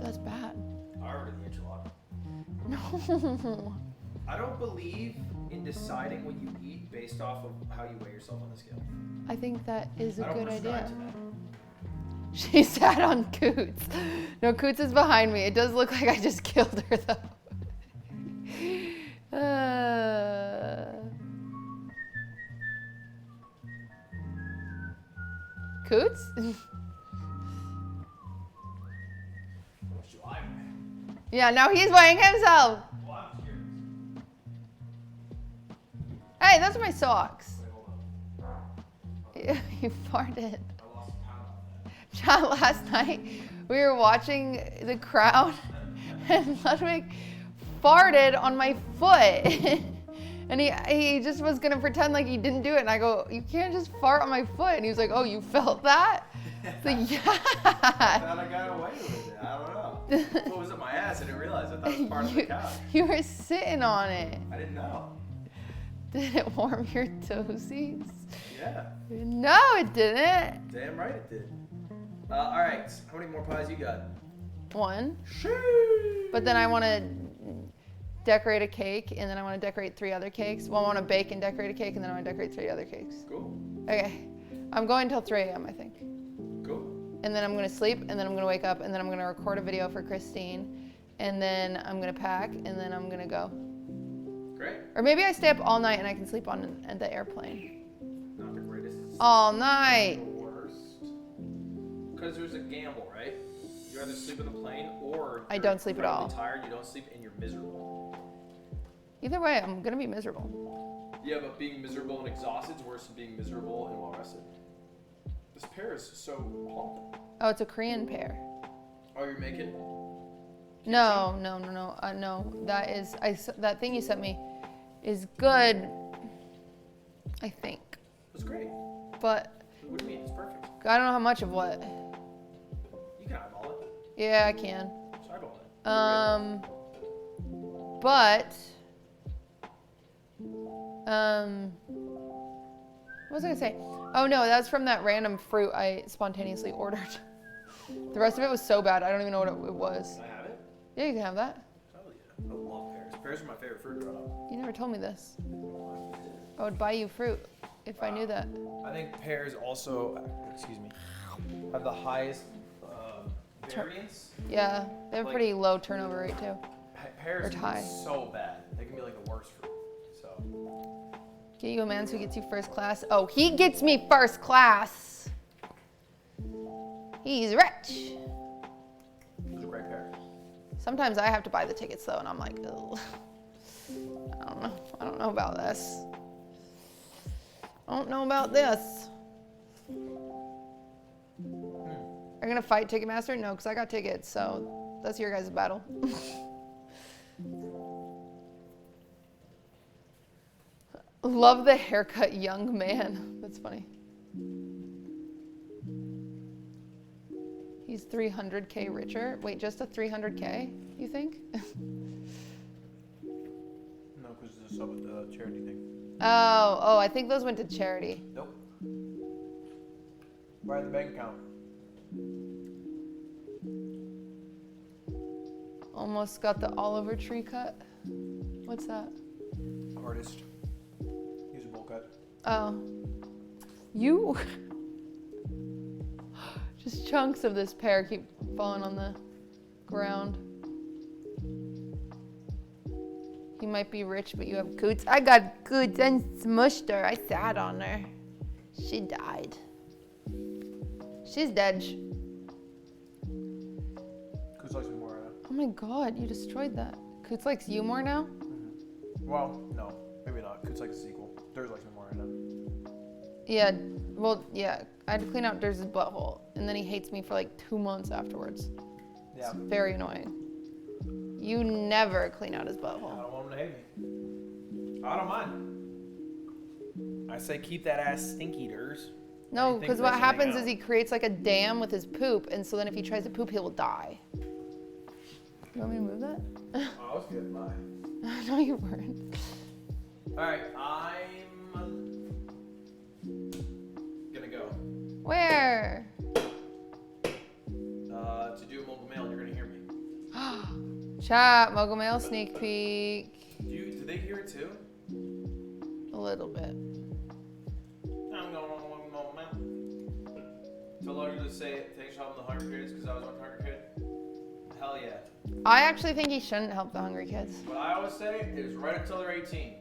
That's bad. I ordered the enchilada. No. I don't believe in deciding what you eat based off of how you weigh yourself on the scale. I think that is a I don't good prescribe idea. to that. She sat on Coots. No, Coots is behind me. It does look like I just killed her though. Coots? How much do I weigh? Yeah, now he's weighing himself. Well, I'm curious. Hey, those are my socks. Wait, hold on. You farted. I lost a pound on that. John, last night we were watching The Crown and Ludwig farted on my foot. And he just was gonna pretend like he didn't do it. And I go, you can't just fart on my foot. And he was like, oh, you felt that? It's like, yeah. I thought I got away with it. I don't know. What was it, my ass? I didn't realize. I thought it was part of the couch. You were sitting on it. I didn't know. Did it warm your toesies? Yeah. No, it didn't. Damn right it did. All right. How many more pies you got? One. Sheesh. But then I want to decorate a cake, and then I want to decorate 3 other cakes. Well, I want to bake and decorate a cake, and then I want to decorate 3 other cakes. Cool. Okay. I'm going till 3 a.m., I think. Cool. And then I'm going to sleep, and then I'm going to wake up, and then I'm going to record a video for Christine, and then I'm going to pack, and then I'm going to go. Great. Or maybe I stay up all night and I can sleep on at the airplane. Not the greatest. All night. The worst. Because there's a gamble, right? You either sleep in the plane or I you're don't sleep at all. incredibly tired, you don't sleep, and you're miserable. Either way, I'm going to be miserable. Yeah, but being miserable and exhausted is worse than being miserable and well rested. This pear is so plump. Oh, it's a Korean pear. Oh, you're making? No. No, that is, that thing you sent me is good, I think. It's great. But What do you mean? It's perfect. I don't know how much of what. You can eyeball it. Yeah, I can. Just eyeball it. But, what was I gonna say? Oh no, that's from that random fruit I spontaneously ordered. The rest of it was so bad, I don't even know what it was. Can I have it? Yeah, you can have that. Hell yeah. I love pears. Pears are my favorite fruit growing up. You never told me this. I would buy you fruit if I knew that. I think pears also, excuse me, have the highest variance. Yeah, they have Like- pretty low turnover rate too. Pears Or can tie. be so bad. They can be like the worst fruit. So, Get you a man who gets you first class. Oh, he gets me first class. He's rich. it was a great pear. Sometimes I have to buy the tickets though, and I'm like, ugh. I don't know about this. I don't know about this. Are you gonna fight Ticketmaster? No, because I got tickets, so that's your guys' battle. Love the haircut, young man. That's funny. He's 300K richer. Wait, just a 300K, you think? No, because it's a charity thing. Oh, I think those went to charity. Nope. Right in the bank account. Almost got the Oliver tree cut. What's that? Artist. Use a bowl cut. Oh. You? Just chunks of this pear keep falling on the ground. You might be rich, but you have coots. I got coots and smushed her. I sat on her. She died. She's dead. Coots likes me more right now. Oh my god, you destroyed that. Coots likes you more now? Well, no. Maybe not. Coots likes the sequel. Durs likes me more right now. Yeah, well, yeah. I had to clean out Durs's butthole, and then he hates me for like 2 months afterwards. Yeah. It's very annoying. You never clean out his I butthole. don't want him to hate me. I don't mind. I say keep that ass stinky-ders. No, Anything because for what us to hang happens out. is he creates like a dam with his poop, and so then if he tries to poop, he will die. You want me to move that? Oh, I was good. Bye. No, you weren't. Alright, I'm gonna go. Where? To do a mobile mail, and you're gonna hear me. Chat, Mogul Mail sneak peek. Do they hear it too? A little bit. I'm going on mobile mail. Tell Logan to say thanks for helping the Hunger Kids because I was on Hunger Kid. Hell yeah. I actually think he shouldn't help the hungry kids. What I always say is right until they're 18.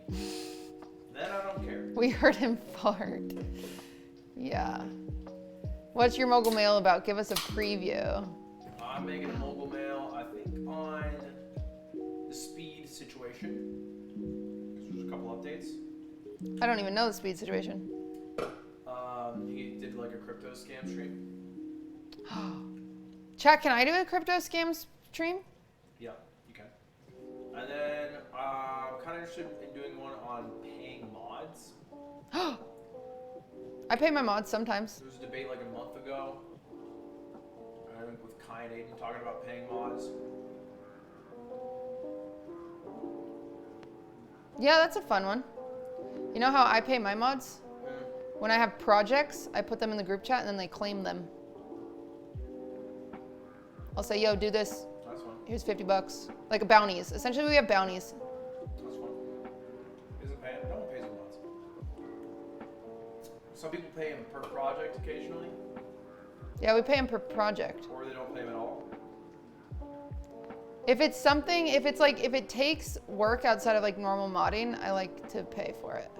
Then I don't care. We heard him fart. Yeah. What's your Mogul Mail about? Give us a preview. I'm making a mogul mail, I think, on the speed situation. Because there's a couple updates. I don't even know the speed situation. He did like a crypto scam stream. Chat, can I do a crypto scam stream? Yeah, you can. And then I'm kind of interested in doing one on paying mods. I pay my mods sometimes. There was a debate like a month ago. I think with Kai and Aiden talking about paying mods. Yeah, that's a fun one. You know how I pay my mods? When I have projects, I put them in the group chat and then they claim them. I'll say, yo, do this. That's fun. Here's $50. Like bounties. Essentially, we have bounties. That's fun. Isn't paying? No one pays in mods. Some people pay him per project occasionally, Yeah, we pay them per project. or they don't pay him at all. If it's something, if it takes work outside of like normal modding, I like to pay for it.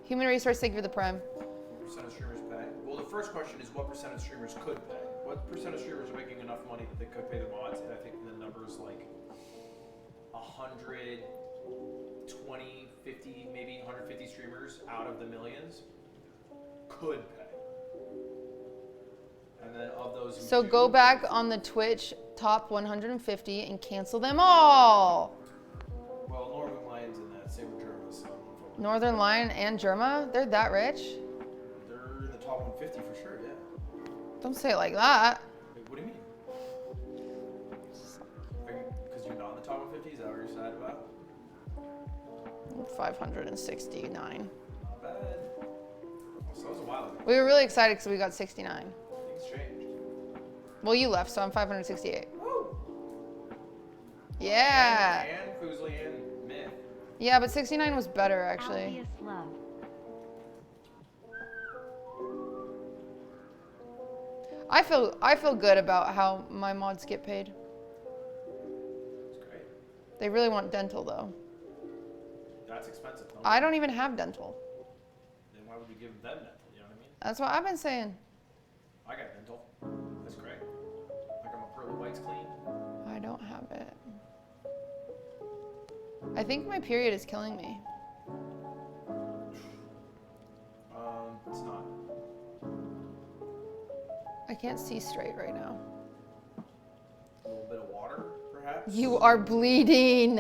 Human resource, thank you for the prime. What percent of streamers pay? Well, the first question is what percent of streamers could pay? What percent of streamers are making enough money that they could pay the mods? And I think the number is like 120, 50, maybe 150 streamers out of the millions could pay. And then of those who So do, go back on the Twitch top 150 and cancel them all. Well, Northern Lions in that, same with German, so Northern Lion and Germa, they're that rich? they're in the top 150 for sure, yeah. Don't say it like that. Wait, what do you mean? Because you're not in the top 150? Is that what you're sad about? 569. Not bad. So that was a while ago. We were really excited because we got 69. Things changed. Well, you left, so I'm 568. Woo! Yeah. And Kuzli and Myth. Yeah, but 69 was better, actually. Obvious love. I feel good about how my mods get paid. It's great. They really want dental, though. That's expensive. No? I don't even have dental. Then why would you give them dental? You know what I mean? That's what I've been saying. I got dental. That's great. Like my pearly whites clean. I don't have it. I think my period is killing me. It's not. I can't see straight right now. A little bit of water, perhaps. You are bleeding.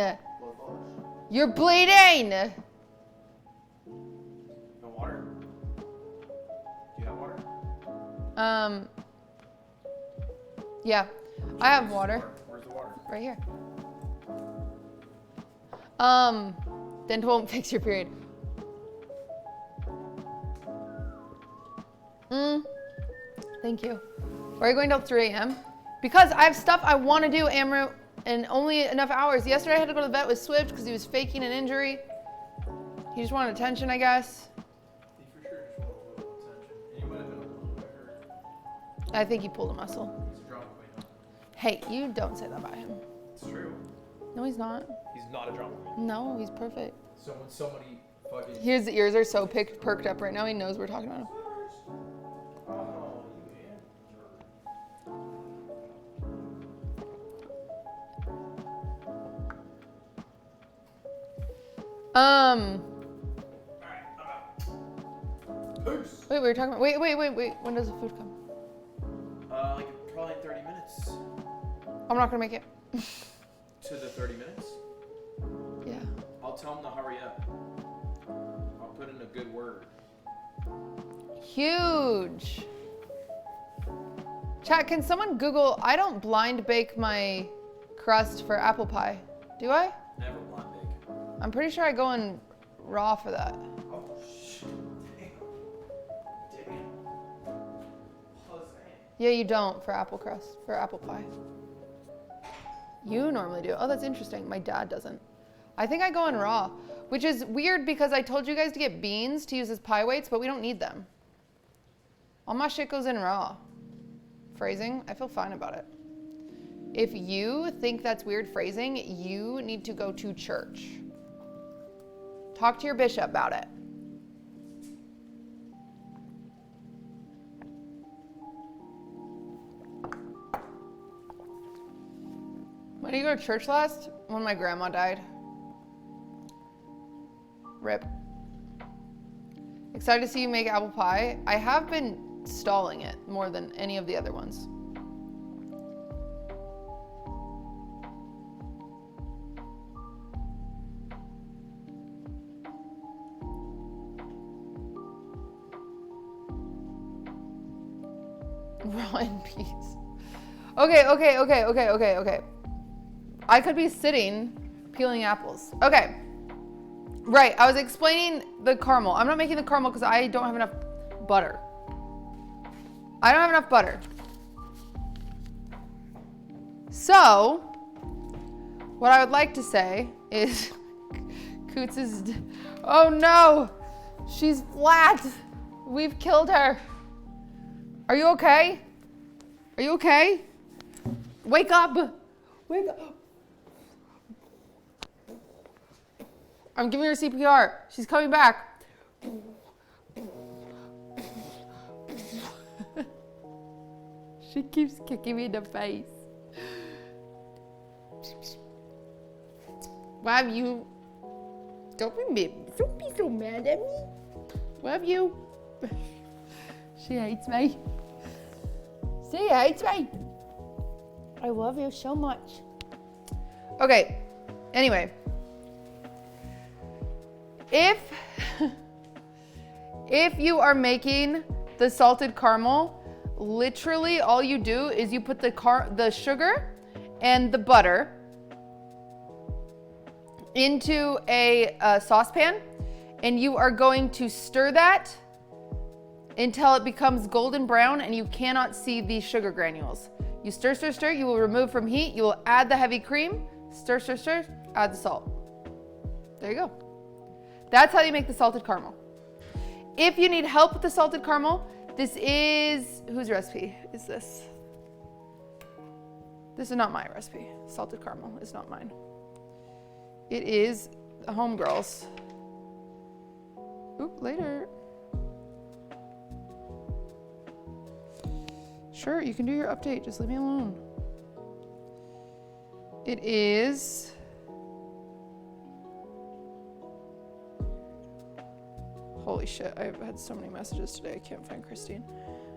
You're bleeding. No water. Do you have water? Yeah, I have water Where's the water? right here. Dental won't fix your period. Thank you. Why are you going till 3 a.m.? Because I have stuff I want to do, Amru, and only enough hours. Yesterday I had to go to the vet with Swift because he was faking an injury. He just wanted attention, I guess. He for sure just wanted a little attention. And he might have been a little bit hurt. I think he pulled a muscle. He's a drama queen, huh? Hey, you don't say that about him. It's true. No, he's not. He's not a drama queen. No, he's perfect. Somebody fucking. His ears are so perked up right now. He knows we're talking about him. Oh, Peace. Wait, we were talking about. Wait. When does the food come? Like probably 30 minutes. I'm not gonna make it. To the 30 minutes? Yeah. I'll tell him to hurry up. I'll put in a good word. Huge. Chat, can someone Google, I don't blind bake my crust for apple pie. Do I? Never blind bake. I'm pretty sure I go in raw for that. Oh, shit. Damn. Yeah, you don't for apple crust, for apple pie. You normally do. Oh, that's interesting. My dad doesn't. I think I go in raw, which is weird because I told you guys to get beans to use as pie weights, but we don't need them. All my shit goes in raw. Phrasing, I feel fine about it. If you think that's weird phrasing, you need to go to church. Talk to your bishop about it. When did you go to church last? When my grandma died. RIP. Excited to see you make apple pie. I have been stalling it more than any of the other ones. Raw in peace. Okay. I could be sitting peeling apples. Okay. Right, I was explaining the caramel. I'm not making the caramel because I don't have enough butter. I don't have enough butter. So, what I would like to say is, Coots is, oh no, she's flat. We've killed her. Are you okay? Are you okay? Wake up. Wake up. I'm giving her CPR. She's coming back. She keeps kicking me in the face. Why have you? Don't be so mad at me. Why have you? She hates me. She hates me. I love you so much. Okay. Anyway. If you are making the salted caramel, literally all you do is you put the sugar and the butter into a saucepan, and you are going to stir that until it becomes golden brown and you cannot see the sugar granules. You stir, you will remove from heat, you will add the heavy cream, stir, add the salt. There you go. That's how you make the salted caramel. If you need help with the salted caramel, this is, whose recipe is this? This is not my recipe. Salted caramel is not mine. It is the homegirl's. Oop, later. Sure, you can do your update, just leave me alone. It is, holy shit, I've had so many messages today, I can't find Christine.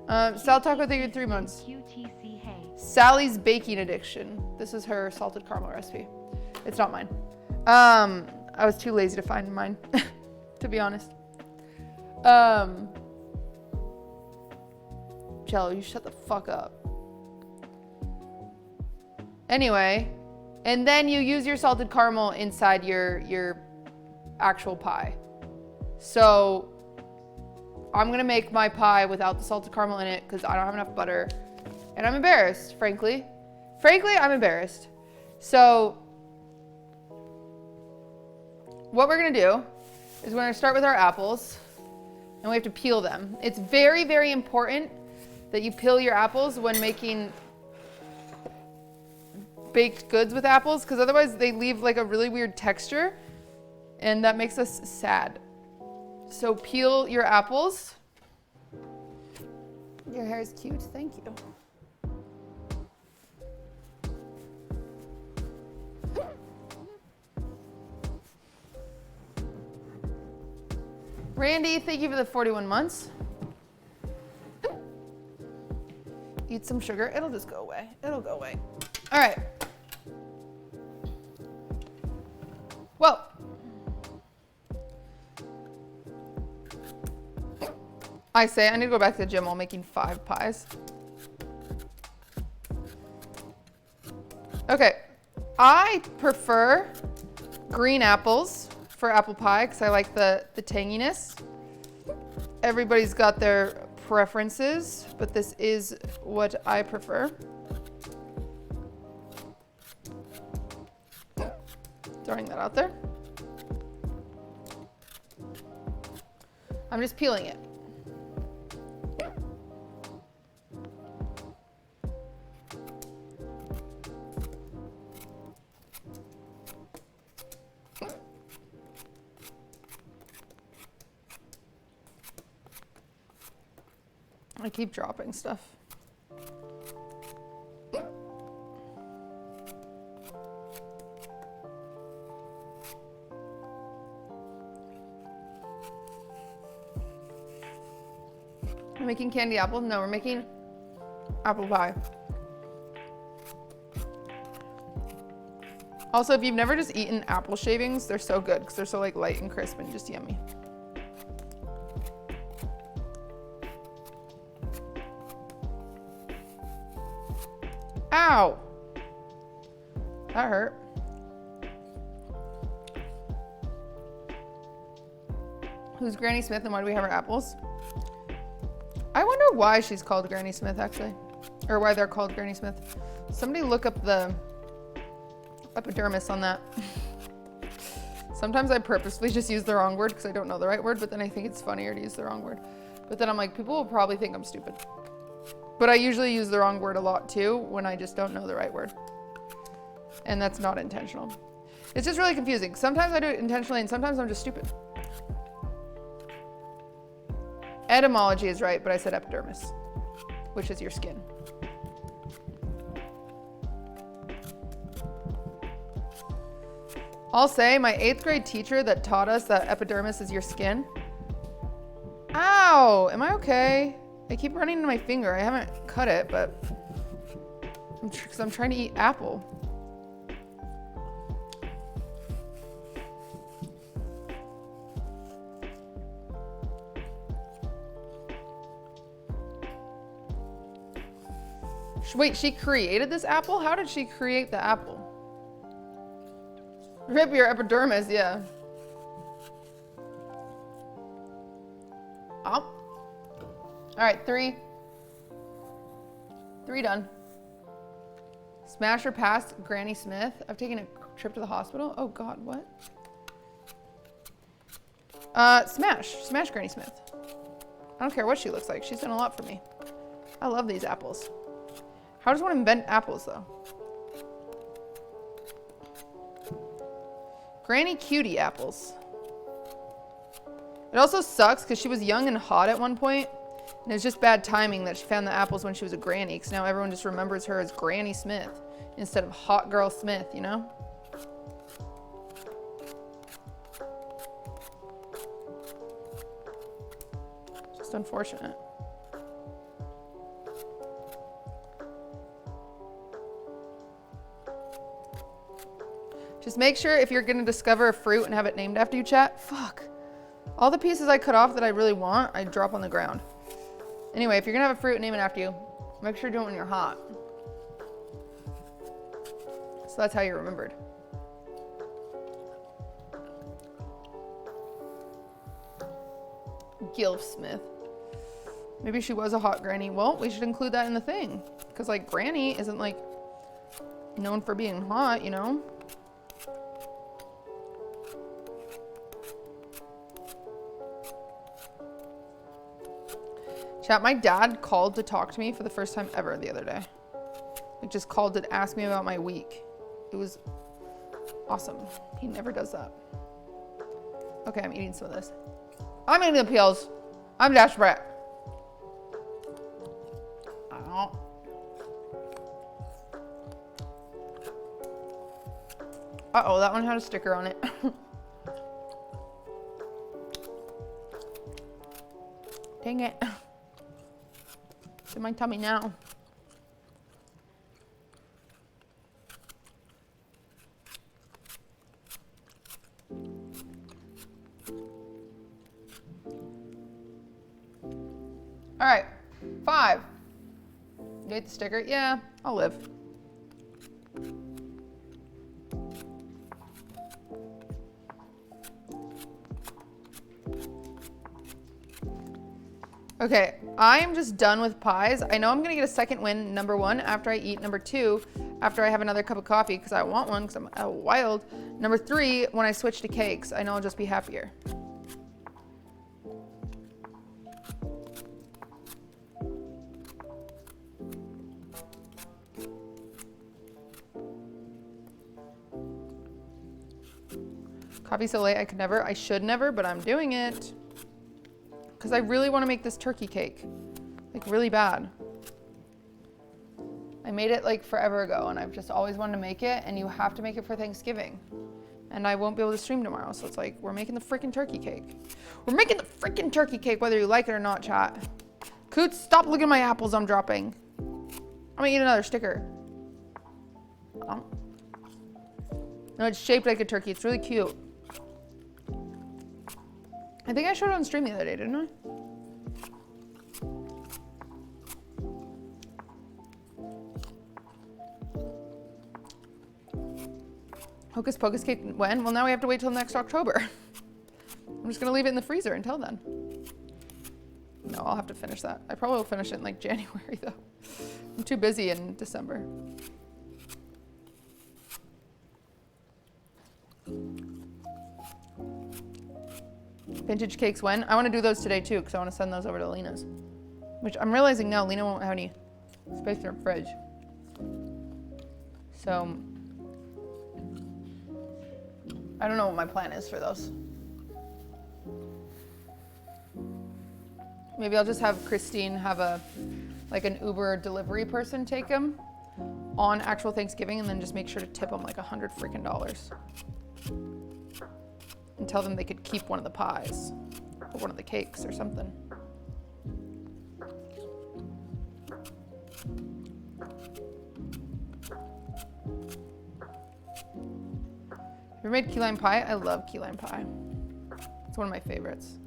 Sal Taco, thank you 3 months. QTC, hey. Sally's baking addiction. This is her salted caramel recipe. It's not mine. I was too lazy to find mine, to be honest. Jello, you shut the fuck up. Anyway, and then you use your salted caramel inside your actual pie. So I'm gonna make my pie without the salted caramel in it because I don't have enough butter. And I'm embarrassed, frankly. Frankly, I'm embarrassed. So what we're gonna do is we're gonna start with our apples and we have to peel them. It's very, very important that you peel your apples when making baked goods with apples, because otherwise they leave like a really weird texture and that makes us sad. So peel your apples. Your hair is cute, thank you. Randy, thank you for the 41 months. Eat some sugar, it'll just go away. It'll go away. All right. Well, I say I need to go back to the gym while making 5 pies. Okay, I prefer green apples for apple pie because I like the tanginess. Everybody's got their preferences, but this is what I prefer. Throwing that out there. I'm just peeling it. I keep dropping stuff. We're making candy apples? No, we're making apple pie. Also, if you've never just eaten apple shavings, they're so good because they're so like light and crisp and just yummy. Ow! That hurt. Who's Granny Smith and why do we have her apples? I wonder why she's called Granny Smith, actually. Or why they're called Granny Smith. Somebody look up the epidermis on that. Sometimes I purposefully just use the wrong word because I don't know the right word, but then I think it's funnier to use the wrong word. But then I'm like, people will probably think I'm stupid. But I usually use the wrong word a lot too when I just don't know the right word. And that's not intentional. It's just really confusing. Sometimes I do it intentionally and sometimes I'm just stupid. Etymology is right, but I said epidermis, which is your skin. I'll say my 8th grade teacher that taught us that epidermis is your skin. Ow, am I okay? I keep running into my finger. I haven't cut it, but because I'm trying to eat apple. Wait, she created this apple? How did she create the apple? Rip your epidermis, yeah. Oh. All right, 3 done. Smash or pass Granny Smith. I've taken a trip to the hospital. Oh God, what? Smash Granny Smith. I don't care what she looks like. She's done a lot for me. I love these apples. How does one invent apples though? Granny Cutie apples. It also sucks because she was young and hot at one point. And it was just bad timing that she found the apples when she was a granny, because now everyone just remembers her as Granny Smith instead of Hot Girl Smith, you know? Just unfortunate. Just make sure if you're gonna discover a fruit and have it named after you, chat. Fuck. All the pieces I cut off that I really want, I drop on the ground. Anyway, if you're gonna have a fruit and name it after you, make sure you do it when you're hot. So that's how you're remembered. Gilf Smith. Maybe she was a hot granny. Well, we should include that in the thing. Because like Granny isn't like known for being hot, you know? Chat, my dad called to talk to me for the first time ever the other day. Like just called to ask me about my week. It was awesome. He never does that. Okay, I'm eating some of this. I'm eating the peels. I'm desperate. Ow. Uh-oh, that one had a sticker on it. Dang it. It's in my tummy now. All right, 5. You hate the sticker? Yeah, I'll live. Okay, I am just done with pies. I know I'm gonna get a second win, number 1, after I eat number 2, after I have another cup of coffee, because I want one, because I'm wild. Number 3, when I switch to cakes, I know I'll just be happier. Coffee so late, I should never, but I'm doing it. Because I really want to make this turkey cake. Like, really bad. I made it like forever ago, and I've just always wanted to make it, and you have to make it for Thanksgiving. And I won't be able to stream tomorrow, so it's like, we're making the freaking turkey cake. We're making the freaking turkey cake, whether you like it or not, chat. Coots, stop looking at my apples I'm dropping. I'm gonna eat another sticker. Oh. No, it's shaped like a turkey. It's really cute. I think I showed it on stream the other day, didn't I? Hocus Pocus cake when? Well, now we have to wait till next October. I'm just gonna leave it in the freezer until then. No, I'll have to finish that. I probably will finish it in like January though. I'm too busy in December. Vintage cakes when? I want to do those today too, because I want to send those over to Lena's. Which I'm realizing now, Lena won't have any space in her fridge. So, I don't know what my plan is for those. Maybe I'll just have Christine have like an Uber delivery person take them on actual Thanksgiving, and then just make sure to tip them like $100 freaking. And tell them they could keep one of the pies or one of the cakes or something. Have you ever made key lime pie? I love key lime pie. It's one of my favorites.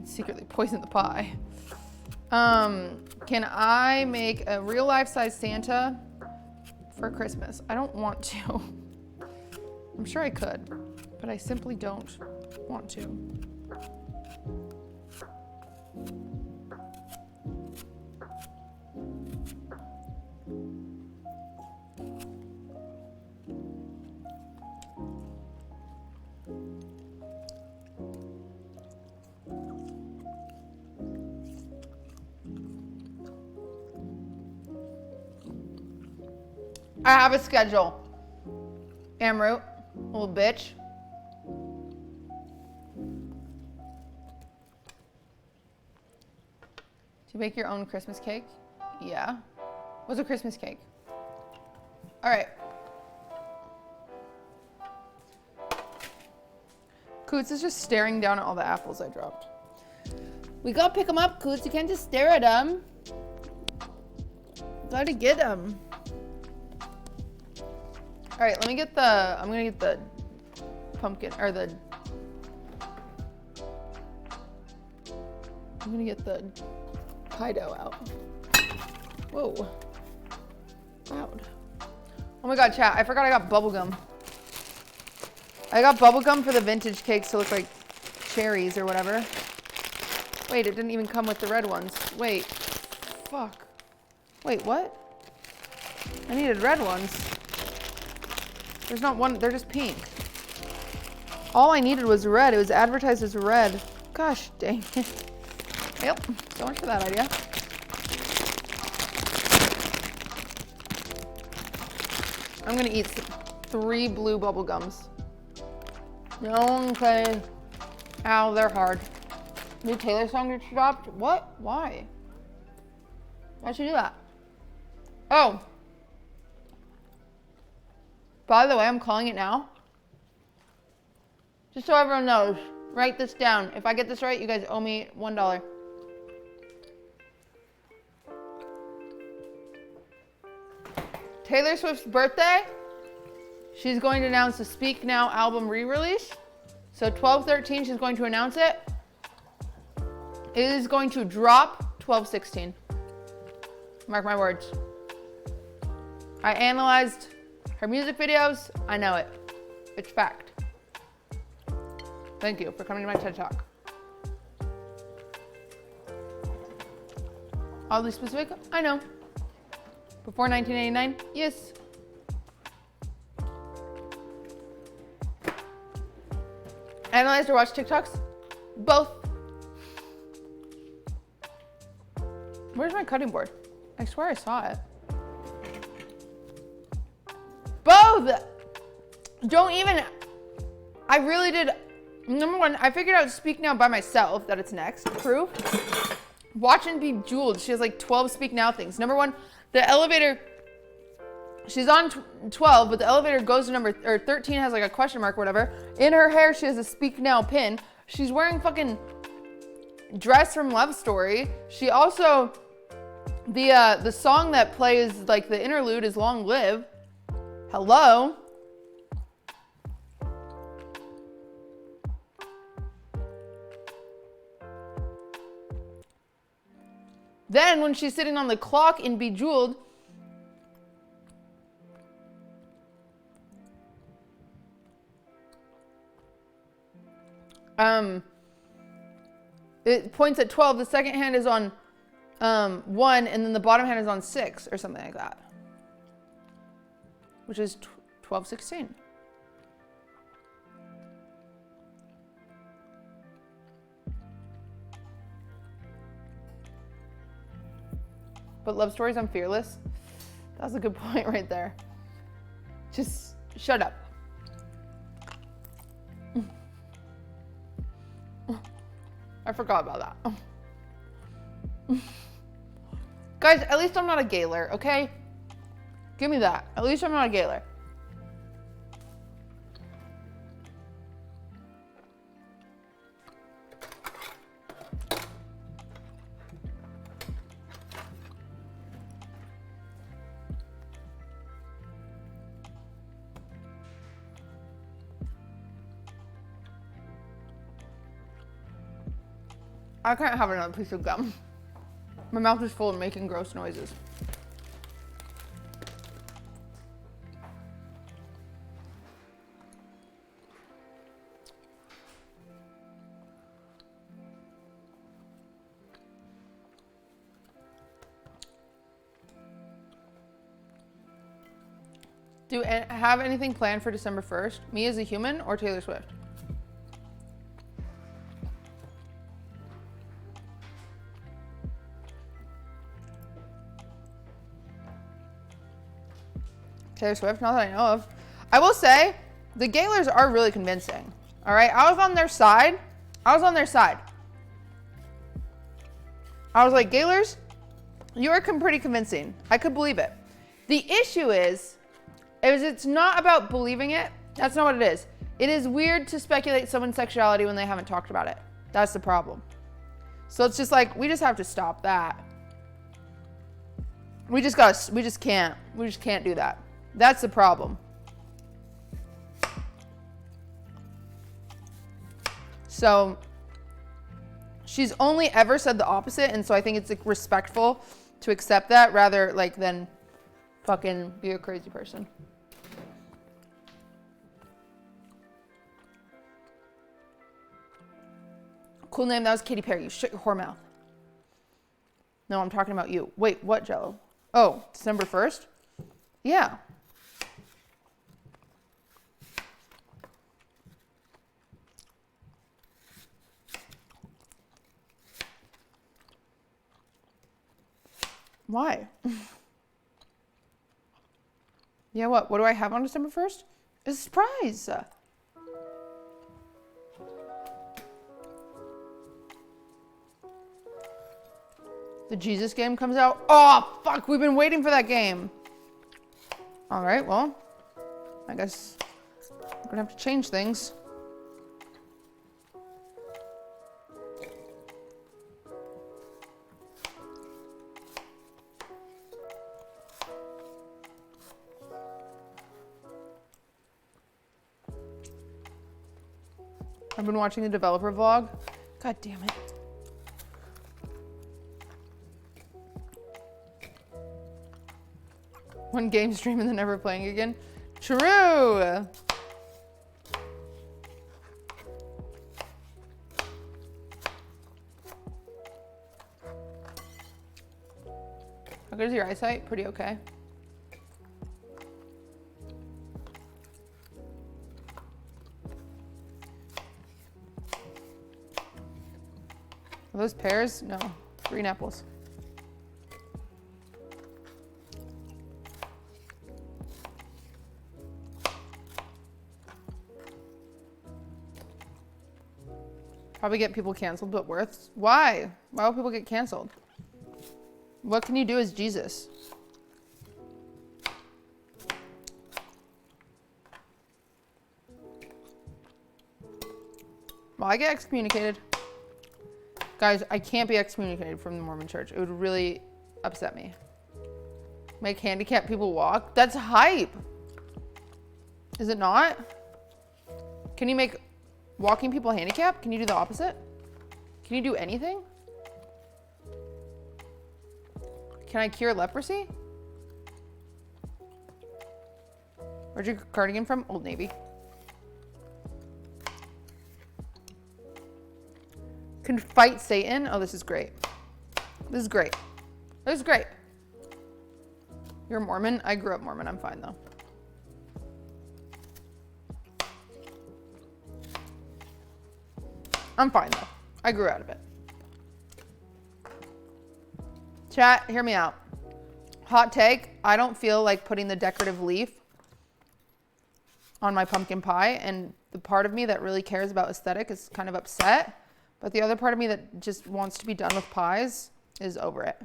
Secretly poison the pie. Can I make a real life size Santa for Christmas? I don't want to. I'm sure I could, but I simply don't want to. I have a schedule. Amroot. Little bitch. Do you make your own Christmas cake? Yeah. What's a Christmas cake? All right. Coots is just staring down at all the apples I dropped. We gotta pick them up, Coots. You can't just stare at them. Gotta get them. All right, let me get the, I'm gonna get the pumpkin, or the, I'm gonna get the pie dough out. Whoa, loud. Oh my God, chat, I forgot I got bubble gum. I got bubble gum for the vintage cakes to look like cherries or whatever. Wait, it didn't even come with the red ones. Wait, fuck. Wait, what? I needed red ones. There's not one, they're just pink. All I needed was red. It was advertised as red. Gosh dang it. Yep, so much for that idea. I'm gonna eat 3 blue bubble gums. Okay. Ow, they're hard. New Taylor song that she dropped? What? Why? Why'd she do that? Oh. By the way, I'm calling it now. Just so everyone knows, write this down. If I get this right, you guys owe me $1. Taylor Swift's birthday, she's going to announce the Speak Now album re-release. So 12/13, she's going to announce it. is going to drop 12/16. Mark my words. I analyzed her music videos. I know it. It's fact. Thank you for coming to my TED Talk. Oddly specific? I know. Before 1989? Yes. Analyzed or watched TikToks? Both. Where's my cutting board? I swear I saw it. Both! Don't even... I really did... Number one, I figured out Speak Now by myself, that it's next. Proof. Watch and Bejeweled. She has like 12 Speak Now things. Number one, the elevator... She's on 12, but the elevator goes to number... Or 13 has like a question mark or whatever. In her hair, she has a Speak Now pin. She's wearing fucking dress from Love Story. She also... The song that plays like the interlude is Long Live. Hello. Then when she's sitting on the clock in Bejeweled, it points at 12. The second hand is on 1, and then the bottom hand is on 6 or something like that, which is 12/16. But Love Stories, I'm fearless. That's a good point right there. Just shut up. I forgot about that. Guys, at least I'm not a galer, okay? Give me that. At least I'm not a galer. I can't have another piece of gum. My mouth is full of making gross noises. Do you have anything planned for December 1st? Me as a human or Taylor Swift? Taylor Swift, not that I know of. I will say, the Gaylors are really convincing. All right, I was on their side. I was like, Gaylors, you are pretty convincing. I could believe it. The issue is it's not about believing it. That's not what it is. It is weird to speculate someone's sexuality when they haven't talked about it. That's the problem. So it's just like, we just have to stop that. We just can't do that. That's the problem. So she's only ever said the opposite, and so I think it's like respectful to accept that rather like than fucking be a crazy person. Cool name, that was Katy Perry. You shut your whore mouth. No, I'm talking about you. Wait, what, Jello? Oh, December 1st? Yeah. Why? Yeah, what? What do I have on December 1st? A surprise. The Jesus game comes out. Oh, fuck. We've been waiting for that game. All right, well, I guess we're gonna have to change things. I've been watching the developer vlog. God damn it. One game stream and then never playing again. True. How good is your eyesight? Pretty okay. Are those pears? No, green apples. Probably get people canceled, but worth. Why? Why would people get canceled? What can you do as Jesus? Well, I get excommunicated. Guys, I can't be excommunicated from the Mormon church. It would really upset me. Make handicapped people walk? That's hype. Is it not? Can you make walking people handicapped? Can you do the opposite? Can you do anything? Can I cure leprosy? Where'd your cardigan from? Old Navy. Can fight Satan? Oh, this is great. This is great. This is great. You're a Mormon? I grew up Mormon. I'm fine though. I'm fine though. I grew out of it. Chat, hear me out. Hot take, I don't feel like putting the decorative leaf on my pumpkin pie, and the part of me that really cares about aesthetic is kind of upset, but the other part of me that just wants to be done with pies is over it.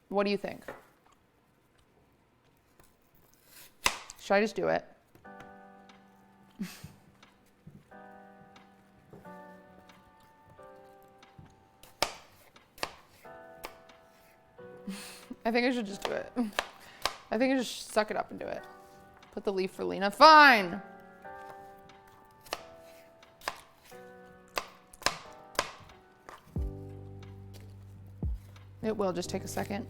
What do you think? Should I just do it? I think I should just do it. I think I just suck it up and do it. Put the leaf for Lena. Fine. It will just take a second.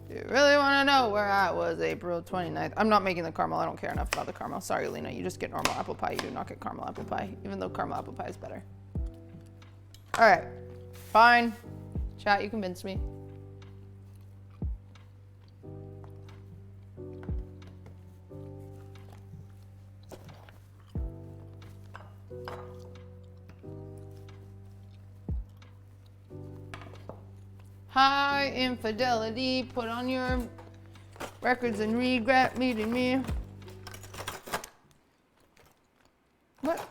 Do you really want to know where I was April 29th? I'm not making the caramel. I don't care enough about the caramel. Sorry, Lena. You just get normal apple pie. You do not get caramel apple pie, even though caramel apple pie is better. All right, fine. Chat, you convinced me. High infidelity, put on your records and regret meeting me. What?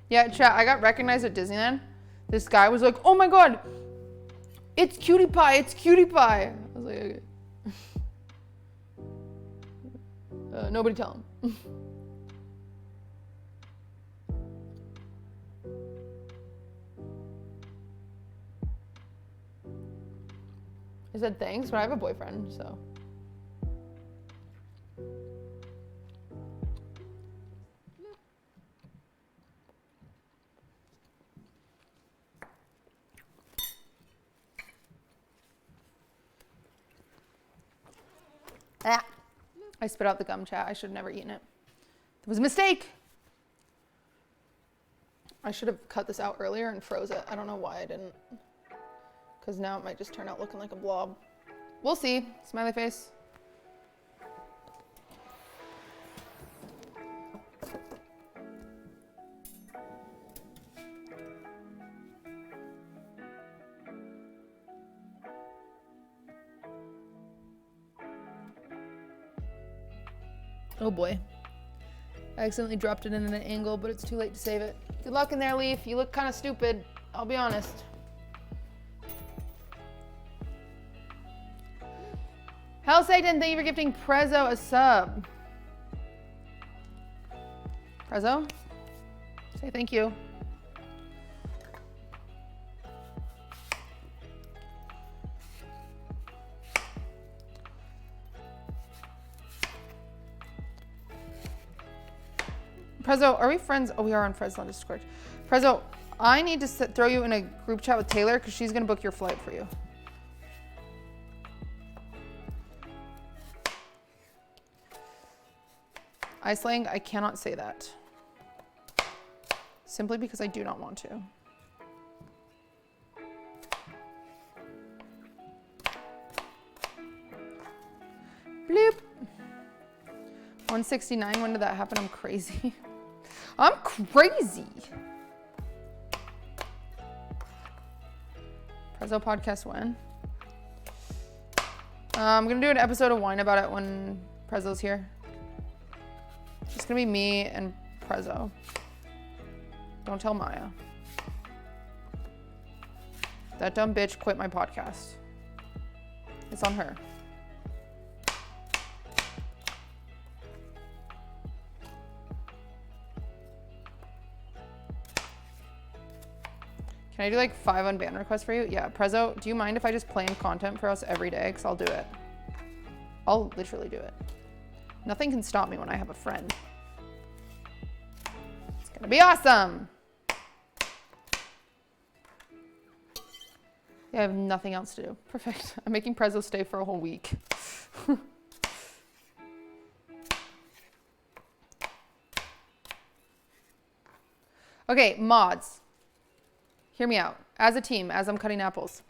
Yeah, chat, I got recognized at Disneyland. This guy was like, oh my God, it's Cutie Pie, it's Cutie Pie. I was like, okay. Nobody tell him. I said thanks, but I have a boyfriend, so. Ah, I spit out the gum, chat. I should have never eaten it. It was a mistake. I should have cut this out earlier and froze it. I don't know why I didn't. Because now it might just turn out looking like a blob. We'll see. Smiley face. Oh boy. I accidentally dropped it in an angle, but it's too late to save it. Good luck in there, Leaf. You look kind of stupid. I'll be honest. Hell Satan, thank you for gifting Prezzo a sub. Prezzo? Say thank you. Prezzo, are we friends? Oh, we are on friends on Discord. Prezzo, I need to throw you in a group chat with Taylor because she's going to book your flight for you. Iceland, I cannot say that. Simply because I do not want to. Bloop. 169, when did that happen? I'm crazy. I'm crazy. Prezzo podcast when? I'm gonna do an episode of Wine About It when Prezzo's here. It's gonna be me and Prezzo. Don't tell Maya. That dumb bitch quit my podcast. It's on her. Can I do like 5 unban requests for you? Yeah, Prezzo, do you mind if I just plan content for us every day? Because I'll do it. I'll literally do it. Nothing can stop me when I have a friend. It's gonna be awesome. Yeah, I have nothing else to do. Perfect. I'm making Prezzo stay for a whole week. Okay, mods. Hear me out. As a team, as I'm cutting apples.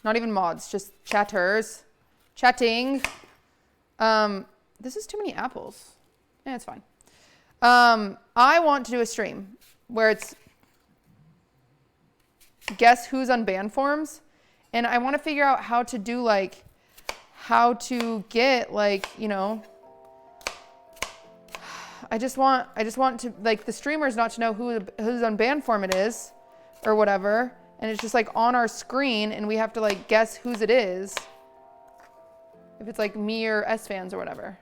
Not even mods, just chatters. Chatting. This is too many apples. Yeah, it's fine. I want to do a stream where it's guess who's on band forms. And I want to figure out how to do like, how to get like, you know, I just want to like the streamers not to know who's on band form it is or whatever. And it's just like on our screen and we have to like guess whose it is. If it's like me or S fans or whatever.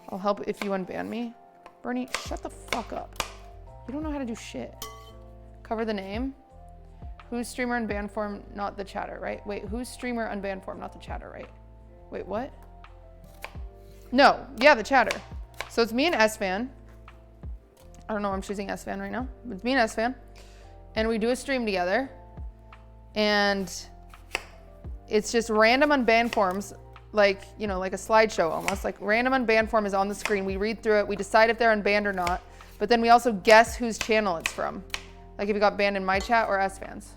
I'll help if you unban me. Bernie, shut the fuck up. You don't know how to do shit. Cover the name. Who's streamer unban form, not the chatter, right? Wait, who's streamer unban form, not the chatter, right? Wait, what? No, yeah, the chatter. So it's me and S-Fan. I don't know why I'm choosing S-Fan right now. It's me and S-Fan. And we do a stream together. And it's just random unban forms, like, you know, like a slideshow almost. Like random unban form is on the screen. We read through it. We decide if they're unbanned or not. But then we also guess whose channel it's from. Like if it got banned in my chat or S-Fans.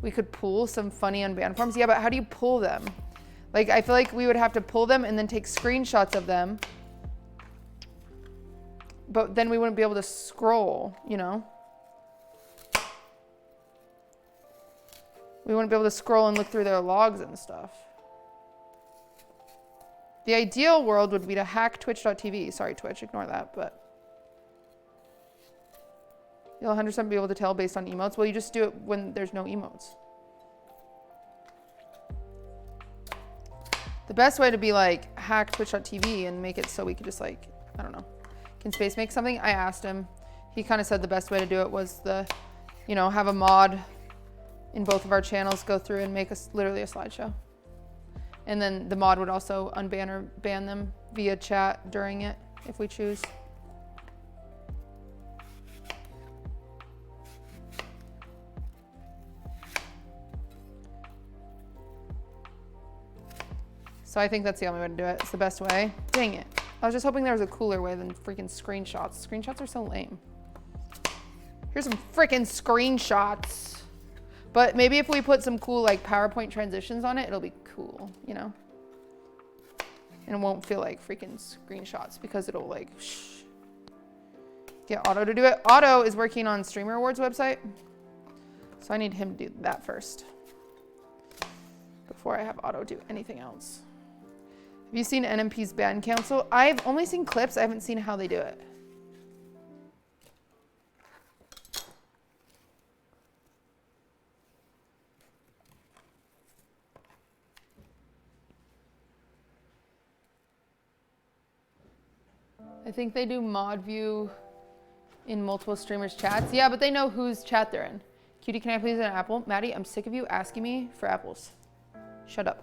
We could pull some funny unban forms. Yeah, but how do you pull them? Like, I feel like we would have to pull them and then take screenshots of them. But then we wouldn't be able to scroll, you know? We wouldn't be able to scroll and look through their logs and stuff. The ideal world would be to hack twitch.tv. Sorry, Twitch, ignore that, but. You'll 100% be able to tell based on emotes. Well, you just do it when there's no emotes. The best way to be like hack twitch.tv and make it so we could just like, I don't know. Can Space make something? I asked him. He kind of said the best way to do it was you know, have a mod in both of our channels, go through and make us literally a slideshow. And then the mod would also unban or ban them via chat during it if we choose. So I think that's the only way to do it. It's the best way. Dang it. I was just hoping there was a cooler way than freaking screenshots. Screenshots are so lame. Here's some freaking screenshots. But maybe if we put some cool like PowerPoint transitions on it, it'll be cool, you know? And it won't feel like freaking screenshots because it'll like, shh. Get Otto to do it. Otto is working on Streamer Awards website. So I need him to do that first. Before I have Otto do anything else. Have you seen NMP's band council? I've only seen clips. I haven't seen how they do it. I think they do mod view in multiple streamers' chats. Yeah, but they know whose chat they're in. Cutie, can I please have an apple? Maddie, I'm sick of you asking me for apples. Shut up.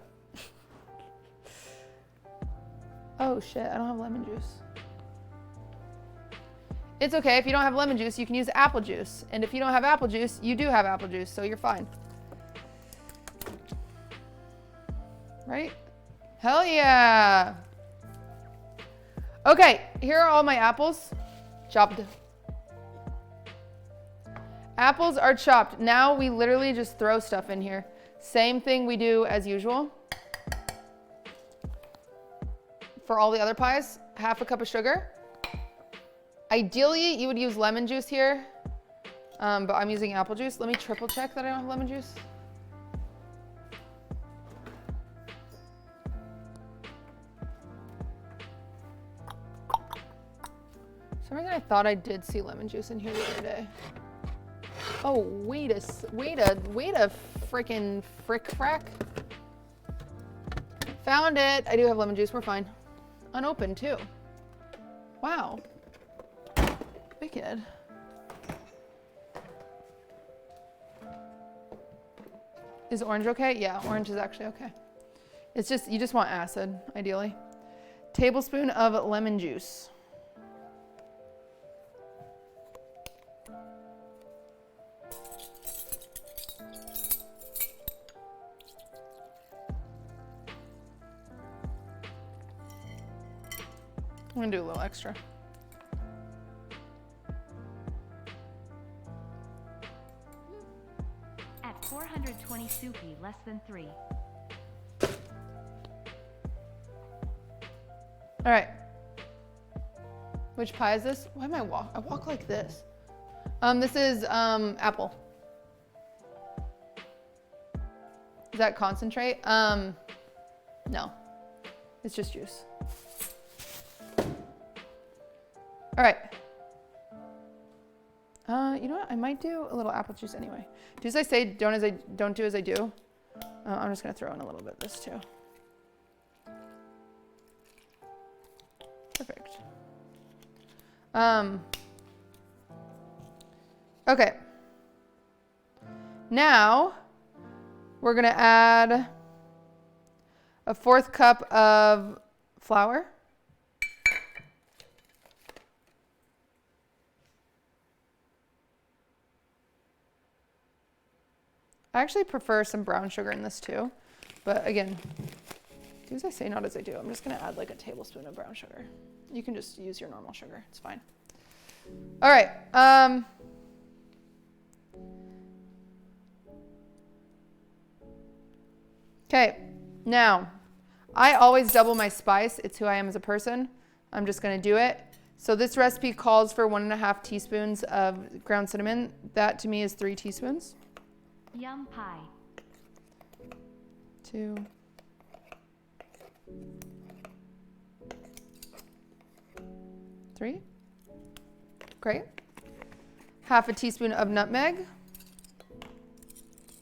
Oh shit, I don't have lemon juice. It's okay, if you don't have lemon juice, you can use apple juice. And if you don't have apple juice, you do have apple juice, so you're fine. Right? Hell yeah. Okay, here are all my apples. Chopped. Apples are chopped. Now we literally just throw stuff in here. Same thing we do as usual. For all the other pies, half a cup of sugar. Ideally, you would use lemon juice here, but I'm using apple juice. Let me triple check that I don't have lemon juice. For some reason I thought I did see lemon juice in here the other day. Oh, wait a freaking frick-frack. Found it. I do have lemon juice. We're fine. Unopened too. Wow. Wicked. Is orange okay? Yeah, orange is actually okay. It's just, you just want acid, ideally. Tablespoon of lemon juice. I'm gonna do a little extra. At 420 soupy, less than 3. All right. Which pie is this? Why am I walk like this? This is apple. Is that concentrate? No. It's just juice. All right. You know what? I might do a little apple juice anyway. Do as I say, don't do as I do. I'm just gonna throw in a little bit of this too. Perfect. Okay. Now we're gonna add a 1/4 cup of flour. I actually prefer some brown sugar in this too, but again, do as I say, not as I do. I'm just gonna add like a tablespoon of brown sugar. You can just use your normal sugar, it's fine. All right, okay, now, I always double my spice. It's who I am as a person. I'm just gonna do it. So this recipe calls for 1.5 teaspoons of ground cinnamon. That to me is 3 teaspoons. Yum pie. 2. 3. Great. 1/2 teaspoon of nutmeg.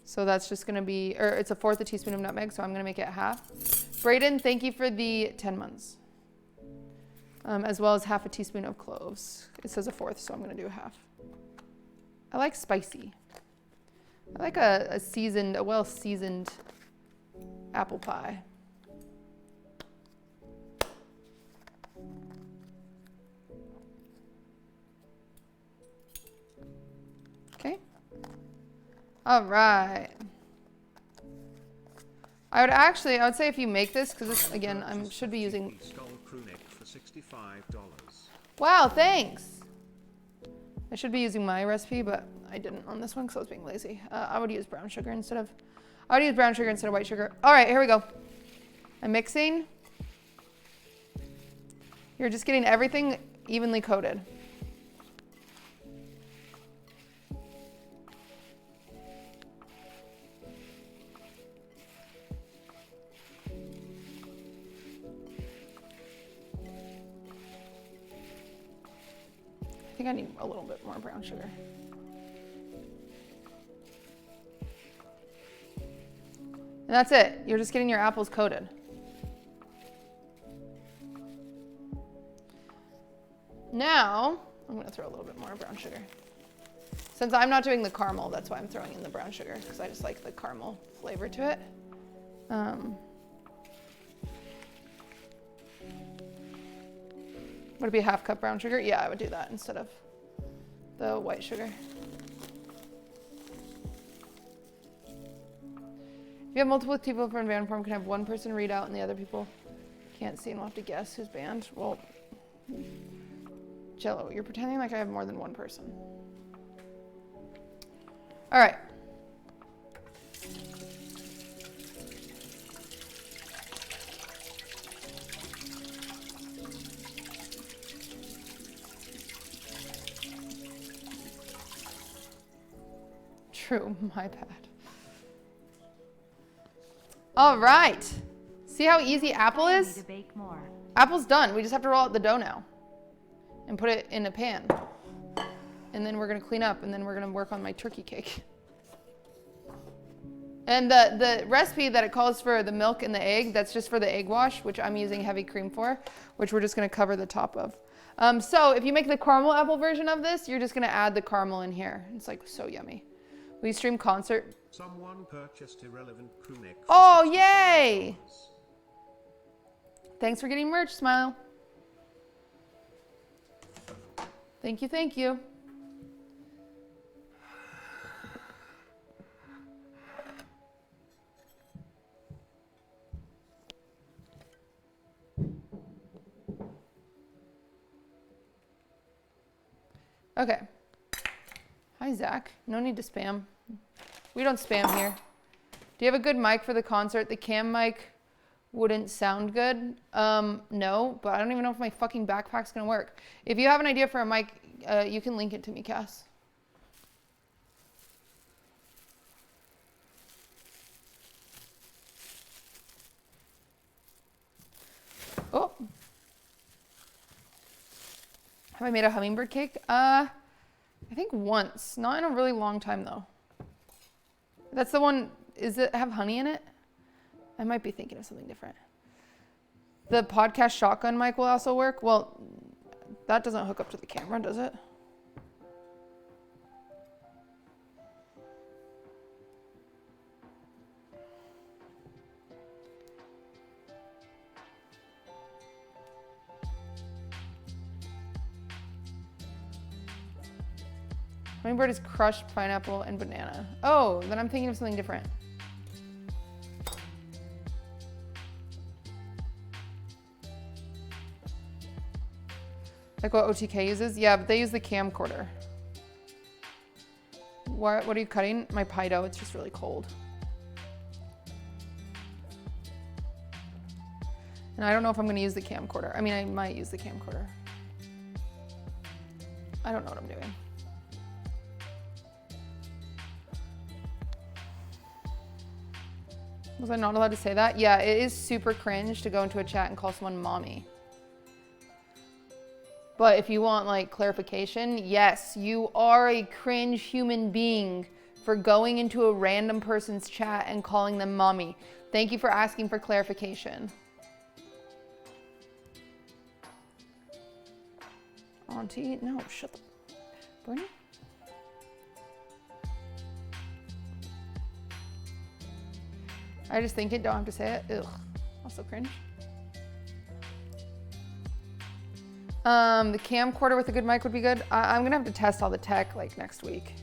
So that's just gonna be, or it's 1/4 teaspoon of nutmeg, so I'm gonna make it 1/2. Brayden, thank you for the 10 months. As well as 1/2 teaspoon of cloves. It says 1/4, so I'm gonna do 1/2. I like spicy. I like a well-seasoned apple pie. Okay. All right. I would say if you make this, because this, again, I should be using. Wow, thanks. I should be using my recipe, but I didn't on this one because I was being lazy. I would use brown sugar instead of white sugar. All right, here we go. I'm mixing. You're just getting everything evenly coated. I think I need a little bit more brown sugar. And that's it. You're just getting your apples coated. Now, I'm gonna throw a little bit more brown sugar. Since I'm not doing the caramel, that's why I'm throwing in the brown sugar, because I just like the caramel flavor to it. Would it be a half cup brown sugar? Yeah, I would do that instead of the white sugar. If you have multiple people from band form, can have one person read out and the other people can't see and we'll have to guess who's banned. Well, Jello, you're pretending like I have more than one person. All right. True, my bad. All right. See how easy apple I need is? to bake more. Apple's done. We just have to roll out the dough now and put it in a pan. And then we're gonna clean up and then we're gonna work on my turkey cake. And the recipe that it calls for the milk and the egg, that's just for the egg wash, which I'm using heavy cream for, which we're just gonna cover the top of. So if you make the caramel apple version of this, you're just gonna add the caramel in here. It's like so yummy. We stream concert. Someone purchased irrelevant crew neck. Oh, yay! Thanks for getting merch, Smile. Thank you, thank you. Okay. Hi, Zach. No need to spam. We don't spam here. Do you have a good mic for the concert? The cam mic wouldn't sound good. No, but I don't even know if my fucking backpack's gonna work. If you have an idea for a mic, you can link it to me, Cass. Oh. Have I made a hummingbird cake? I think once. Not in a really long time, though. That's the one, is it have honey in it? I might be thinking of something different. The podcast shotgun mic will also work. Well, that doesn't hook up to the camera, does it? Hummingbird is crushed pineapple and banana. Oh, then I'm thinking of something different. Like what OTK uses? Yeah, but they use the camcorder. What are you cutting? My pie dough, it's just really cold. And I don't know if I'm gonna use the camcorder. I mean, I might use the camcorder. I don't know what I'm doing. Was I not allowed to say that? Yeah, it is super cringe to go into a chat and call someone mommy. But if you want like clarification, yes, you are a cringe human being for going into a random person's chat and calling them mommy. Thank you for asking for clarification. Auntie, no, shut the, Bernie? I just think it, don't have to say it. Ugh, also cringe. The camcorder with a good mic would be good. I'm gonna have to test all the tech like next week.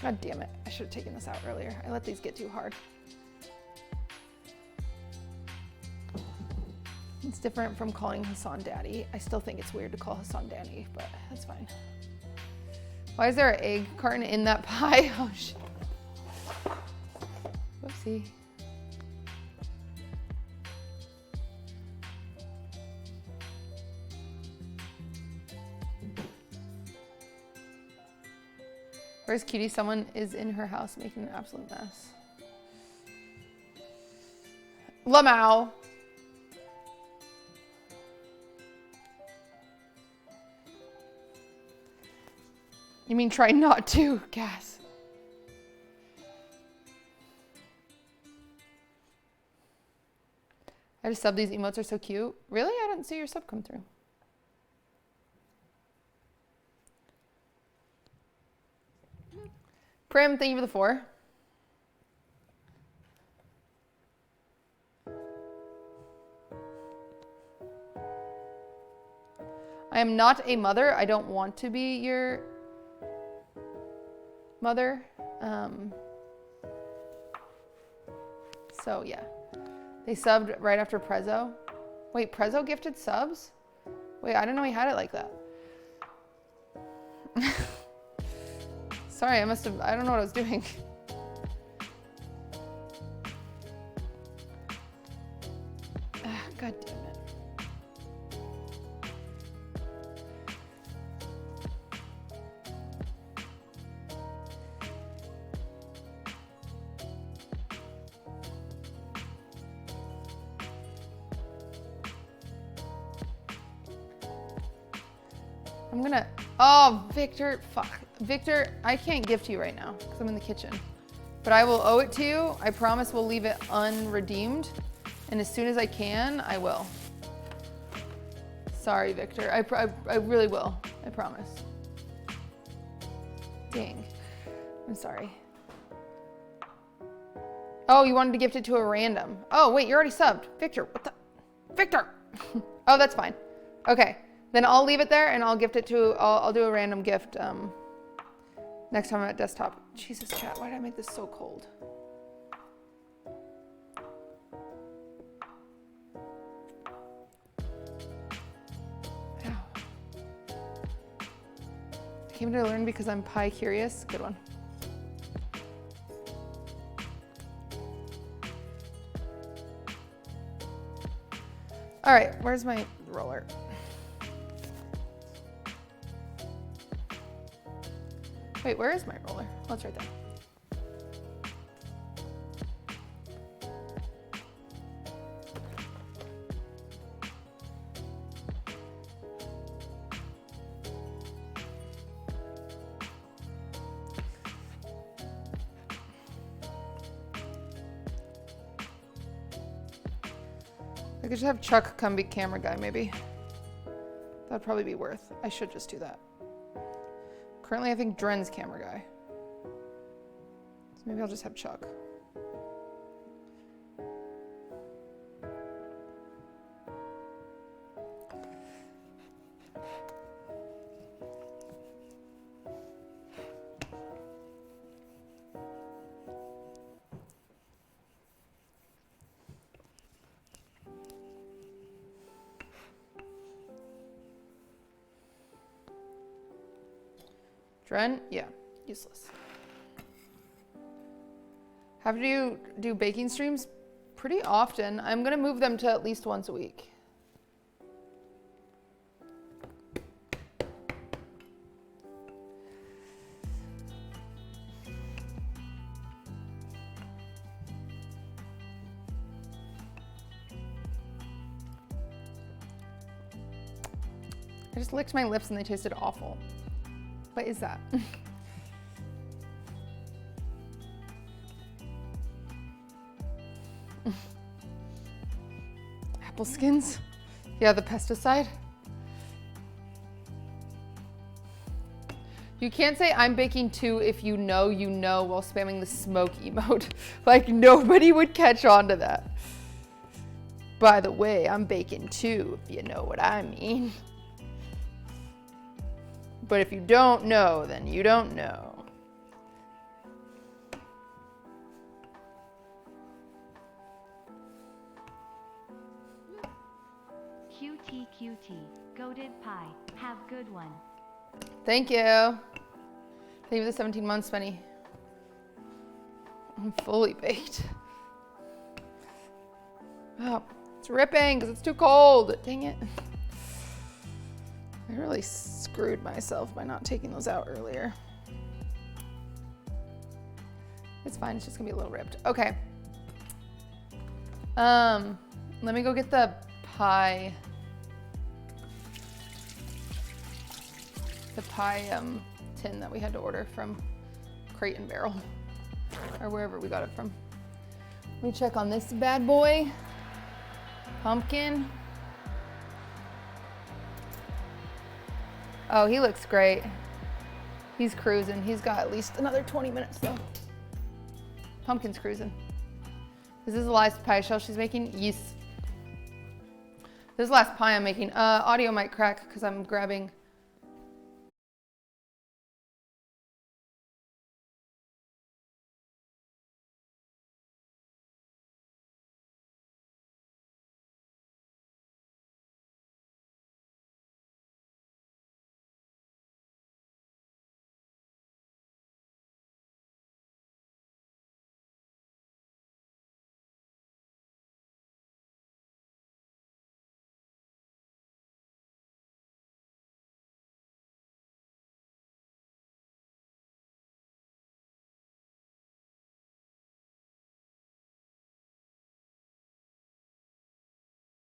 God damn it, I should have taken this out earlier. I let these get too hard. It's different from calling Hassan daddy. I still think it's weird to call Hassan daddy, but that's fine. Why is there an egg carton in that pie? Oh shit. Whoopsie. Where's Cutie? Someone is in her house making an absolute mess. Lamau. You mean try not to, Cass? I just subbed, these emotes are so cute. Really? I didn't see your sub come through. Prim, thank you for the 4. I am not a mother. I don't want to be your mother. So yeah, they subbed right after Prezzo. Wait, Prezzo gifted subs? Wait, I didn't know he had it like that. Sorry, I don't know what I was doing. God damn it. I'm gonna, oh, Victor, fuck. Victor, I can't gift you right now because I'm in the kitchen. But I will owe it to you. I promise we'll leave it unredeemed. And as soon as I can, I will. Sorry, Victor. I really will. I promise. Dang. I'm sorry. Oh, you wanted to gift it to a random. Oh, wait, you're already subbed. Victor, what the? Victor! Oh, that's fine. Okay. Then I'll leave it there and I'll gift it to, I'll do a random gift next time I'm at desktop. Jesus, chat, why did I make this so cold? Ow. I came to learn because I'm pie curious. Good one. All right, where's my roller? Wait, where is my roller? Oh, it's right there. I could just have Chuck come be camera guy, maybe. That'd probably be worth. I should just do that. Currently, I think Dren's camera guy. So maybe I'll just have Chuck. Dren? Yeah, useless. Have to do baking streams pretty often. I'm gonna move them to at least once a week. I just licked my lips and they tasted awful. What is that? Apple skins? Yeah, the pesticide. You can't say I'm baking too if you know while spamming the smoke emote. Like nobody would catch on to that. By the way, I'm baking too, if you know what I mean. But if you don't know, then you don't know. QT, goated pie. Have good one. Thank you. Thank you for the 17 months, Penny. I'm fully baked. Oh, it's ripping because it's too cold. Dang it. I really screwed myself by not taking those out earlier. It's fine, it's just gonna be a little ripped. Okay. Let me go get the pie. The pie tin that we had to order from Crate and Barrel, or wherever we got it from. Let me check on this bad boy. Pumpkin. Oh, he looks great. He's cruising. He's got at least another 20 minutes though. Pumpkin's cruising. Is this the last pie shell she's making? Yes. This is the last pie I'm making. Audio might crack because I'm grabbing